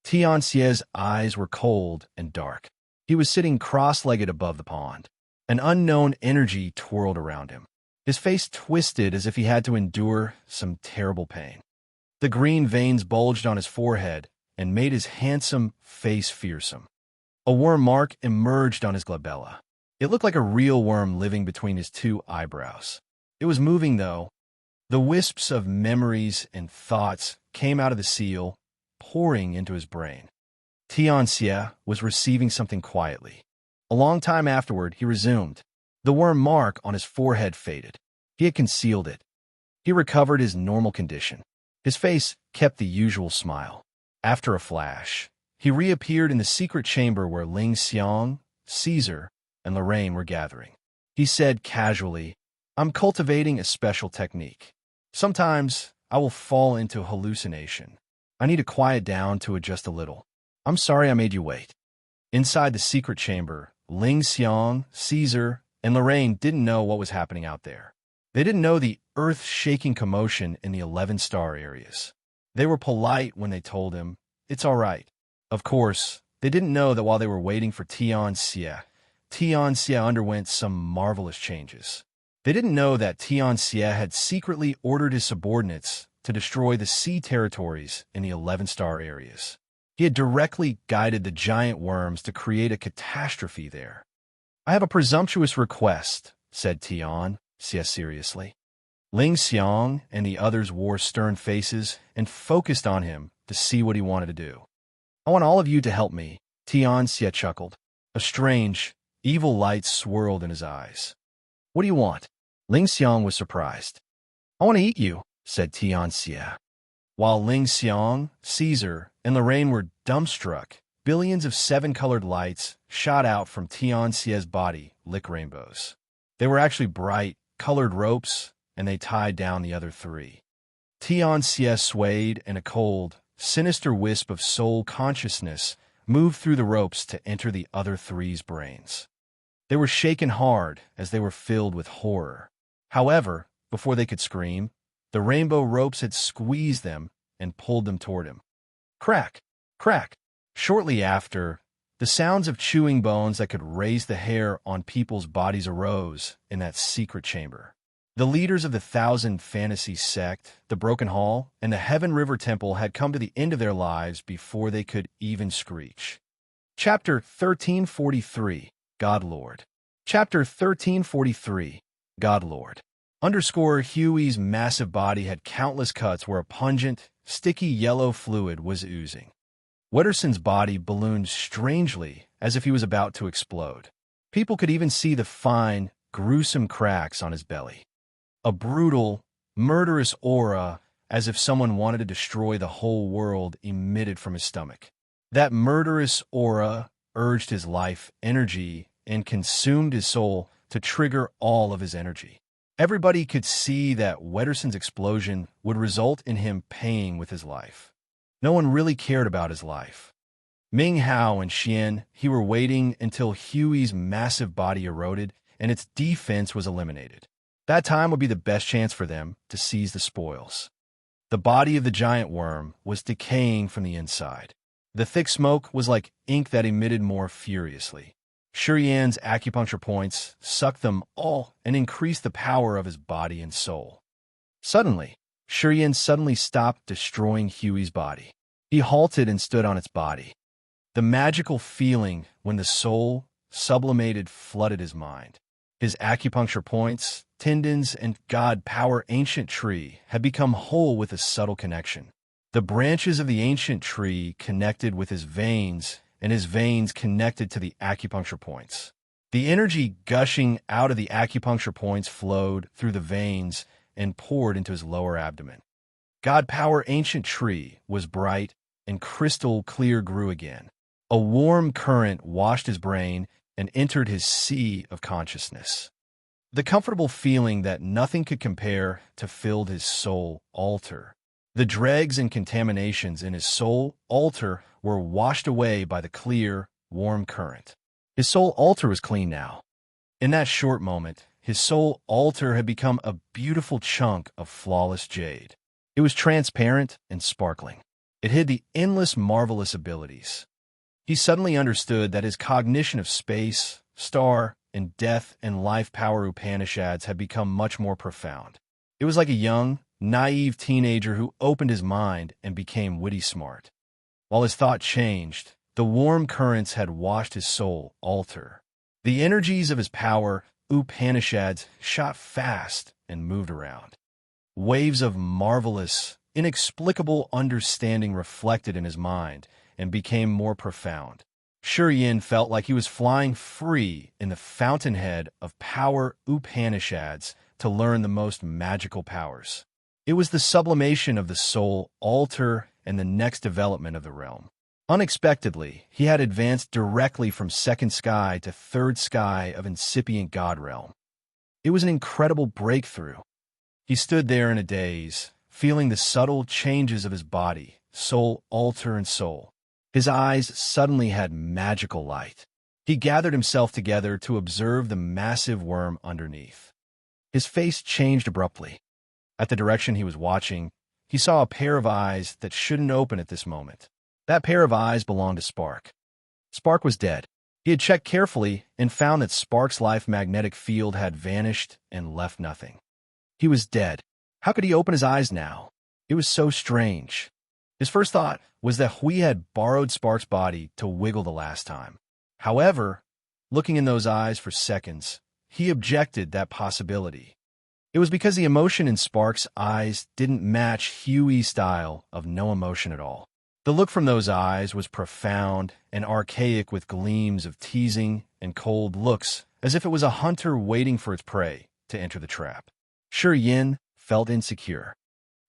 Tianxia's eyes were cold and dark. He was sitting cross-legged above the pond. An unknown energy twirled around him. His face twisted as if he had to endure some terrible pain. The green veins bulged on his forehead and made his handsome face fearsome. A worm mark emerged on his glabella. It looked like a real worm living between his two eyebrows. It was moving, though. The wisps of memories and thoughts came out of the seal, pouring into his brain. Tianxia was receiving something quietly. A long time afterward, he resumed. The worm mark on his forehead faded. He had concealed it. He recovered his normal condition. His face kept the usual smile. After a flash, he reappeared in the secret chamber where Ling Xiang, Caesar, and Lorraine were gathering. He said casually, "I'm cultivating a special technique. Sometimes I will fall into hallucination. I need to quiet down to adjust a little. I'm sorry I made you wait." Inside the secret chamber, Ling Xiang, Caesar, and Lorraine didn't know what was happening out there. They didn't know the earth-shaking commotion in the 11-star areas. They were polite when they told him, "It's all right." Of course, they didn't know that while they were waiting for Tianxia underwent some marvelous changes. They didn't know that Tianxia had secretly ordered his subordinates to destroy the sea territories in the 11-star areas. He had directly guided the giant worms to create a catastrophe there. "I have a presumptuous request," said Tianxia seriously. Ling Xiang and the others wore stern faces and focused on him to see what he wanted to do. "I want all of you to help me," Tianxia chuckled. A strange, evil light swirled in his eyes. "What do you want?" Ling Xiang was surprised. "I want to eat you," said Tianxia. While Ling Xiang, Caesar, and Lorraine were dumbstruck, billions of seven-colored lights shot out from Tianxia's body like rainbows. They were actually bright, colored ropes, and they tied down the other three. Tianxia swayed, and a cold, sinister wisp of soul consciousness moved through the ropes to enter the other three's brains. They were shaken hard as they were filled with horror. However, before they could scream, the rainbow ropes had squeezed them and pulled them toward him. Crack! Crack! Shortly after, the sounds of chewing bones that could raise the hair on people's bodies arose in that secret chamber. The leaders of the Thousand Fantasy sect, the Broken Hall, and the Heaven River Temple had come to the end of their lives before they could even screech. Chapter 1343, God Lord. Chapter 1343, God Lord. Huey's massive body had countless cuts where a pungent, sticky yellow fluid was oozing. Wetterson's body ballooned strangely as if he was about to explode. People could even see the fine, gruesome cracks on his belly. A brutal, murderous aura, as if someone wanted to destroy the whole world, emitted from his stomach. That murderous aura urged his life energy and consumed his soul to trigger all of his energy. Everybody could see that Wetterson's explosion would result in him paying with his life. No one really cared about his life. Ming Hao and Xian, he were waiting until Huey's massive body eroded and its defense was eliminated. That time would be the best chance for them to seize the spoils. The body of the giant worm was decaying from the inside. The thick smoke was like ink that emitted more furiously. Shurian's acupuncture points sucked them all and increased the power of his body and soul. Suddenly, Shurian suddenly stopped destroying Huey's body. He halted and stood on its body. The magical feeling when the soul sublimated flooded his mind. His acupuncture points, tendons, and god power ancient tree had become whole with a subtle connection. The branches of the ancient tree connected with his veins, and his veins connected to the acupuncture points. The energy gushing out of the acupuncture points flowed through the veins and poured into his lower abdomen. God power ancient tree was bright and crystal clear grew again. A warm current washed his brain and entered his sea of consciousness. The comfortable feeling that nothing could compare to filled his soul altar. The dregs and contaminations in his soul altar were washed away by the clear, warm current. His soul altar was clean now. In that short moment, his soul altar had become a beautiful chunk of flawless jade. It was transparent and sparkling. It hid the endless marvelous abilities. He suddenly understood that his cognition of space, star, and death and life power Upanishads had become much more profound. It was like a young, naive teenager who opened his mind and became witty smart. While his thought changed, the warm currents had washed his soul altar. The energies of his power, Upanishads, shot fast and moved around. Waves of marvelous, inexplicable understanding reflected in his mind and became more profound. Shurian felt like he was flying free in the fountainhead of power Upanishads to learn the most magical powers. It was the sublimation of the soul altar and the next development of the realm. Unexpectedly, he had advanced directly from second sky to third sky of incipient God realm. It was an incredible breakthrough. He stood there in a daze, feeling the subtle changes of his body, soul altar and soul. His eyes suddenly had magical light. He gathered himself together to observe the massive worm underneath. His face changed abruptly. At the direction he was watching, he saw a pair of eyes that shouldn't open at this moment. That pair of eyes belonged to Spark. Spark was dead. He had checked carefully and found that Spark's life magnetic field had vanished and left nothing. He was dead. How could he open his eyes now? It was so strange. His first thought was that Hui had borrowed Spark's body to wiggle the last time. However, looking in those eyes for seconds, he objected that possibility. It was because the emotion in Spark's eyes didn't match Huey's style of no emotion at all. The look from those eyes was profound and archaic with gleams of teasing and cold looks, as if it was a hunter waiting for its prey to enter the trap. Shurian felt insecure.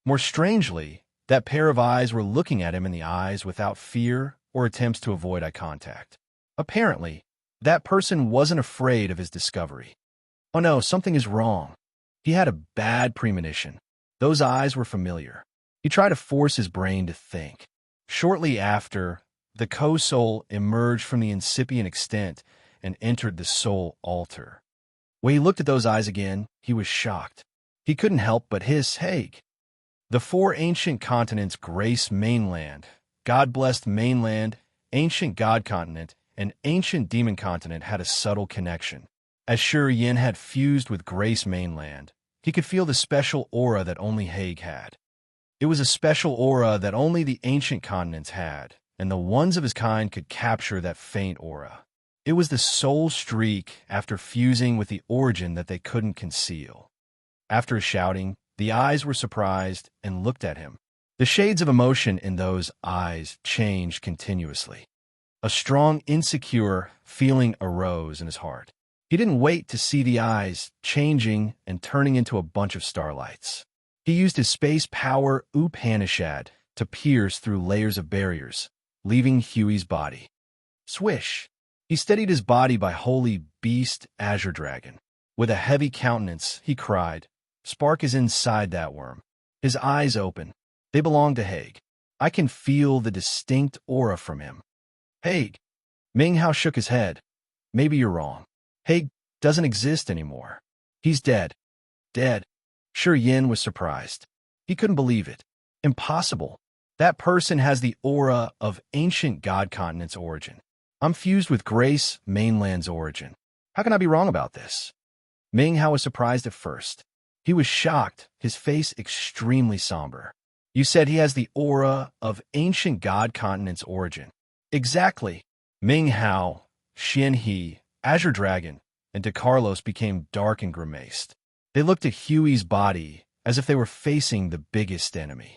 More strangely, that pair of eyes were looking at him in the eyes without fear or attempts to avoid eye contact. Apparently, that person wasn't afraid of his discovery. Oh no, something is wrong. He had a bad premonition. Those eyes were familiar. He tried to force his brain to think. Shortly after, the co-soul emerged from the incipient extent and entered the soul altar. When he looked at those eyes again, he was shocked. He couldn't help but hiss, "Haig!" The four ancient continents grace mainland, God-blessed mainland, ancient god continent, and ancient demon continent had a subtle connection. As Shurian had fused with grace mainland, he could feel the special aura that only Haig had. It was a special aura that only the ancient continents had, and the ones of his kind could capture that faint aura. It was the soul streak after fusing with the origin that they couldn't conceal. After his shouting, the eyes were surprised and looked at him. The shades of emotion in those eyes changed continuously. A strong, insecure feeling arose in his heart. He didn't wait to see the eyes changing and turning into a bunch of starlights. He used his space power Upanishad to pierce through layers of barriers, leaving Huey's body. Swish! He steadied his body by holy beast Azure Dragon. With a heavy countenance, he cried, "Spark is inside that worm." His eyes open. They belong to Haig. I can feel the distinct aura from him. Haig! Ming Hao shook his head. Maybe you're wrong. Haig doesn't exist anymore. He's dead. Dead. Shurian was surprised. He couldn't believe it. Impossible. That person has the aura of ancient god continent's origin. I'm fused with grace mainland's origin. How can I be wrong about this? Ming Hao was surprised at first. He was shocked, his face extremely somber. You said he has the aura of ancient god continent's origin. Exactly. Ming Hao, Xian He, Azure Dragon, and De Carlos became dark and grimaced. They looked at Huey's body as if they were facing the biggest enemy.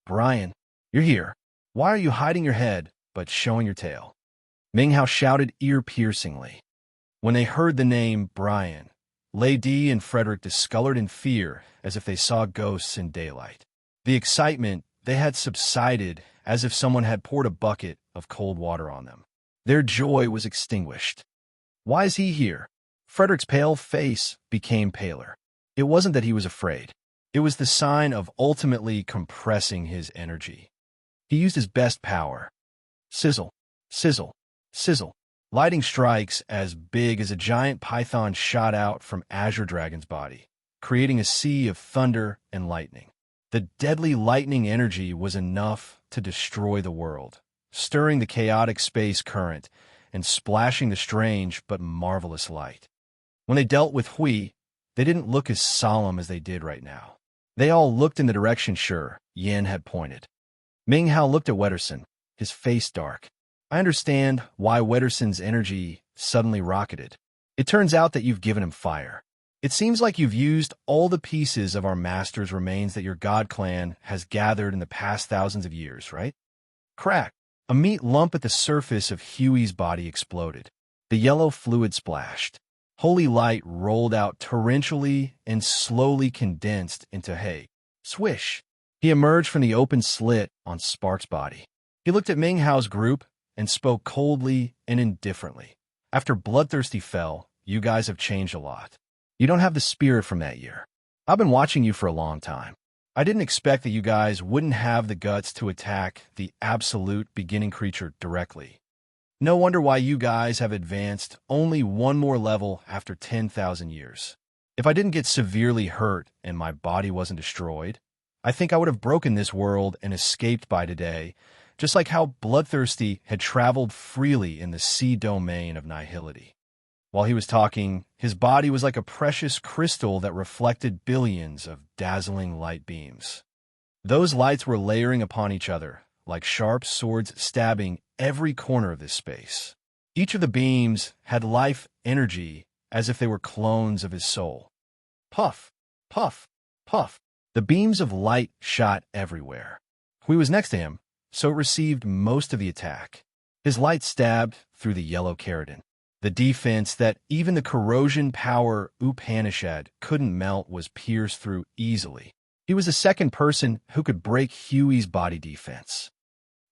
Brian, you're here. Why are you hiding your head but showing your tail? Ming Hao shouted ear-piercingly. When they heard the name Brian, Lady and Frederick discolored in fear as if they saw ghosts in daylight. The excitement, they had subsided as if someone had poured a bucket of cold water on them. Their joy was extinguished. Why is he here? Frederick's pale face became paler. It wasn't that he was afraid. It was the sign of ultimately compressing his energy. He used his best power. Sizzle, sizzle, sizzle. Lightning strikes as big as a giant python shot out from Azure Dragon's body, creating a sea of thunder and lightning. The deadly lightning energy was enough to destroy the world, stirring the chaotic space current and splashing the strange but marvelous light. When they dealt with Hui, they didn't look as solemn as they did right now. They all looked in the direction Yin had pointed. Ming Hao looked at Wetterson, his face dark. I understand why Wetterson's energy suddenly rocketed. It turns out that you've given him fire. It seems like you've used all the pieces of our master's remains that your god clan has gathered in the past thousands of years, right? Crack! A meat lump at the surface of Huey's body exploded. The yellow fluid splashed. Holy light rolled out torrentially and slowly condensed into hay. Swish! He emerged from the open slit on Spark's body. He looked at Ming Hao's group and spoke coldly and indifferently. After Bloodthirsty fell, you guys have changed a lot. You don't have the spirit from that year. I've been watching you for a long time. I didn't expect that you guys wouldn't have the guts to attack the absolute beginning creature directly. No wonder why you guys have advanced only one more level after 10,000 years. If I didn't get severely hurt and my body wasn't destroyed, I think I would have broken this world and escaped by today, just like how Bloodthirsty had traveled freely in the sea domain of nihility. While he was talking, his body was like a precious crystal that reflected billions of dazzling light beams. Those lights were layering upon each other, like sharp swords stabbing every corner of this space. Each of the beams had life energy as if they were clones of his soul. Puff, puff, puff. The beams of light shot everywhere. Hui was next to him, so it received most of the attack. His light stabbed through the yellow keratin. The defense that even the corrosion power Upanishad couldn't melt was pierced through easily. He was the second person who could break Huey's body defense.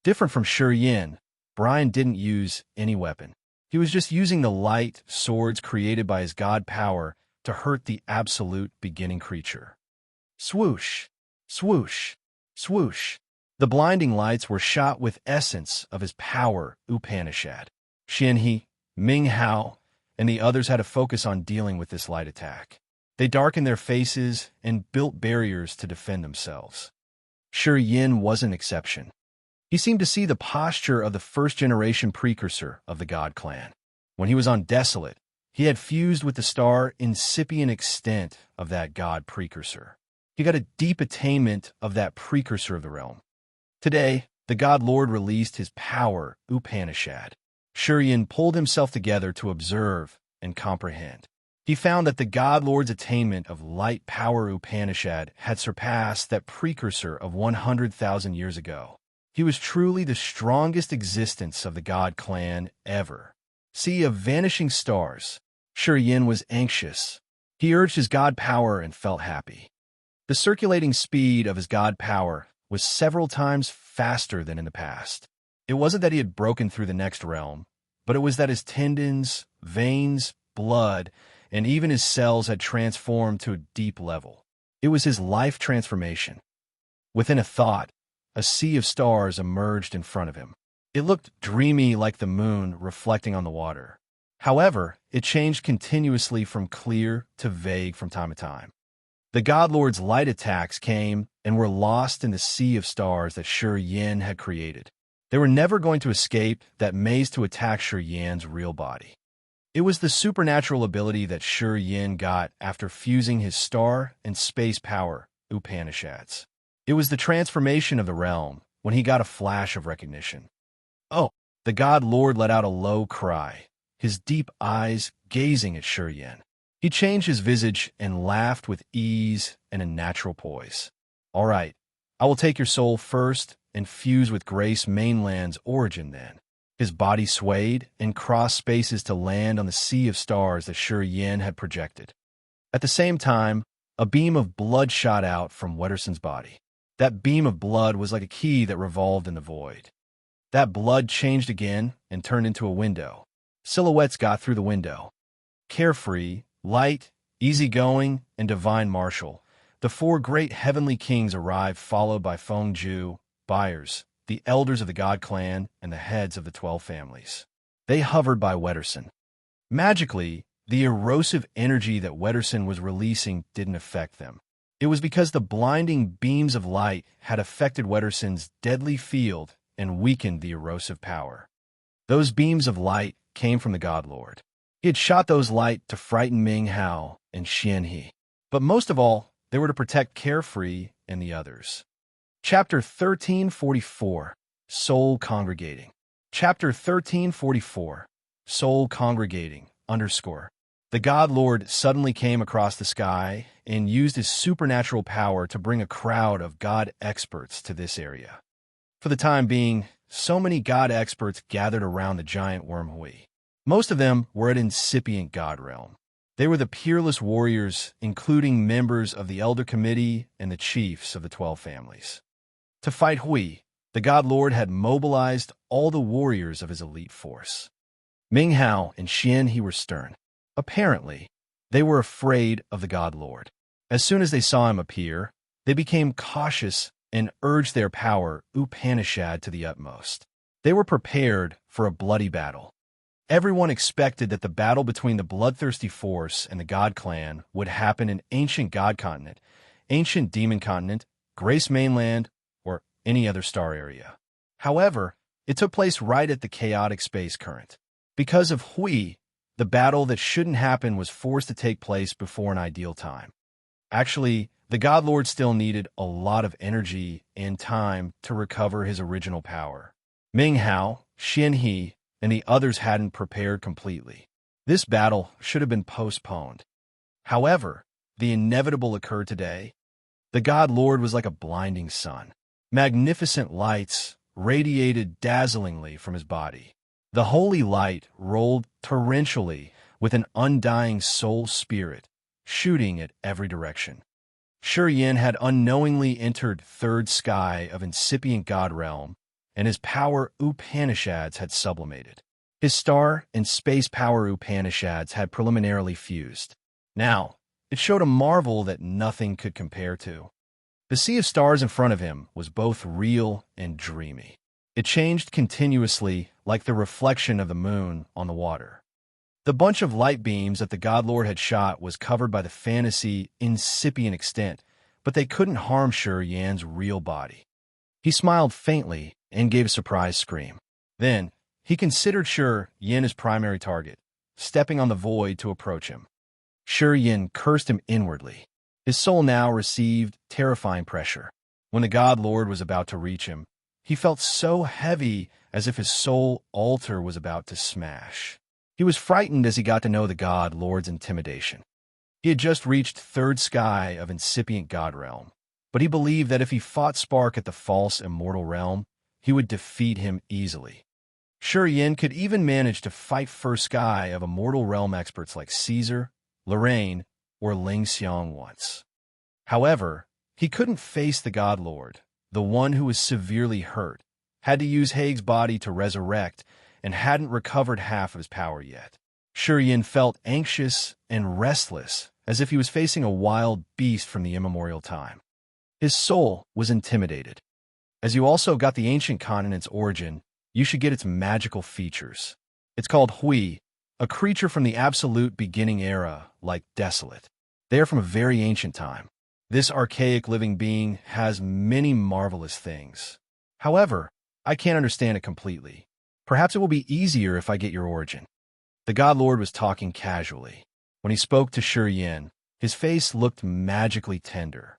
Different from Yin, Brian didn't use any weapon. He was just using the light swords created by his god power to hurt the absolute beginning creature. Swoosh, swoosh, swoosh. The blinding lights were shot with essence of his power, Upanishad. Xianhe, Ming Hao, and the others had to focus on dealing with this light attack. They darkened their faces and built barriers to defend themselves. Yin was an exception. He seemed to see the posture of the first-generation precursor of the God clan. When he was on Desolate, he had fused with the star incipient extent of that god precursor. He got a deep attainment of that precursor of the realm. Today, the God Lord released his power, Upanishad. Yin pulled himself together to observe and comprehend. He found that the God Lord's attainment of light power Upanishad had surpassed that precursor of 100,000 years ago. He was truly the strongest existence of the God clan ever. Sea of vanishing stars. Yin was anxious. He urged his God power and felt happy. The circulating speed of his God power was several times faster than in the past. It wasn't that he had broken through the next realm, but it was that his tendons, veins, blood, and even his cells had transformed to a deep level. It was his life transformation. Within a thought, a sea of stars emerged in front of him. It looked dreamy like the moon reflecting on the water. However, it changed continuously from clear to vague from time to time. The God Lord's light attacks came and were lost in the sea of stars that Yin had created. They were never going to escape that maze to attack Yin's real body. It was the supernatural ability that Shi Yin got after fusing his star and space power, Upanishads. It was the transformation of the realm when he got a flash of recognition. Oh, the God Lord let out a low cry, his deep eyes gazing at Shi Yin. He changed his visage and laughed with ease and a natural poise. All right, I will take your soul first and fuse with Grace Mainland's origin then. His body swayed and crossed spaces to land on the sea of stars that Shi Yin had projected. At the same time, a beam of blood shot out from Wetterson's body. That beam of blood was like a key that revolved in the void. That blood changed again and turned into a window. Silhouettes got through the window. Carefree, light, easygoing, and divine martial, the four great heavenly kings arrived, followed by Feng Ju, buyers, the elders of the God clan, and the heads of the 12 families. They hovered by Wetterson. Magically, the erosive energy that Wetterson was releasing didn't affect them. It was because the blinding beams of light had affected Wetterson's deadly field and weakened the erosive power. Those beams of light came from the God Lord. He had shot those light to frighten Ming Hao and Xian He. But most of all, they were to protect Carefree and the others. Chapter 1344, Soul Congregating. Chapter 1344, Soul Congregating, _ The God Lord suddenly came across the sky and used his supernatural power to bring a crowd of God experts to this area. For the time being, so many God experts gathered around the giant worm Hui. Most of them were at incipient God realm. They were the peerless warriors, including members of the Elder Committee and the chiefs of the 12 families. To fight Hui, the God Lord had mobilized all the warriors of his elite force. Ming Hao and Xian He were stern. Apparently, they were afraid of the God Lord. As soon as they saw him appear, they became cautious and urged their power, Upanishad, to the utmost. They were prepared for a bloody battle. Everyone expected that the battle between the bloodthirsty force and the God clan would happen in ancient God continent, ancient demon continent, Grace Mainland, or any other star area. However, it took place right at the chaotic space current. Because of Hui, the battle that shouldn't happen was forced to take place before an ideal time. Actually, the God Lord still needed a lot of energy and time to recover his original power. Ming Hao, Xian He, and the others hadn't prepared completely. This battle should have been postponed. However, the inevitable occurred today. The God Lord was like a blinding sun. Magnificent lights radiated dazzlingly from his body. The holy light rolled torrentially with an undying soul spirit, shooting at every direction. Shi Yin had unknowingly entered third sky of incipient God realm, and his power Upanishads had sublimated. His star and space power Upanishads had preliminarily fused. Now, it showed a marvel that nothing could compare to. The sea of stars in front of him was both real and dreamy. It changed continuously like the reflection of the moon on the water. The bunch of light beams that the God Lord had shot was covered by the fantasy incipient extent, but they couldn't harm Shi Yan's real body. He smiled faintly and gave a surprised scream. Then, he considered Shi Yin his primary target, stepping on the void to approach him. Shi Yin cursed him inwardly. His soul now received terrifying pressure. When the God Lord was about to reach him, he felt so heavy as if his soul altar was about to smash. He was frightened as he got to know the God Lord's intimidation. He had just reached third sky of incipient God realm, but he believed that if he fought Spark at the false immortal realm, he would defeat him easily. Shi Yin could even manage to fight first sky of immortal realm experts like Caesar, Lorraine, or Ling Xiang once. However, he couldn't face the God Lord, the one who was severely hurt, had to use Haig's body to resurrect, and hadn't recovered half of his power yet. Shi Yin felt anxious and restless, as if he was facing a wild beast from the immemorial time. His soul was intimidated. As you also got the ancient continent's origin, you should get its magical features. It's called Hui, a creature from the absolute beginning era, like Desolate. They are from a very ancient time. This archaic living being has many marvelous things. However, I can't understand it completely. Perhaps it will be easier if I get your origin. The God Lord was talking casually. When he spoke to Shi Yin, his face looked magically tender.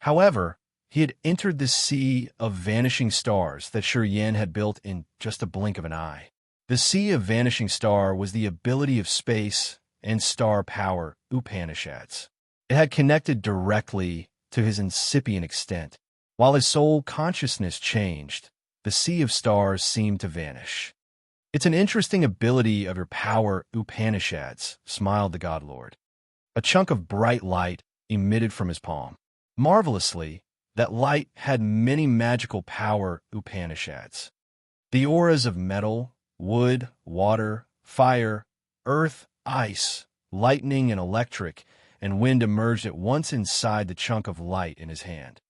However, he had entered the sea of vanishing stars that Shi Yin had built in just a blink of an eye. The sea of vanishing star was the ability of space and star power Upanishads. It had connected directly to his incipient extent. While his soul consciousness changed, the sea of stars seemed to vanish. It's an interesting ability of your power Upanishads, smiled the God Lord. A chunk of bright light emitted from his palm. Marvelously, that light had many magical power Upanishads. The auras of metal, wood, water, fire, earth, ice, lightning and electric, and wind emerged at once inside the chunk of light in his hand.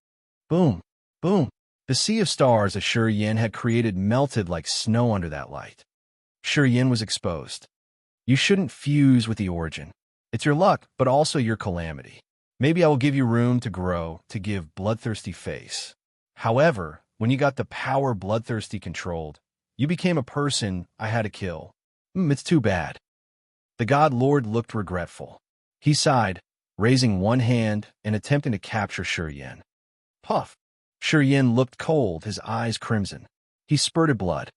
Boom, boom. The sea of stars that Shi Yin had created melted like snow under that light. Shi Yin was exposed. You shouldn't fuse with the origin. It's your luck, but also your calamity. Maybe I will give you room to grow, to give bloodthirsty face. However, when you got the power bloodthirsty controlled, you became a person I had to kill. It's too bad. The God Lord looked regretful. He sighed, raising one hand and attempting to capture Shi Yin. Puff! Shi Yin looked cold, his eyes crimson. He spurted blood.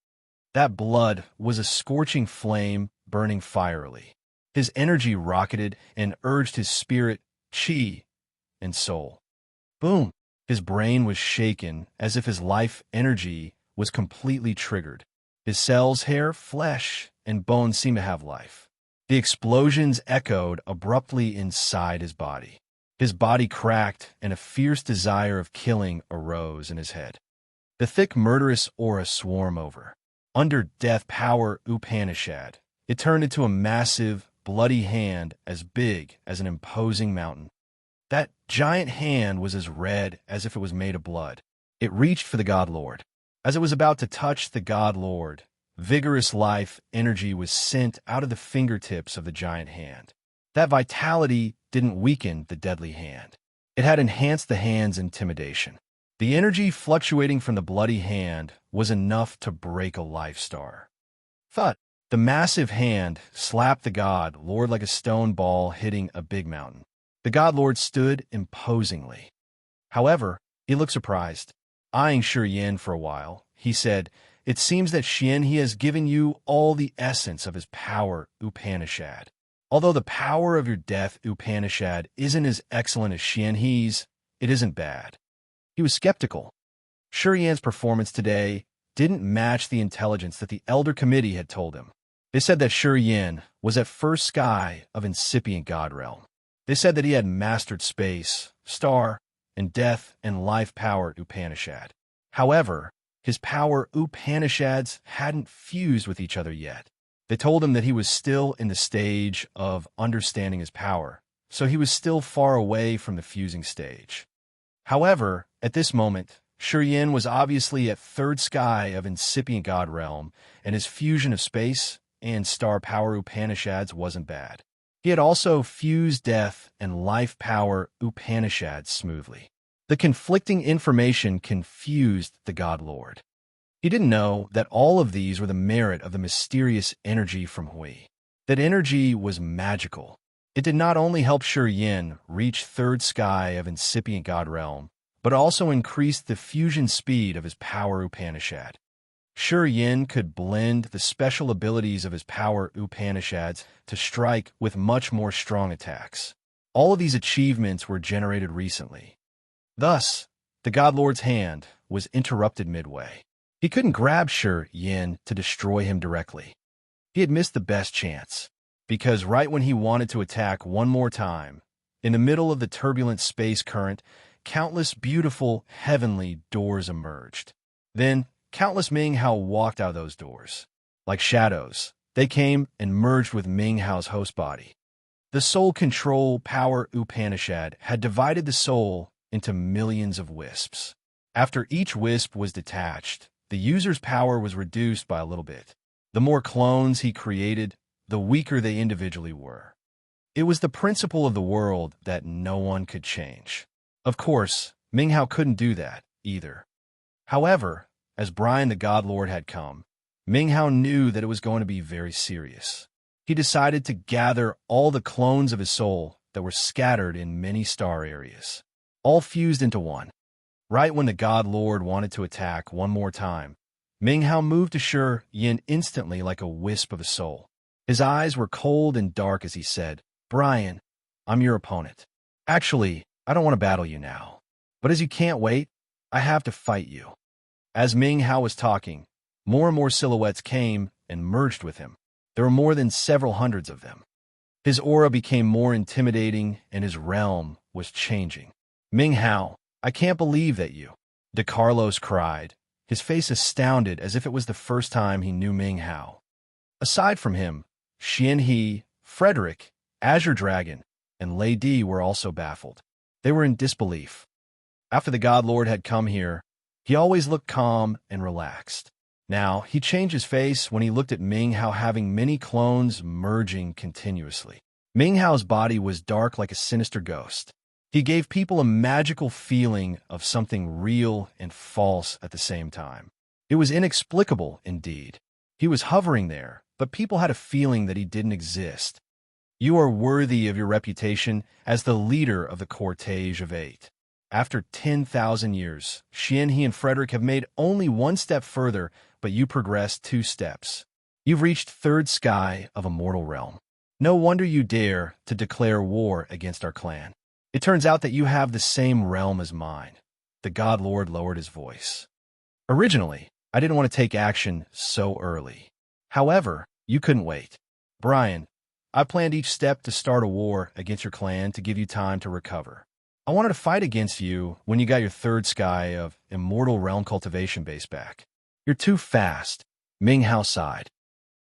That blood was a scorching flame burning fierily. His energy rocketed and urged his spirit, chi, and soul. Boom! His brain was shaken as if his life energy was completely triggered. His cells, hair, flesh, and bones seemed to have life. The explosions echoed abruptly inside his body. His body cracked, and a fierce desire of killing arose in his head. The thick, murderous aura swarmed over. Under death power Upanishad, it turned into a massive, bloody hand as big as an imposing mountain. That giant hand was as red as if it was made of blood. It reached for the God Lord. As it was about to touch the God Lord, vigorous life energy was sent out of the fingertips of the giant hand. That vitality didn't weaken the deadly hand. It had enhanced the hand's intimidation. The energy fluctuating from the bloody hand was enough to break a life star. Thud! The massive hand slapped the God Lord like a stone ball hitting a big mountain. The God Lord stood imposingly. However, he looked surprised. Eyeing Shi Yin for a while, he said, "It seems that Xian he has given you all the essence of his power Upanishad. Although the power of your death Upanishad isn't as excellent as Xian he's, it isn't bad." He was skeptical. Shi Yan's performance today didn't match the intelligence that the Elder Committee had told him. They said that Shi Yin was at first sky of incipient God realm. They said that he had mastered space, star, and death and life power Upanishad. However, his power Upanishads hadn't fused with each other yet. They told him that he was still in the stage of understanding his power, so he was still far away from the fusing stage. However, at this moment, Shi Yin was obviously at third sky of incipient God realm, and his fusion of space and star power Upanishads wasn't bad. He had also fused death and life power Upanishads smoothly. The conflicting information confused the God Lord. He didn't know that all of these were the merit of the mysterious energy from Hui. That energy was magical. It did not only help Shi Yin reach third sky of incipient God realm, but also increased the fusion speed of his power Upanishad. Shi Yin could blend the special abilities of his power Upanishads to strike with much more strong attacks. All of these achievements were generated recently. Thus, the God Lord's hand was interrupted midway. He couldn't grab Shi Yin to destroy him directly. He had missed the best chance, because right when he wanted to attack one more time, in the middle of the turbulent space current, countless beautiful, heavenly doors emerged. Then, countless Ming Hao walked out of those doors. Like shadows, they came and merged with Ming Hao's host body. The soul control power Upanishad had divided the soul into millions of wisps. After each wisp was detached, the user's power was reduced by a little bit. The more clones he created, the weaker they individually were. It was the principle of the world that no one could change. Of course, Ming Hao couldn't do that either. However, as Brian the God Lord had come, Ming Hao knew that it was going to be very serious. he decided to gather all the clones of his soul that were scattered in many star areas, all fused into one. Right when the God Lord wanted to attack one more time, Ming Hao moved to Shi Yin instantly like a wisp of a soul. His eyes were cold and dark as he said, "Brian, I'm your opponent. Actually, I don't want to battle you now. But as you can't wait, I have to fight you." As Ming Hao was talking, more and more silhouettes came and merged with him. There were more than several hundreds of them. His aura became more intimidating and his realm was changing. "Ming Hao, I can't believe that you," De Carlos cried, his face astounded as if it was the first time he knew Ming Hao. Aside from him, Xian He, Frederick, Azure Dragon, and Lei Di were also baffled. They were in disbelief. After the God Lord had come here, he always looked calm and relaxed. Now, he changed his face when he looked at Ming Hao having many clones merging continuously. Ming Hao's body was dark like a sinister ghost. He gave people a magical feeling of something real and false at the same time. It was inexplicable, indeed. He was hovering there, but people had a feeling that he didn't exist. "You are worthy of your reputation as the leader of the Cortege of Eight. After 10,000 years, Xian He and Frederick have made only one step further, but you progressed 2 steps. You've reached third sky of a mortal realm. No wonder you dare to declare war against our clan. It turns out that you have the same realm as mine." The God Lord lowered his voice. "Originally, I didn't want to take action so early. However, you couldn't wait. Brian, I planned each step to start a war against your clan to give you time to recover. I wanted to fight against you when you got your third sky of immortal realm cultivation base back. You're too fast." Ming Hao sighed.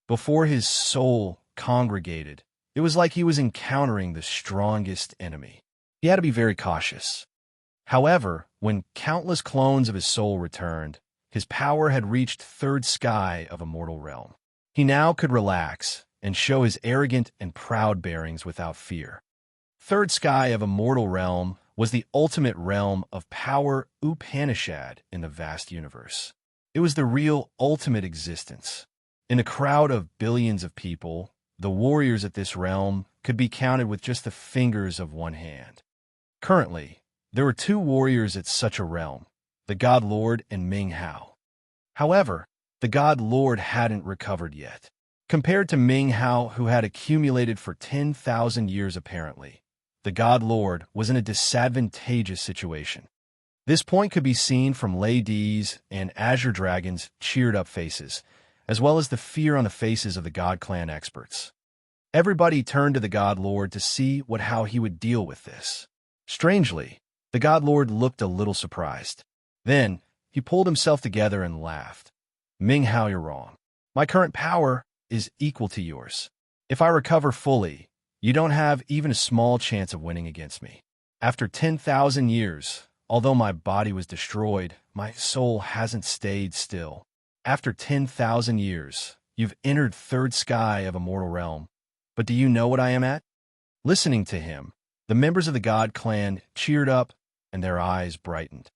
Before his soul congregated, it was like he was encountering the strongest enemy. He had to be very cautious. However, when countless clones of his soul returned, his power had reached third sky of a mortal realm. He now could relax and show his arrogant and proud bearings without fear. Third sky of a mortal realm was the ultimate realm of power Upanishad in the vast universe. It was the real ultimate existence. In a crowd of billions of people, the warriors at this realm could be counted with just the fingers of one hand. Currently, there were 2 warriors at such a realm, the God Lord and Ming Hao. However, the God Lord hadn't recovered yet. Compared to Ming Hao, who had accumulated for 10,000 years apparently, the God Lord was in a disadvantageous situation. This point could be seen from Lei Di's and Azure Dragon's cheered-up faces, as well as the fear on the faces of the God Clan experts. Everybody turned to the God Lord to see how he would deal with this. Strangely, the God Lord looked a little surprised. Then, he pulled himself together and laughed. "Ming Hao, you're wrong. My current power is equal to yours. If I recover fully, you don't have even a small chance of winning against me. After 10,000 years, although my body was destroyed, my soul hasn't stayed still. After 10,000 years, you've entered third sky of a mortal realm. But do you know what I am at?" Listening to him, the members of the God Clan cheered up and their eyes brightened.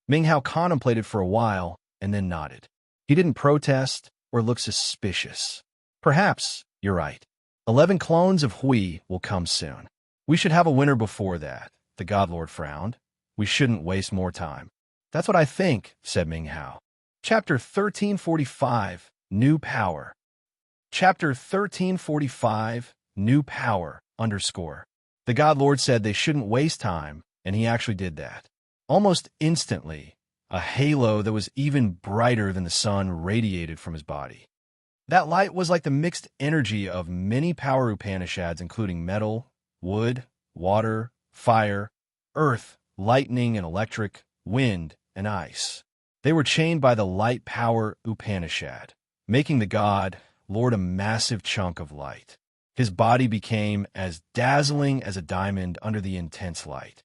Ming Hao contemplated for a while and then nodded. He didn't protest or look suspicious. "Perhaps you're right. 11 clones of Hui will come soon. We should have a winner before that." The God Lord frowned. "We shouldn't waste more time." "That's what I think," said Ming Hao. Chapter 1345, New Power. Chapter 1345, New Power, _ The God Lord said they shouldn't waste time, and he actually did that. Almost instantly, a halo that was even brighter than the sun radiated from his body. That light was like the mixed energy of many power Upanishads, including metal, wood, water, fire, earth, lightning and electric, wind, and ice. They were chained by the light power Upanishad, making the God Lord a massive chunk of light. His body became as dazzling as a diamond under the intense light.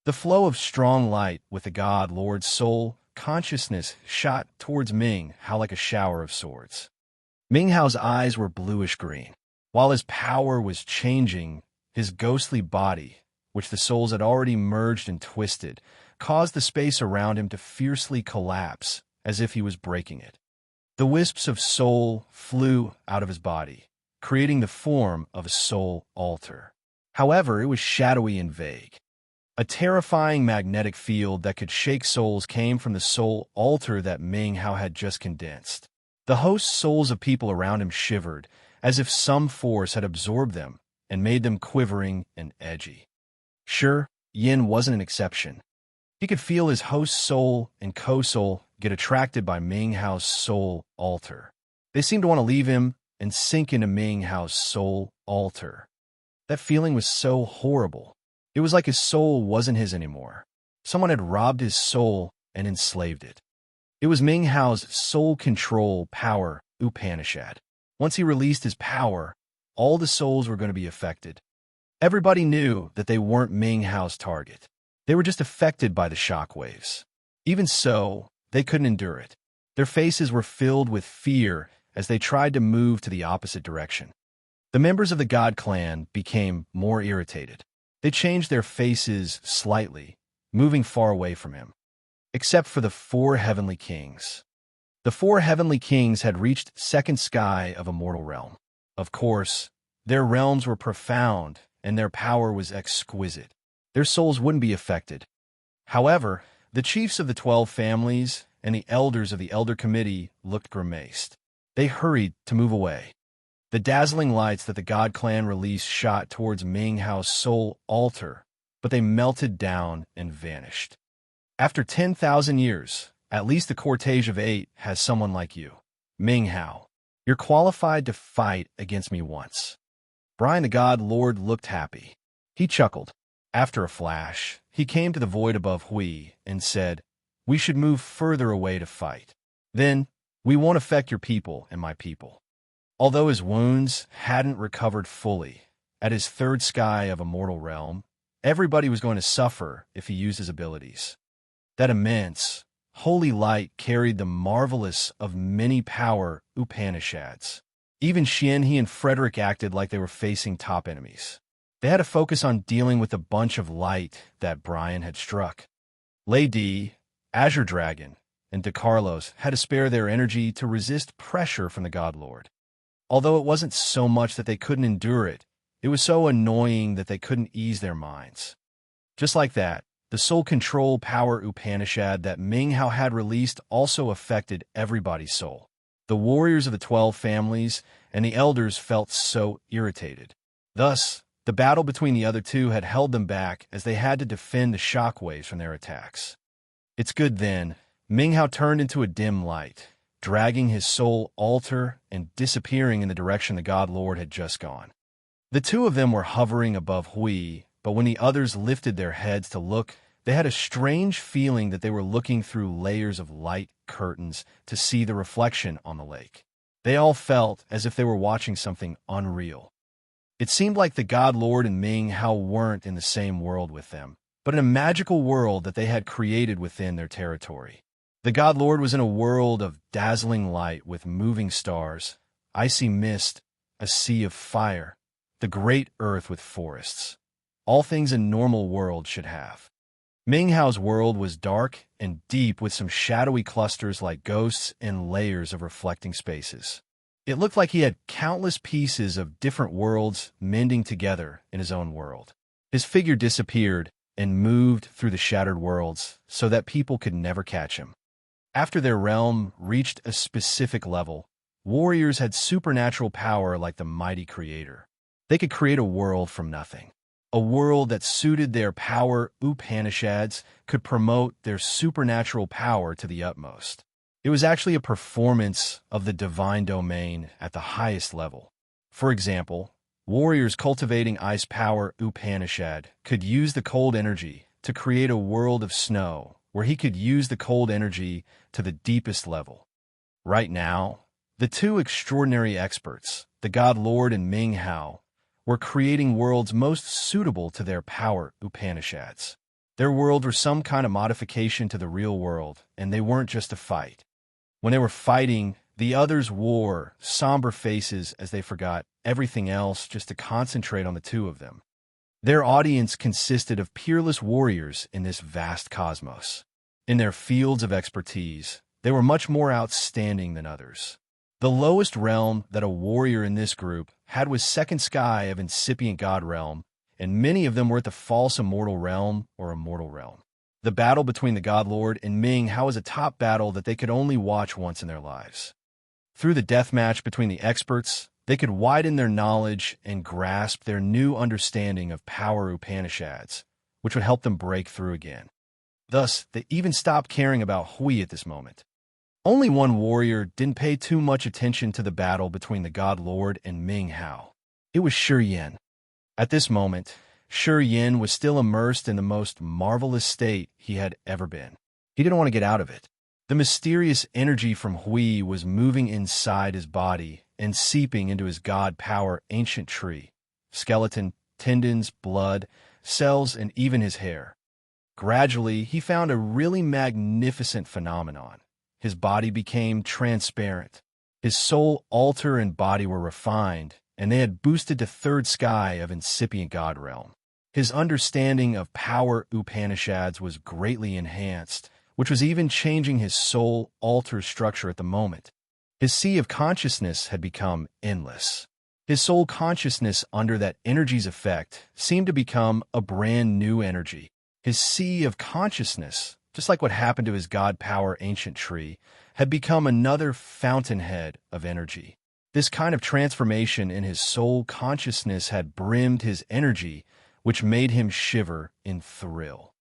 The flow of strong light with the God Lord's soul consciousness shot towards Ming Hao like a shower of swords. Ming Hao's eyes were bluish-green. While his power was changing, his ghostly body, which the souls had already merged and twisted, caused the space around him to fiercely collapse as if he was breaking it. The wisps of soul flew out of his body, creating the form of a soul altar. However, it was shadowy and vague. A terrifying magnetic field that could shake souls came from the soul altar that Ming Hao had just condensed. The host's souls of people around him shivered, as if some force had absorbed them and made them quivering and edgy. Sure, Yin wasn't an exception. He could feel his host's soul and co-soul get attracted by Ming Hao's soul altar. They seemed to want to leave him and sink into Ming Hao's soul altar. That feeling was so horrible. It was like his soul wasn't his anymore. Someone had robbed his soul and enslaved it. It was Ming Hao's soul control power, Upanishad. Once he released his power, all the souls were going to be affected. Everybody knew that they weren't Ming Hao's target. They were just affected by the shockwaves. Even so, they couldn't endure it. Their faces were filled with fear as they tried to move to the opposite direction. The members of the God clan became more irritated. They changed their faces slightly, moving far away from him. Except for the 4 heavenly kings. The 4 heavenly kings had reached second sky of a mortal realm. Of course, their realms were profound and their power was exquisite. Their souls wouldn't be affected. However, the chiefs of the 12 families and the elders of the Elder Committee looked grimaced. They hurried to move away. The dazzling lights that the God clan released shot towards Ming Hao's soul altar, but they melted down and vanished. After 10,000 years, at least the cortege of 8 has someone like you. Ming Hao, you're qualified to fight against me once. Brian the God Lord looked happy. He chuckled. After a flash, he came to the void above Hui and said, "We should move further away to fight. Then, we won't affect your people and my people." Although his wounds hadn't recovered fully, at his third sky of a mortal realm, everybody was going to suffer if he used his abilities. That immense, holy light carried the marvelous of many power Upanishads. Even Xianhe and Frederick acted like they were facing top enemies. They had to focus on dealing with the bunch of light that Brian had struck. Lady, Azure Dragon, and De Carlos had to spare their energy to resist pressure from the God Lord. Although it wasn't so much that they couldn't endure it, it was so annoying that they couldn't ease their minds. Just like that, the soul control power Upanishad that Ming Hao had released also affected everybody's soul. The warriors of the 12 families and the elders felt so irritated. Thus, the battle between the other two had held them back as they had to defend the shockwaves from their attacks. It's good then, Ming Hao turned into a dim light, dragging his soul altar and disappearing in the direction the God Lord had just gone. The two of them were hovering above Hui, but when the others lifted their heads to look, they had a strange feeling that they were looking through layers of light curtains to see the reflection on the lake. They all felt as if they were watching something unreal. It seemed like the God Lord and Ming Hao weren't in the same world with them, but in a magical world that they had created within their territory. The God Lord was in a world of dazzling light with moving stars, icy mist, a sea of fire, the great earth with forests. All things a normal world should have. Ming Hao's world was dark and deep with some shadowy clusters like ghosts and layers of reflecting spaces. It looked like he had countless pieces of different worlds mending together in his own world. His figure disappeared and moved through the shattered worlds so that people could never catch him. After their realm reached a specific level, warriors had supernatural power like the mighty creator. They could create a world from nothing. A world that suited their power Upanishads could promote their supernatural power to the utmost. It was actually a performance of the divine domain at the highest level. For example, warriors cultivating ice power Upanishad could use the cold energy to create a world of snow where he could use the cold energy to the deepest level. Right now, the two extraordinary experts, the God Lord and Ming Hao, were creating worlds most suitable to their power Upanishads. Their world were some kind of modification to the real world, and they weren't just a fight. When they were fighting, the others wore somber faces as they forgot everything else just to concentrate on the two of them. Their audience consisted of peerless warriors in this vast cosmos. In their fields of expertise, they were much more outstanding than others. The lowest realm that a warrior in this group had was second sky of incipient god realm, and many of them were at the false immortal realm or immortal realm. The battle between the God Lord and Ming Hao was a top battle that they could only watch once in their lives. Through the death match between the experts, they could widen their knowledge and grasp their new understanding of power Upanishads, which would help them break through again. Thus, they even stopped caring about Hui at this moment. Only one warrior didn't pay too much attention to the battle between the God Lord and Ming Hao. It was Shi Yin. At this moment, Shi Yin was still immersed in the most marvelous state he had ever been. He didn't want to get out of it. The mysterious energy from Hui was moving inside his body and seeping into his god power ancient tree, skeleton, tendons, blood, cells, and even his hair. Gradually, he found a really magnificent phenomenon. His body became transparent. His soul, altar, and body were refined, and they had boosted to third sky of incipient god realm. His understanding of power Upanishads was greatly enhanced, which was even changing his soul altar structure at the moment. His sea of consciousness had become endless. His soul consciousness under that energy's effect seemed to become a brand new energy. His sea of consciousness, just like what happened to his god power ancient tree, had become another fountainhead of energy. This kind of transformation in his soul consciousness had brimmed his energy, which made him shiver in thrill.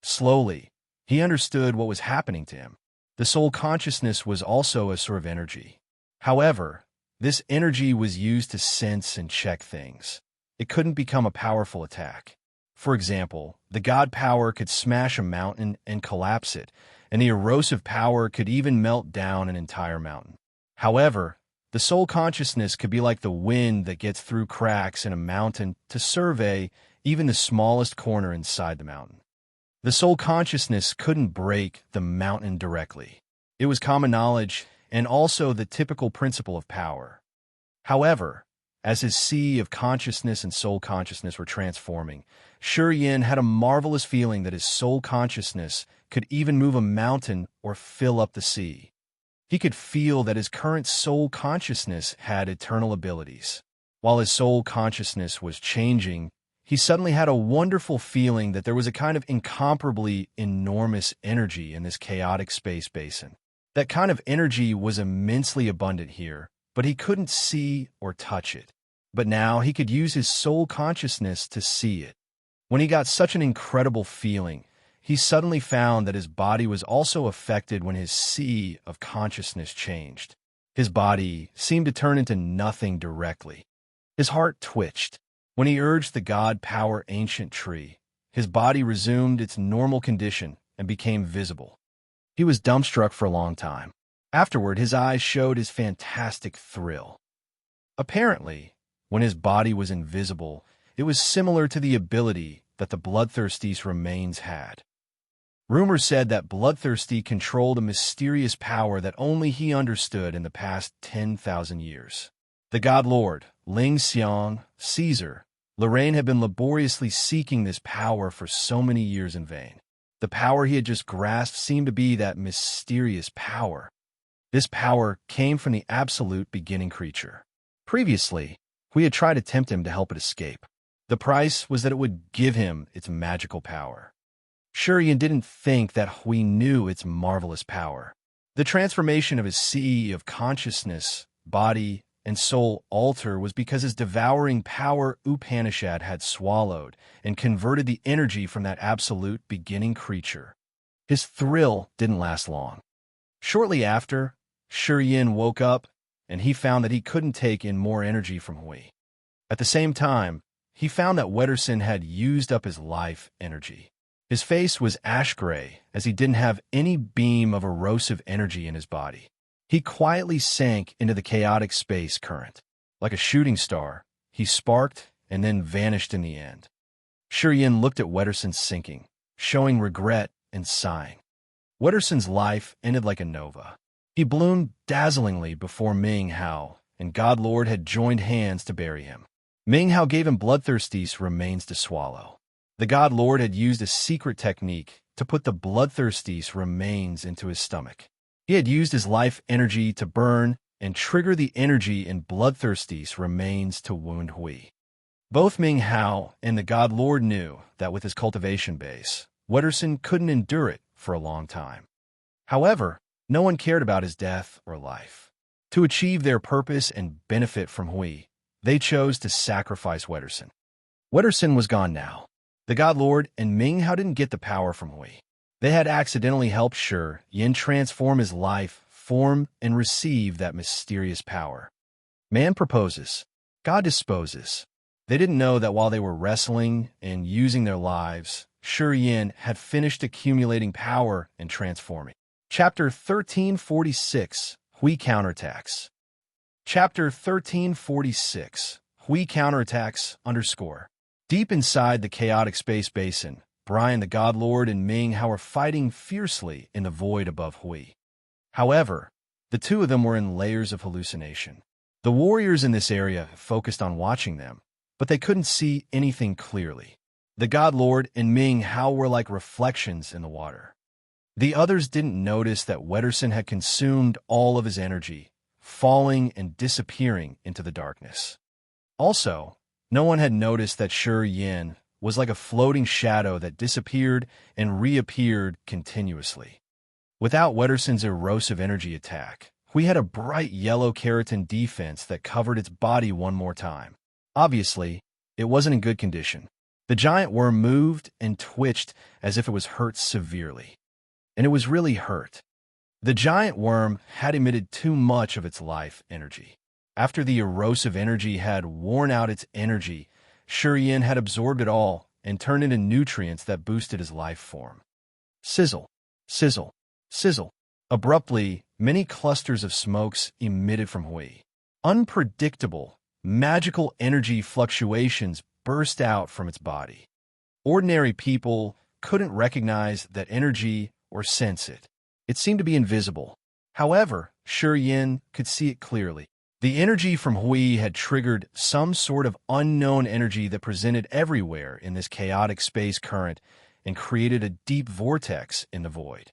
Slowly, he understood what was happening to him. The soul consciousness was also a sort of energy. However, this energy was used to sense and check things. It couldn't become a powerful attack. For example, the god power could smash a mountain and collapse it, and the erosive power could even melt down an entire mountain. However, the soul consciousness could be like the wind that gets through cracks in a mountain to survey even the smallest corner inside the mountain. The soul consciousness couldn't break the mountain directly. It was common knowledge and also the typical principle of power. However, as his sea of consciousness and soul consciousness were transforming, Shi Yin had a marvelous feeling that his soul consciousness could even move a mountain or fill up the sea. He could feel that his current soul consciousness had eternal abilities. While his soul consciousness was changing, he suddenly had a wonderful feeling that there was a kind of incomparably enormous energy in this chaotic space basin. That kind of energy was immensely abundant here, but he couldn't see or touch it. But now he could use his soul consciousness to see it. When he got such an incredible feeling, he suddenly found that his body was also affected when his sea of consciousness changed. His body seemed to turn into nothing directly. His heart twitched. When he urged the god power ancient tree, his body resumed its normal condition and became visible. He was dumbstruck for a long time. Afterward, his eyes showed his fantastic thrill. Apparently, when his body was invisible, it was similar to the ability that the bloodthirsty remains had. Rumor said that Bloodthirsty controlled a mysterious power that only he understood in the past 10,000 years. The God Lord, Ling Xiang, Caesar, Lorraine had been laboriously seeking this power for so many years in vain. The power he had just grasped seemed to be that mysterious power. This power came from the absolute beginning creature. Previously, we had tried to tempt him to help it escape. The price was that it would give him its magical power. Shi Yin didn't think that Hui knew its marvelous power. The transformation of his sea of consciousness, body, and soul altar was because his devouring power Upanishad had swallowed and converted the energy from that absolute beginning creature. His thrill didn't last long. Shortly after, Shi Yin woke up, and he found that he couldn't take in more energy from Hui. At the same time, he found that Wetterson had used up his life energy. His face was ash-gray, as he didn't have any beam of erosive energy in his body. He quietly sank into the chaotic space current. Like a shooting star, he sparked and then vanished in the end. Shi Yin looked at Wetterson sinking, showing regret and sighing. Wetterson's life ended like a nova. He bloomed dazzlingly before Ming Hao, and God Lord had joined hands to bury him. Ming Hao gave him bloodthirsty's remains to swallow. The God Lord had used a secret technique to put the bloodthirsty's remains into his stomach. He had used his life energy to burn and trigger the energy in bloodthirsty remains to wound Hui. Both Ming Hao and the God Lord knew that with his cultivation base, Wetterson couldn't endure it for a long time. However, no one cared about his death or life. To achieve their purpose and benefit from Hui, they chose to sacrifice Wetterson. Wetterson was gone now. The God Lord and Ming Hao didn't get the power from Hui. They had accidentally helped Shi Yin transform his life, form, and receive that mysterious power. Man proposes, God disposes. They didn't know that while they were wrestling and using their lives, Shi Yin had finished accumulating power and transforming. Chapter 1346, Hui Counterattacks. Chapter 1346, Hui Counterattacks _ Deep inside the chaotic space basin, Brian the God Lord and Ming Hao were fighting fiercely in the void above Hui. However, the two of them were in layers of hallucination. The warriors in this area focused on watching them, but they couldn't see anything clearly. The God Lord and Ming Hao were like reflections in the water. The others didn't notice that Wetterson had consumed all of his energy, falling and disappearing into the darkness. Also, no one had noticed that Shi Yin was like a floating shadow that disappeared and reappeared continuously. Without Wetterson's erosive energy attack, Hui had a bright yellow keratin defense that covered its body one more time. Obviously, it wasn't in good condition. The giant worm moved and twitched as if it was hurt severely. And it was really hurt. The giant worm had emitted too much of its life energy. After the erosive energy had worn out its energy, Shi Yin had absorbed it all and turned into nutrients that boosted his life form. Sizzle, sizzle, sizzle. Abruptly, many clusters of smokes emitted from Hui. Unpredictable, magical energy fluctuations burst out from its body. Ordinary people couldn't recognize that energy or sense it. It seemed to be invisible. However, Shi Yin could see it clearly. The energy from Hui had triggered some sort of unknown energy that presented everywhere in this chaotic space current and created a deep vortex in the void.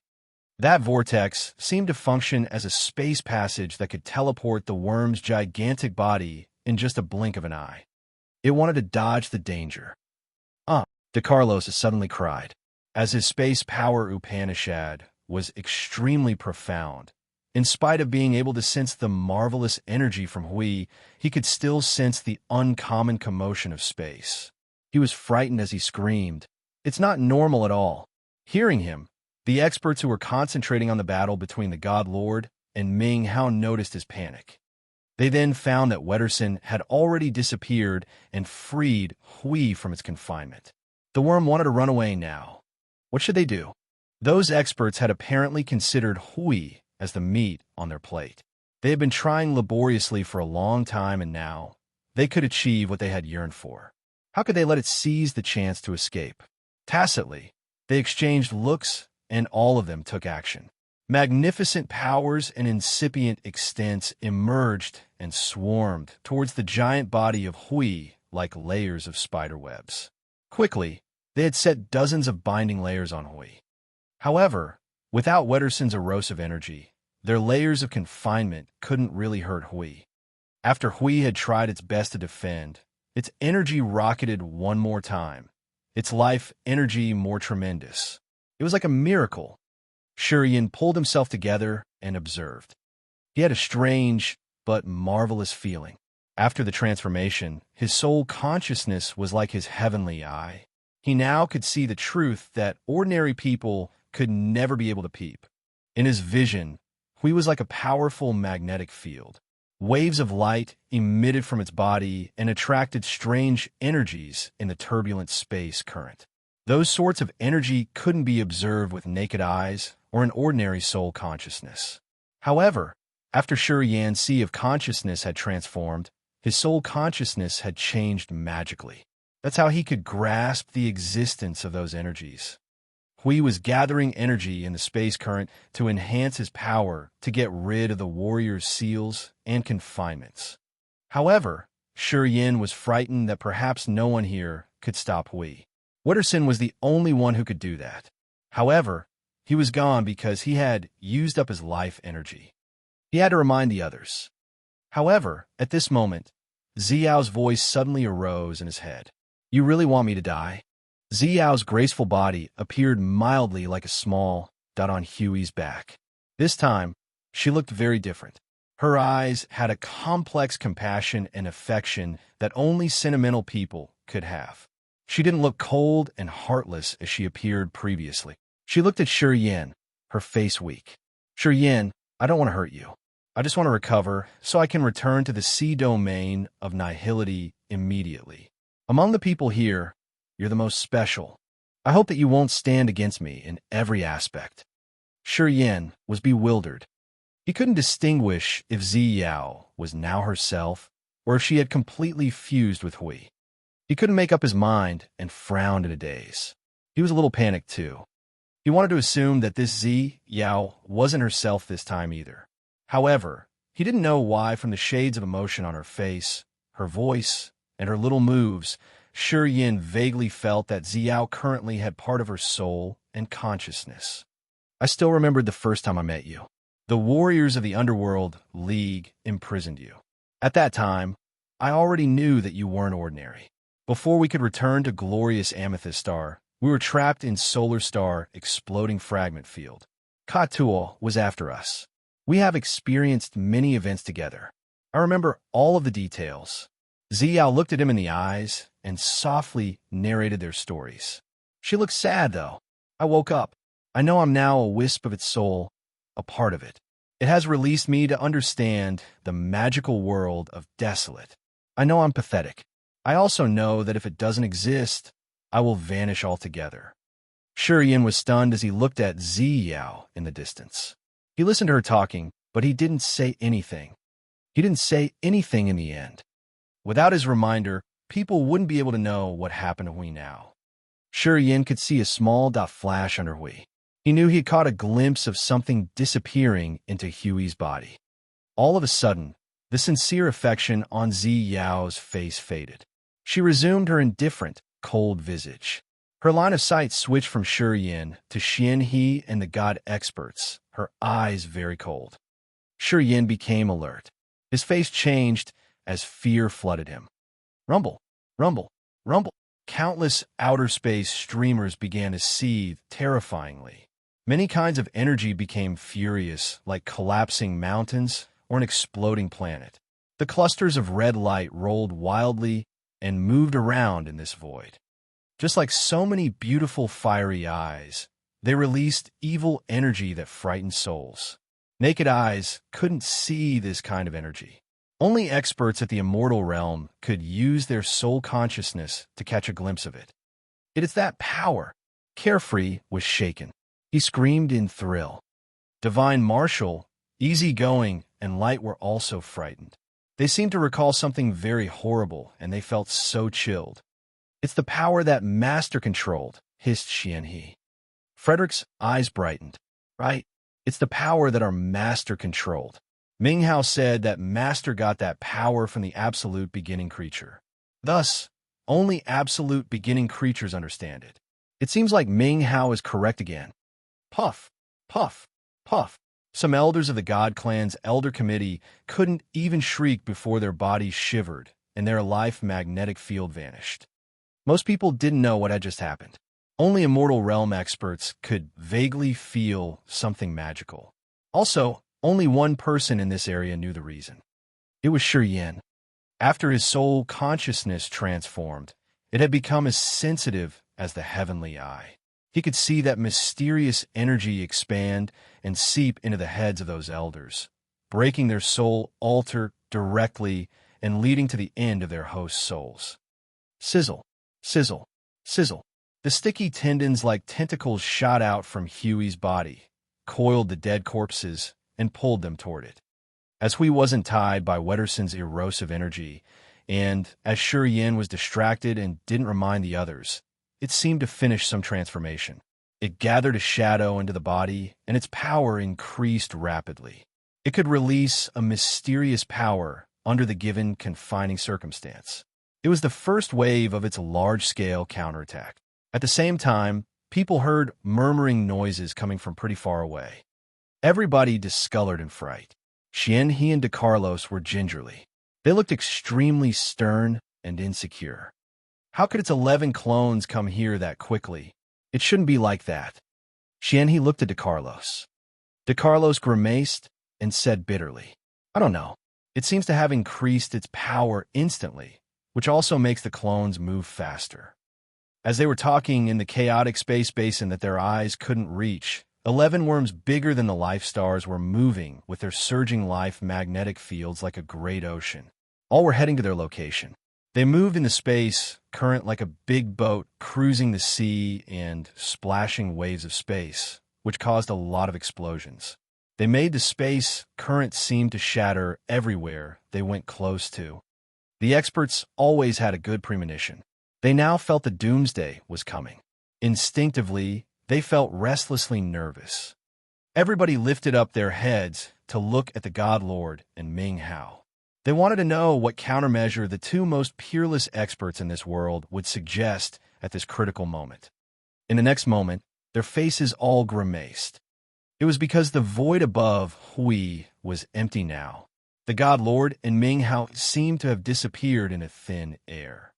That vortex seemed to function as a space passage that could teleport the worm's gigantic body in just a blink of an eye. It wanted to dodge the danger. De Carlos suddenly cried, as his space power Upanishad was extremely profound. In spite of being able to sense the marvelous energy from Hui, he could still sense the uncommon commotion of space. He was frightened as he screamed, "It's not normal at all." Hearing him, the experts who were concentrating on the battle between the God Lord and Ming Hao noticed his panic. They then found that Wetterson had already disappeared and freed Hui from its confinement. The worm wanted to run away now. What should they do? Those experts had apparently considered Hui as the meat on their plate. They had been trying laboriously for a long time, and now they could achieve what they had yearned for. How could they let it seize the chance to escape? Tacitly, they exchanged looks, and all of them took action. Magnificent powers and incipient extents emerged and swarmed towards the giant body of Hui like layers of spider webs. Quickly, they had set dozens of binding layers on Hui. However, without Wetterson's erosive energy, their layers of confinement couldn't really hurt Hui. After Hui had tried its best to defend, its energy rocketed one more time, its life energy more tremendous. It was like a miracle. Shi Yin pulled himself together and observed. He had a strange but marvelous feeling. After the transformation, his soul consciousness was like his heavenly eye. He now could see the truth that ordinary people could never be able to peep. In his vision, Hui was like a powerful magnetic field. Waves of light emitted from its body and attracted strange energies in the turbulent space current. Those sorts of energy couldn't be observed with naked eyes or an ordinary soul consciousness. However, after Shi Yin's sea of consciousness had transformed, his soul consciousness had changed magically. That's how he could grasp the existence of those energies. Hui was gathering energy in the space current to enhance his power to get rid of the warrior's seals and confinements. However, Shi Yin was frightened that perhaps no one here could stop Hui. Wetterson was the only one who could do that. However, he was gone because he had used up his life energy. He had to remind the others. However, at this moment, Ziyao's voice suddenly arose in his head. You really want me to die? Ziyao's graceful body appeared mildly like a small dot on Huey's back. This time, she looked very different. Her eyes had a complex compassion and affection that only sentimental people could have. She didn't look cold and heartless as she appeared previously. She looked at Shi Yin, her face weak. Shi Yin, I don't want to hurt you. I just want to recover so I can return to the sea domain of nihility immediately. Among the people here, you're the most special. I hope that you won't stand against me in every aspect. Shi Yin was bewildered. He couldn't distinguish if Ziyao was now herself or if she had completely fused with Hui. He couldn't make up his mind and frowned in a daze. He was a little panicked too. He wanted to assume that this Ziyao wasn't herself this time either. However, he didn't know why from the shades of emotion on her face, her voice, and her little moves, Shi Yin vaguely felt that Ziyao currently had part of her soul and consciousness. I still remembered the first time I met you. The warriors of the Underworld League imprisoned you. At that time, I already knew that you weren't ordinary. Before we could return to glorious Amethyst Star, we were trapped in Solar Star exploding fragment field. Katuo was after us. We have experienced many events together. I remember all of the details. Ziyao looked at him in the eyes and softly narrated their stories. She looked sad, though. I woke up. I know I'm now a wisp of its soul, a part of it. It has released me to understand the magical world of Desolate. I know I'm pathetic. I also know that if it doesn't exist, I will vanish altogether. Shi Yin was stunned as he looked at Ziyao in the distance. He listened to her talking, but he didn't say anything. He didn't say anything in the end. Without his reminder, people wouldn't be able to know what happened to Hui now. Shi Yin could see a small dot flash under Hui. He knew he had caught a glimpse of something disappearing into Huey's body. All of a sudden, the sincere affection on Ziyao's face faded. She resumed her indifferent, cold visage. Her line of sight switched from Shi Yin to Xian He and the god experts, her eyes very cold. Shi Yin became alert. His face changed as fear flooded him. Rumble, rumble, rumble. Countless outer space streamers began to seethe terrifyingly. Many kinds of energy became furious, like collapsing mountains or an exploding planet. The clusters of red light rolled wildly and moved around in this void. Just like so many beautiful fiery eyes, they released evil energy that frightened souls. Naked eyes couldn't see this kind of energy. Only experts at the immortal realm could use their soul consciousness to catch a glimpse of it. It is that power. Carefree was shaken. He screamed in thrill. Divine Marshal, Easygoing, and Light were also frightened. They seemed to recall something very horrible, and they felt so chilled. It's the power that Master controlled, hissed Xianhe. Frederick's eyes brightened. Right? It's the power that our Master controlled. Ming Hao said that Master got that power from the absolute beginning creature. Thus, only absolute beginning creatures understand it. It seems like Ming Hao is correct again. Puff, puff, puff. Some elders of the God Clan's Elder Committee couldn't even shriek before their bodies shivered and their life magnetic field vanished. Most people didn't know what had just happened. Only Immortal Realm experts could vaguely feel something magical. Also, only one person in this area knew the reason. It was Shi Yin. After his soul consciousness transformed, it had become as sensitive as the heavenly eye. He could see that mysterious energy expand and seep into the heads of those elders, breaking their soul altar directly and leading to the end of their host's souls. Sizzle, sizzle, sizzle. The sticky tendons like tentacles shot out from Huey's body, coiled the dead corpses, and pulled them toward it. As Hui wasn't tied by Wetterson's erosive energy, and as Shi Yin was distracted and didn't remind the others, it seemed to finish some transformation. It gathered a shadow into the body, and its power increased rapidly. It could release a mysterious power under the given confining circumstance. It was the first wave of its large-scale counterattack. At the same time, people heard murmuring noises coming from pretty far away. Everybody discolored in fright. Xian He and DeCarlos were gingerly. They looked extremely stern and insecure. How could its 11 clones come here that quickly? It shouldn't be like that. Xian He looked at DeCarlos. DeCarlos grimaced and said bitterly, I don't know. It seems to have increased its power instantly, which also makes the clones move faster. As they were talking in the chaotic space basin that their eyes couldn't reach, 11 worms bigger than the life stars were moving with their surging life magnetic fields like a great ocean. All were heading to their location. They moved in the space current like a big boat cruising the sea and splashing waves of space, which caused a lot of explosions. They made the space current seem to shatter everywhere they went close to. The experts always had a good premonition. They now felt the doomsday was coming. Instinctively, they felt restlessly nervous. Everybody lifted up their heads to look at the God Lord and Ming Hao. They wanted to know what countermeasure the two most peerless experts in this world would suggest at this critical moment. In the next moment, their faces all grimaced. It was because the void above Hui was empty now. The God Lord and Ming Hao seemed to have disappeared in a thin air.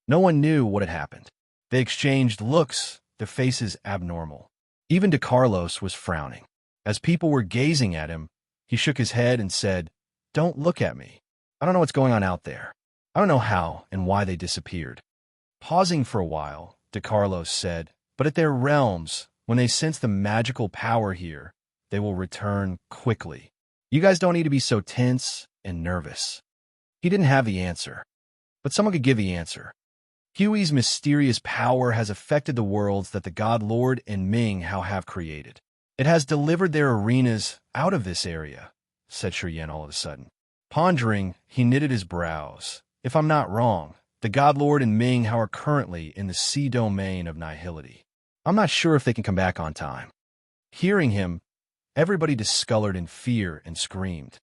No one knew what had happened. They exchanged looks, their faces abnormal. Even DeCarlos was frowning. As people were gazing at him, he shook his head and said, Don't look at me. I don't know what's going on out there. I don't know how and why they disappeared. Pausing for a while, DeCarlos said, But at their realms, when they sense the magical power here, they will return quickly. You guys don't need to be so tense and nervous. He didn't have the answer, but someone could give the answer. Huey's mysterious power has affected the worlds that the God Lord and Ming Hao have created. It has delivered their arenas out of this area, said Shurian all of a sudden. Pondering, he knitted his brows. If I'm not wrong, the God Lord and Ming Hao are currently in the sea domain of nihility. I'm not sure if they can come back on time. Hearing him, everybody discolored in fear and screamed.